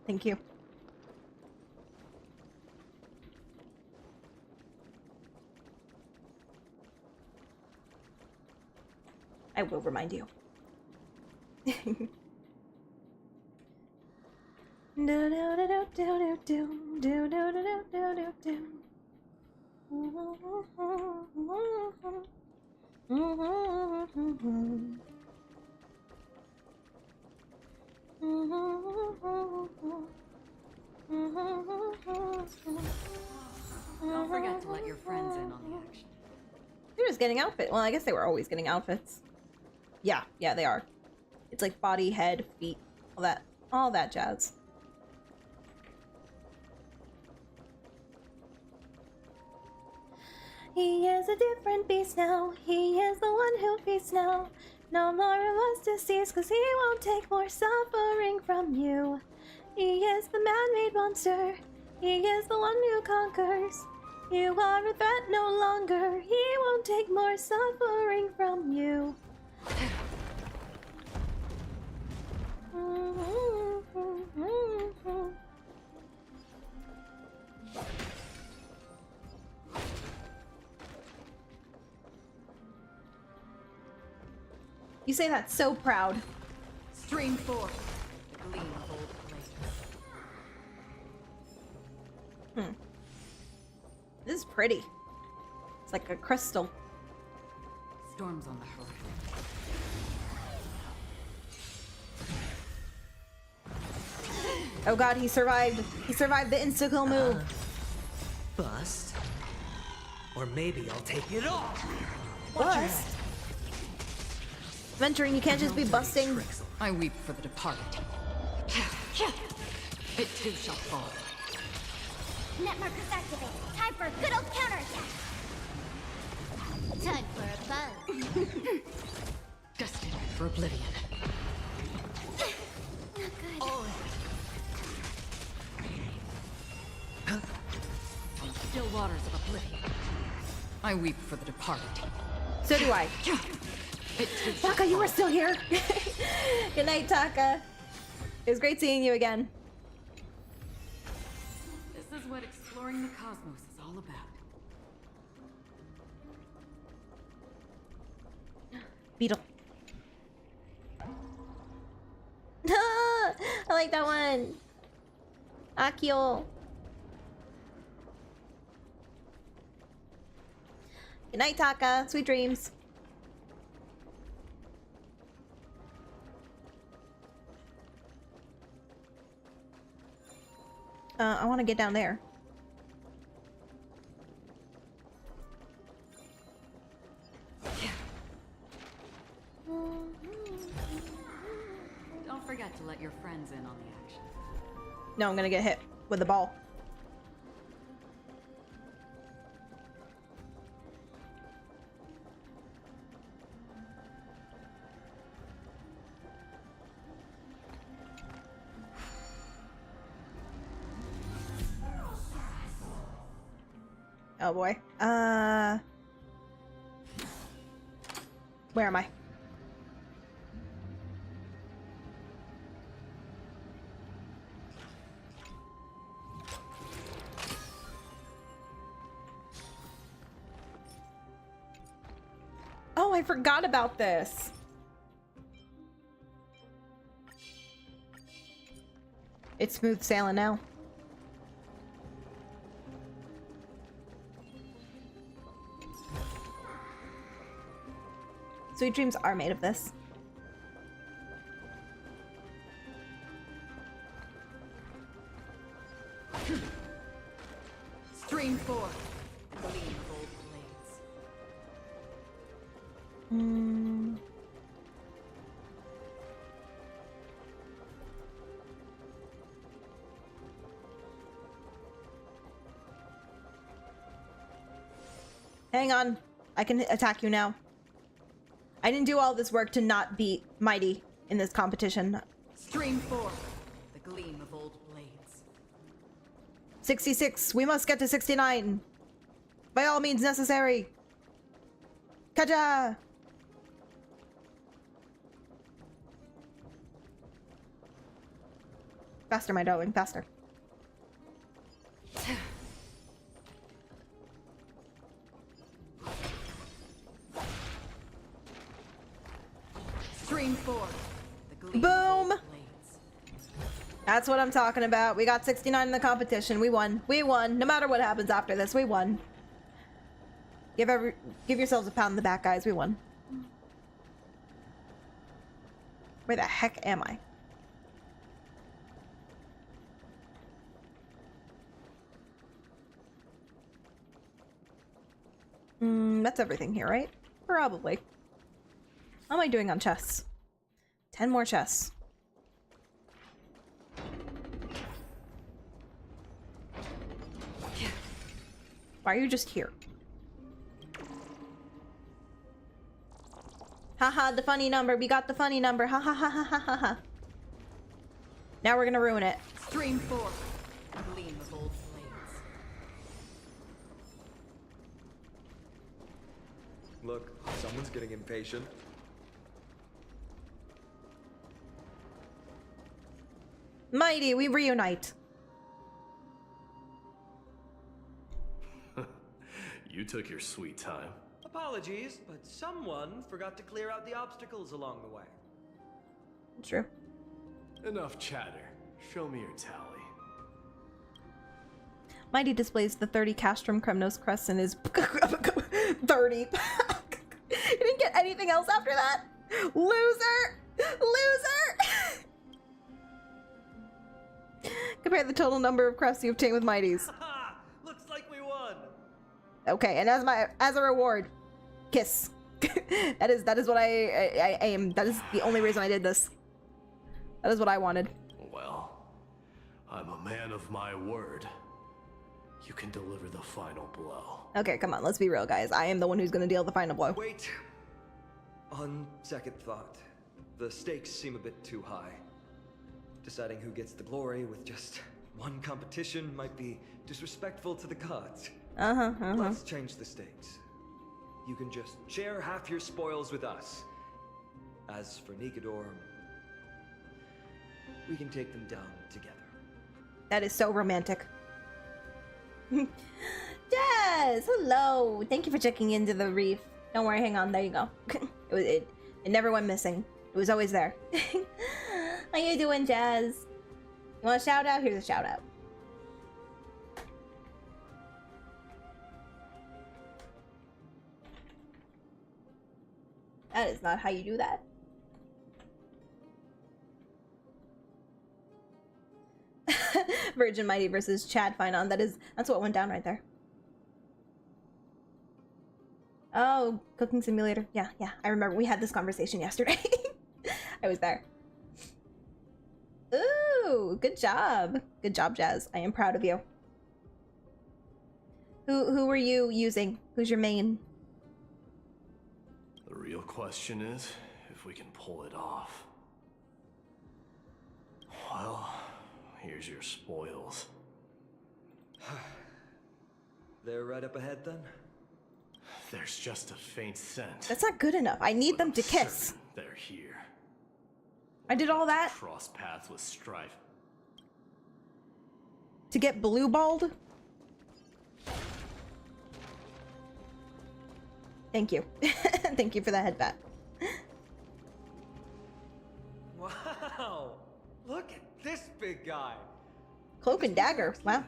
Thank you. I will remind you.
Don't forget to let your friends in on the action.
They're just getting outfit. Well, I guess they were always getting outfits. Yeah, they are. It's like body, head, feet, all that jazz. He is a different beast now. He is the one who feasts now. No more of us deceased, cause he won't take more suffering from you.
He is the man-made monster. He is the one who conquers. You are a threat no longer. He won't take more suffering from you. You say that so proud.
Stream forth. Gleam of old blades.
This is pretty. It's like a crystal.
Storms on the horizon.
Oh god, he survived. He survived the insta-kill move.
Bust. Or maybe I'll take it off.
Bust? Venturing, you can't just be busting.
I weep for the departed. It too shall fall.
Net markers activated. Time for a good old counterattack. Time for a buzz.
Destined for oblivion.
Not good.
Still waters of oblivion. I weep for the departed.
So do I. Taka, you were still here. Good night, Taka. It was great seeing you again.
This is what exploring the cosmos is all about.
Beetle. I like that one. Akio. Good night, Taka. Sweet dreams. I want to get down there.
Don't forget to let your friends in on the action.
No, I'm gonna get hit with the ball. Oh boy. Where am I? Oh, I forgot about this. It's smooth sailing now. Sweet dreams are made of this.
Stream forth. Gleam of old blades.
Hang on. I can attack you now. I didn't do all this work to not beat Mighty in this competition.
Stream forth. The gleam of old blades.
66. We must get to 69. By all means necessary. Kaja! Faster, my darling, faster.
Stream forth. The gleam
Boom!
of old blades.
That's what I'm talking about. We got 69 in the competition. We won. We won. No matter what happens after this, we won. Give yourselves a pound in the back, guys. We won. Where the heck am I? That's everything here, right? Probably. How am I doing on chests? 10 more chests. Why are you just here? Haha, the funny number. We got the funny number. Ha ha ha ha ha ha ha. Now we're gonna ruin it.
Stream forth, gleam of old flames.
Look, someone's getting impatient.
Mighty, we reunite.
You took your sweet time.
Apologies, but someone forgot to clear out the obstacles along the way.
True.
Enough chatter. Show me your tally.
Mighty displays the 30 Castrum Kremnos crests in his 30. You didn't get anything else after that? Loser! Loser! Compare the total number of crests you obtain with Mighties.
Looks like we won.
Okay, and as a reward, kiss. that is what I aim. That is the only reason I did this. That is what I wanted.
Well, I'm a man of my word. You can deliver the final blow.
Okay, come on, let's be real, guys. I am the one who's gonna deal the final blow.
Wait. On second thought, the stakes seem a bit too high. Deciding who gets the glory with just one competition might be disrespectful to the gods. Let's change the stakes. You can just share half your spoils with us. As for Nikador, we can take them down together.
That is so romantic. Yes, hello. Thank you for checking into the reef. Don't worry, hang on. There you go. It never went missing. It was always there. How you doing, Jazz? You want a shout out? Here's a shout out. That is not how you do that. Virgin Mighty versus Chad Finon. That's what went down right there. Oh, cooking simulator. Yeah. I remember we had this conversation yesterday. I was there. Ooh, good job. Good job, Jazz. I am proud of you. Who were you using? Who's your main?
The real question is if we can pull it off. Well, here's your spoils.
They're right up ahead then?
There's just a faint scent.
That's not good enough. I need them to kiss.
They're here.
I did all that
Cross paths with strife.
to get blue balled. Thank you. Thank you for the headbat.
Wow! Look at this big guy!
Cloak and dagger. Wow.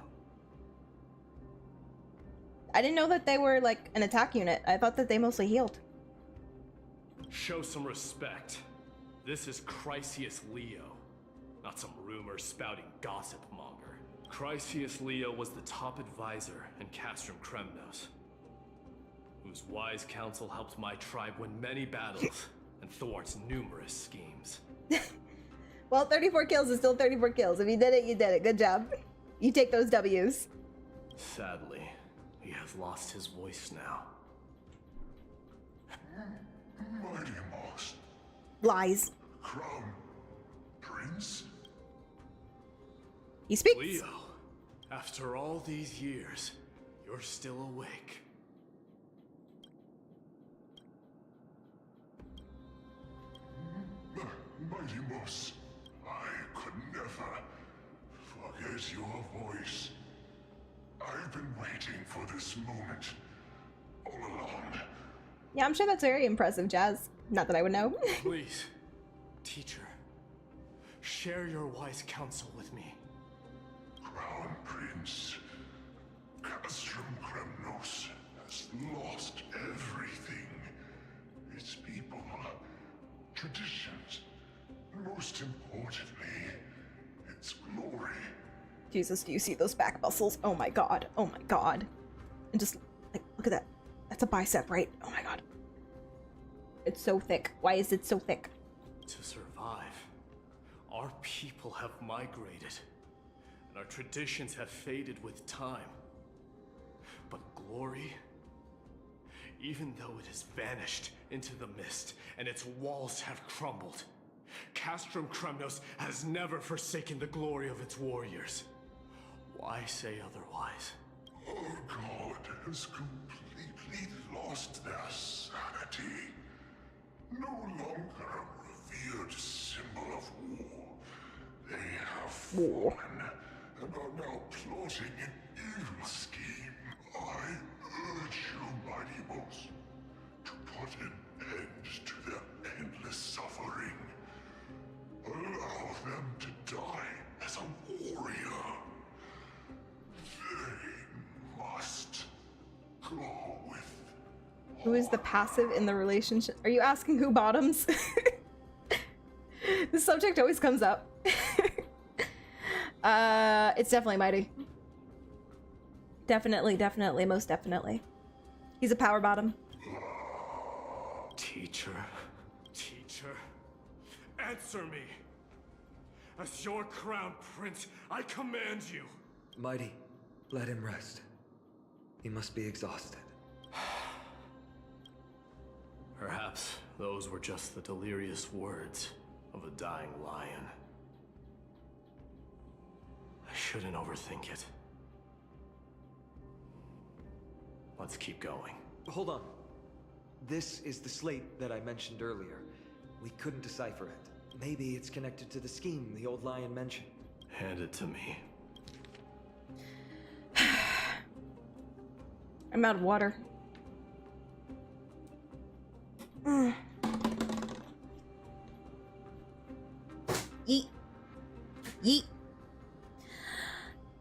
I didn't know that they were like an attack unit. I thought that they mostly healed.
Show some respect. This is Chrysius Leo, not some rumor-spouting gossip monger. Chrysius Leo was the top advisor in Castrum Kremnos, whose wise counsel helped my tribe win many battles and thwarts numerous schemes.
Well, 34 kills is still 34 kills. If you did it, you did it. Good job. You take those W's.
Sadly, he has lost his voice now.
Mighty Moss.
Lies.
Crown Prince?
He speaks.
Leo, after all these years, you're still awake.
Mighty Moss, I could never forget your voice. I've been waiting for this moment all along.
Yeah, I'm sure that's very impressive, Jazz. Not that I would know.
Please, teacher, share your wise counsel with me.
Crown Prince, Castrum Kremnos has lost everything. Its people, traditions, most importantly, its glory.
Jesus, do you see those back muscles? Oh my god. Oh my god. And just, like, look at that. That's a bicep, right? Oh my god. It's so thick. Why is it so thick?
To survive, our people have migrated, and our traditions have faded with time. But glory, even though it has vanished into the mist and its walls have crumbled, Castrum Kremnos has never forsaken the glory of its warriors. Why say otherwise?
Our god has completely lost their sanity. No longer a revered symbol of war. They have fallen and are now plotting an evil scheme. I urge you, mighty boss, to put an end to their endless suffering. Allow them to die as a warrior. They must go with.
Who is the passive in the relationship? Are you asking who bottoms? The subject always comes up. It's definitely Mighty. Definitely, most definitely. He's a power bottom.
Teacher, answer me. As your crown prince, I command you.
Mighty, let him rest. He must be exhausted.
Perhaps those were just the delirious words of a dying lion. I shouldn't overthink it. Let's keep going.
Hold on. This is the slate that I mentioned earlier. We couldn't decipher it. Maybe it's connected to the scheme the old lion mentioned.
Hand it to me.
I'm out of water. Yeet. Yeet.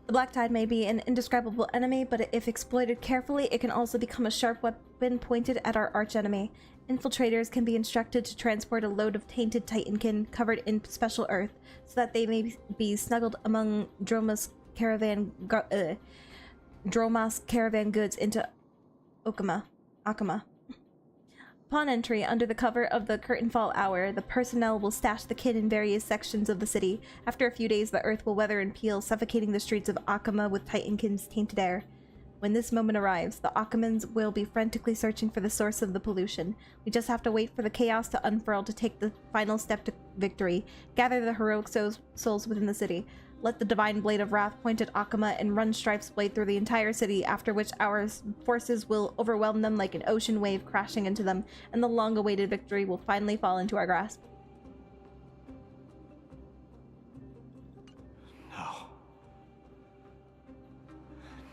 The Black Tide may be an indescribable enemy, but if exploited carefully, it can also become a sharp weapon pointed at our archenemy. Infiltrators can be instructed to transport a load of tainted Titankin covered in special earth, so that they may be snuggled among Dromas caravan goods into Akama. Upon entry, under the cover of the curtainfall hour, the personnel will stash the kin in various sections of the city. After a few days, the earth will weather and peel, suffocating the streets of Akama with Titankin's tainted air. When this moment arrives, the Akamans will be frantically searching for the source of the pollution. We just have to wait for the chaos to unfurl to take the final step to victory. Gather the heroic souls within the city. Let the divine blade of wrath point at Akama and run Strife's blade through the entire city, after which our forces will overwhelm them like an ocean wave crashing into them, and the long-awaited victory will finally fall into our grasp.
No.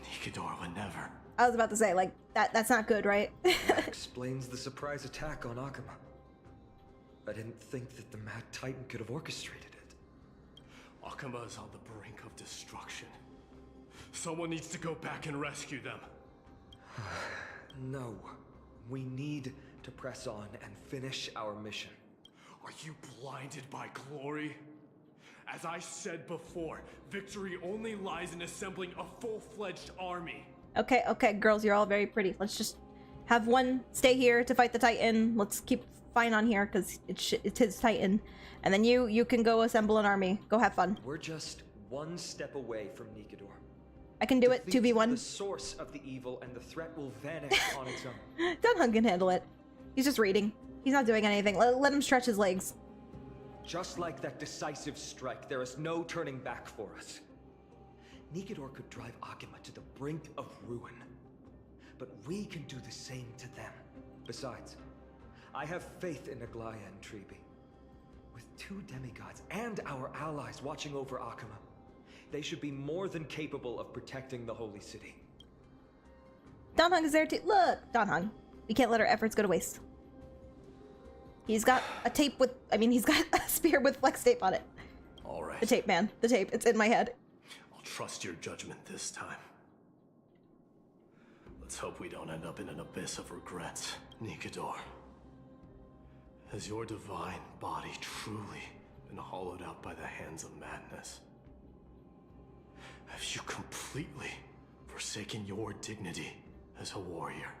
Nikador would never.
I was about to say, like, that's not good, right?
That explains the surprise attack on Akama. I didn't think that the Mad Titan could have orchestrated it.
Akama is on the brink of destruction. Someone needs to go back and rescue them.
No. We need to press on and finish our mission.
Are you blinded by glory? As I said before, victory only lies in assembling a full-fledged army.
Okay, girls, you're all very pretty. Let's just have one stay here to fight the Titan. Let's keep fine on here, because it's his Titan. And then you can go assemble an army. Go have fun.
We're just one step away from Nikador.
I can do it. 2v1.
The source of the evil, and the threat will vanish on its own.
Dunhun can handle it. He's just reading. He's not doing anything. Let him stretch his legs.
Just like that decisive strike, there is no turning back for us. Nikador could drive Akama to the brink of ruin. But we can do the same to them. Besides, I have faith in Aglaya and Tribi. With 2 demigods and our allies watching over Akama, they should be more than capable of protecting the Holy City.
Donhung is there too. Look, Donhung. We can't let our efforts go to waste. He's got a tape with, he's got a spear with flex tape on it.
All right.
The tape, man. The tape. It's in my head.
I'll trust your judgment this time. Let's hope we don't end up in an abyss of regrets, Nikador. Has your divine body truly been hollowed out by the hands of madness? Have you completely forsaken your dignity as a warrior?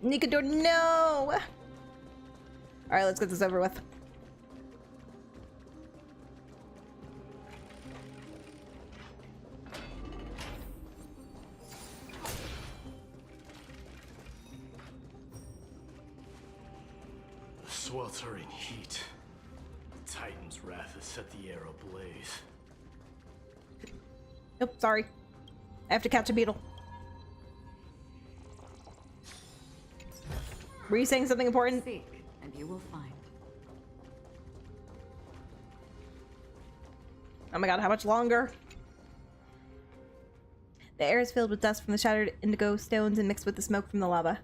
Nikador, no! Alright, let's get this over with.
sweltering heat. The Titan's wrath has set the air ablaze.
Oh, sorry. I have to catch a beetle. Were you saying something important?
Seek, and you will find.
Oh my god, how much longer? The air is filled with dust from the shattered indigo stones and mixed with the smoke from the lava.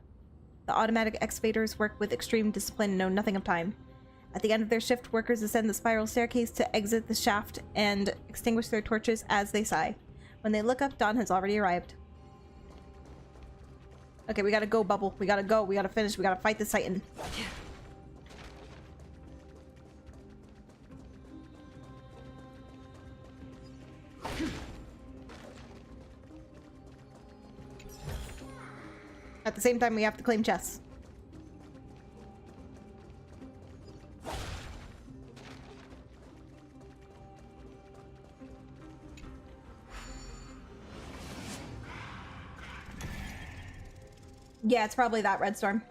The automatic excavators work with extreme discipline and know nothing of time. At the end of their shift, workers ascend the spiral staircase to exit the shaft and extinguish their torches as they sigh. When they look up, dawn has already arrived. Okay, we gotta go, Bubble. We gotta go. We gotta finish. We gotta fight this Titan. At the same time, we have to claim chests. Yeah, it's probably that red storm.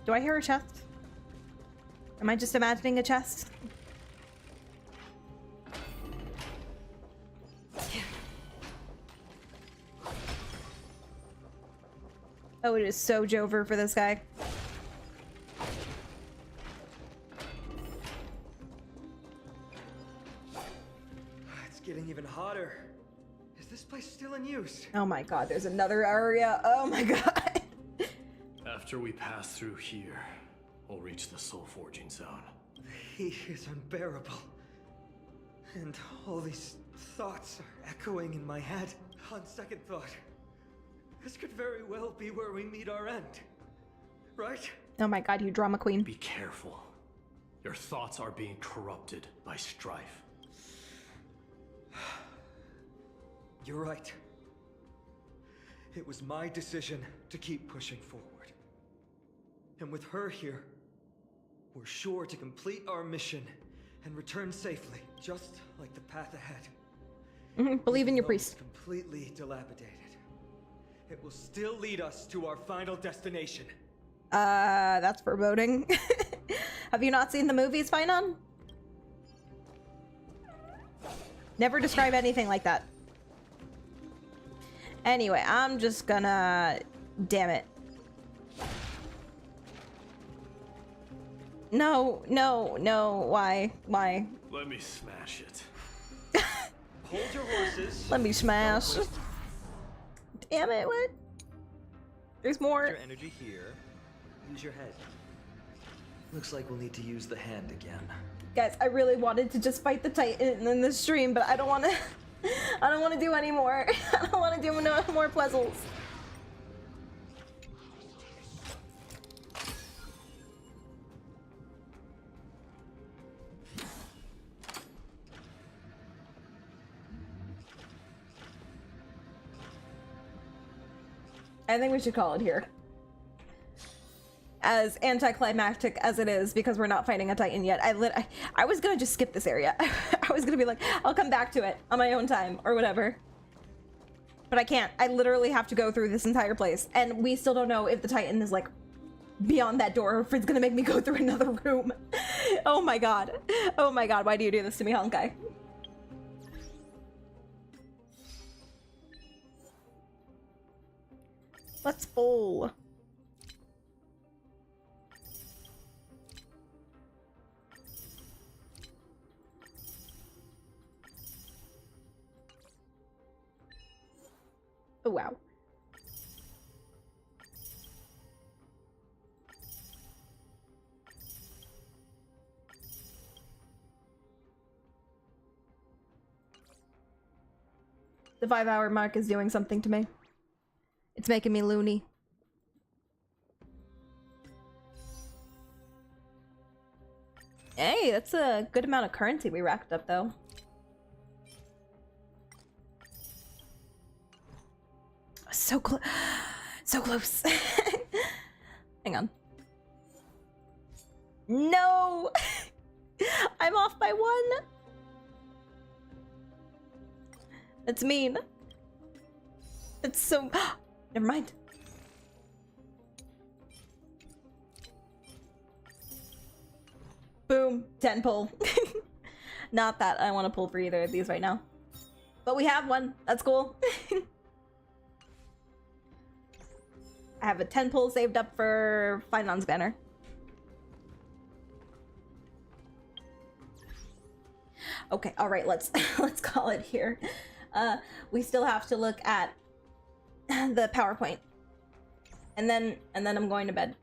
Do I hear a chest? Am I just imagining a chest? Oh, it is so Jover for this guy.
It's getting even hotter. Is this place still in use?
Oh my god, there's another area. Oh my god.
After we pass through here, we'll reach the soul forging zone.
The heat is unbearable. And all these thoughts are echoing in my head. On second thought, this could very well be where we meet our end. Right?
Oh my god, you drama queen.
Be careful. Your thoughts are being corrupted by strife.
You're right. It was my decision to keep pushing forward. And with her here, we're sure to complete our mission and return safely, just like the path ahead.
Believe in your
Though
priest.
it's completely dilapidated, it will still lead us to our final destination.
That's foreboding. Have you not seen the movies, Finon? Never describe anything like that. Anyway, I'm just gonna... Damn it. No, no, no. Why? Why?
Let me smash it.
Hold your horses.
Let me smash. Damn it, what? There's more.
Your energy here. Use your head. Looks like we'll need to use the hand again.
Guys, I really wanted to just fight the Titan in this stream, but I don't want to... I don't want to do any more. I don't want to do no more puzzles. I think we should call it here. As anticlimactic as it is, because we're not fighting a Titan yet. I was gonna just skip this area. I was gonna be like, I'll come back to it on my own time, or whatever. But I can't. I literally have to go through this entire place. And we still don't know if the Titan is, like, beyond that door, or if it's gonna make me go through another room. Oh my god. Oh my god, why do you do this to me, Honkai? Let's bowl. Oh, wow. The 5-hour mark is doing something to me. It's making me loony. Hey, that's a good amount of currency we racked up, though. So close. So close. Hang on. No! I'm off by 1! That's mean. That's so... Never mind. Boom. 10 pull. Not that I want to pull for either of these right now. But we have one. That's cool. I have a 10 pull saved up for Finance banner. Okay, all right, let's call it here. We still have to look at the PowerPoint. And then I'm going to bed.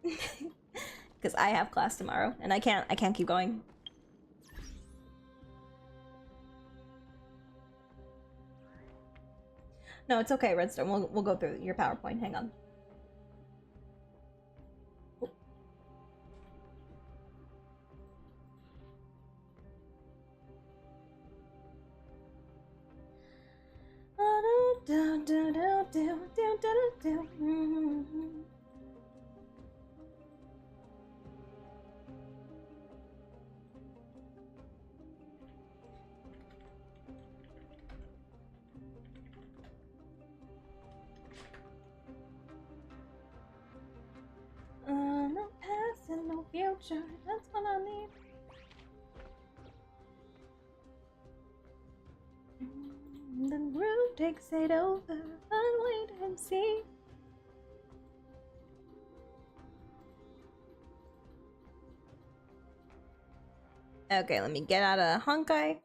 Because I have class tomorrow and I can't keep going. No, it's okay, Redstone. We'll go through your PowerPoint. Hang on. No past and no future, that's what I need. The groove takes it over, I'll wait and see. Okay, let me get out of Honkai.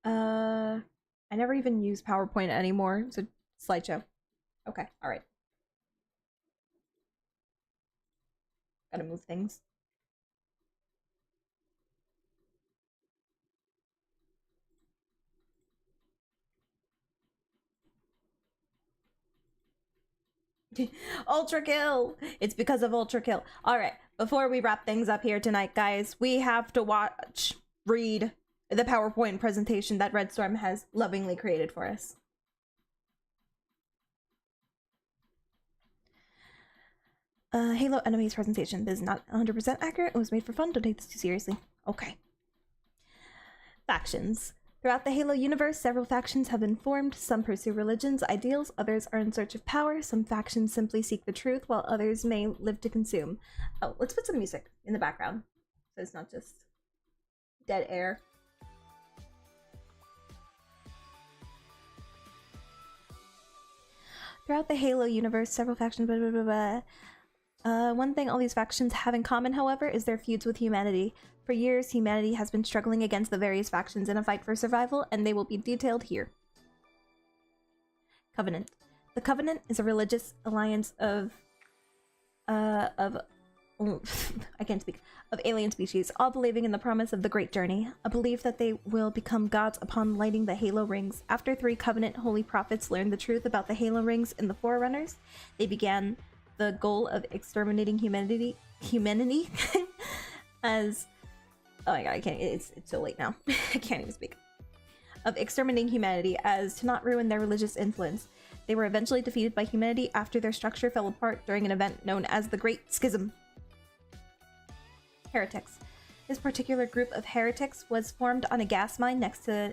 I never even use PowerPoint anymore, so slideshow. Okay, alright. Gotta move things. Ultra kill! It's because of ultra kill. Alright, before we wrap things up here tonight, guys, we have to read the PowerPoint presentation that Redstorm has lovingly created for us. Halo Enemies presentation. This is not 100% accurate. It was made for fun. Don't take this too seriously. Okay. Factions. Throughout the Halo universe, several factions have been formed. Some pursue religions, ideals, others are in search of power. Some factions simply seek the truth, while others may live to consume. Oh, let's put some music in the background, so it's not just dead air. Throughout the Halo universe, several factions, blah, blah, blah, blah. One thing all these factions have in common, however, is their feuds with humanity. For years, humanity has been struggling against the various factions in a fight for survival, and they will be detailed here. Covenant. The Covenant is a religious alliance of I can't speak, of alien species, all believing in the promise of the Great Journey, a belief that they will become gods upon lighting the Halo rings. After 3 Covenant holy prophets learned the truth about the Halo rings and the Forerunners, they began the goal of exterminating humanity as... Oh my god, I can't, it's so late now. I can't even speak. Of exterminating humanity as to not ruin their religious influence. They were eventually defeated by humanity after their structure fell apart during an event known as the Great Schism. Heretics. This particular group of heretics was formed on a gas mine next to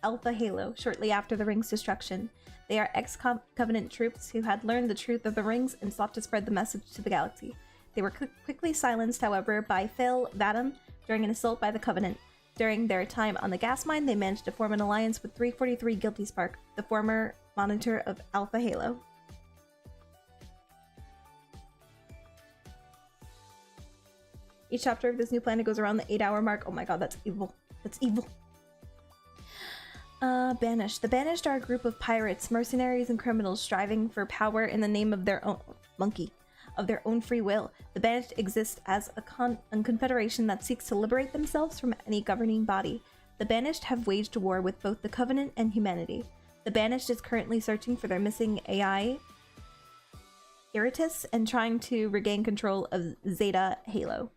Alpha Halo shortly after the ring's destruction. They are ex-Covenant troops who had learned the truth of the rings and sought to spread the message to the galaxy. They were quickly silenced, however, by Phil Vadam during an assault by the Covenant. During their time on the gas mine, they managed to form an alliance with 343 Guilty Spark, the former monitor of Alpha Halo. Each chapter of this new planet goes around the 8-hour mark. Oh my god, that's evil. That's evil. Banished. The Banished are a group of pirates, mercenaries, and criminals striving for power in the name of their own of their own free will. The Banished exist as a confederation that seeks to liberate themselves from any governing body. The Banished have waged a war with both the Covenant and humanity. The Banished is currently searching for their missing AI, Iritus, and trying to regain control of Zeta Halo.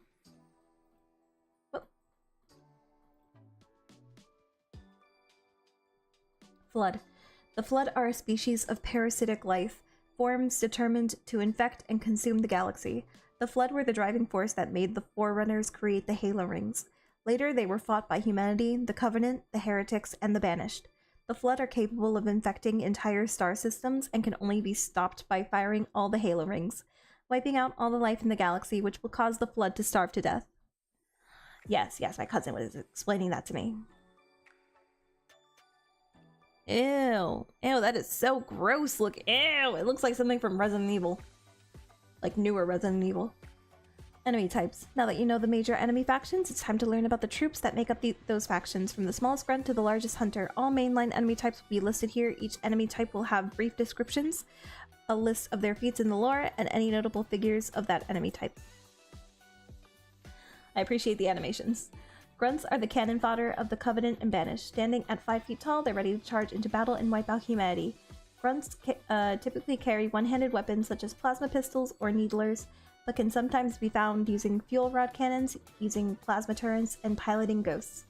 Flood.
The Flood are a species of parasitic life, forms determined to infect and consume the galaxy. The Flood were the driving force that made the Forerunners create the Halo Rings. Later, they were fought by humanity, the Covenant, the Heretics, and the Banished. The Flood are capable of infecting entire star systems and can only be stopped by firing all the Halo Rings, wiping out all the life in the galaxy, which will cause the Flood to starve to death. Yes, my cousin was explaining that to me. Ew, that is so gross. Look, ew, it looks like something from Resident Evil. Like newer Resident Evil. Enemy types. Now that you know the major enemy factions, it's time to learn about the troops that make up those factions, from the smallest grunt to the largest hunter. All mainline enemy types will be listed here. Each enemy type will have brief descriptions, a list of their feats in the lore, and any notable figures of that enemy type. I appreciate the animations. Grunts are the cannon fodder of the Covenant and Banished. Standing at 5 feet tall, they're ready to charge into battle and wipe out humanity. Grunts typically carry one-handed weapons such as plasma pistols or needlers, but can sometimes be found using fuel rod cannons, using plasma turrets, and piloting ghosts.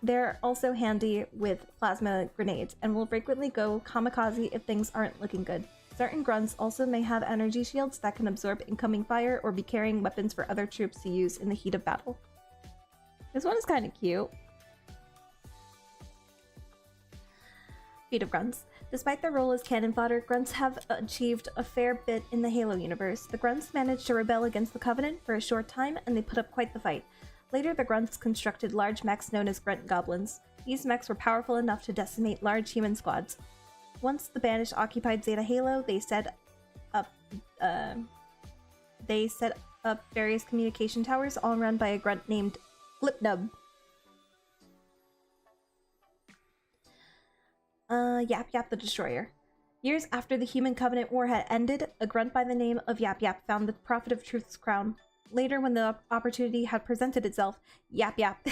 They're also handy with plasma grenades, and will frequently go kamikaze if things aren't looking good. Certain grunts also may have energy shields that can absorb incoming fire or be carrying weapons for other troops to use in the heat of battle. This one is kind of cute. Feat of Grunts. Despite their role as cannon fodder, grunts have achieved a fair bit in the Halo universe. The grunts managed to rebel against the Covenant for a short time, and they put up quite the fight. Later, the grunts constructed large mechs known as grunt goblins. These mechs were powerful enough to decimate large human squads. Once the Banished occupied Zeta Halo, they set up various communication towers, all run by a grunt named Flipnub. Yap Yap the Destroyer. Years after the Human Covenant War had ended, a grunt by the name of Yap Yap found the Prophet of Truth's crown. Later, when the opportunity had presented itself, Yap Yap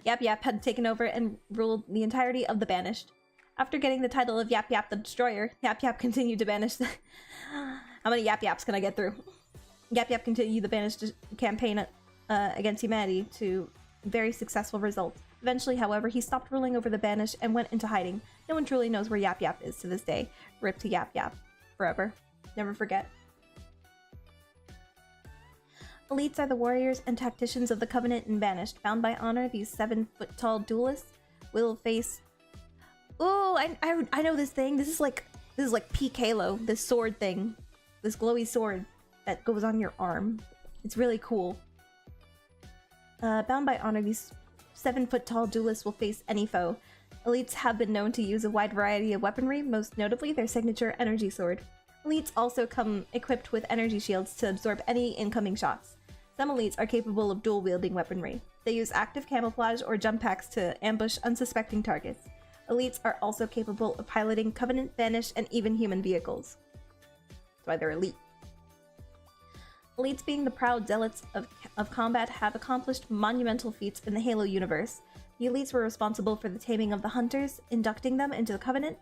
Yap Yap had taken over and ruled the entirety of the Banished. After getting the title of Yap Yap the Destroyer, Yap Yap continued to banish the... How many Yap Yaps can I get through? Yap Yap continued the Banished campaign against humanity to very successful results. Eventually, however, he stopped ruling over the Banished and went into hiding. No one truly knows where Yap Yap is to this day. Rip to Yap Yap. Forever. Never forget. Elites are the warriors and tacticians of the Covenant and Banished. Bound by honor, these 7-foot-tall duelists will face... Oh, I know this thing. This is like peak Halo. This sword thing. This glowy sword that goes on your arm. It's really cool. Bound by honor, these 7-foot-tall duelists will face any foe. Elites have been known to use a wide variety of weaponry, most notably their signature energy sword. Elites also come equipped with energy shields to absorb any incoming shots. Some elites are capable of dual-wielding weaponry. They use active camouflage or jump packs to ambush unsuspecting targets. Elites are also capable of piloting Covenant, Banished, and even human vehicles. That's why they're elite. Elites, being the proud zealots of combat, have accomplished monumental feats in the Halo universe. The elites were responsible for the taming of the Hunters, inducting them into the Covenant.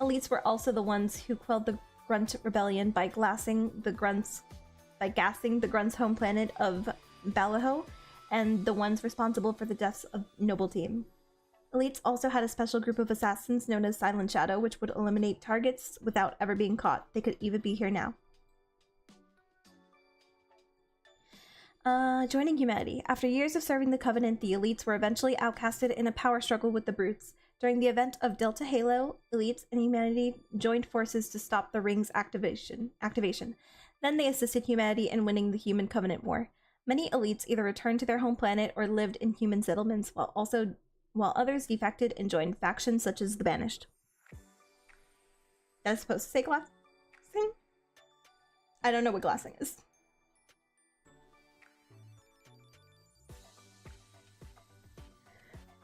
Elites were also the ones who quelled the Grunt rebellion by gassing the Grunts' home planet of Balaho, and the ones responsible for the deaths of Noble Team. Elites also had a special group of assassins known as Silent Shadow, which would eliminate targets without ever being caught. They could even be here now. Joining humanity. After years of serving the Covenant, the Elites were eventually outcasted in a power struggle with the Brutes. During the event of Delta Halo, Elites and humanity joined forces to stop the Ring's activation. Then they assisted humanity in winning the Human Covenant War. Many Elites either returned to their home planet or lived in human settlements, while others defected and joined factions such as the Banished. That's supposed to say glassing? I don't know what glassing is.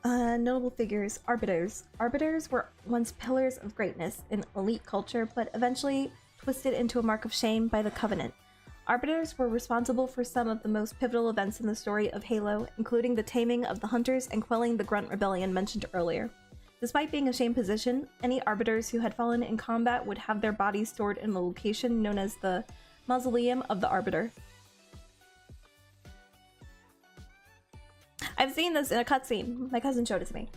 Notable figures. Arbiters. Arbiters were once pillars of greatness in elite culture, but eventually twisted into a mark of shame by the Covenant. Arbiters were responsible for some of the most pivotal events in the story of Halo, including the taming of the Hunters and quelling the Grunt Rebellion mentioned earlier. Despite being a shame position, any Arbiters who had fallen in combat would have their bodies stored in a location known as the Mausoleum of the Arbiter. I've seen this in a cutscene. My cousin showed it to me.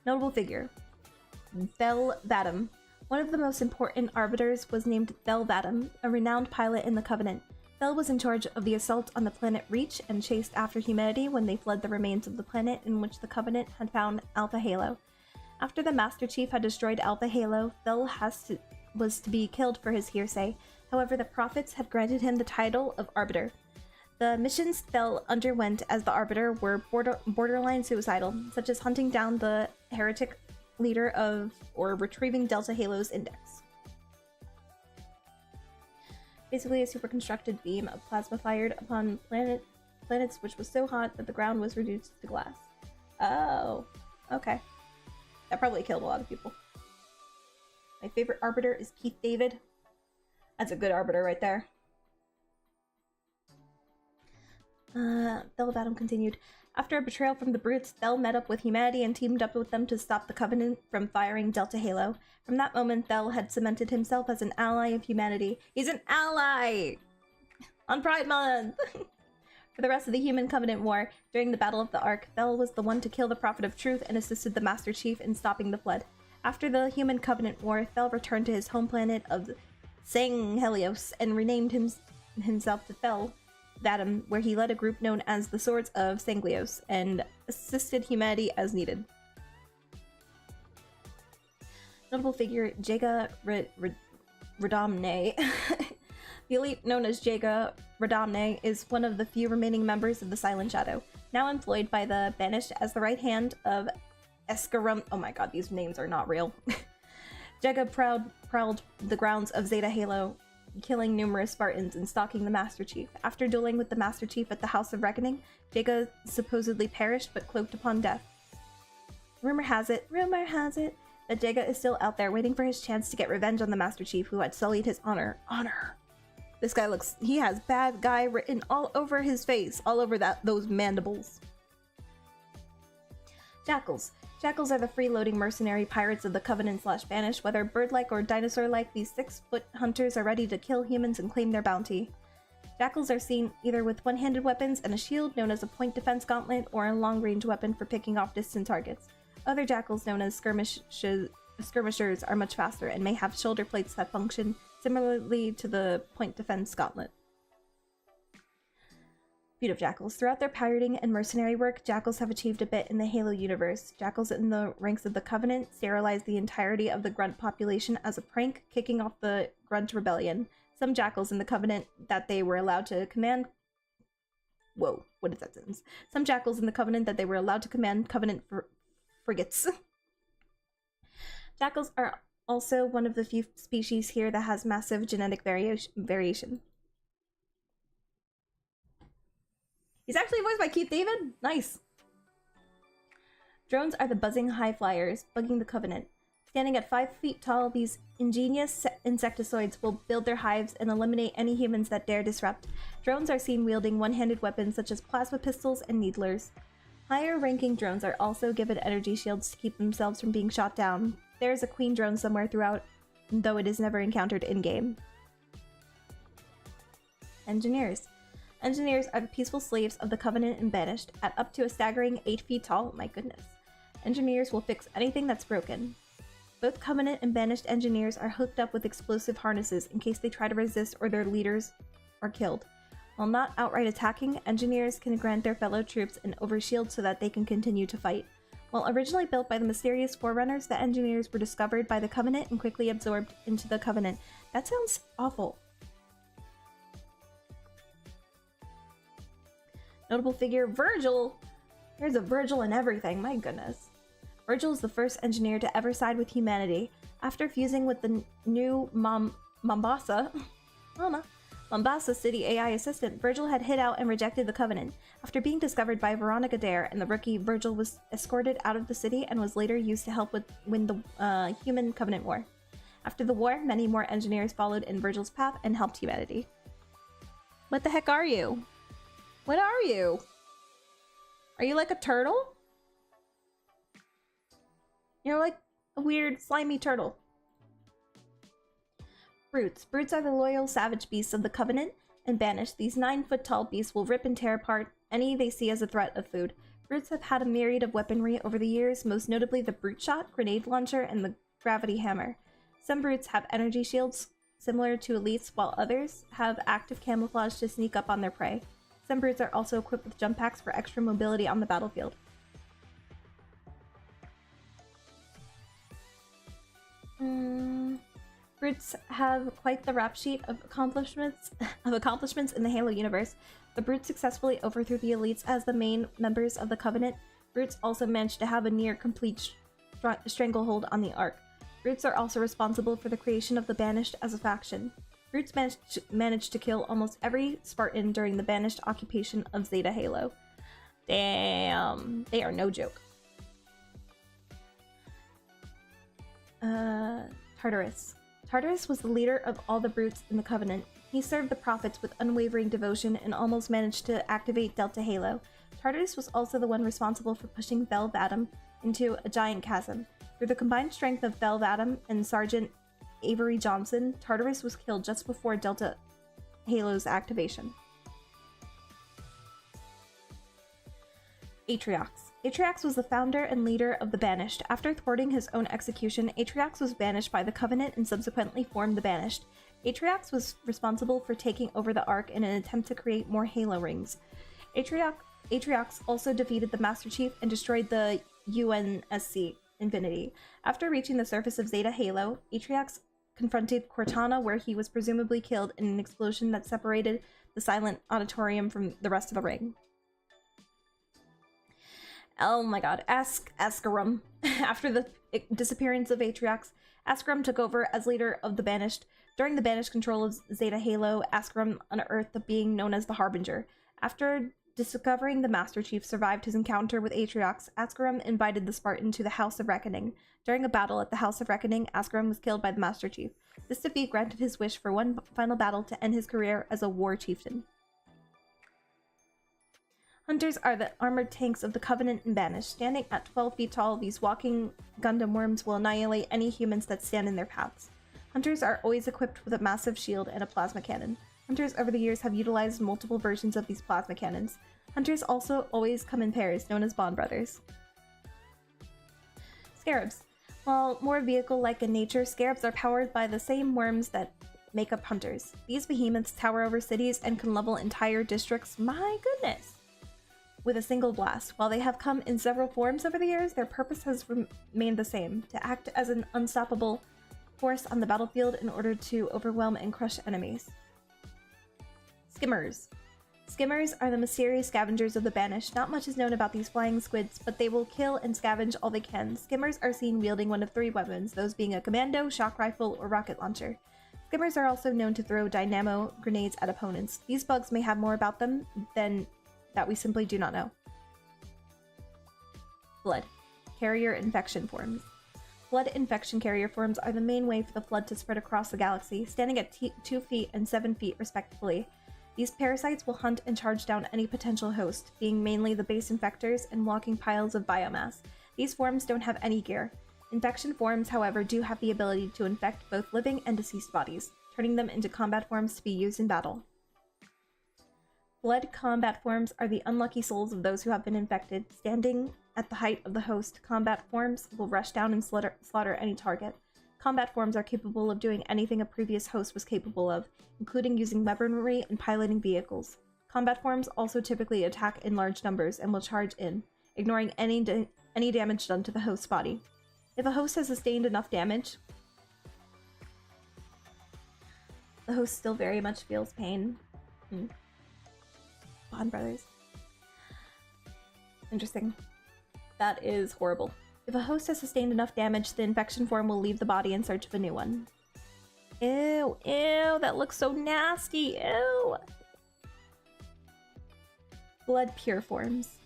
Notable figure. Thel Vadam. One of the most important arbiters was named Thel Vadam, a renowned pilot in the Covenant. Thel was in charge of the assault on the planet Reach and chased after humanity when they fled the remains of the planet in which the Covenant had found Alpha Halo. After the Master Chief had destroyed Alpha Halo, Thel was to be killed for his hearsay. However, the Prophets had granted him the title of Arbiter. The missions Thel underwent as the Arbiter were borderline suicidal, such as hunting down the heretic leader of or retrieving Delta Halo's index. Basically a super constructed beam of plasma fired upon planets which was so hot that the ground was reduced to glass. Oh, okay. That probably killed a lot of people. My favorite Arbiter is Keith David. That's a good Arbiter right there. Thel Vadam continued. After a betrayal from the Brutes, Thel met up with humanity and teamed up with them to stop the Covenant from firing Delta Halo. From that moment, Thel had cemented himself as an ally of humanity. He's an ally! On Pride Month! For the rest of the Human Covenant War, during the Battle of the Ark, Thel was the one to kill the Prophet of Truth and assisted the Master Chief in stopping the flood. After the Human Covenant War, Thel returned to his home planet of Sanghelios and renamed himself to Thel Vadam, where he led a group known as the Swords of Sanghelios and assisted humanity as needed. Notable figure Jaga Radamne. The elite known as Jaga Radamne is one of the few remaining members of the Silent Shadow, now employed by the Banished as the right hand of Escarum. Oh my god, these names are not real. Jaga prowled the grounds of Zeta Halo, killing numerous Spartans and stalking the Master Chief. After dueling with the Master Chief at the House of Reckoning, Jaga supposedly perished but cloaked upon death. Rumor has it that Jaga is still out there waiting for his chance to get revenge on the Master Chief who had sullied his honor. This guy he has bad guy written all over his face, all over those mandibles. Jackals. Jackals are the freeloading mercenary pirates of the Covenant/Banished. Whether bird-like or dinosaur-like, these 6-foot hunters are ready to kill humans and claim their bounty. Jackals are seen either with one-handed weapons and a shield known as a point defense gauntlet or a long-range weapon for picking off distant targets. Other jackals known as skirmishers are much faster and may have shoulder plates that function similarly to the point defense gauntlet. Feat of Jackals. Throughout their pirating and mercenary work, Jackals have achieved a bit in the Halo universe. Jackals in the ranks of the Covenant sterilized the entirety of the Grunt population as a prank, kicking off the Grunt Rebellion. Some Jackals in the Covenant that they were allowed to command... Whoa, what is that sentence? Some Jackals in the Covenant that they were allowed to command Covenant frigates. Jackals are also one of the few species here that has massive genetic variation. He's actually voiced by Keith David? Nice. Drones are the buzzing high flyers, bugging the Covenant. Standing at 5 feet tall, these ingenious insectoids will build their hives and eliminate any humans that dare disrupt. Drones are seen wielding one-handed weapons such as plasma pistols and needlers. Higher-ranking drones are also given energy shields to keep themselves from being shot down. There is a queen drone somewhere throughout, though it is never encountered in-game. Engineers. Engineers are the peaceful slaves of the Covenant and Banished. At up to a staggering 8 feet tall, my goodness. Engineers will fix anything that's broken. Both Covenant and Banished engineers are hooked up with explosive harnesses in case they try to resist or their leaders are killed. While not outright attacking, engineers can grant their fellow troops an overshield so that they can continue to fight. While originally built by the mysterious Forerunners, the engineers were discovered by the Covenant and quickly absorbed into the Covenant. That sounds awful. Notable figure, Virgil! There's a Virgil in everything, my goodness. Virgil is the first engineer to ever side with humanity. After fusing with the new Mombasa City AI assistant, Virgil had hid out and rejected the Covenant. After being discovered by Veronica Dare and the rookie, Virgil was escorted out of the city and was later used to help win the Human Covenant War. After the war, many more engineers followed in Virgil's path and helped humanity. What the heck are you? What are you? Are you like a turtle? You're like a weird, slimy turtle. Brutes. Brutes are the loyal, savage beasts of the Covenant and Banished. These 9-foot tall beasts will rip and tear apart any they see as a threat of food. Brutes have had a myriad of weaponry over the years, most notably the Brute Shot, Grenade Launcher, and the Gravity Hammer. Some brutes have energy shields, similar to elites, while others have active camouflage to sneak up on their prey. Some brutes are also equipped with jump packs for extra mobility on the battlefield. Brutes have quite the rap sheet of accomplishments in the Halo universe. The brutes successfully overthrew the elites as the main members of the Covenant. Brutes also managed to have a near complete stranglehold on the Ark. Brutes are also responsible for the creation of the Banished as a faction. Brutes managed to kill almost every Spartan during the Banished occupation of Zeta Halo. Damn, they are no joke. Tartarus. Tartarus was the leader of all the brutes in the Covenant. He served the Prophets with unwavering devotion and almost managed to activate Delta Halo. Tartarus was also the one responsible for pushing Vel Vadam into a giant chasm. Through the combined strength of Vel Vadam and Sergeant Avery Johnson, Tartarus was killed just before Delta Halo's activation. Atriox. Atriox was the founder and leader of the Banished. After thwarting his own execution, Atriox was banished by the Covenant and subsequently formed the Banished. Atriox was responsible for taking over the Ark in an attempt to create more Halo rings. Atriox also defeated the Master Chief and destroyed the UNSC, Infinity. After reaching the surface of Zeta Halo, Atriox confronted Cortana, where he was presumably killed in an explosion that separated the Silent Auditorium from the rest of the ring. Oh my god, Askarum. After the disappearance of Atriox, Askarum took over as leader of the Banished. During the Banished control of Zeta Halo, Askarum unearthed a being known as the Harbinger. After discovering the Master Chief survived his encounter with Atriox, Askarum invited the Spartan to the House of Reckoning. During a battle at the House of Reckoning, Askarum was killed by the Master Chief. This defeat granted his wish for one final battle to end his career as a war chieftain. Hunters are the armored tanks of the Covenant and Banished. Standing at 12 feet tall, these walking Gundam worms will annihilate any humans that stand in their paths. Hunters are always equipped with a massive shield and a plasma cannon. Hunters over the years have utilized multiple versions of these plasma cannons. Hunters also always come in pairs, known as Bond Brothers. Scarabs. While more vehicle-like in nature, scarabs are powered by the same worms that make up hunters. These behemoths tower over cities and can level entire districts. My goodness! With a single blast. While they have come in several forms over the years, their purpose has remained the same: to act as an unstoppable force on the battlefield in order to overwhelm and crush enemies. Skimmers. Skimmers are the mysterious scavengers of the Banished. Not much is known about these flying squids, but they will kill and scavenge all they can. Skimmers are seen wielding one of three weapons, those being a commando, shock rifle, or rocket launcher. Skimmers are also known to throw dynamo grenades at opponents. These bugs may have more about them than that we simply do not know. Blood. Carrier infection forms. Blood infection carrier forms are the main way for the Flood to spread across the galaxy, standing at 2 feet and 7 feet respectively. These parasites will hunt and charge down any potential host, being mainly the base infectors and walking piles of biomass. These forms don't have any gear. Infection forms, however, do have the ability to infect both living and deceased bodies, turning them into combat forms to be used in battle. Blood combat forms are the unlucky souls of those who have been infected. Standing at the height of the host, combat forms will rush down and slaughter any target. Combat forms are capable of doing anything a previous host was capable of, including using weaponry and piloting vehicles. Combat forms also typically attack in large numbers and will charge in, ignoring any damage done to the host's body. If a host has sustained enough damage, the host still very much feels pain. Bond Brothers. Interesting. That is horrible. If a host has sustained enough damage, the infection form will leave the body in search of a new one. Ew, ew, that looks so nasty, ew! Blood Pure Forms.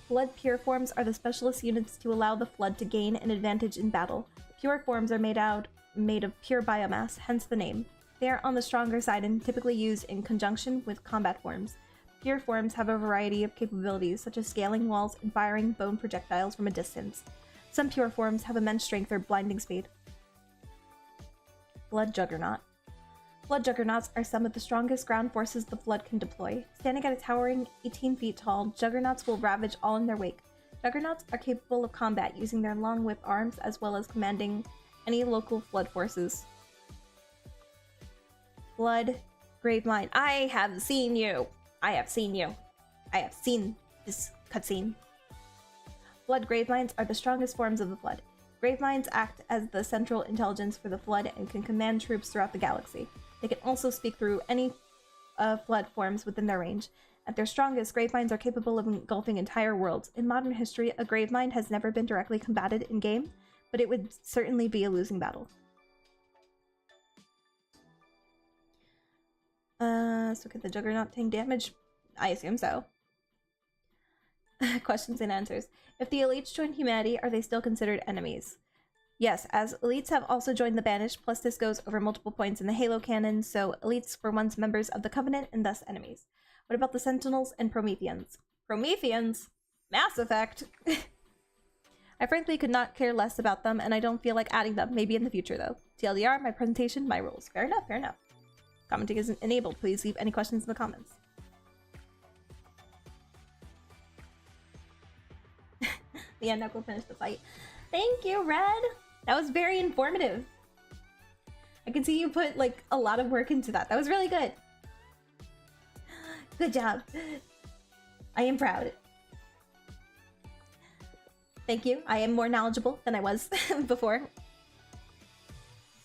Blood Pure Forms are the specialist units to allow the Flood to gain an advantage in battle. Pure forms are made of pure biomass, hence the name. They are on the stronger side and typically used in conjunction with combat forms. Pure forms have a variety of capabilities, such as scaling walls and firing bone projectiles from a distance. Some pure forms have immense strength or blinding speed. Blood Juggernaut. Flood juggernauts are some of the strongest ground forces the Flood can deploy. Standing at a towering 18 feet tall, juggernauts will ravage all in their wake. Juggernauts are capable of combat using their long whip arms as well as commanding any local Flood forces. Flood Gravemind. I have seen you. I have seen you. I have seen this cutscene. Flood Gravemines are the strongest forms of the Flood. Gravemines act as the central intelligence for the Flood and can command troops throughout the galaxy. They can also speak through any Flood forms within their range. At their strongest, Gravemines are capable of engulfing entire worlds. In modern history, a Gravemind has never been directly combated in-game, but it would certainly be a losing battle. So can the Juggernaut tank damage? I assume so. Questions and answers. If the elites join humanity, are they still considered enemies? Yes, as elites have also joined the Banished, plus this goes over multiple points in the Halo canon, so elites were once members of the Covenant and thus enemies. What about the Sentinels and Prometheans? Prometheans? Mass Effect? I frankly could not care less about them, and I don't feel like adding them, maybe in the future though. TLDR, my presentation, my rules. Fair enough, fair enough. Commenting isn't enabled. Please leave any questions in the comments. Yeah, Knuckle finished the fight. Thank you, Red! That was very informative. I can see you put, like, a lot of work into that. That was really good. Good job. I am proud. Thank you. I am more knowledgeable than I was before.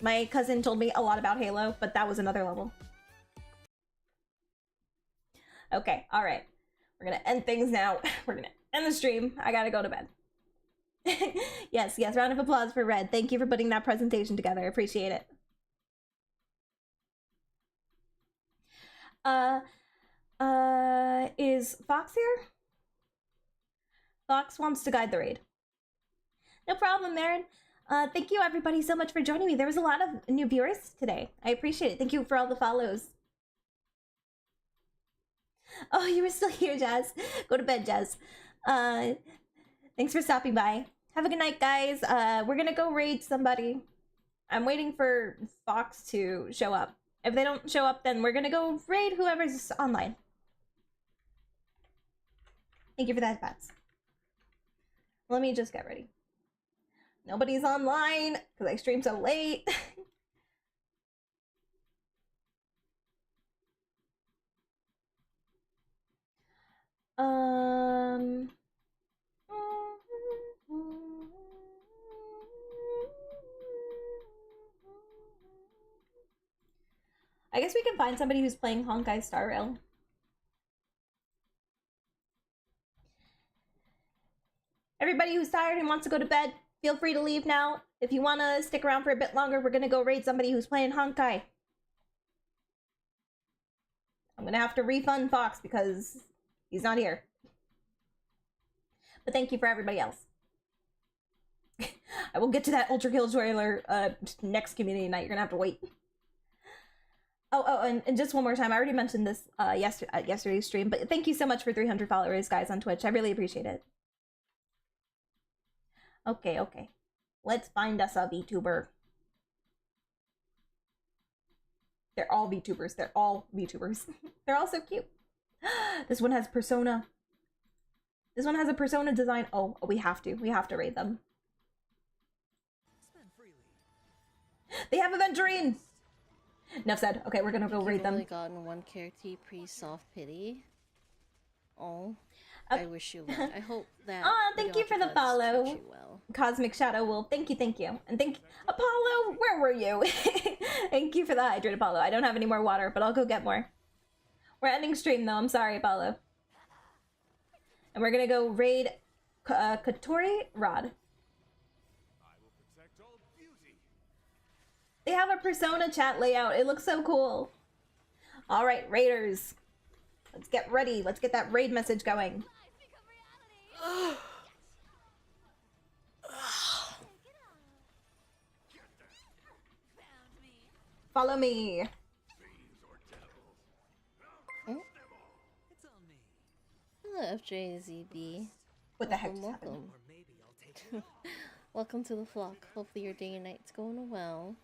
My cousin told me a lot about Halo, but that was another level. Okay, alright. We're gonna end things now. We're gonna end the stream. I gotta go to bed. Yes, round of applause for Red. Thank you for putting that presentation together. Appreciate it. Is Fox here? Fox wants to guide the raid. No problem, Marin. Thank you everybody so much for joining me. There was a lot of new viewers today. I appreciate it. Thank you for all the follows. Oh, you were still here, Jazz. Go to bed, Jazz. Thanks for stopping by. Have a good night, guys. We're gonna go raid somebody. I'm waiting for Fox to show up. If they don't show up, then we're gonna go raid whoever's online. Thank you for that, Bats. Let me just get ready. Nobody's online because I streamed so late. I guess we can find somebody who's playing Honkai Star Rail. Everybody who's tired and wants to go to bed, feel free to leave now. If you want to stick around for a bit longer, we're going to go raid somebody who's playing Honkai. I'm going to have to refund Fox because he's not here. But thank you for everybody else. I will get to that Ultra Kill trailer next community night. You're going to have to wait. Oh, and just one more time. I already mentioned this yesterday's stream, but thank you so much for 300 followers, guys, on Twitch. I really appreciate it. Okay. Let's find us a VTuber. They're all VTubers. They're all VTubers. They're all so cute. This one has Persona. This one has a Persona design. Oh, we have to. We have to raid them. They have Aventurine! Enough said. Okay, we're gonna go raid them.
I've only gotten one character pre-soft pity. Oh, I wish you luck. I hope that.
Thank you for the follow. Cosmic Shadow Wolf. Thank you. And thank Apollo, where were you? Thank you for the hydrate, Apollo. I don't have any more water, but I'll go get more. We're ending stream though. I'm sorry, Apollo. And we're gonna go raid Katori Rod. They have a Persona chat layout. It looks so cool. All right, raiders. Let's get ready. Let's get that raid message going. Follow me.
Hello, FJZB.
What the heck just
welcome. Welcome to the flock. Hopefully your day and night's going well.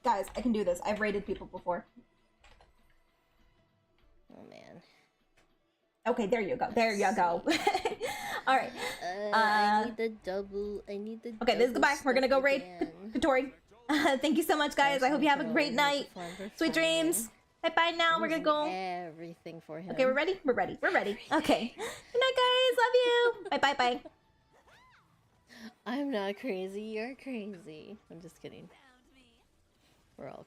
Guys, I can do this. I've raided people before.
Oh man.
Okay, there you go. There you go. All right.
I need the double. I need the.
Okay, this is goodbye. We're gonna go raid Katori. Thank you so much, guys. I hope you have a great night. Sweet dreams. Bye bye now. We're gonna go.
Everything for him.
Okay, we're ready. We're ready. We're ready. Okay. Good night, guys. Love you. Bye bye bye.
I'm not crazy. You're crazy. I'm just kidding. We're all